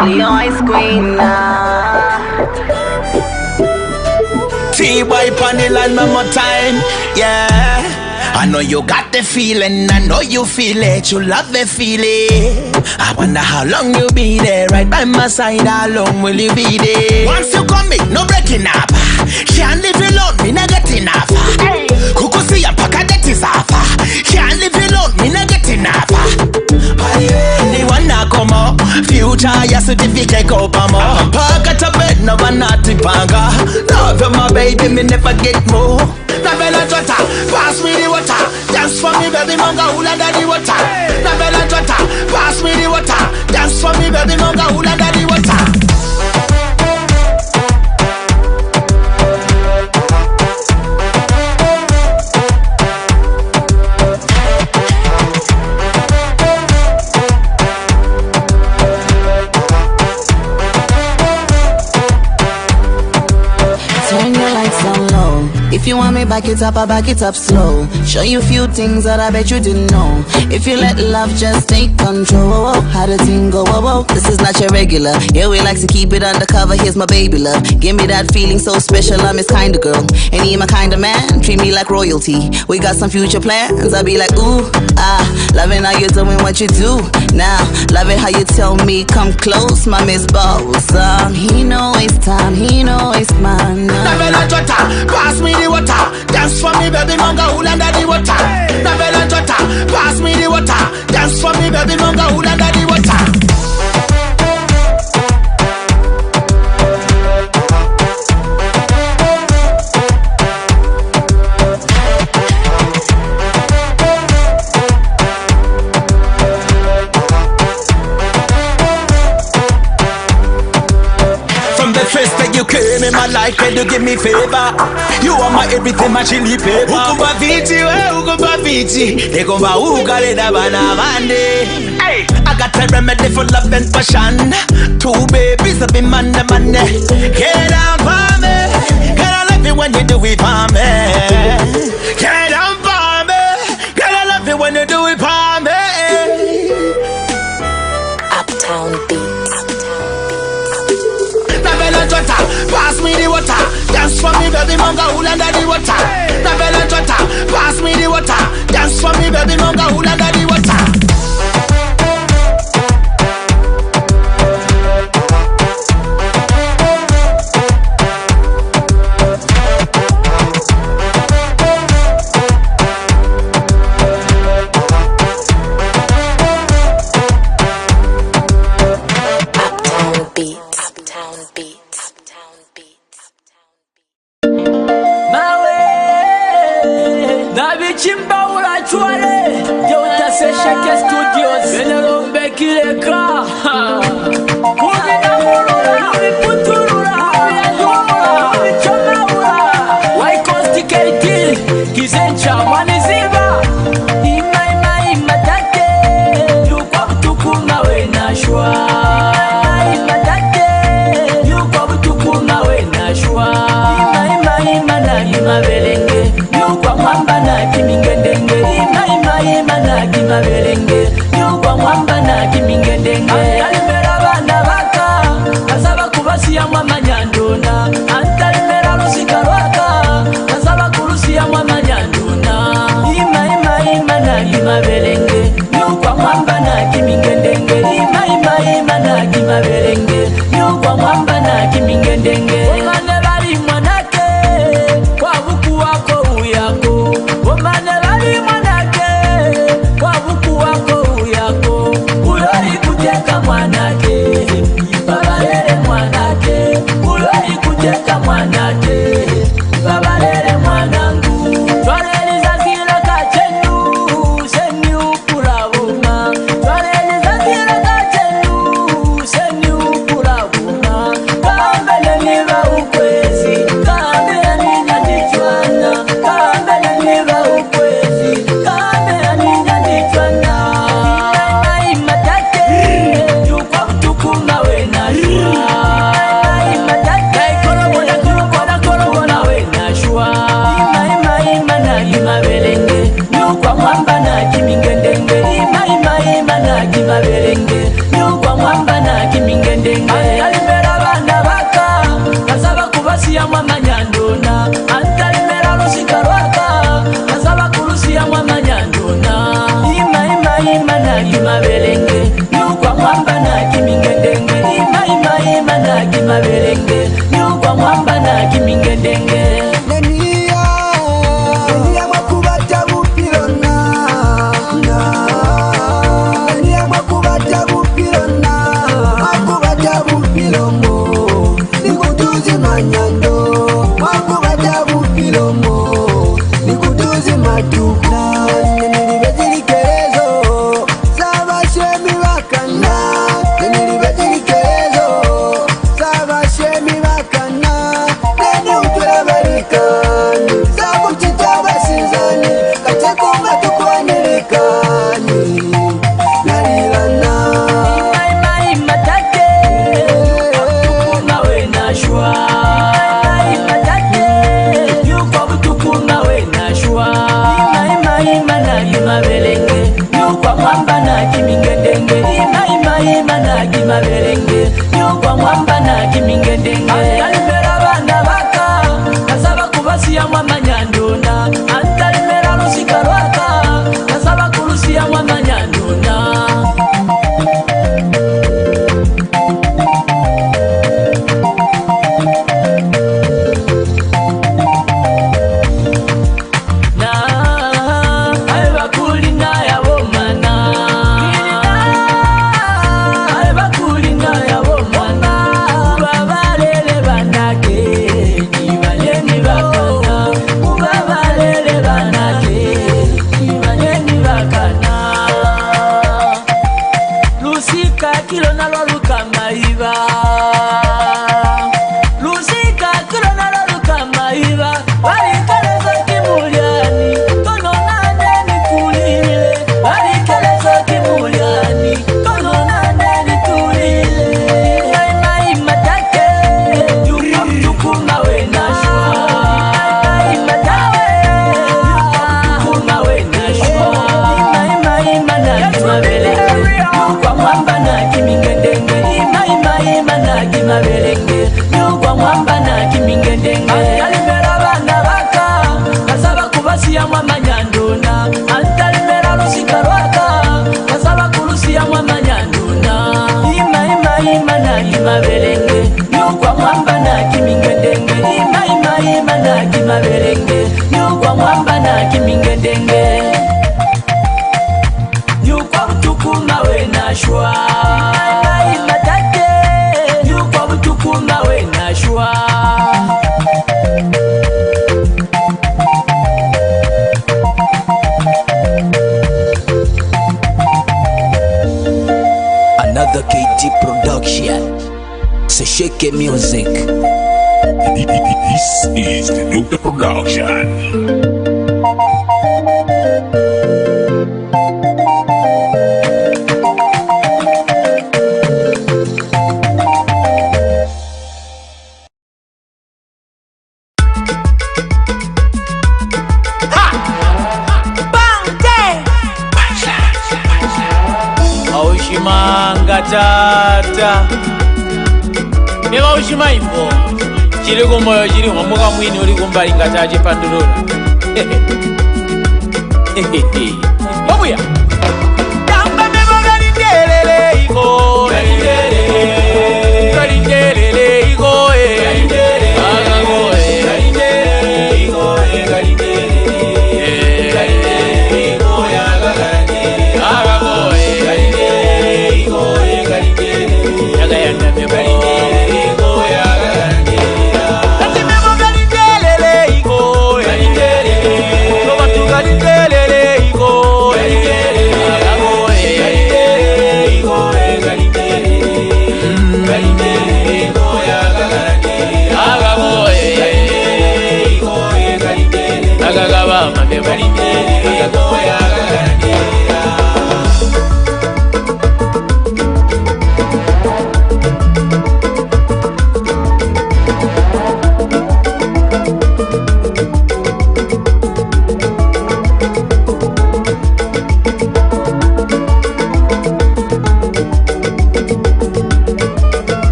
Speaker 13: Clear ice queen now.
Speaker 2: T-boy on the line one more time, yeah. I know you got the feeling, I know you feel it, you love the feeling. I wonder how long you'll be there, right by my side, how long will you be there? Once you come in, no breaking up. Can't live alone, me not getting enough. Kuku see ya paka that is off. Can't live alone, me not getting enough. The one na come up, future ya certificate go bama. Park at a bed, no one not the banga. Love you my baby, me never get more. Na bella jota, pass me the water. Dance for me baby, manga hula daddy water. Na bella jota, pass me the water. Dance for me baby, manga hula daddy water.
Speaker 13: If you want me back it up, I back it up slow. Show you a few things that I bet you didn't know. If you let love just take control, how the thing go, this is not your regular. Yeah, we like to keep it undercover, here's my baby love. Give me that feeling so special, I'm his kind of girl. And he my kind of man, treat me like royalty. We got some future plans, I be like, ooh, loving how you're doing what you do. Now, loving how you tell me, come close, my Miss Boss. He know it's time, he know it's mine.
Speaker 2: Pass me the water, dance for me baby, manga hula daddy water. Na bella jota, pass me the water, dance for me baby, manga hula daddy water. You came in my life, can you give me favor? You are my everything, my chili paper. Ukumba viti, they go ba ukale da bana bande. Hey, I got a remedy for love and passion. Two babies, a be man. Get down for me, girl, I love you when you do it for me. Get down for me, girl, I love you when you do it for me.
Speaker 20: Uptown Beats.
Speaker 2: Pass me the water, dance for me baby, manga hula daddy water. Na bella jota, pass me the water, dance for me baby, manga hula daddy water.
Speaker 18: maberenge nyugwa mwamba na kimingedenge maberenge nyugwa mwamba na kimingedenge antalimera bana baka kasaba kubasiya mwamanyandona antalimera lusika lwaka kasaba kulusiya mwamanyandona maberenge nyugwa mwamba na kimingedenge antalimera bana baka kasaba kubasiya mwamanyandona antalimera lusika lwaka kasaba kulusiya mwamanyandona ima na kimaberenge nyugwa mwamba na kimingedenge ima na kimaberenge nyugwa mwamba na kimingedenge nyugwa butukuma we nashwa kuma we nashwa
Speaker 3: another KG production so shake music.
Speaker 15: This is the Nuke production.
Speaker 18: Tata Mema ushimaimbo Chiri kumoyo chiri mwamuka mwini uli kumbali ngataje pandurura Wabuya Tamba mema galindelele iko Galindelele Galindelele iko Galindelele Galindelele iko Galindelele Galindelele iko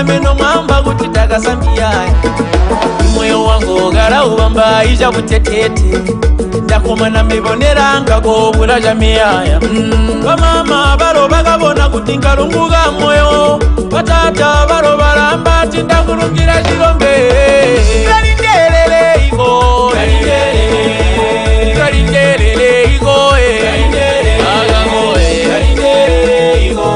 Speaker 18: Meno mwamba kutitaka sambia moyo wangu go gara ubamba ija butetete ndakoma na mibonera ngago buraja miyaya bamama baro bagabona kutinga lunguga moyo batata baro baramba tindakurungira jirombe galindelele igo galindelele igo agago galindelele igo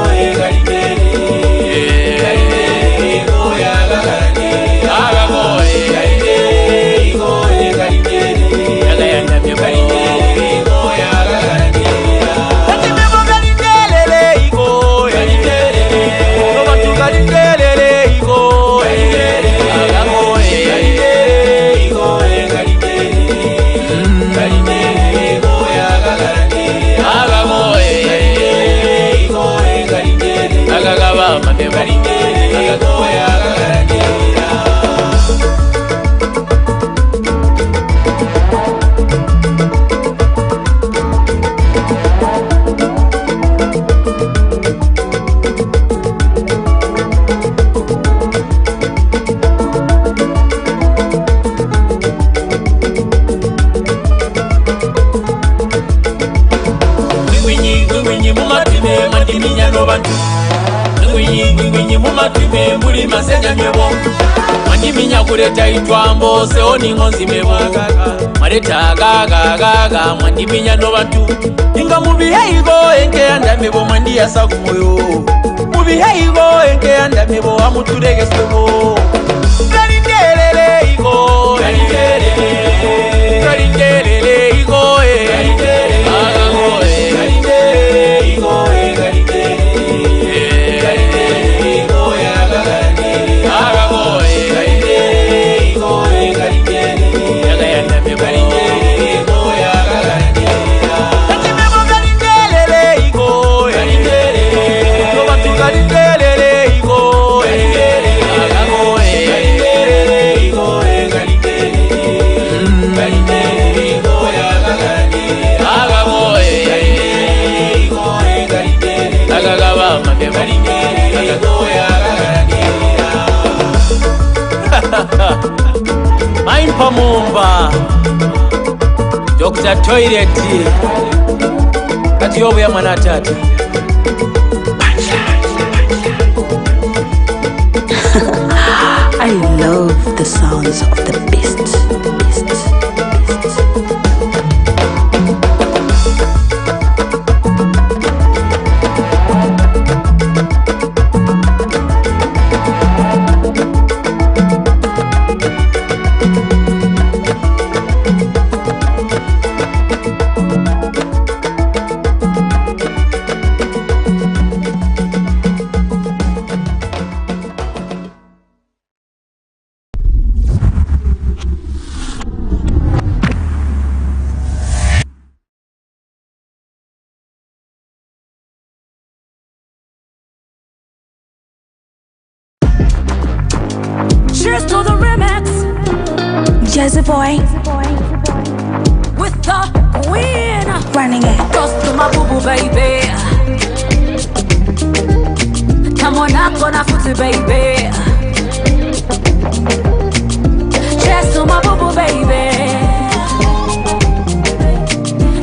Speaker 18: kureta itwambo seoni ngonzi mebo mareta gaga mwandiminya no bantu inga mubiheigo enke anda mebo mwandi yasa kumoyo mubiheigo enke anda mebo amuturege sebo galindelele igo galindelele igo agago galindelele igo Maimpa mumba Dr. Toilet kati yobu ya mwanatata
Speaker 20: I love the sounds of the beast.
Speaker 19: Cheers to the remix.
Speaker 20: Jazzy boy.
Speaker 19: With the queen.
Speaker 20: Running it.
Speaker 19: Toast to my boo-boo baby. Come on up on a footy baby. Cheers to my boo-boo baby.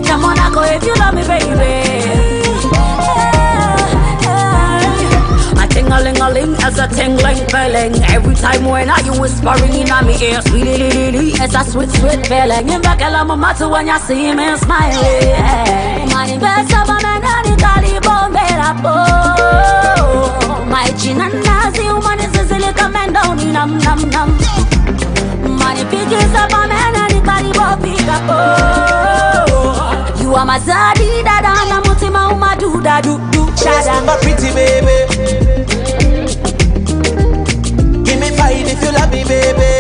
Speaker 19: Come on up if you love me baby. Ting-a-ling-a-ling as a tingling feeling. Every time when I you whispering in my ear, sweet as a sweet feeling. In back my matter when you see me smiling. My best of a man and it all my chin and nazi woman is a little man down in nam. My pictures of a man and it all you are my zaddy dada na mutima uma do dada.
Speaker 2: My pretty baby, give me five if you love me, baby.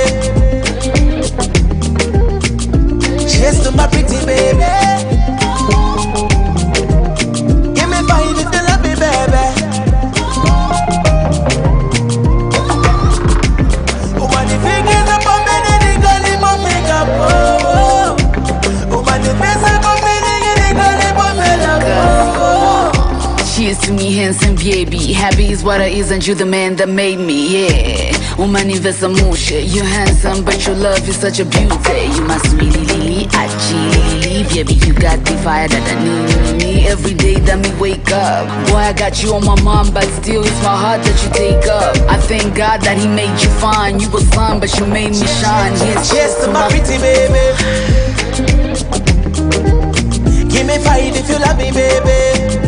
Speaker 2: Cheers to my pretty baby. Give me five if you love me, baby. Oh man, the fingers up on me, they call him on makeup. Oh man, the face up on me, they call him on makeup.
Speaker 10: She promise to me handsome baby. Happy is what I is and you the man that made me, yeah. Woman invest some more shit. You're handsome but your love is such a beauty. You my sweetie lily, achilly, baby. You got the fire that I need. Every day that me wake up, boy I got you on my mind, but still it's my heart that you take up. I thank God that he made you fine. You was fine but you made me shine.
Speaker 2: Cheers to my pretty baby. Give me fight if you love me, baby.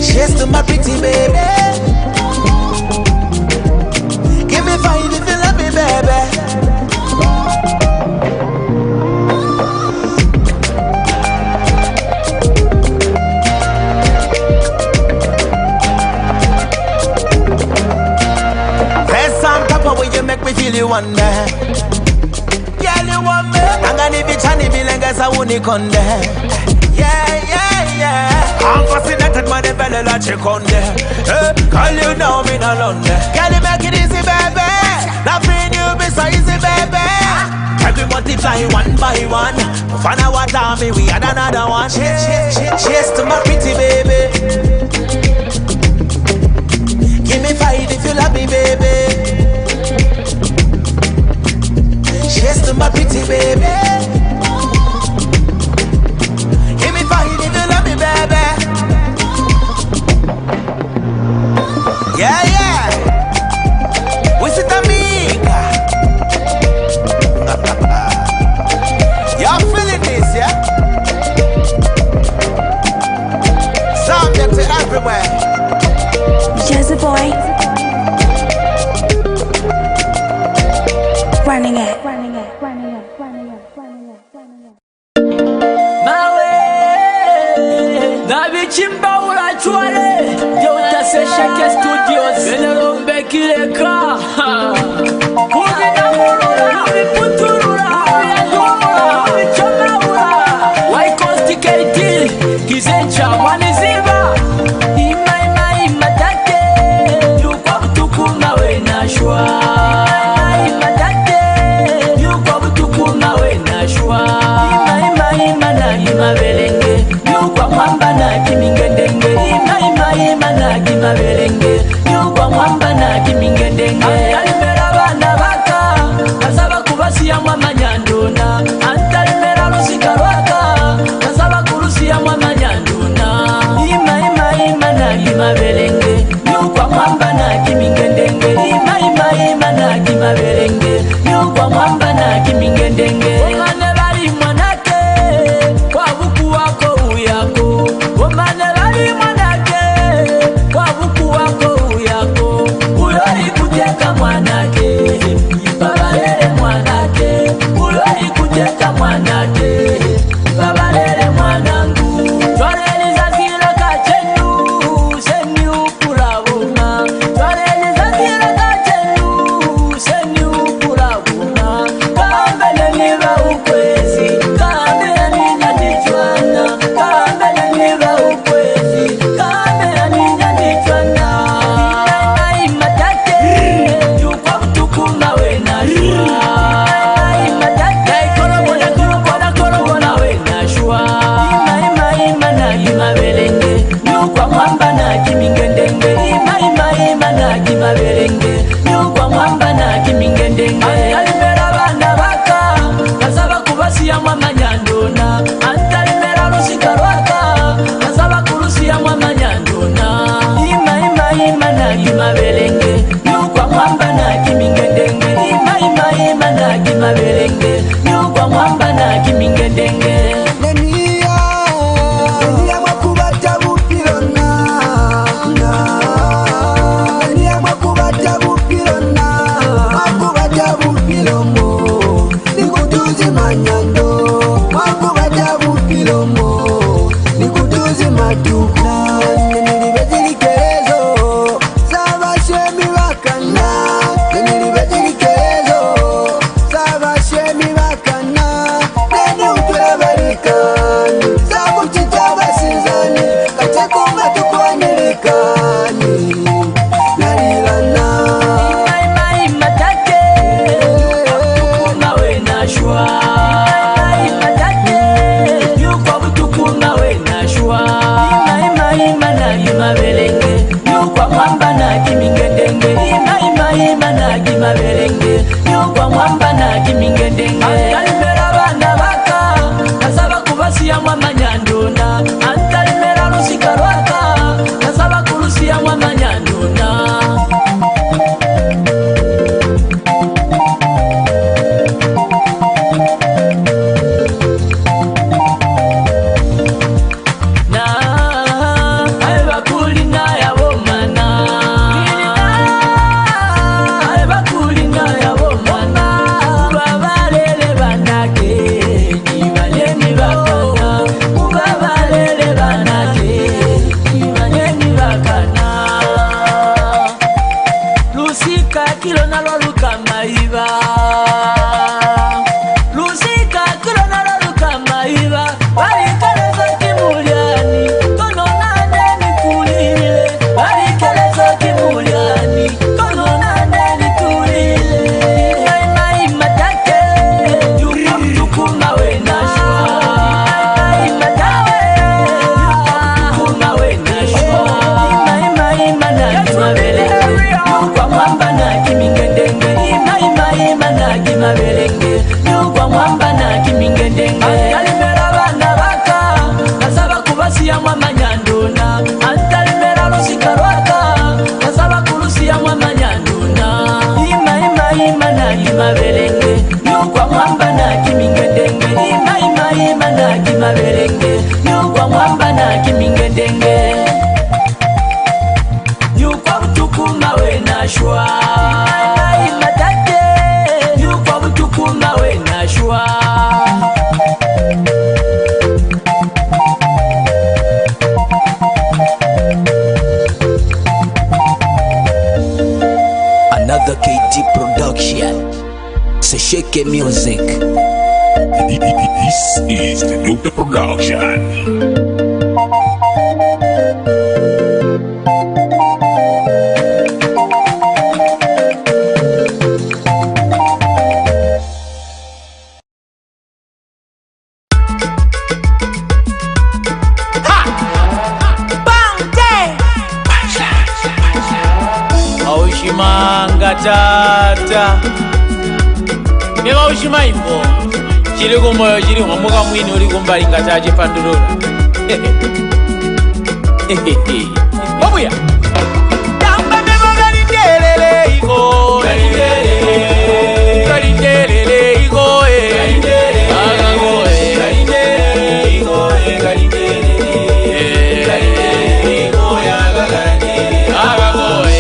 Speaker 2: Cheers to my pretty baby. Give me fight if you love me, baby. There's some papa where you make me feel you wonder. Girl, you want me? I'm gonna be trying to be like I won't conde. Yeah. I'm fascinated by the belly like you conde. Call you now, me no London. Girl, you make it easy, baby. Nothing you be so easy, baby. Can we multiply one by one? Find out what army we had another one. Cheers to my pretty baby. Give me fight if you love me, baby. Cheers to my pretty baby. Give me fight if you love me, baby. Yeah. We sit amiga. Y'all feeling this, yeah? Subject to everywhere.
Speaker 20: Just a boy. Running it.
Speaker 18: Chimba ula chwale Jota se shake studios Venero mbekile ka Kuni na murura Kuni puturura Kuni agumura Kuni chomeura Waikosti keiti Kizencha waniziva Ima tate Yukwa butukuma we na shwa Ima tate Yukwa butukuma we na shwa Ima na ima belenge Yukwa mwamba na kimingedenge Ima na kimabelenge Yukwa mwamba na kimingedenge Antalimera bana baka Kasaba kubasiya mwamanyanduna Antalimera lusika lwaka Kasaba kulusiya mwamanyanduna Ima na kimabelenge Yukwa mwamba na kimingedenge Ima na kimabelenge Yukwa mwamba na kimingedenge Omane bali mwanake Kwa buku wako uyako Omane bali mwanake Kwa buku wako uyako Ulori kuteka mwanake Babalele mwanake Ulori kuteka mwanake Babalele mwanangu Twareliza zila kachenu Seni ukulabuna Twareliza zila kachenu Seni ukulabuna Kambele niba ukwezi Kambele ninya nichwana Kambele niba ukwezi Kambele ninya nichwana Ima tate Yukwa butukuma we na shua Ima tate Kolobona we na shua Ima na kimabelenge Yukwa mwamba na kimingedenge Ima na kimabelenge Yukwa mwamba na kimingedenge Antalimera bana baka Kasaba kubasiya mwamanyanduna Antalimera lusika lwaka Kasaba kulusiya mwamanyanduna Ima na kimabelenge Yukwa mwamba na kimingedenge Ima na kimabelenge Yukwa mwamba na kimingedenge Yukwa butukuma we na shwa manyanduna antalemera lusika lwaka nasaba kulusiya mwa manyanduna
Speaker 3: Another KG production. So shake your music.
Speaker 15: This is the Nuke Production.
Speaker 18: Tata Neba ushima ifo Chiri kumoyo chiri mwamuka mwini uli kumbali ngataji pandurura Wabuya Tamba mebo galindelele iko Galindelele iko Agagoe Galindelele iko Galindelele iko Agagoe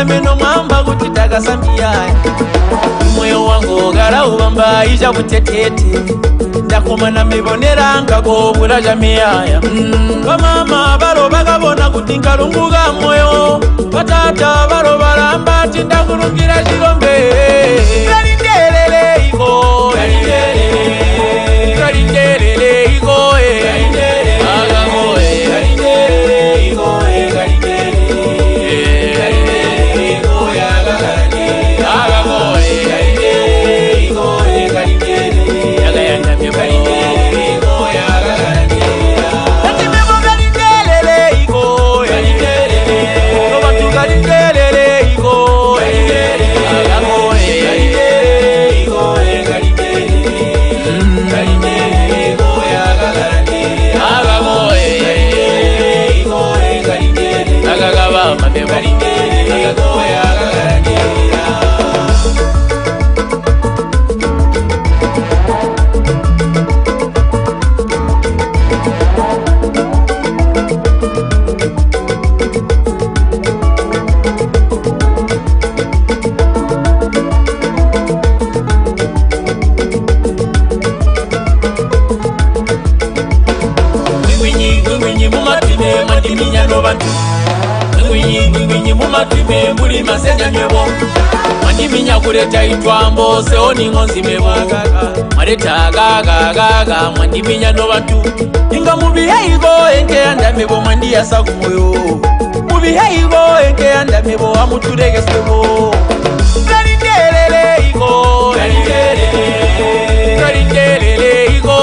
Speaker 18: Meno mwamba kutitaka sambiai moyo wangu gara ubamba ija butetete ndakoma na mibonera ngako buraja miyaya mama baro bagabona kutinga lunguga moyo batata baro baramba tindakurungira jirombe galindelele iko galindelele iko agagoe galindelele iko mumatime mbuli masenya nyebo mwandiminya kuleta itwambo seoni ngonzi mebo mwaleta gaga mwandiminya no bantu inga mubiheigo enge andamebo mwandiya sakumoyo mubiheigo enge andamebo amutulegesebo galindelele igo galindelele igo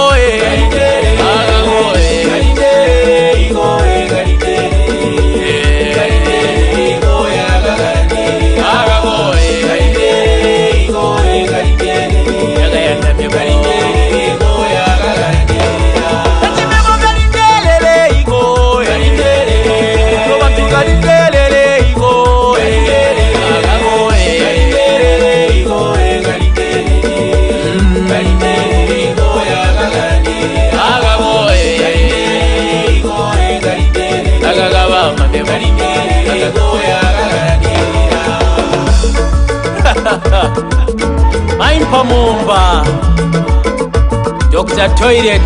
Speaker 18: Maimpa mumba Dr. Toilet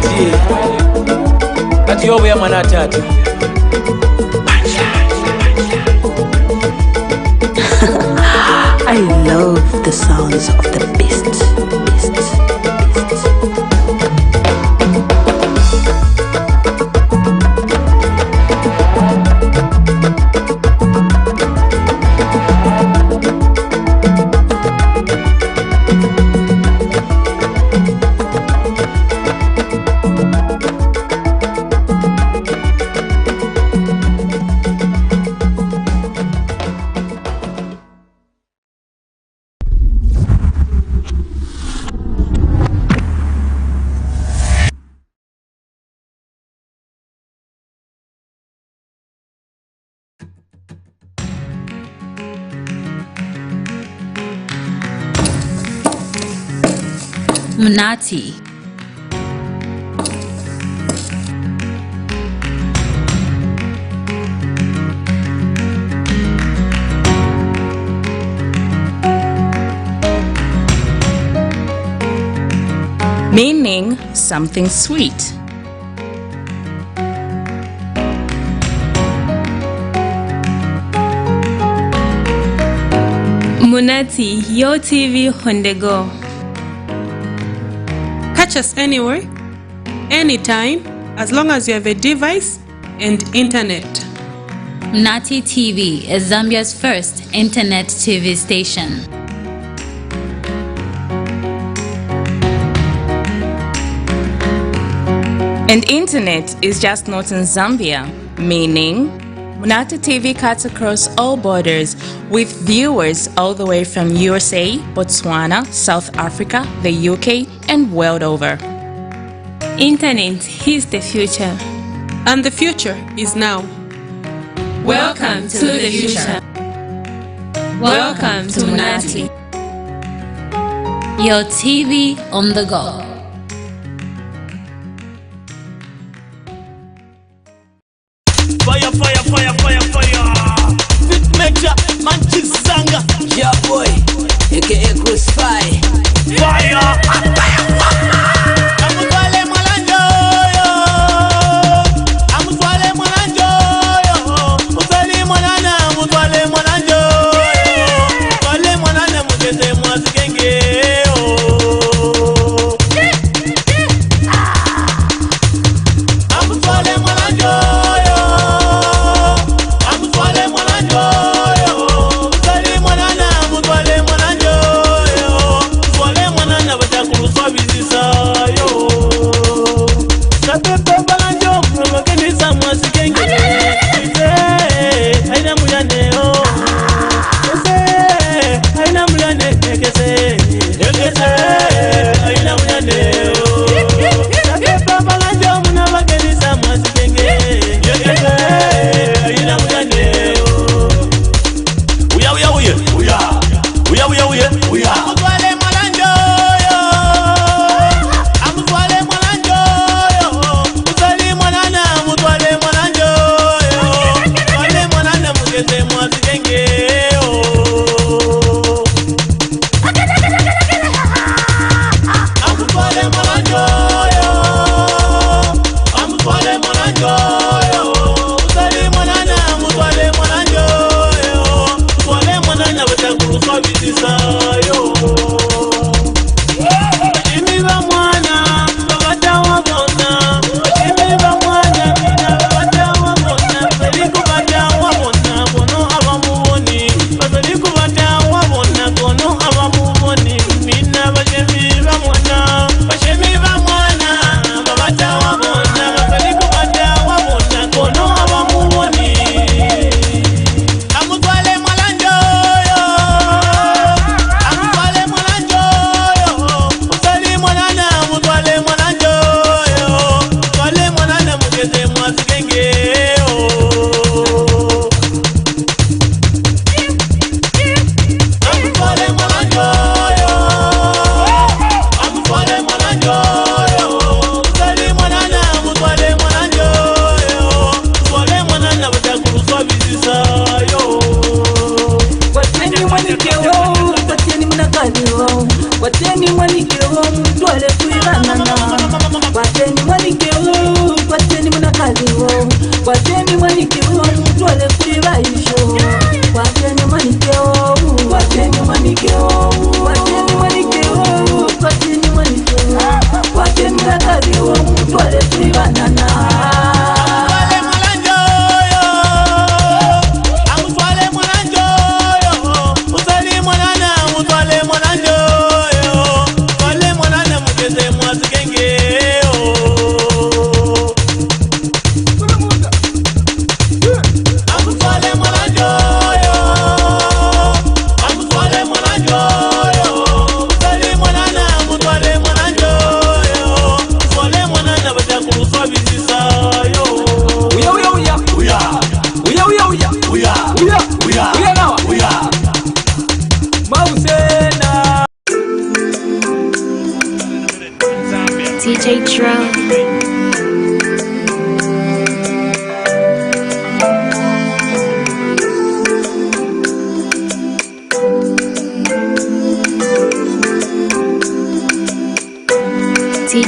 Speaker 18: kati yobu ya mwanatatu
Speaker 20: I love the sounds of the beast.
Speaker 14: Munati.
Speaker 23: Meaning something sweet.
Speaker 14: Munati, your TV on the go.
Speaker 6: Catch us anywhere, anytime, as long as you have a device and internet.
Speaker 14: Munati TV is Zambia's first internet TV station.
Speaker 23: And internet is just not in Zambia, meaning Munati TV cuts across all borders with viewers all the way from USA, Botswana, South Africa, the UK, and world over.
Speaker 14: Internet is the future.
Speaker 6: And the future is now.
Speaker 14: Welcome to the future. Welcome to Munati. Your TV on the go.
Speaker 2: Fire, fire, fire, fire, fire. Fit major, manchik sanga.
Speaker 3: Yeah boy, aka Crucify.
Speaker 2: Fire. Amutwale mwalanjo yo. Amutwale mwalanjo yo. Mutwale mwanana, mutwale mwalanjo yo. Mutwale mwanana mugeze mwazikenge yo. Amutwale mwalanjo yo. Amutwale mwalanjo yo. Mutwale mwanana, mutwale mwalanjo yo. Mutwale mwanana batakuruswa bizisa yo. Kapepe balanjo kurokenisa mwazikenge. Aina muyane yo. Aina muyane kese. Aina muyane yo. Kapepe balanjo munabakenisa mwazikenge. Aina muyane yo. Uya uya uya uya. Uya uya uya uya. Amutwale mwalanjo yo. Amutwale mwalanjo yo. Mutwale mwanana, mutwale mwalanjo yo. Mutwale mwanana mugeze mwazikenge yo. Amutwale mwalanjo yo. Amutwale mwalanjo yo. Mutwale mwanana, mutwale mwalanjo yo.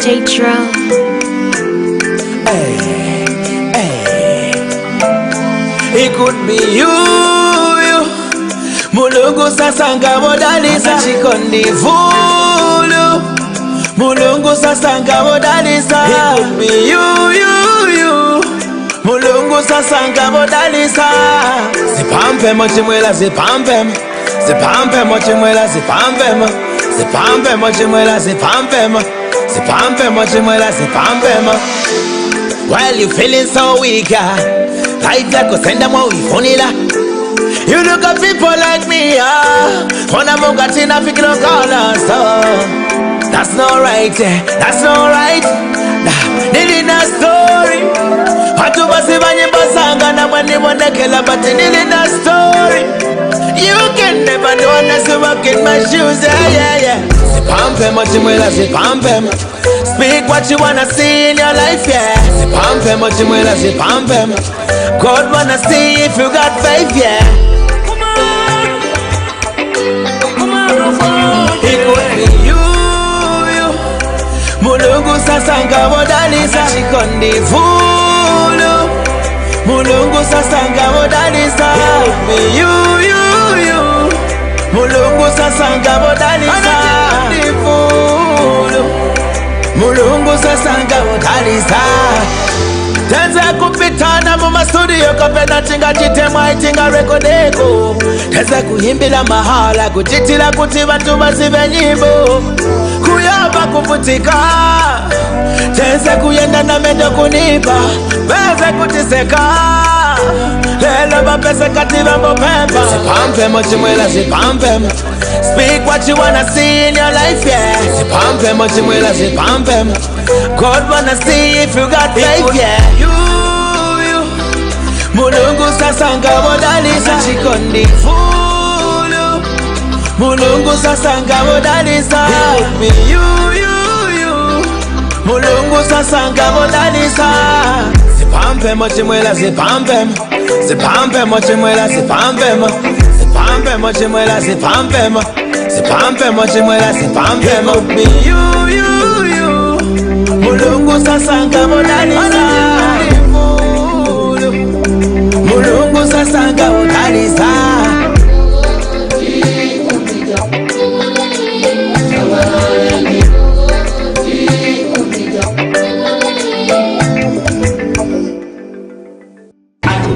Speaker 4: DJ Dro.
Speaker 2: It could be you. Mulungu sasa ngabodalisa chikondi fulu. Mulungu sasa ngabodalisa. It could be you. Mulungu sasa ngabodalisa. Zipampe mochimwela zipampe. Zipampe mochimwela zipampe. Zipampe mochimwela zipampe. Zipampe mochimwela zipampe. While you feeling so weak, life yako senda mo ifonila. You look at people like me, Kona mugati na fikiro kala so. That's not right, that's not right. Nili na story. Hatu basi banye basanga na mwani mwonekela, but nili na story. You can never know unless you walk in my shoes, yeah. Zipampe mochimwela zipampe. Speak what you wanna see in your life, yeah. Zipampe mochimwela zipampe. God wanna see if you got faith, yeah. It could be you. Mulungu sasa ngabodalisa chikondi fulu. Mulungu sasa ngabodalisa. It could be you. Mulungu sasa ngabodalisa chikondi fulu. Mulungu sasa ngabodalisa. Tenza kupitana muma studio kapena chinga chitemwa itinga rekodeko. Tenza kuhimbila mahala kuchitila kuti bantu basibe nyimbo. Kuyaba kufutika. Tenza kuyenda na mendo kunipa. Beze kutiseka. Lelo bapese kativa mbopemba. Zipampe mochimwela zipampe. Speak what you wanna see in your life, yeah. Zipampe mochimwela zipampe. God wanna see if you got faith, yeah. You. Mulungu sasa ngabodalisa chikondi fulu. Mulungu sasa ngabodalisa. It could be you. Mulungu sasa ngabodalisa. Zipampe mochimwela zipampe. Zipampe mochimwela zipampe. Zipampe mochimwela zipampe. Zipampe mochimwela zipampe. It could be you. Mulungu sasa ngabodalisa. Mulungu sasa ngabodalisa.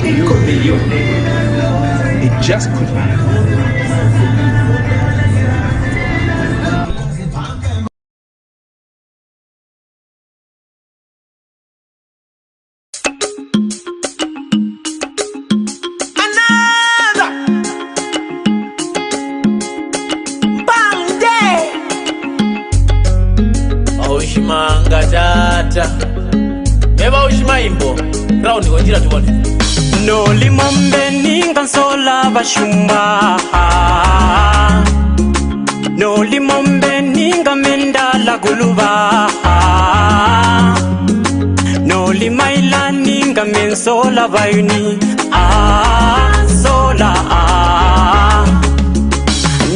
Speaker 11: It could be you. It just could be.
Speaker 18: Ushimanga tata Meba ushimaimbo Raundi konjira tuwone
Speaker 1: Noli mombe ninga sola bashumba. Noli mombe ninga menda la guluba. Noli maila ninga men sola bayuni. Sola.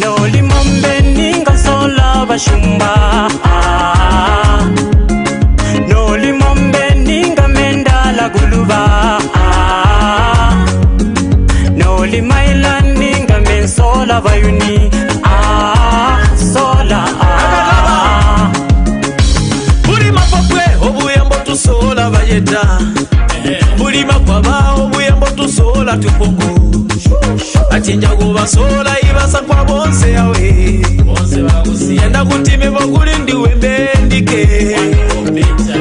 Speaker 1: Noli mombe ninga sola bashumba. Noli mombe ninga menda la guluba. Noli maila ninga men sola bayuni. Sola.
Speaker 2: Buli mapopwe obuyambo tusola bayeta. Buli makwaba obuyambo tusola tupongo. Achinja kuba sola ibasa kwa bonse yawe. Bonse bagusi yenda kutime boguli ndiwe mbendike.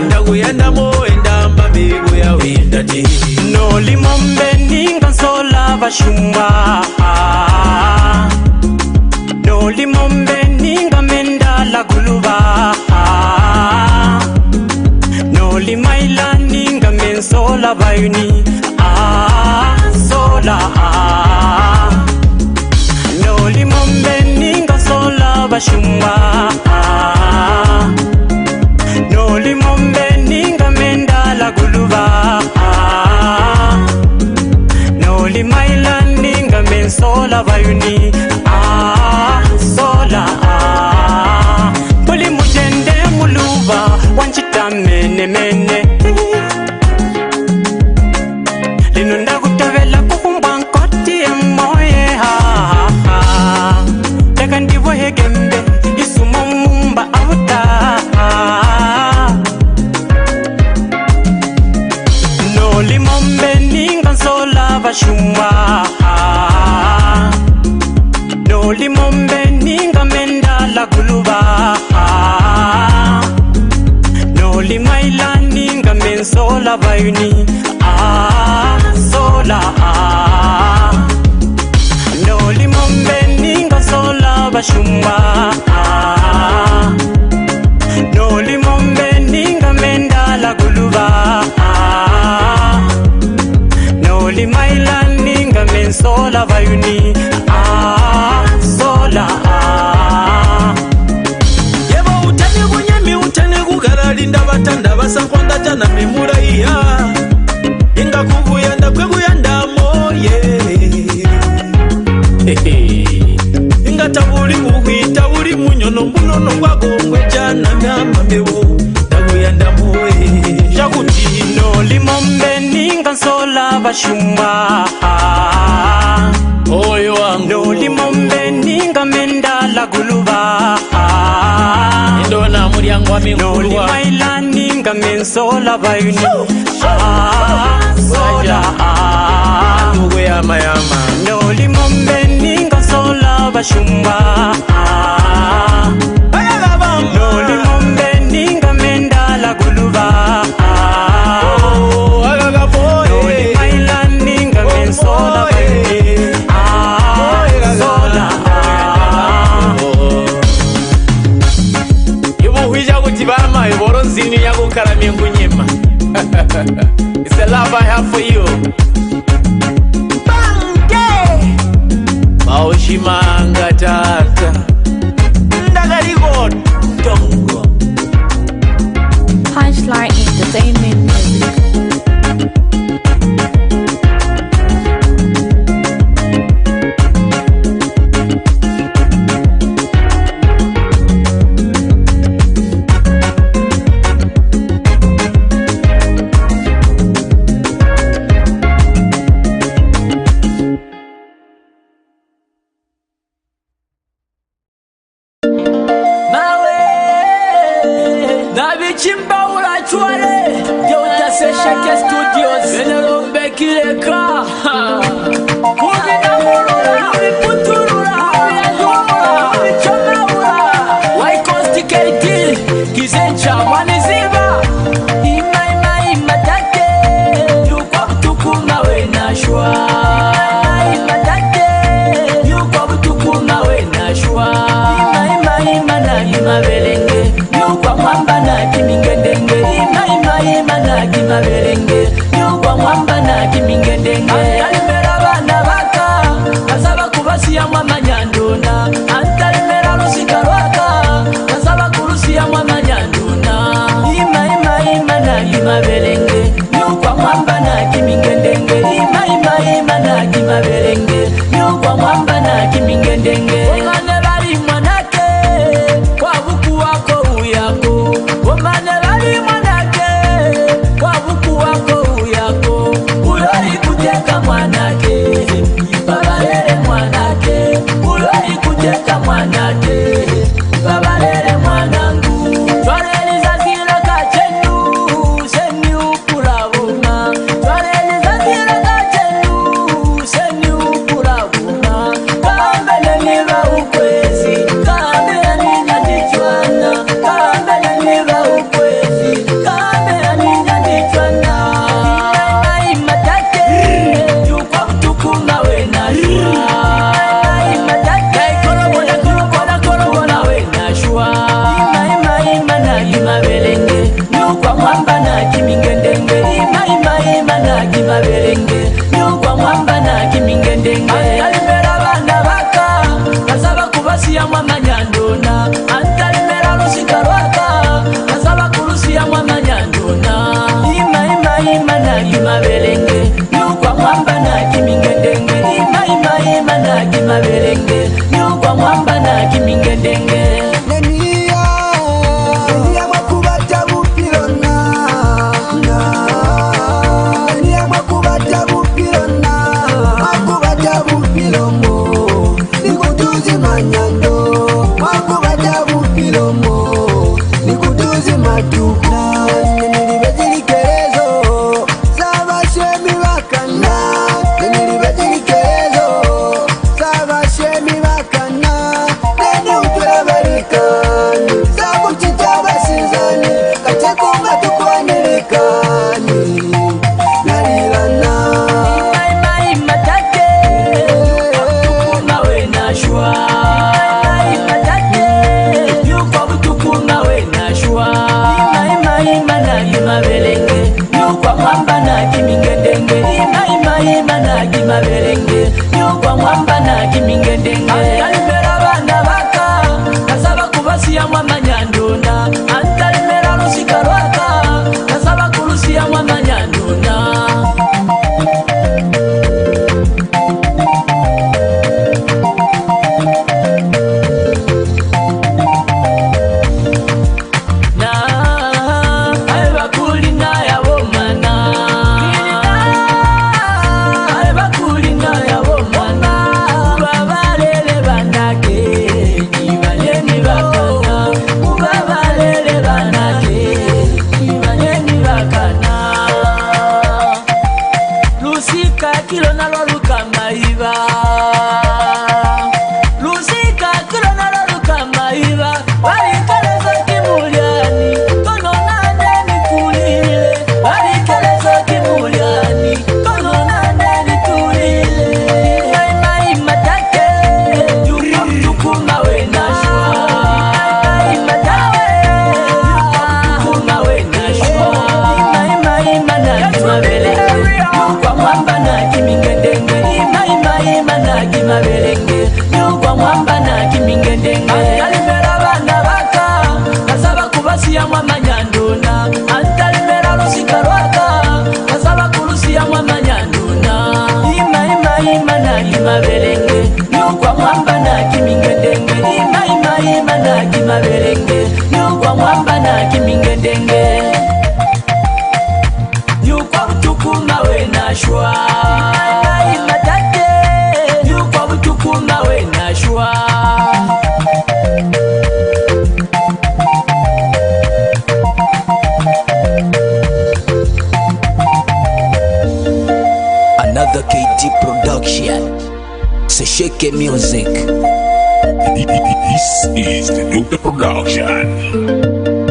Speaker 2: Ndakuyenda mo enda mbamigo yawe ndati.
Speaker 1: Noli mombe ninga sola bashumba. Noli mombe ninga menda la guluba. Noli maila ninga men sola bayuni. Sola. Noli mombe ninga sola bashumba. Noli mombe ninga menda la guluba. Noli maila ninga men sola bashumba Noli mombe ninga menda la guluba Noli maila ninga men sola vayuni sola
Speaker 18: Yebo utani bunyemi utani kugarali batanda basankwanda jana memura iya Inga kuguyanda kweguyanda moye Inga tabuli muhita uli munyono munono gwagongwe jana myama mewo Daguyanda moye
Speaker 1: Jaguti noli mombe ninga sola bashumba
Speaker 18: Oyo wangu
Speaker 1: Noli mombe ninga menda la guluba
Speaker 18: Ndona muriangu wa mingulwa
Speaker 1: Noli maila ninga men sola bayuni sola
Speaker 18: Ndugu yama yama
Speaker 1: Noli mombe ninga sola bashumba Noli mombe ninga menda la guluba Noli maila ninga men sola bayuni sola
Speaker 18: Ibuhija kutibama iboro zini ya kukaramia kunyima It's the love I have for you Bange Maushimanga tata Ndagarigo Dongo
Speaker 4: Punchline Entertainment Music.
Speaker 18: Chimbaura chwale Jota se shake studios Venero bekireka Kumi na murura Viputurura Viandura Vichomaura Waikosti KT Kizencha Mwaniziba Ima take Yukwa butukuma we nashwa Take Yukwa butukuma we nashwa Ima na belenge Yukwa mwamba na kimingedenge Ima na kimaberenge Yukwa mwamba na kimingedenge Antalimera bana baka Kasaba kubasiya mwama nyanduna Antalimera rusika rwaka Kasaba kurusiya mwama nyanduna Ima na kimaberenge Yukwa mwamba na kimingedenge Ima na kimaberenge Yukwa mwamba na kimingedenge Omane bali mwanake Kwa buku wako uyako Omane bali mwanake Kwa buku wako uyako Ulori kuteka mwanake Babalele mwanake Ulori kuteka mwanake Babalele mwanangu Twareliza zila kachenu Senyu kulavuma Twareliza zila kachenu Senyu kulavuma Kambele niva ukwezi Kambele nina tichwana Kambele niva ukwezi Kambele nina tichwana Ima take Yukwa kutukuma we nashua Ima take Korobola we nashua Ima na kimaberenge Yukwa mwamba na kimingedenge Ima na kimaberenge Yukwa mwamba na kimingedenge Antalimera bana baka Kasaba kubasiya mwama nyanduna Antalimera rusika rwaka Kasaba kurusiya mwama nyanduna Ima na kimaberenge Yukwa mwamba na kimingedenge Ima na kimaberenge Yukwa mwamba na kimingedenge
Speaker 2: Bakana,
Speaker 18: mabelenge nyugwa mwamba na kimingedenge antalimera bana baka kasaba kubasiya mwamanyandona antalimera lusika lwaka kasaba kulusiya mwamanyandona ima na kimabelenge nyugwa mwamba na kimingedenge ima na kimabelenge nyugwa mwamba na kimingedenge nyugwa butukuma we nashwa ima tate nyugwa butukuma we nashwa
Speaker 3: Another KD production. So shake music.
Speaker 15: This is the Nuke the Production.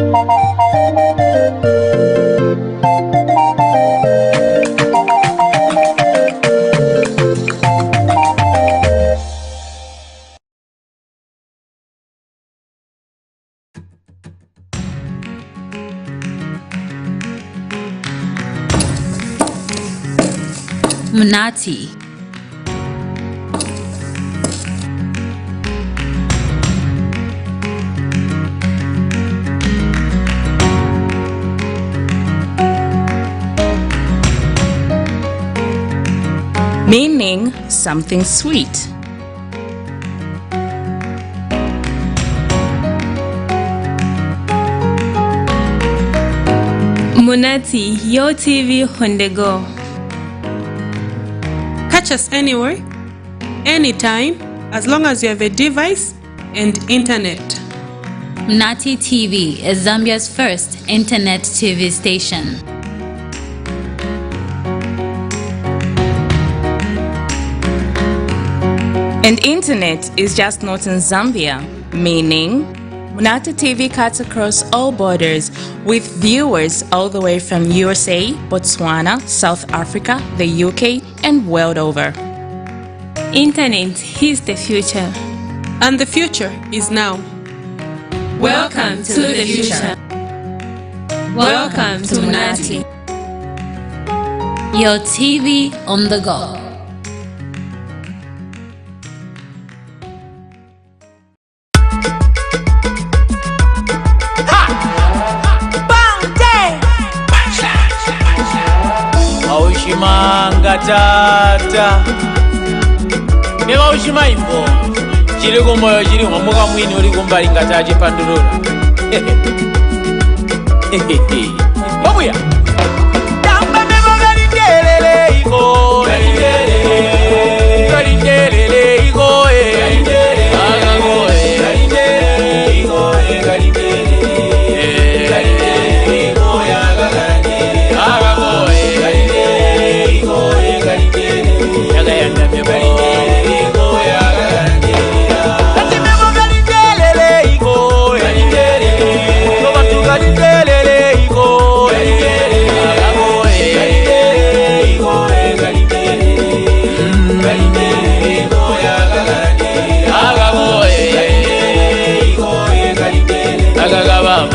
Speaker 14: Munati.
Speaker 23: Meaning something sweet.
Speaker 6: Munati, your TV on the go. Catch us anywhere, anytime, as long as you have a device and internet.
Speaker 14: Munati TV is Zambia's first internet TV station.
Speaker 23: And internet is just not in Zambia, meaning Munati TV cuts across all borders with viewers all the way from USA, Botswana, South Africa, the UK, and world over.
Speaker 6: Internet is the future. And the future is now.
Speaker 23: Welcome to the future. Welcome to Munati.
Speaker 14: Your TV on the go.
Speaker 18: Aushimanga tata Neba ushima imbo Chiri kumoyo chiri mwamuka mwini uri kumbali ngataji pandurura Babuya Tamba mebo galindelele iko Galindelele iko Agago Galindelele iko Galindelele iko Agago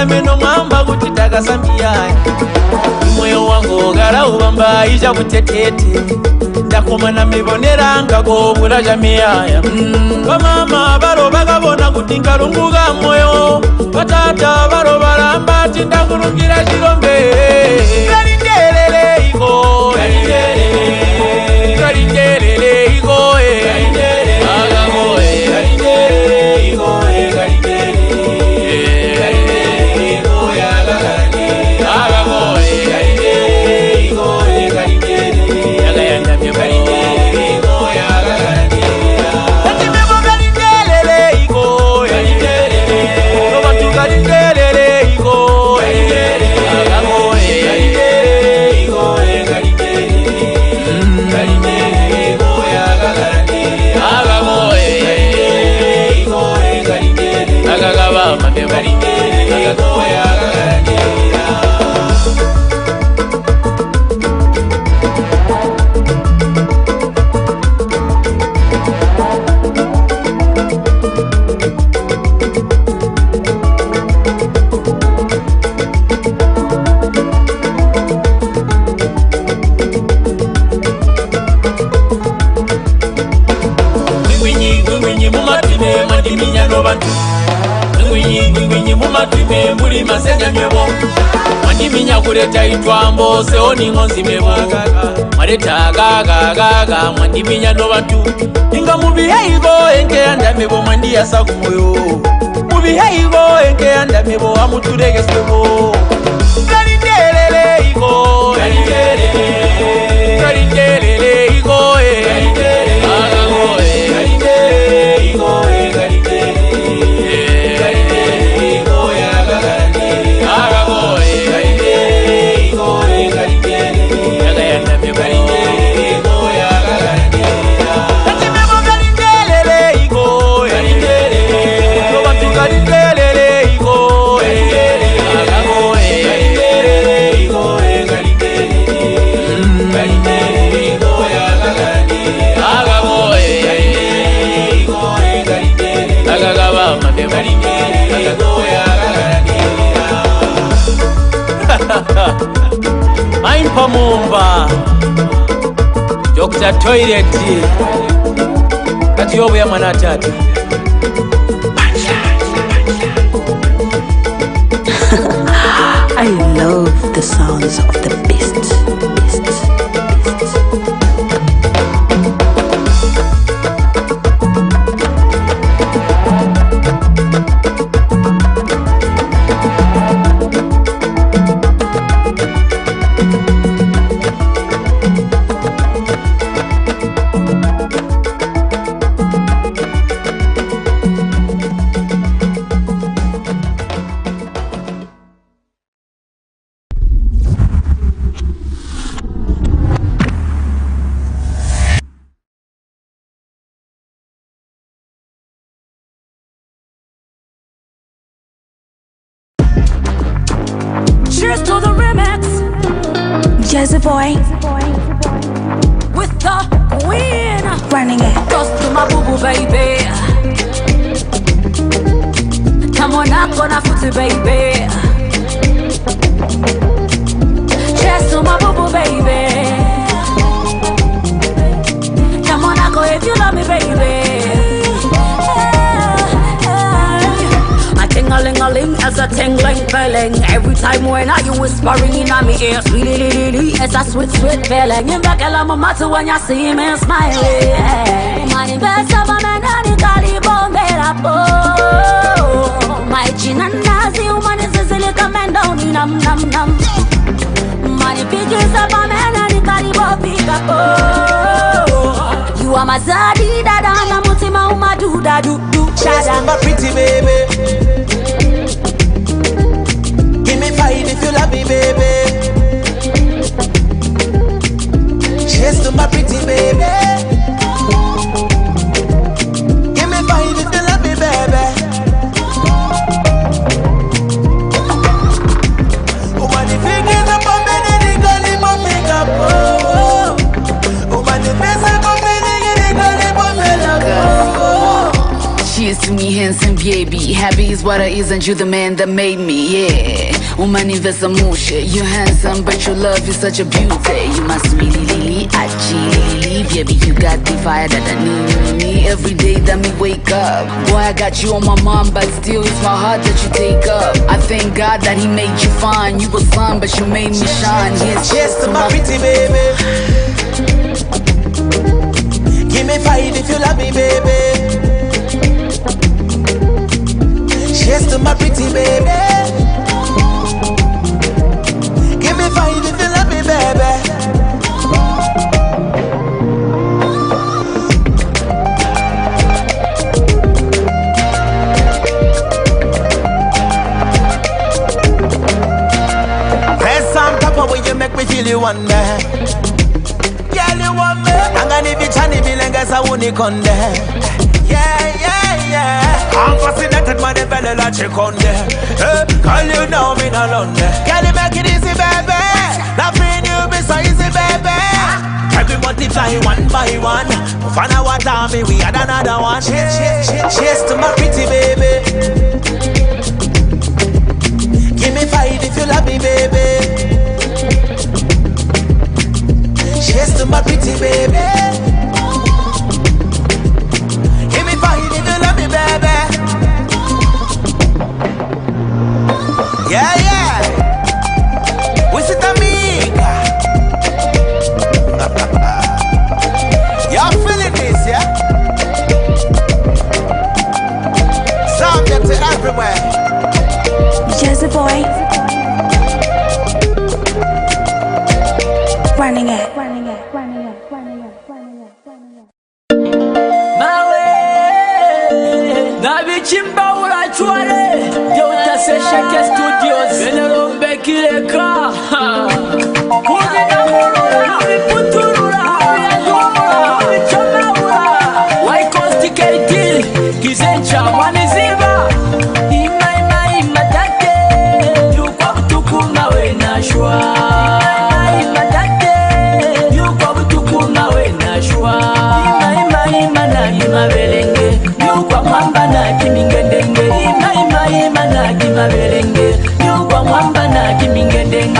Speaker 18: meno mwamba kuti takasambiyaya moyo wangu gara ubamba ija butetete ndakoma na mibonera ngagobura jamiyaya bamama baro bagabona kuti ngarunguga moyo batata baro baramba tindakurungira chirombe galindelele iko galindelele iko agago galindelele iko Twambo se oni ngonzi mebo mareta gaga gaga mwandi minya no bantu inga mubi heigo enke anda mebo mwandi yasa kumoyo mubi heigo enke anda mebo amuturege sebo galindelele igo galindelele galindelele igo Main pamumba Dr. Toilet Kati yobu ya manatati
Speaker 20: I love the sounds of the beast.
Speaker 19: Cheers to the remix.
Speaker 20: Jazzy boy.
Speaker 19: With the queen.
Speaker 20: Running it.
Speaker 19: Toast to my boo-boo, baby. Come on up on a footy, baby. Cheers to my boo-boo, baby. Come on, I go if you love me, baby. Ting-a-ling-a-ling as a tingling feeling. Every time when I you whispering in my ears, really, it's a sweet feeling. In back a matter when you see me smiling. My best of a man and it got it my chin and nazi woman is a silica man down in num. Money figures of a man and it got it pick up. You are my zaddy, dada, na mutima uma do da do.
Speaker 2: Chada, my pretty baby. Give me five if you love me, baby. Cheers to my pretty baby. Give me five if you love me, baby. Oh, man, if you get up on me, then you got him on pick up. Oh, man, if you get up on me, then you got him on pick up.
Speaker 10: Cheers to me, handsome baby. Happy is what I isn't you the man that made me, yeah. Woman investa mushe. You're handsome, but your love is such a beauty. You must really, baby, you got the fire that I need. Every day that me wake up. Boy, I got you on my mind, but still it's my heart that you take up. I thank God that he made you fine. You was fun, but you made me shine.
Speaker 2: Cheers to my pretty baby. Give me five if you love me, baby. Cheers to my pretty baby. Give me five if you love me, baby. Press on top of when you make me feel you want me. Girl, you want me. I'm gonna be Johnny Bill and guess I won't con there. Yeah. I'm fascinated by the belly. belly like chiconde. Call you now, me no London. Can you make it easy, baby? Nothing you be so easy, baby. Can we multiply one by one? Find out what time we had another one. Cheers to my pretty baby. Give me 5 if you love me, baby. Cheers to my pretty baby. Give me 5 if you love me, baby. Yeah, yeah. What's it, amiga? Y'all feeling this, yeah? Zambia to everywhere.
Speaker 8: Just a boy. Running it.
Speaker 18: Chimba ura chwale Jota se shake studios Venero mbekileka Kuzi na murura Viputurura Viandura Vichomeura Waikosti KT Kizencha Mwaniziba Ima take Yukwa butukuma we na shwa Ima take Yukwa butukuma we na shwa Ima na belenge Yukwa mwamba na kimingedenge Ima na kimabelenge Yukwa mwamba na kimingedenge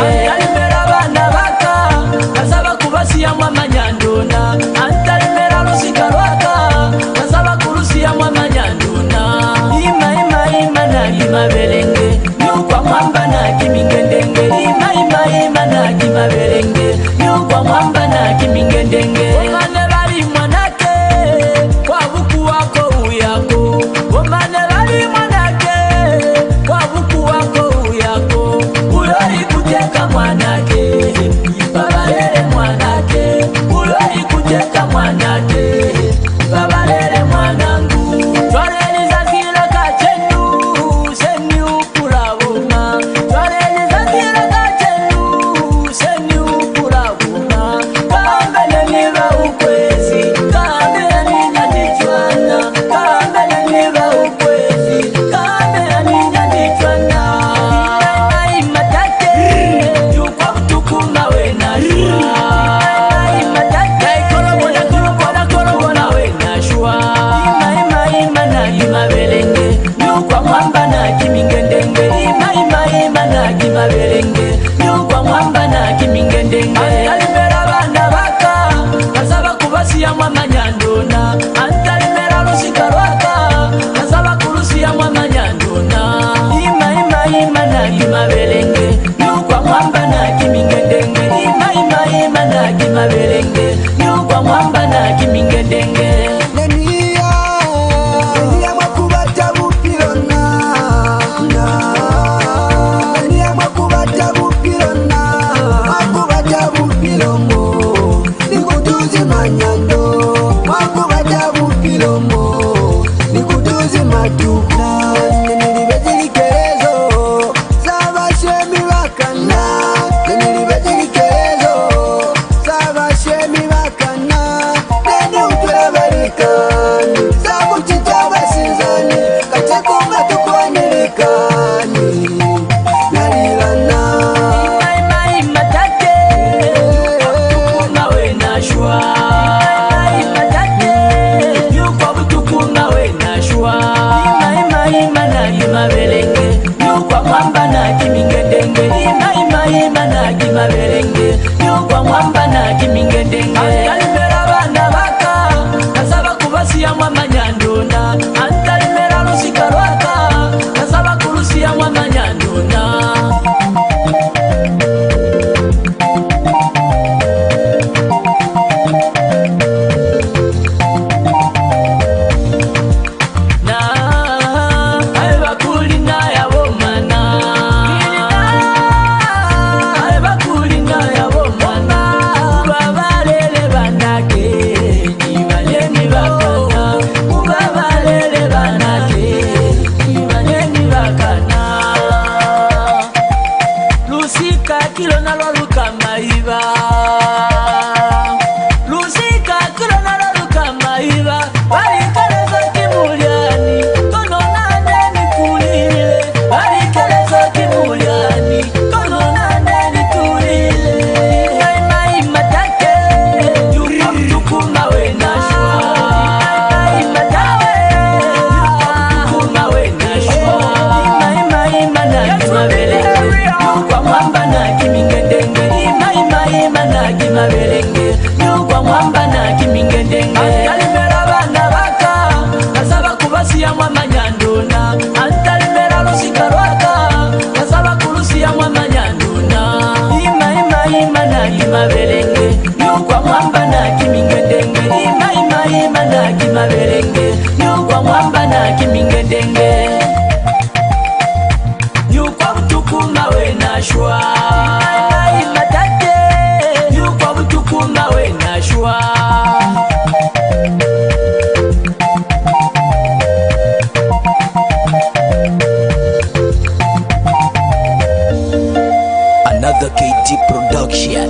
Speaker 3: BG Production.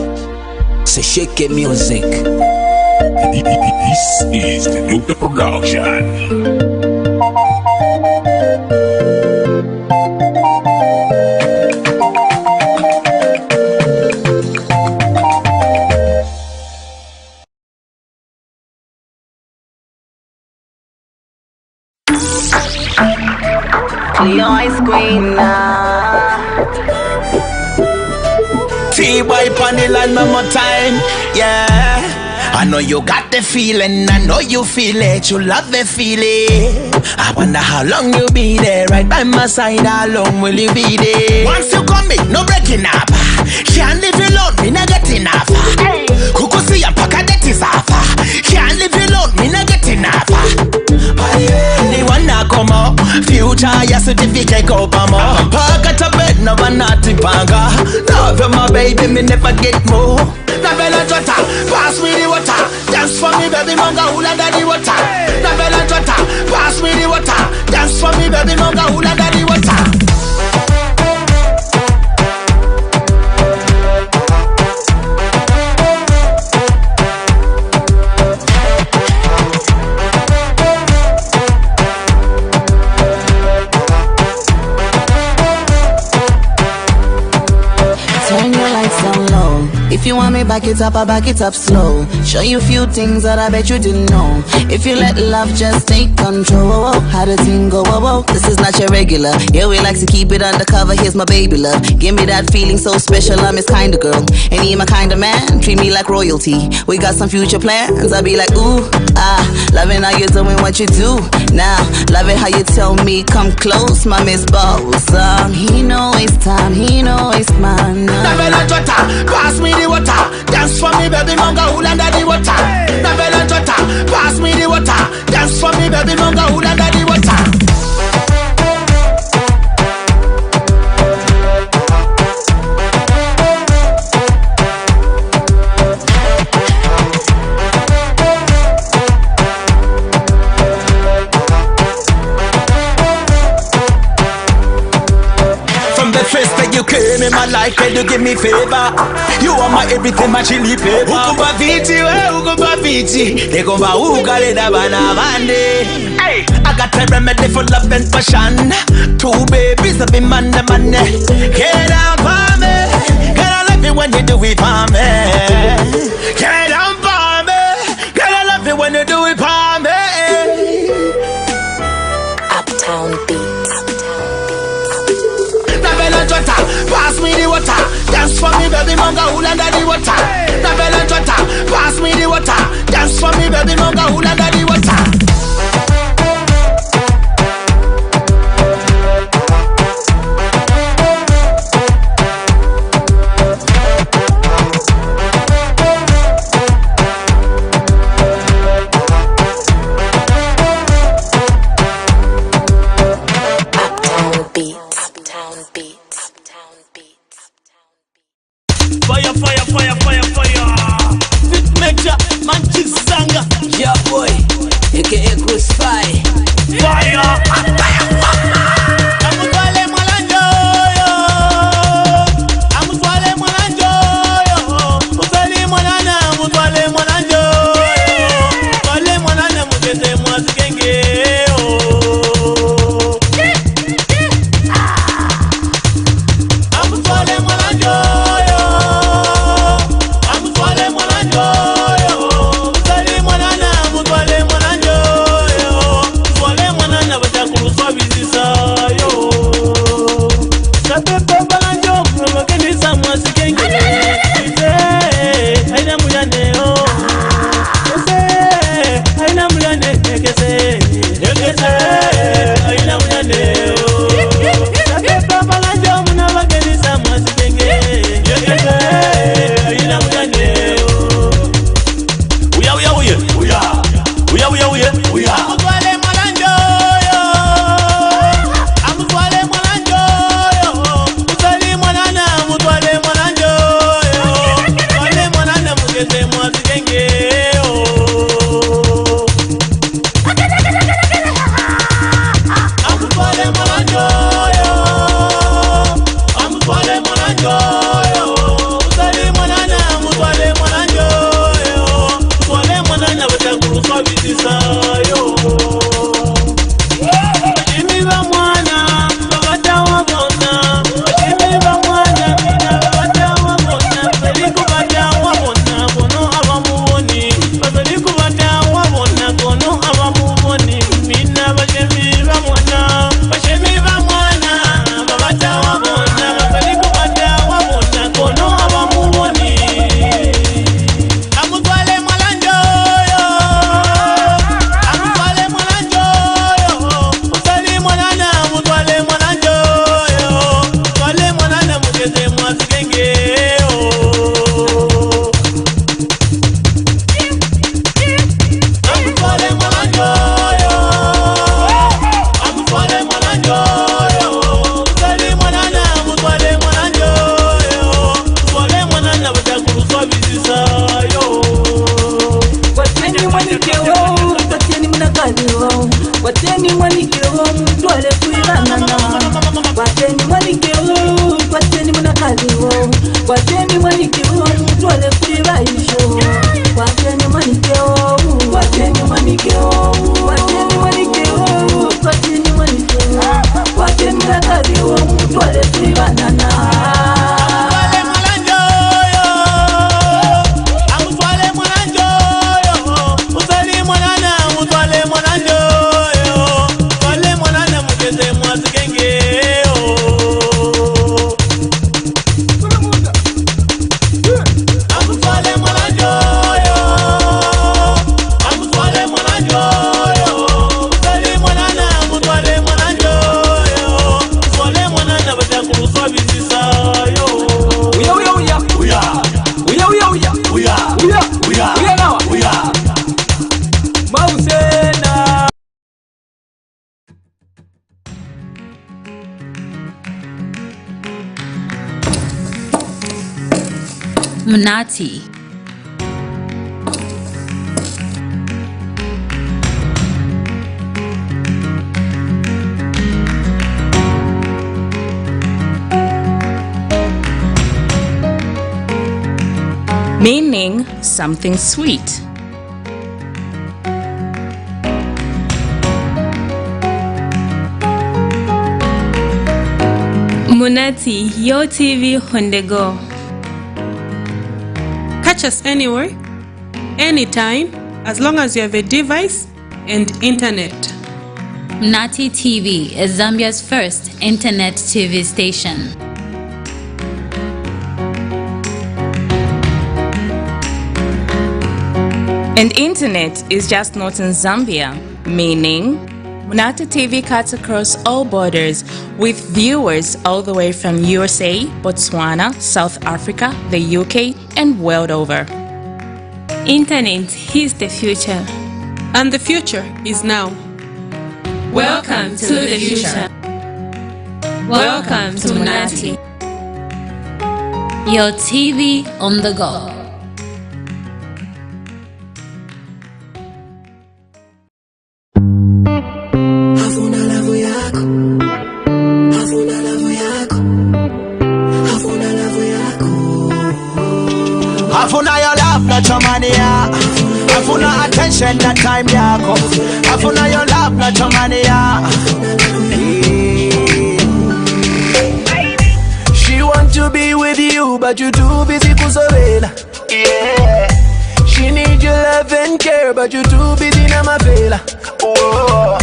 Speaker 3: So shake your music.
Speaker 15: This is the Nuke the Production.
Speaker 13: Clear ice cream now.
Speaker 2: T-boy pon the line one more time, yeah. I know you got the feeling, I know you feel it, you love the feeling. I wonder how long you'll be there, right by my side, how long will you be there? Once you come in, no breaking up. Can't live alone, me not get enough. Who could see a pack of that is off? Can't live alone, me not get enough. The one that come up, future, your certificate go for more. Park at a bed, no one not in panga. Love my baby, me never get more. Na bella jota, pass me the water. Dance for me, baby, manga hula daddy water. Na bella jota, pass me the water. Dance for me, baby, manga hula daddy water.
Speaker 13: Turn your lights down low. If you want me back it up, I back it up slow. Show you few things that I bet you didn't know. If you let love just take control, how the thing go, this is not your regular. Yeah, we like to keep it undercover, here's my baby love. Give me that feeling so special, I'm his kind of girl. And he my kind of man, treat me like royalty. We got some future plans, I be like, ooh, loving how you're doing what you do. Now, love it how you tell me, come close, my Miss Boss. He know it's time, he know it's mine.
Speaker 2: Na bella jota, pass me the water. Dance for me, baby, manga hula daddy water. Na bella jota, pass me the water. Dance for me, baby, manga hula daddy water. You came in my life and you give me favor. You are my everything, my chili pepper. Ukumba viti, they go ba ugale da banavande. Hey, I got a remedy for love and passion. Two babies have been man. Get down for me, girl, I love you when you do it for me. Get down for me, girl, I love you when you do it for me.
Speaker 8: Uptown Beats.
Speaker 2: Pass me the water, dance for me, baby, manga hula daddy water. Na bella jota, pass me the water, dance for me, baby, manga hula daddy water.
Speaker 3: aka
Speaker 14: Munati.
Speaker 23: Meaning something sweet.
Speaker 6: Munati, your TV on the go. Catch us anywhere, anytime, as long as you have a device and internet.
Speaker 14: Munati TV is Zambia's first internet TV station.
Speaker 23: And internet is just not in Zambia, meaning Munati TV cuts across all borders with viewers all the way from USA, Botswana, South Africa, the UK, and world over.
Speaker 6: Internet is the future. And the future is now.
Speaker 23: Welcome to the future. Welcome to Munati.
Speaker 14: Your TV on the go.
Speaker 2: Afuna your love, not your money, yeah. Afuna attention, not time, yako. Afuna your love, not your money, yeah. She want to be with you, but you too busy kusovela. Yeah. She need your love and care, but you too busy na mavela. Oh.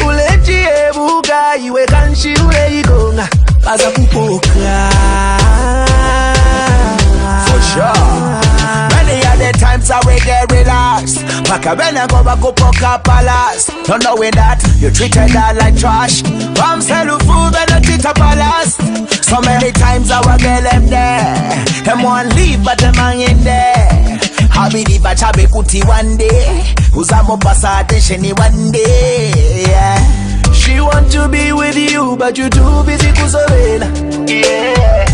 Speaker 2: Uleji ebuga, iwe kanshi ule igonga. Baza kupoka. For sure. Many are the times I will get relaxed. Paka when I go back up palace. Don't knowing that you treated her like trash. Come sell food and a treat a palace. So many times I will get them there. Them won't leave but them hang in there. Habidi bachabe kuti one day. Uzamo pasa attention one day. Yeah. She want to be with you but you too busy kusovela. Yeah.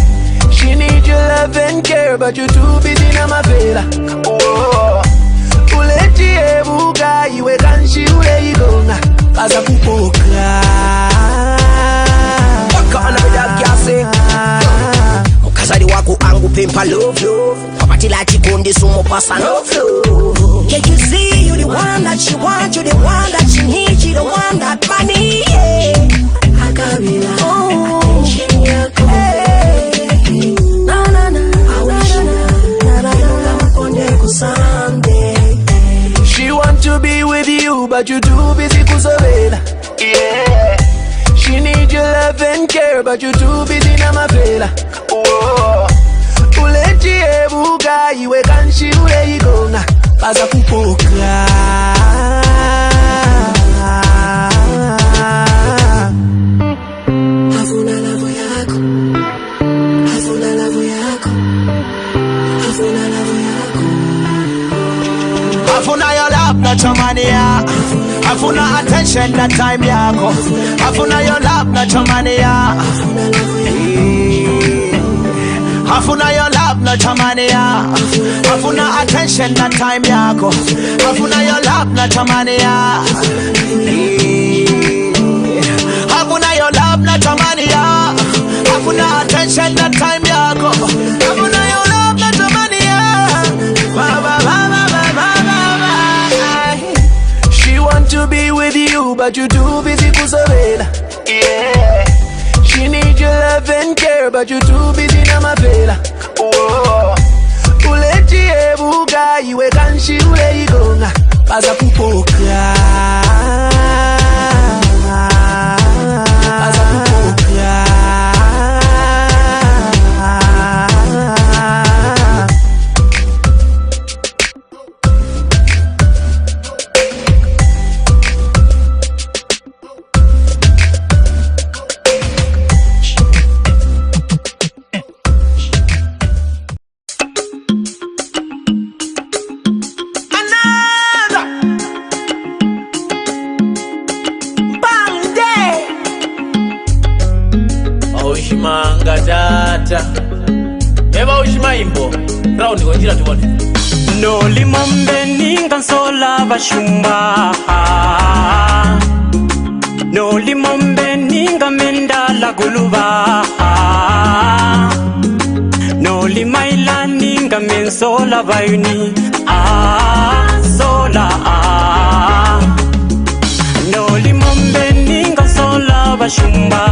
Speaker 2: She need your love and care, but you too busy na mavela. Oh, uleji ebuga, iwe kanshi ule igonga. Baza kupoka.
Speaker 3: Waka na bila kiasi. Ukazali wako angu pimpa love love. Kapati la chikundi sumo pasa love love. Can't you see you the one that she want, you the one that she need, you the one that money. Yeah. Akabila. Oh, attention yako.
Speaker 2: She want to be with you, but you too busy kusovela. Yeah. She need your love and care, but you too busy na mavela. Oh. Uleji ebuga, iwe kanshi ule igonga. Baza kupoka.
Speaker 3: Afuna love yako. Afuna love yako. Afuna love yako.
Speaker 2: Afuna your love, not your money, yeah. Afuna attention, not time, yako. Afuna your love, not your money, yeah. Afuna your love, not your money, yeah. Afuna attention, not time, yako. Afuna your love, not your money, yeah. Afuna your love, not your money, yeah. Afuna attention, not time, yako. Afuna your love, not your money, yeah. Ba ba ba ba ba ba ba. She want to be with you, but you too busy kusovela. Yeah. She need your love and care, but you too busy na mavela. Oh. Uleji ebuga, iwe kanshi ule igonga. Baza kupoka. Baza kupoka.
Speaker 18: Ushimanga tata Eba ushimaimbo round wajira tuone
Speaker 1: nolimombe ningansola bashumba nolimombe ningamendala guluba nolimaila ningamensola bayuni sola nolimombe ningansola bashumba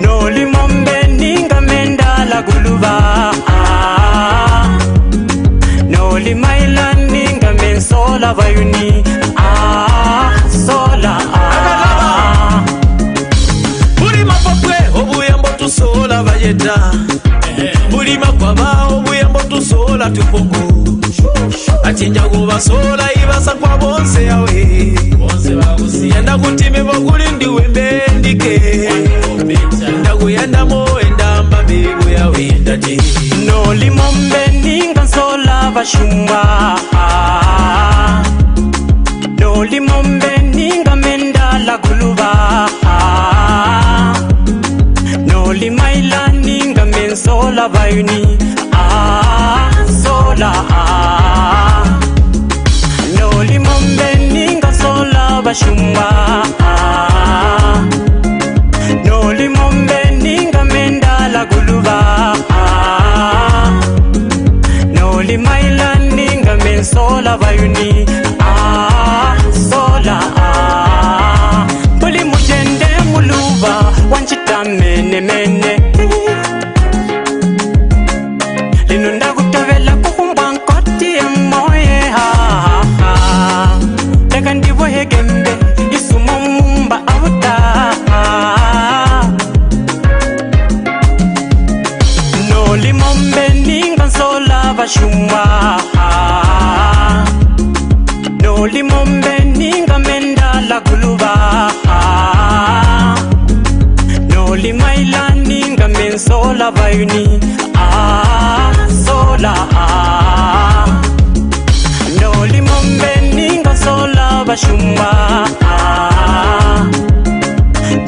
Speaker 1: nolimombe ningamendala guluba nolimaila ningamensola bayuni sola
Speaker 2: buli mapopwe obuyambo tusola bayeta buli makwaba obuyambo tusola tupongo achinja kubasola ibasa kwa bonse yawe yenda kutime bokuli ndiwe mbendike ndakuyenda moenda mbabibu yawe ndati
Speaker 1: nolimombe ningansola bashumba nolimombe ningamendala guluba nolimaila ningamensola bayuni sola nolimombe ningansola bashumba nolimombe ningamendala guluba nolimaila ningamensola bayuni sola buli mujende muluba wanchitamene mene lino ndakutobela kukumba nkoti emoye leka ndiboyegembe isumo mumba abuta nolimombe ningansola bashumba nolimombe ningamendala guluba nolimaila ningamensola bayuni sola nolimombe ningansola bashumba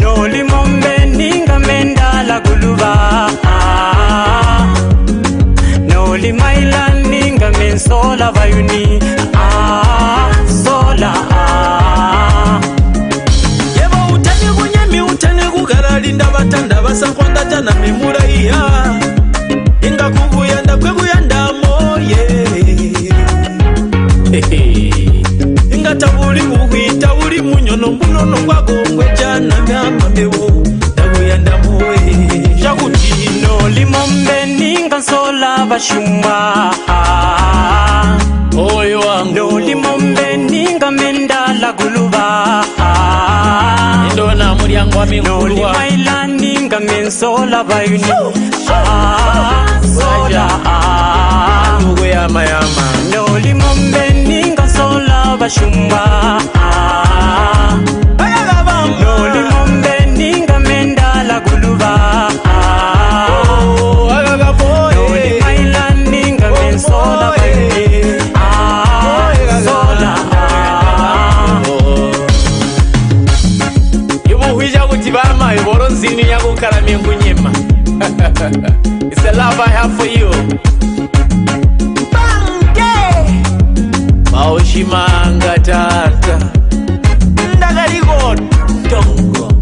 Speaker 1: nolimombe ningamendala guluba nolimaila ningamensola bayuni sola
Speaker 2: yebo utani kunyami utani kugalalinda batanda basakwanda tana mimuraiya inga kuguyanda kweguyanda moye inga tabuli kuhita uli munyono munono kwagongwe jana myamambewo ndakuyanda moye shakuti
Speaker 1: nolimombe ningansola bashumba
Speaker 18: oyo wangu
Speaker 1: nolimombe ningamendala guluba
Speaker 18: ndona mulyango wa mingulwa
Speaker 1: nolimaila ningamensola bayuni sola
Speaker 2: nugo yama yama
Speaker 1: nolimombe ningansola bashumba nolimombe ningamendala guluba nolimaila ningamensola bayuni sola
Speaker 18: ibuhwija kuti bama iboro nzini yakukaramye kunyema it's the love I have for you bange maushimanga tata ndakaliko tongo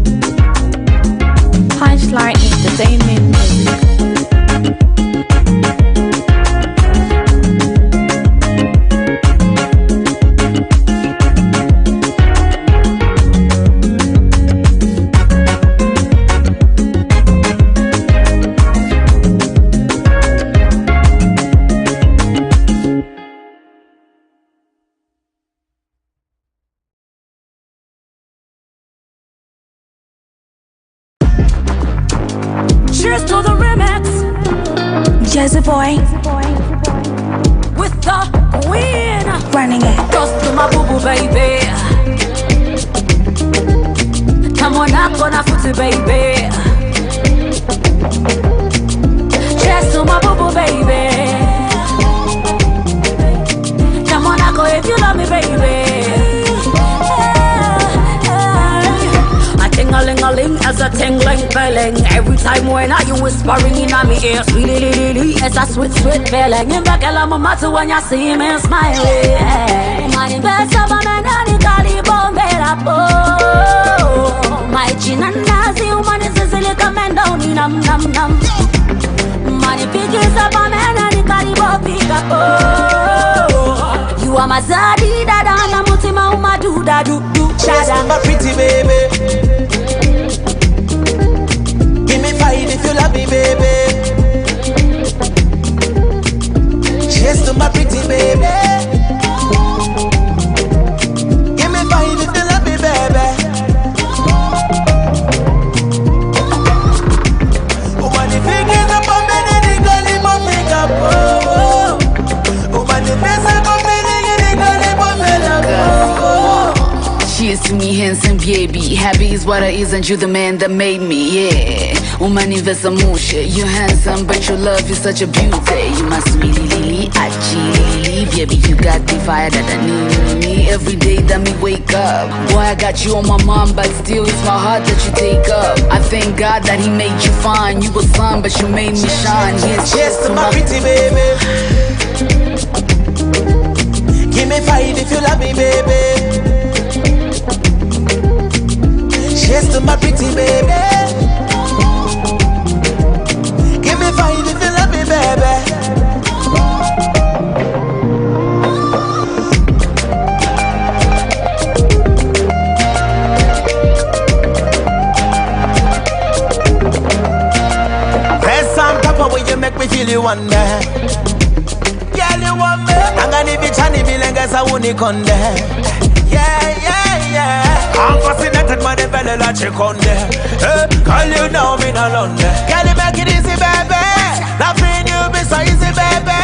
Speaker 4: Punchline Entertainment Music.
Speaker 19: Cheers to the remix.
Speaker 20: Jazzy boy,
Speaker 19: With the queen.
Speaker 20: running it.
Speaker 19: Toast to my boo boo baby. Come on up on a footy baby. Cheers to my boo boo baby. Come on up if you love me baby. A ting-a-ling-a-ling as a tingling feeling. Every time when I you whispering in my ear, sweet, it's a sweet feeling. In back of my mouth when you see me smiling. My best of a man and the caliber made up. My chin and nazi woman is a little man down in num. Money big is up a man and the caliber pick up. You are my zaddy, dada, na mutima uma do da do.
Speaker 2: Just my pretty baby. Give me fight if you love me, baby. Cheers to my pretty baby. Give me fight if you love me, baby. Woman, if you get up on me, then you go leave my pick up. Woman, if you say come me, then you go leave my pick up.
Speaker 10: Cheers to me, handsome baby. Happy is what I isn't you the man that made me, yeah. Woman, invest a musha. You're handsome, but your love is such a beauty. You my sweetie lily, lily, baby. You got the fire that I need. Every day that me wake up. Boy, I got you on my mind, but still it's my heart that you take up. I thank God that He made you fine. You was sun, but you made me shine. Yes,
Speaker 2: cheers to my pretty baby. Give me fight if you love me, baby. Cheers to my pretty baby. Give me fight if you love me, baby. There's some papa when you make me feel you one day. Girl, you want me. I'm gonna be Johnny Bilengas, I won't conde. Yeah. I'm fascinated by the belly like chiconde. Call you now, me no London. Can you make it easy, baby? Nothing you be so easy, baby.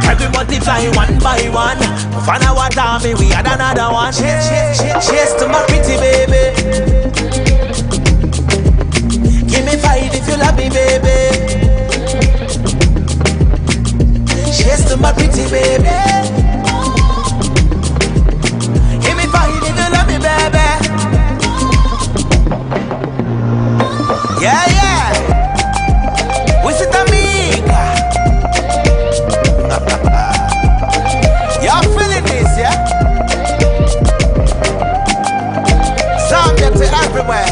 Speaker 2: Can we multiply one by one? Find out what time we had another one. Cheers to my pretty baby. Give me fight if you love me, baby. Cheers to my pretty baby. Give me fight if you love me, baby. Yeah. We sit amiga. Y'all feeling this, yeah? Sound to everywhere.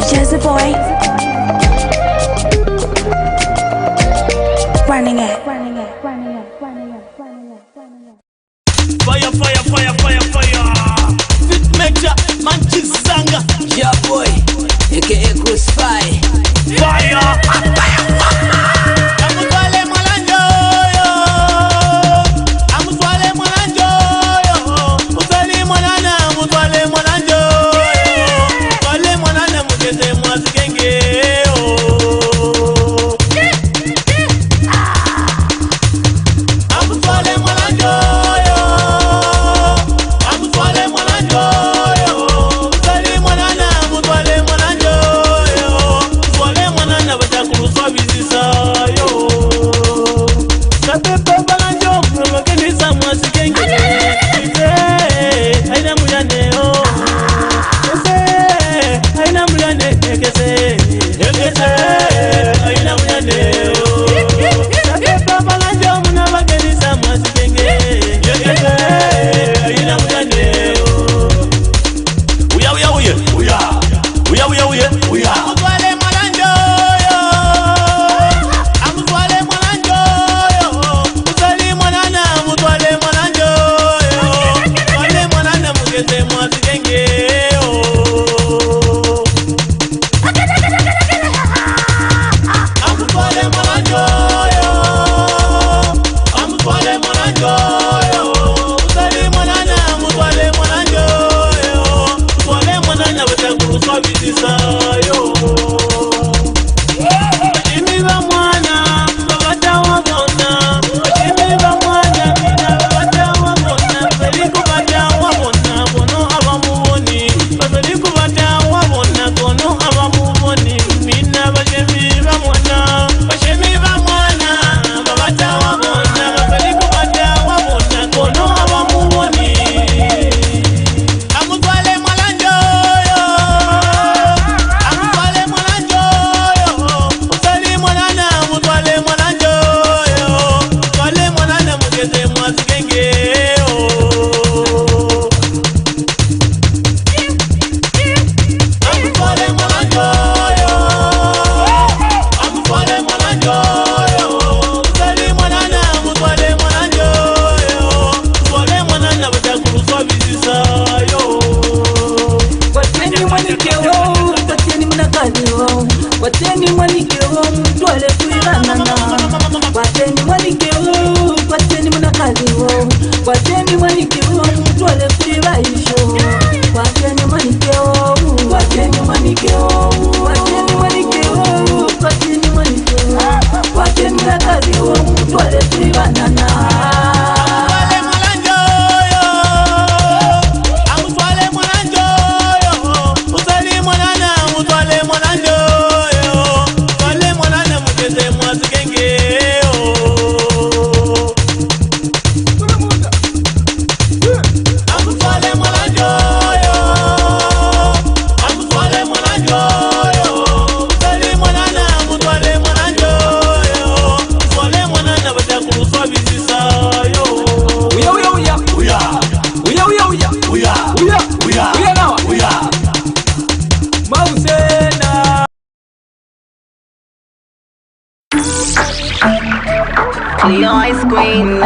Speaker 20: Just boy. Running it.
Speaker 18: Fire. Fit major, Manchester Zanga.
Speaker 3: Yeah, boy. AKA Crucify.
Speaker 18: Fire. Amutwale mwananjo yo. Amutwale mwananjo yo. Utwale mwanana, amutwale mwananjo yo. Utwale mwanana mugeze mwazigenge yo. Amutwale mwananjo yo. Amutwale mwananjo yo. Utwale mwanana, amutwale mwananjo yo. Utwale mwanana batakuruswa bizisa yo. Kapepe balanjo, mwakenisa mwazigenge. Aina muyane yo. Aina muyane kese. Aina muyane yo. Kapepe balanjo, mwakenisa mwazigenge. Aina muyane yo. Uya. Amutwale mwananjo yo. Amutwale mwananjo yo. Utwale mwanana, amutwale mwananjo yo. Utwale mwanana mugeze mwazigenge yo. Amutwale mwananjo yo. Amutwale mwananjo yo. Utwale mwanana, amutwale mwananjo yo. Utwale mwanana batakuruswa bizisa yo. Imiba mwana, babata wabona. Imiba mwana, mina babata wabona. Feliku bata wabona, bono abamuwona.
Speaker 13: Leo ice queen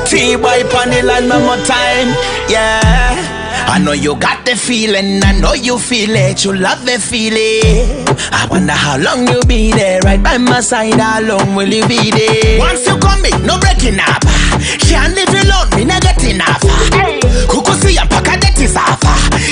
Speaker 2: T-boy on the line one more time, yeah. I know you got the feeling, I know you feel it, you love the feeling. I wonder how long you'll be there, right by my side, how long will you be there? Once you come in, no breaking up. Can't live alone, me not get enough. Kuku see a pack of that is off.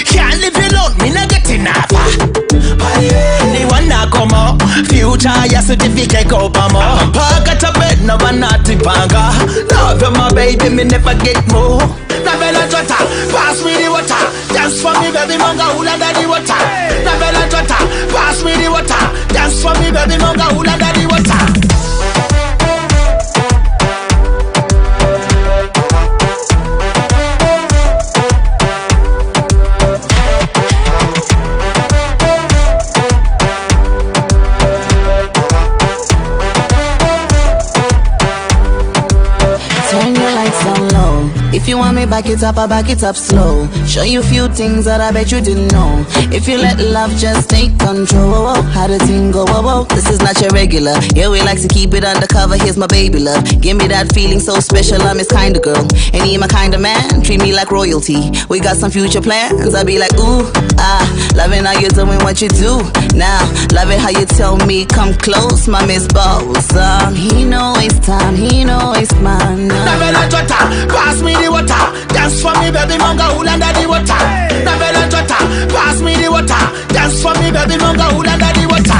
Speaker 2: Can't live alone, me not get enough. The one that come out, future, your certificate go bama. Park at a bed, no Munati panga. Love you, my baby, me never get more. Navela Jota, pass me the water. Dance for me, baby, manga, hula daddy water. Navela Jota, pass me the water. Dance for me, baby, manga, hula daddy water.
Speaker 13: If you want me back it up, I back it up slow. Show you few things that I bet you didn't know. If you let love just take control, how the thing go, this is not your regular. Yeah, we like to keep it undercover, here's my baby love. Give me that feeling so special, I'm his kind of girl. And he my kind of man, treat me like royalty. We got some future plans, I be like, ooh, loving how you doing what you do. Now, loving how you tell me, come close, my Miss Boss. He know it's time, he know it's mine.
Speaker 2: Pass me the water, dance for me, baby, manga, hula daddy water. Navela Jota, pass me the water, dance for me, baby, manga, hula daddy water.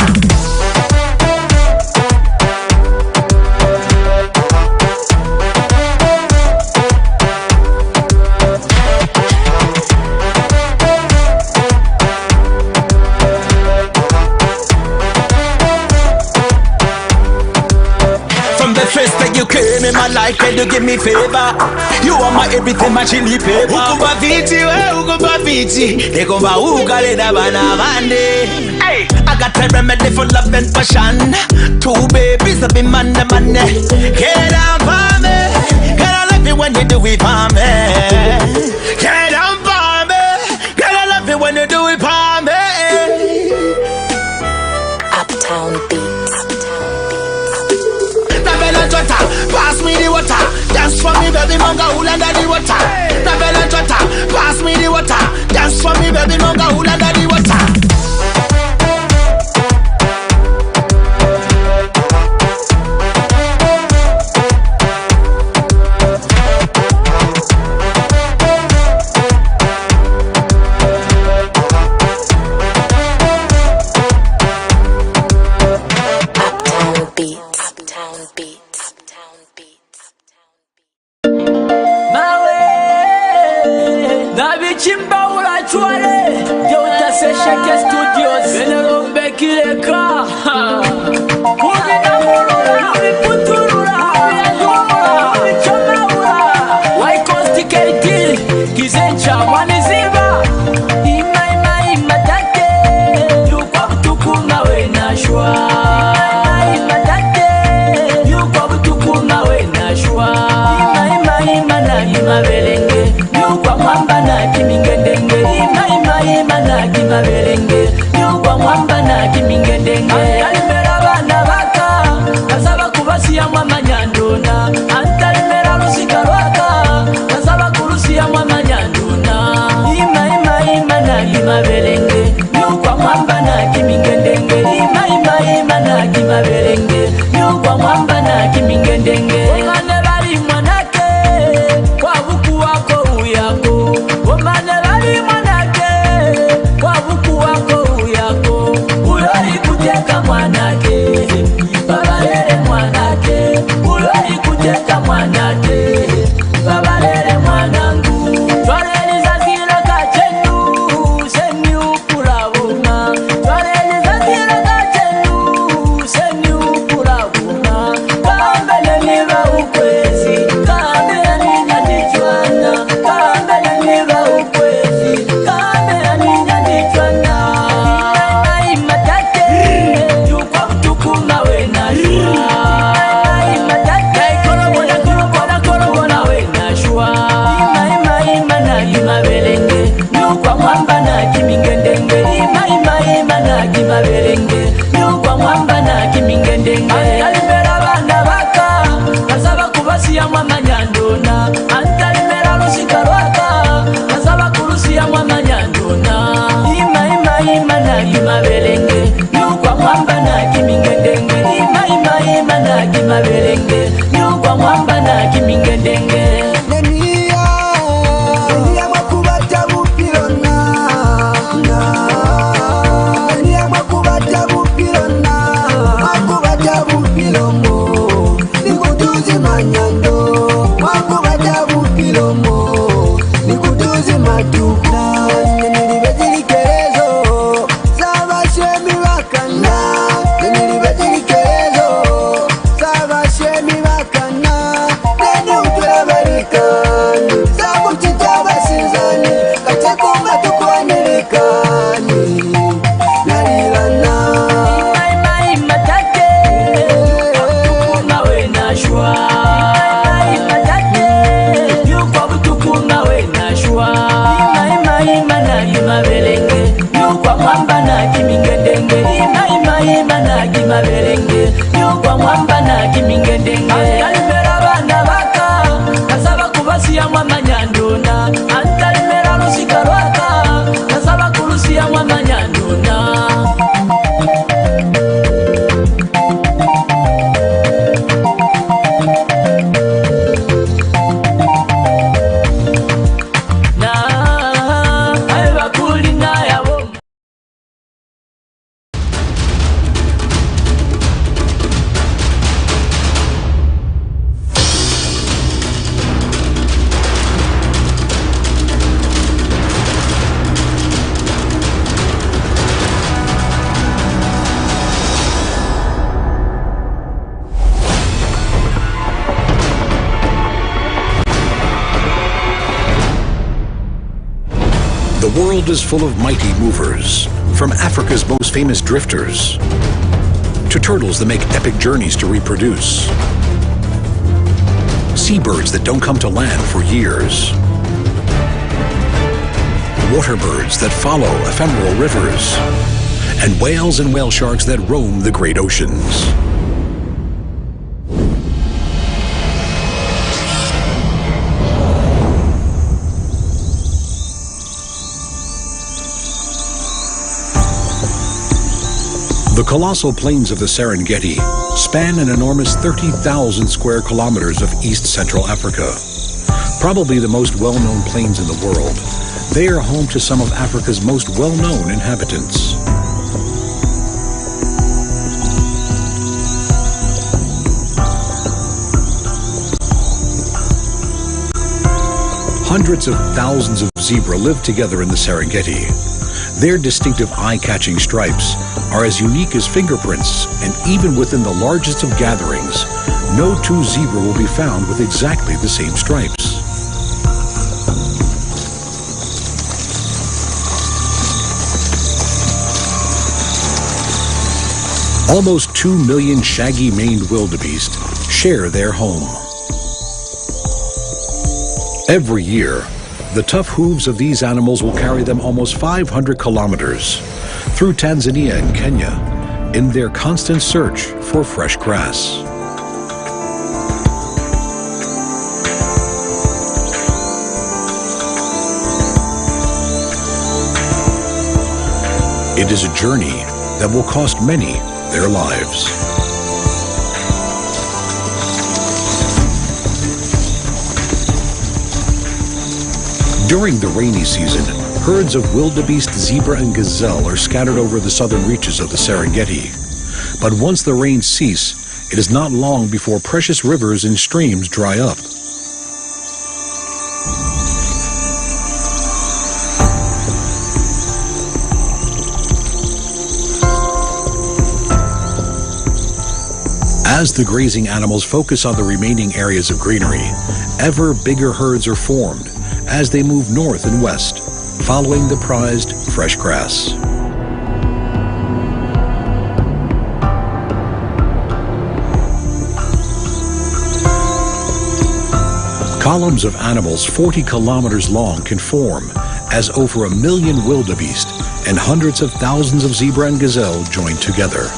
Speaker 2: You came in my life and you give me favor. You are my everything, my chili paper. Ukuba viti, ukuba viti. Ekova ukale da bana bande. Hey, I got a remedy for love and passion. Two babies have been man. Get down for me. Girl, I love you when you do it for me. Get down for me. Girl, I love you when you do it for me.
Speaker 8: Uptown Beats.
Speaker 2: Pass me the water, dance for me, baby, manga, hula daddy water. Navela Jota, pass me the water, dance for me, baby, manga, hula daddy water.
Speaker 18: Mwana mabelenge nyugwa mwamba na kimingedenge
Speaker 9: The world is full of mighty movers, from Africa's most famous drifters to turtles that make epic journeys to reproduce, seabirds that don't come to land for years, water birds that follow ephemeral rivers, and whales and whale sharks that roam the great oceans. The colossal plains of the Serengeti span an enormous 30,000 square kilometers of East Central Africa. Probably the most well-known plains in the world, they are home to some of Africa's most well-known inhabitants. Hundreds of thousands of zebra live together in the Serengeti. Their distinctive eye-catching stripes are as unique as fingerprints, and even within the largest of gatherings, no two zebra will be found with exactly the same stripes. Almost 2 million shaggy-maned wildebeest share their home. Every year, the tough hooves of these animals will carry them almost 500 kilometers through Tanzania and Kenya in their constant search for fresh grass. It is a journey that will cost many their lives. During the rainy season, herds of wildebeest, zebra, and gazelle are scattered over the southern reaches of the Serengeti. But once the rains cease, it is not long before precious rivers and streams dry up. As the grazing animals focus on the remaining areas of greenery, ever bigger herds are formed as they move north and west, following the prized fresh grass. Columns of animals 40 kilometers long can form as over 1 million wildebeest and hundreds of thousands of zebra and gazelle join together.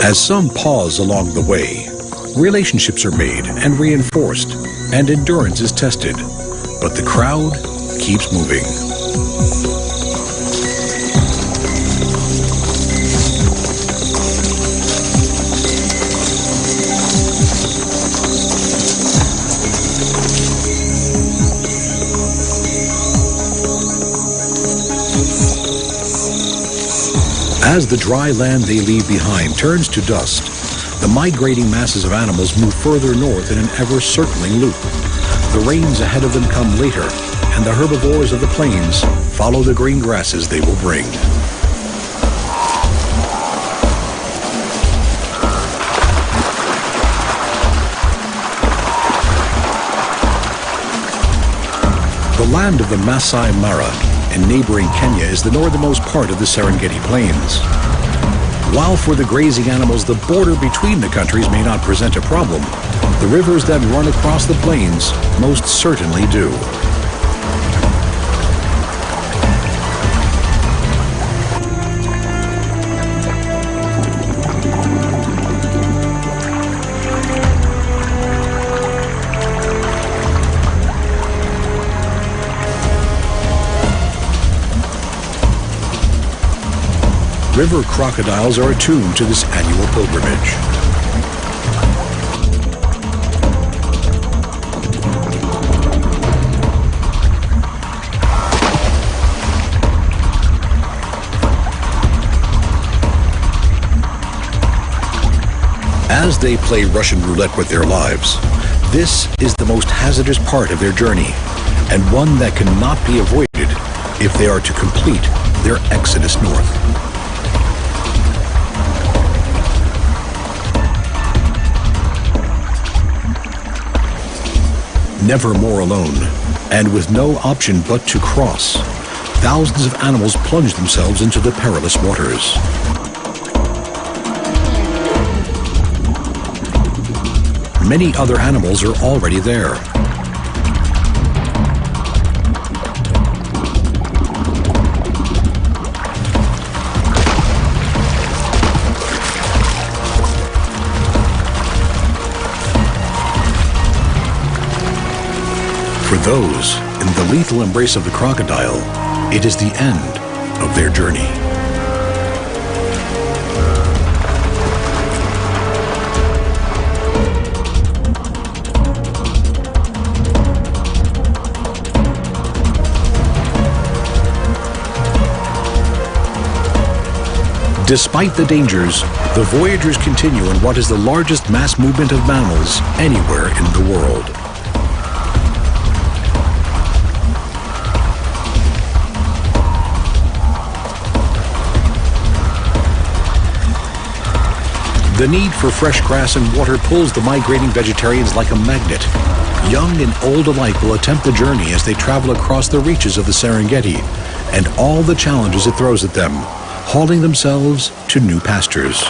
Speaker 9: As some pause along the way, Relationships are made and reinforced, and endurance is tested. But the crowd keeps moving. As the dry land they leave behind turns to dust, the migrating masses of animals move further north in an ever-circling loop. The rains ahead of them come later, and the herbivores of the plains follow the green grasses they will bring. The land of the Masai Mara in neighboring Kenya is the northernmost part of the Serengeti Plains. While for the grazing animals the border between the countries may not present a problem, the rivers that run across the plains most certainly do. River crocodiles are attuned to this annual pilgrimage. As they play Russian roulette with their lives, this is the most hazardous part of their journey, and one that cannot be avoided if they are to complete their exodus north. Never more alone, and with no option but to cross, thousands of animals plunge themselves into the perilous waters. Many other animals are already there. For those in the lethal embrace of the crocodile, it is the end of their journey. Despite the dangers, the voyagers continue in what is the largest mass movement of mammals anywhere in the world. The need for fresh grass and water pulls the migrating vegetarians like a magnet. Young and old alike will attempt the journey as they travel across the reaches of the Serengeti and all the challenges it throws at them, hauling themselves to new pastures.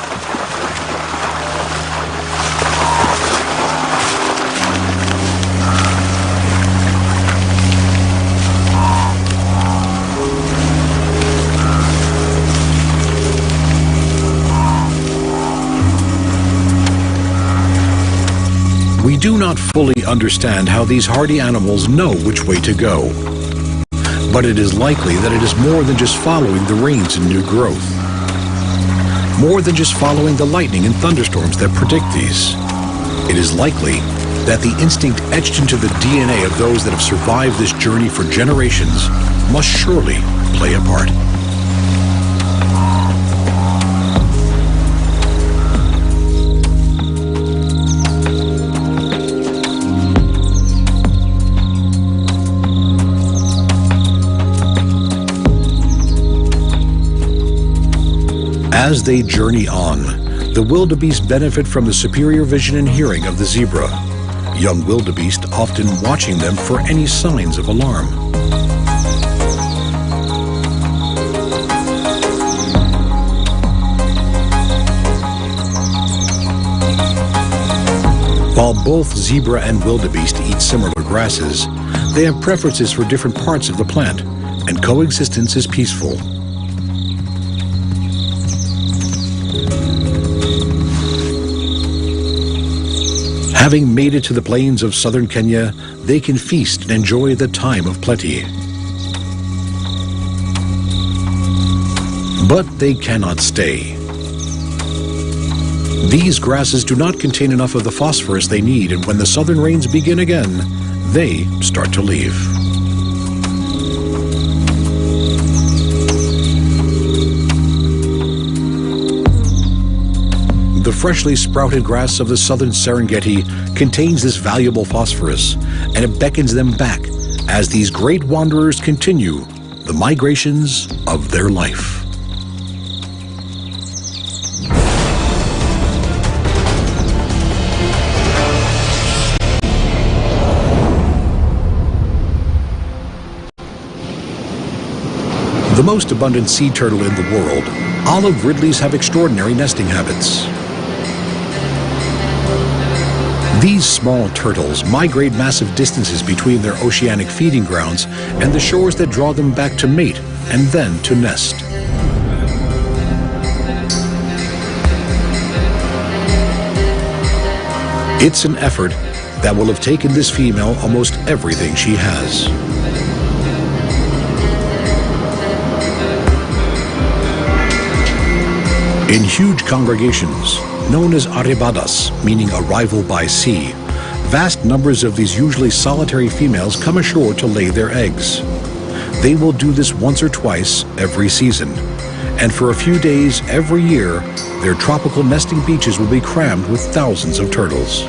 Speaker 9: We do not fully understand how these hardy animals know which way to go. But it is likely that it is more than just following the rains and new growth. More than just following the lightning and thunderstorms that predict these. It is likely that the instinct etched into the DNA of those that have survived this journey for generations must surely play a part. As they journey on, the wildebeest benefit from the superior vision and hearing of the zebra, young wildebeest often watching them for any signs of alarm. While both zebra and wildebeest eat similar grasses, they have preferences for different parts of the plant, and coexistence is peaceful. Having made it to the plains of southern Kenya, they can feast and enjoy the time of plenty. But they cannot stay. These grasses do not contain enough of the phosphorus they need, and when the southern rains begin again, they start to leave. The freshly sprouted grass of the southern Serengeti contains this valuable phosphorus, and it beckons them back as these great wanderers continue the migrations of their life. The most abundant sea turtle in the world, olive ridleys have extraordinary nesting habits. These small turtles migrate massive distances between their oceanic feeding grounds and the shores that draw them back to mate and then to nest. It's an effort that will have taken this female almost everything she has. In huge congregations, known as arribadas, meaning arrival by sea, vast numbers of these usually solitary females come ashore to lay their eggs. They will do this once or twice every season, and for a few days every year, their tropical nesting beaches will be crammed with thousands of turtles.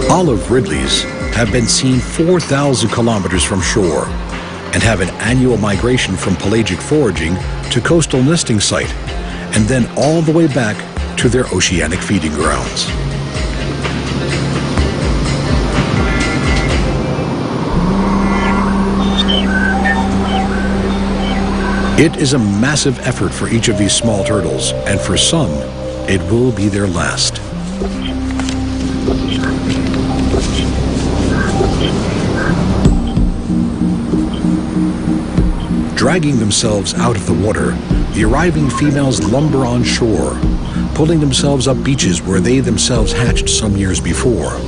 Speaker 9: Olive ridleys have been seen 4,000 kilometers from shore and have an annual migration from pelagic foraging to coastal nesting site and then all the way back to their oceanic feeding grounds. It is a massive effort for each of these small turtles, and for some, it will be their last. Dragging themselves out of the water, the arriving females lumber on shore, pulling themselves up beaches where they themselves hatched some years before.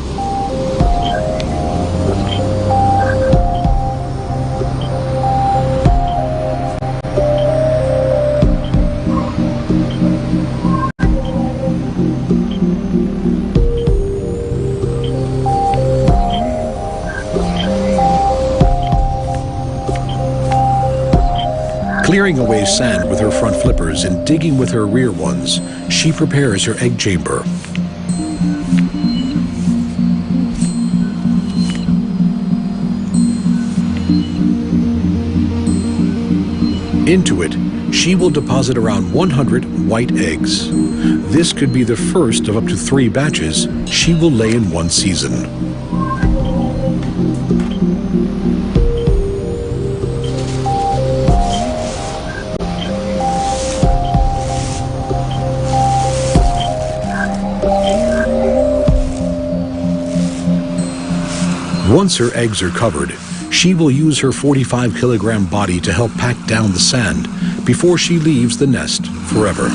Speaker 9: Clearing away sand with her front flippers and digging with her rear ones, she prepares her egg chamber. Into it, she will deposit around 100 white eggs. This could be the first of up to 3 batches she will lay in one season. Once her eggs are covered, she will use her 45-kilogram body to help pack down the sand before she leaves the nest forever.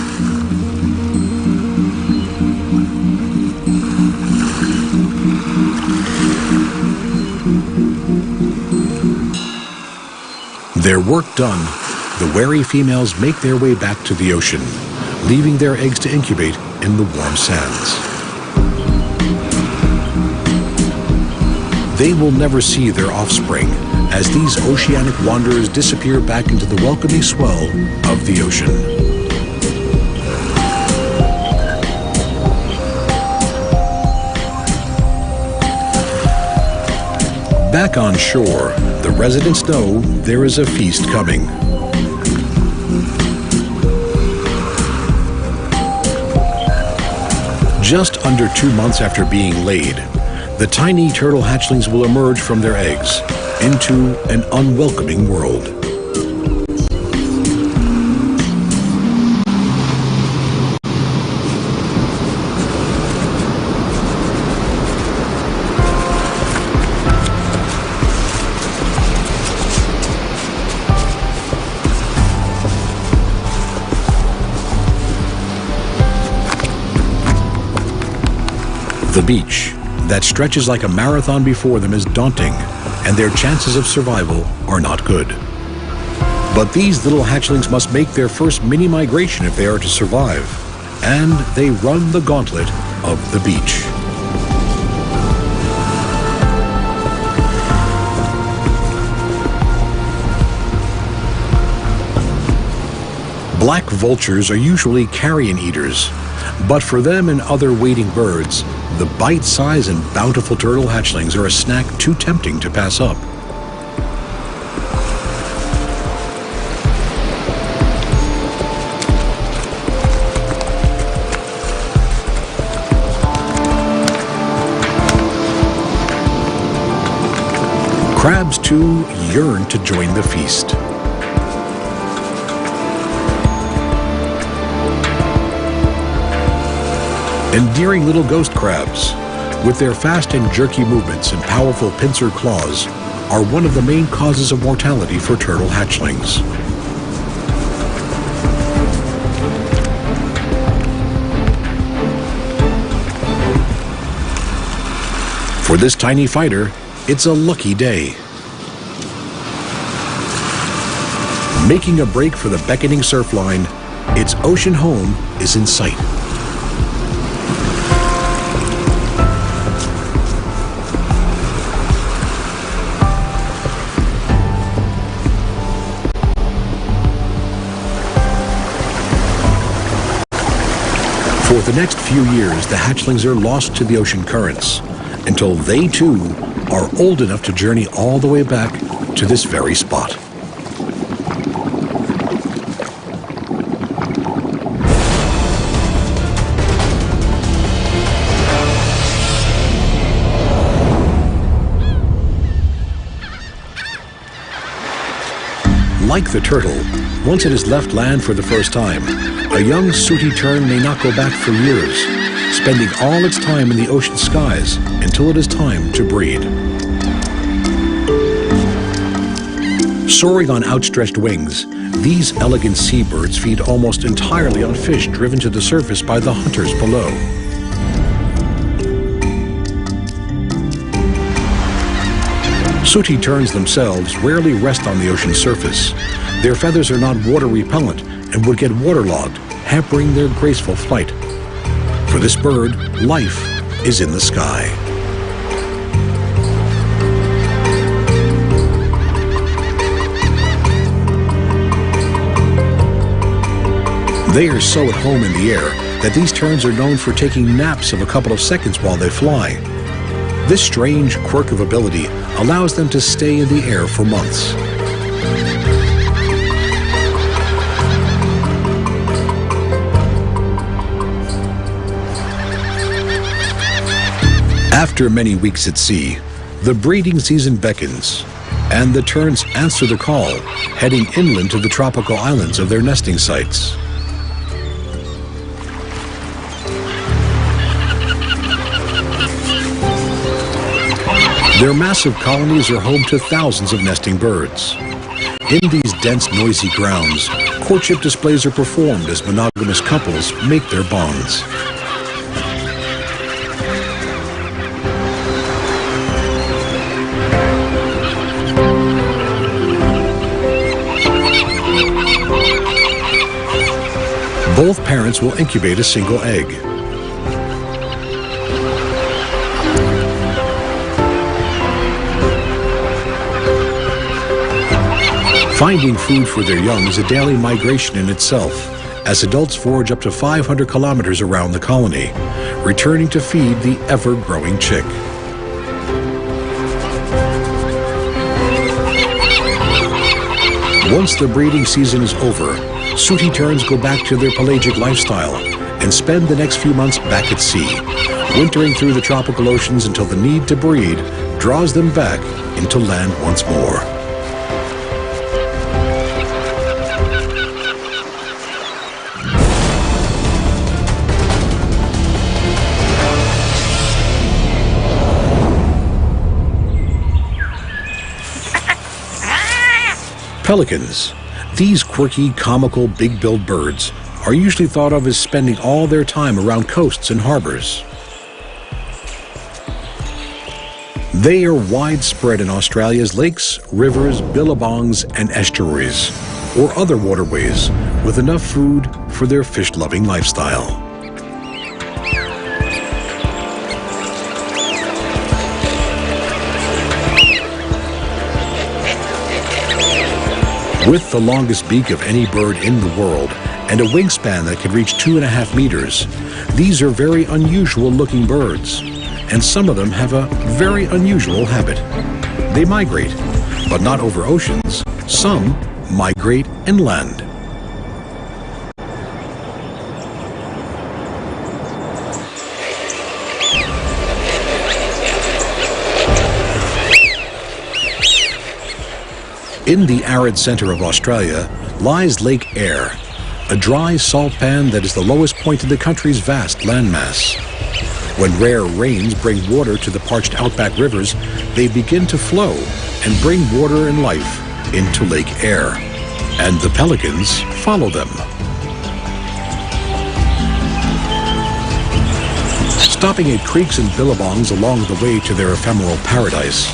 Speaker 9: Their work done, the wary females make their way back to the ocean, leaving their eggs to incubate in the warm sands. They will never see their offspring as these oceanic wanderers disappear back into the welcoming swell of the ocean. Back on shore, the residents know there is a feast coming. Just under 2 months after being laid, the tiny turtle hatchlings will emerge from their eggs into an unwelcoming world. The beach that stretches like a marathon before them is daunting, and their chances of survival are not good. But these little hatchlings must make their first mini migration if they are to survive, and they run the gauntlet of the beach. Black vultures are usually carrion eaters, but for them and other wading birds, the bite-sized and bountiful turtle hatchlings are a snack too tempting to pass up. Crabs, too, yearn to join the feast. Endearing little ghost crabs, with their fast and jerky movements and powerful pincer claws, are one of the main causes of mortality for turtle hatchlings. For this tiny fighter, it's a lucky day. Making a break for the beckoning surf line, its ocean home is in sight. For the next few years, the hatchlings are lost to the ocean currents, until they too are old enough to journey all the way back to this very spot. Like the turtle, once it has left land for the first time, a young sooty tern may not go back for years, spending all its time in the ocean skies until it is time to breed. Soaring on outstretched wings, these elegant seabirds feed almost entirely on fish driven to the surface by the hunters below. Sooty terns themselves rarely rest on the ocean surface. Their feathers are not water repellent and would get waterlogged, hampering their graceful flight. For this bird, life is in the sky. They are so at home in the air that these terns are known for taking naps of a couple of seconds while they fly. This strange quirk of ability allows them to stay in the air for months. After many weeks at sea, the breeding season beckons, and the terns answer the call, heading inland to the tropical islands of their nesting sites. Their massive colonies are home to thousands of nesting birds. In these dense, noisy grounds, courtship displays are performed as monogamous couples make their bonds. Both parents will incubate a single egg. Finding food for their young is a daily migration in itself, as adults forage up to 500 kilometers around the colony, returning to feed the ever-growing chick. Once the breeding season is over, sooty terns go back to their pelagic lifestyle and spend the next few months back at sea, wintering through the tropical oceans until the need to breed draws them back into land once more. Pelicans, these quirky, comical, big-billed birds, are usually thought of as spending all their time around coasts and harbors. They are widespread in Australia's lakes, rivers, billabongs, and estuaries, or other waterways, with enough food for their fish-loving lifestyle. With the longest beak of any bird in the world and a wingspan that can reach 2.5 meters, these are very unusual looking birds, and some of them have a very unusual habit. They migrate, but not over oceans. Some migrate inland. In the arid center of Australia lies Lake Eyre, a dry salt pan that is the lowest point in the country's vast landmass. When rare rains bring water to the parched outback rivers, they begin to flow and bring water and life into Lake Eyre, and the pelicans follow them. Stopping at creeks and billabongs along the way to their ephemeral paradise,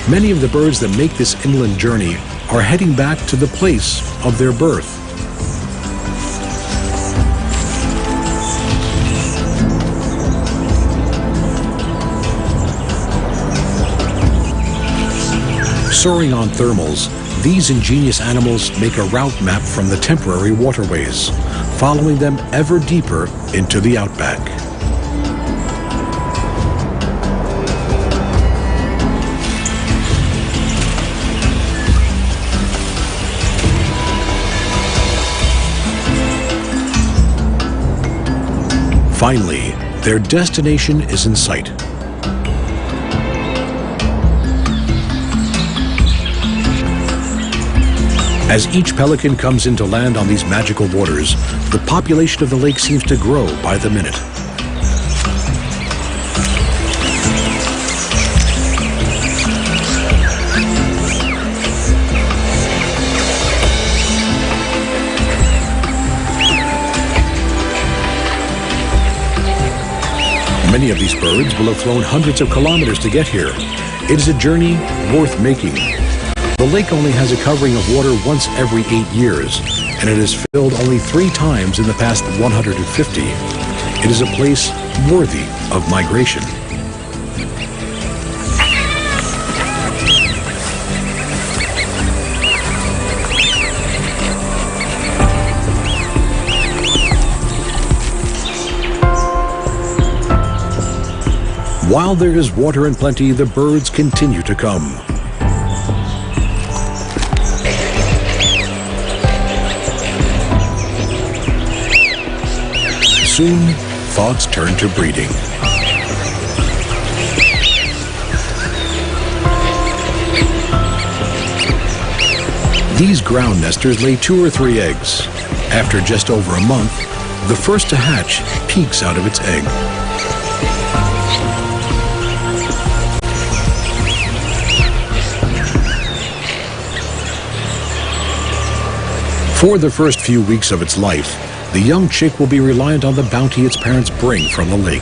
Speaker 9: many of the birds that make this inland journey are heading back to the place of their birth. Soaring on thermals, these ingenious animals make a route map from the temporary waterways, following them ever deeper into the outback. Finally, their destination is in sight. As each pelican comes into land on these magical waters, the population of the lake seems to grow by the minute. Many of these birds will have flown hundreds of kilometers to get here. It is a journey worth making. The lake only has a covering of water once every 8 years, and it is filled only 3 times in the past 150. It is a place worthy of migration. While there is water in plenty, the birds continue to come. Soon, thoughts turn to breeding. These ground nesters lay 2 or 3 eggs. After just over a month, the first to hatch peeks out of its egg. For the first few weeks of its life, the young chick will be reliant on the bounty its parents bring from the lake.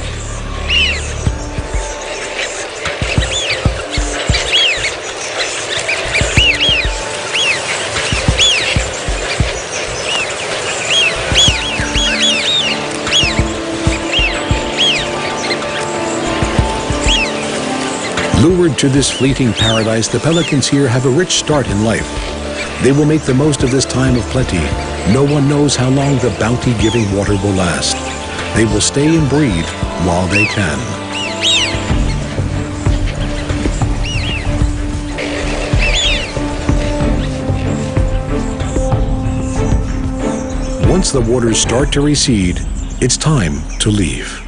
Speaker 9: Lured to this fleeting paradise, the pelicans here have a rich start in life. They will make the most of this time of plenty. No one knows how long the bounty-giving water will last. They will stay and breathe while they can. Once the waters start to recede, it's time to leave.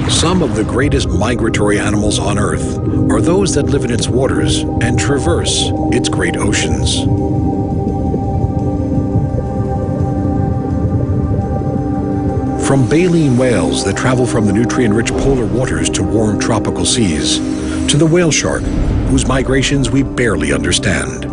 Speaker 9: Some of the greatest migratory animals on Earth are those that live in its waters and traverse its great oceans. From baleen whales that travel from the nutrient-rich polar waters to warm tropical seas, to the whale shark, whose migrations we barely understand.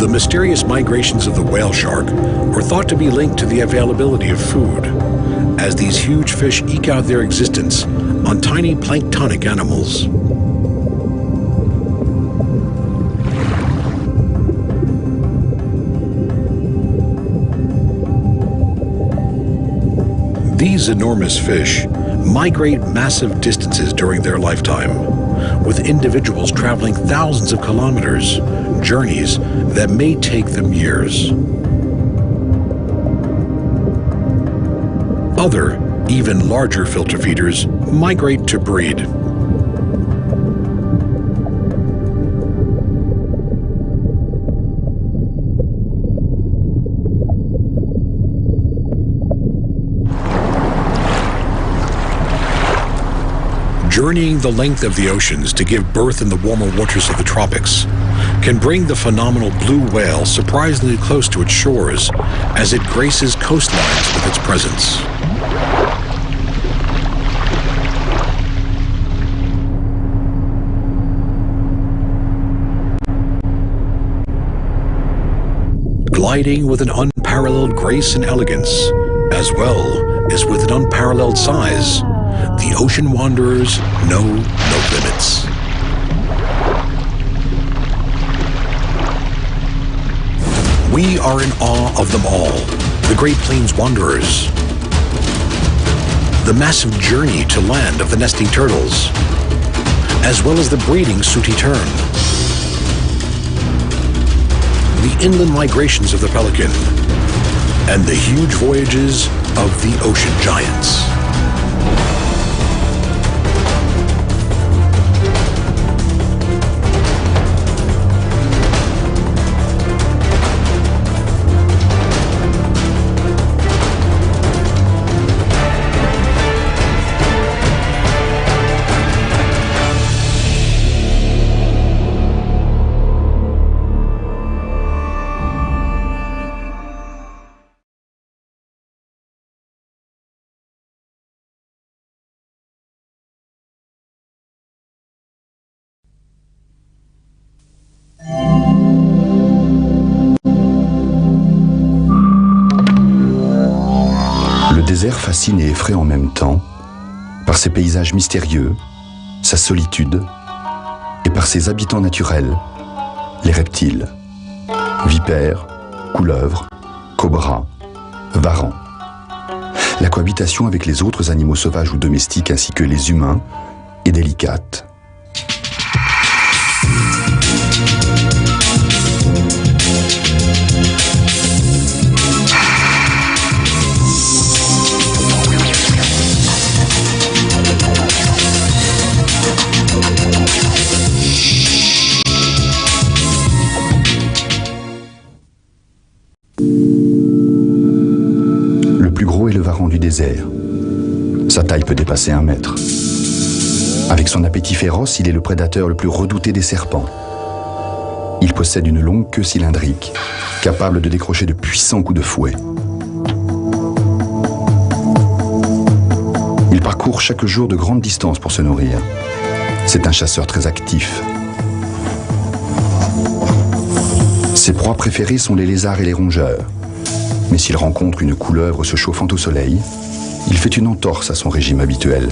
Speaker 9: The mysterious migrations of the whale shark are thought to be linked to the availability of food, as these huge fish eke out their existence on tiny planktonic animals. These enormous fish migrate massive distances during their lifetime, with individuals traveling thousands of kilometers, journeys that may take them years. Other, even larger filter feeders migrate to breed. Journeying the length of the oceans to give birth in the warmer waters of the tropics can bring the phenomenal blue whale surprisingly close to its shores as it graces coastlines with its presence. Gliding with an unparalleled grace and elegance, as well as with an unparalleled size, the ocean wanderers know no limits. We are in awe of them all, the Great Plains wanderers, the massive journey to land of the nesting turtles, as well as the breeding sooty tern, the inland migrations of the pelican, and the huge voyages of the ocean giants.
Speaker 7: Le désert fascine et effraie en même temps par ses paysages mystérieux, sa solitude et par ses habitants naturels, les reptiles, vipères, couleuvres, cobras, varans. La cohabitation avec les autres animaux sauvages ou domestiques ainsi que les humains est délicate. Le plus gros est le varan du désert. Sa taille peut dépasser 1 mètre. Avec son appétit féroce, il est le prédateur le plus redouté des serpents. Il possède une longue queue cylindrique, capable de décrocher de puissants coups de fouet. Il parcourt chaque jour de grandes distances pour se nourrir. C'est un chasseur très actif. Ses proies préférées sont les lézards et les rongeurs. Mais s'il rencontre une couleuvre se chauffant au soleil, il fait une entorse à son régime habituel.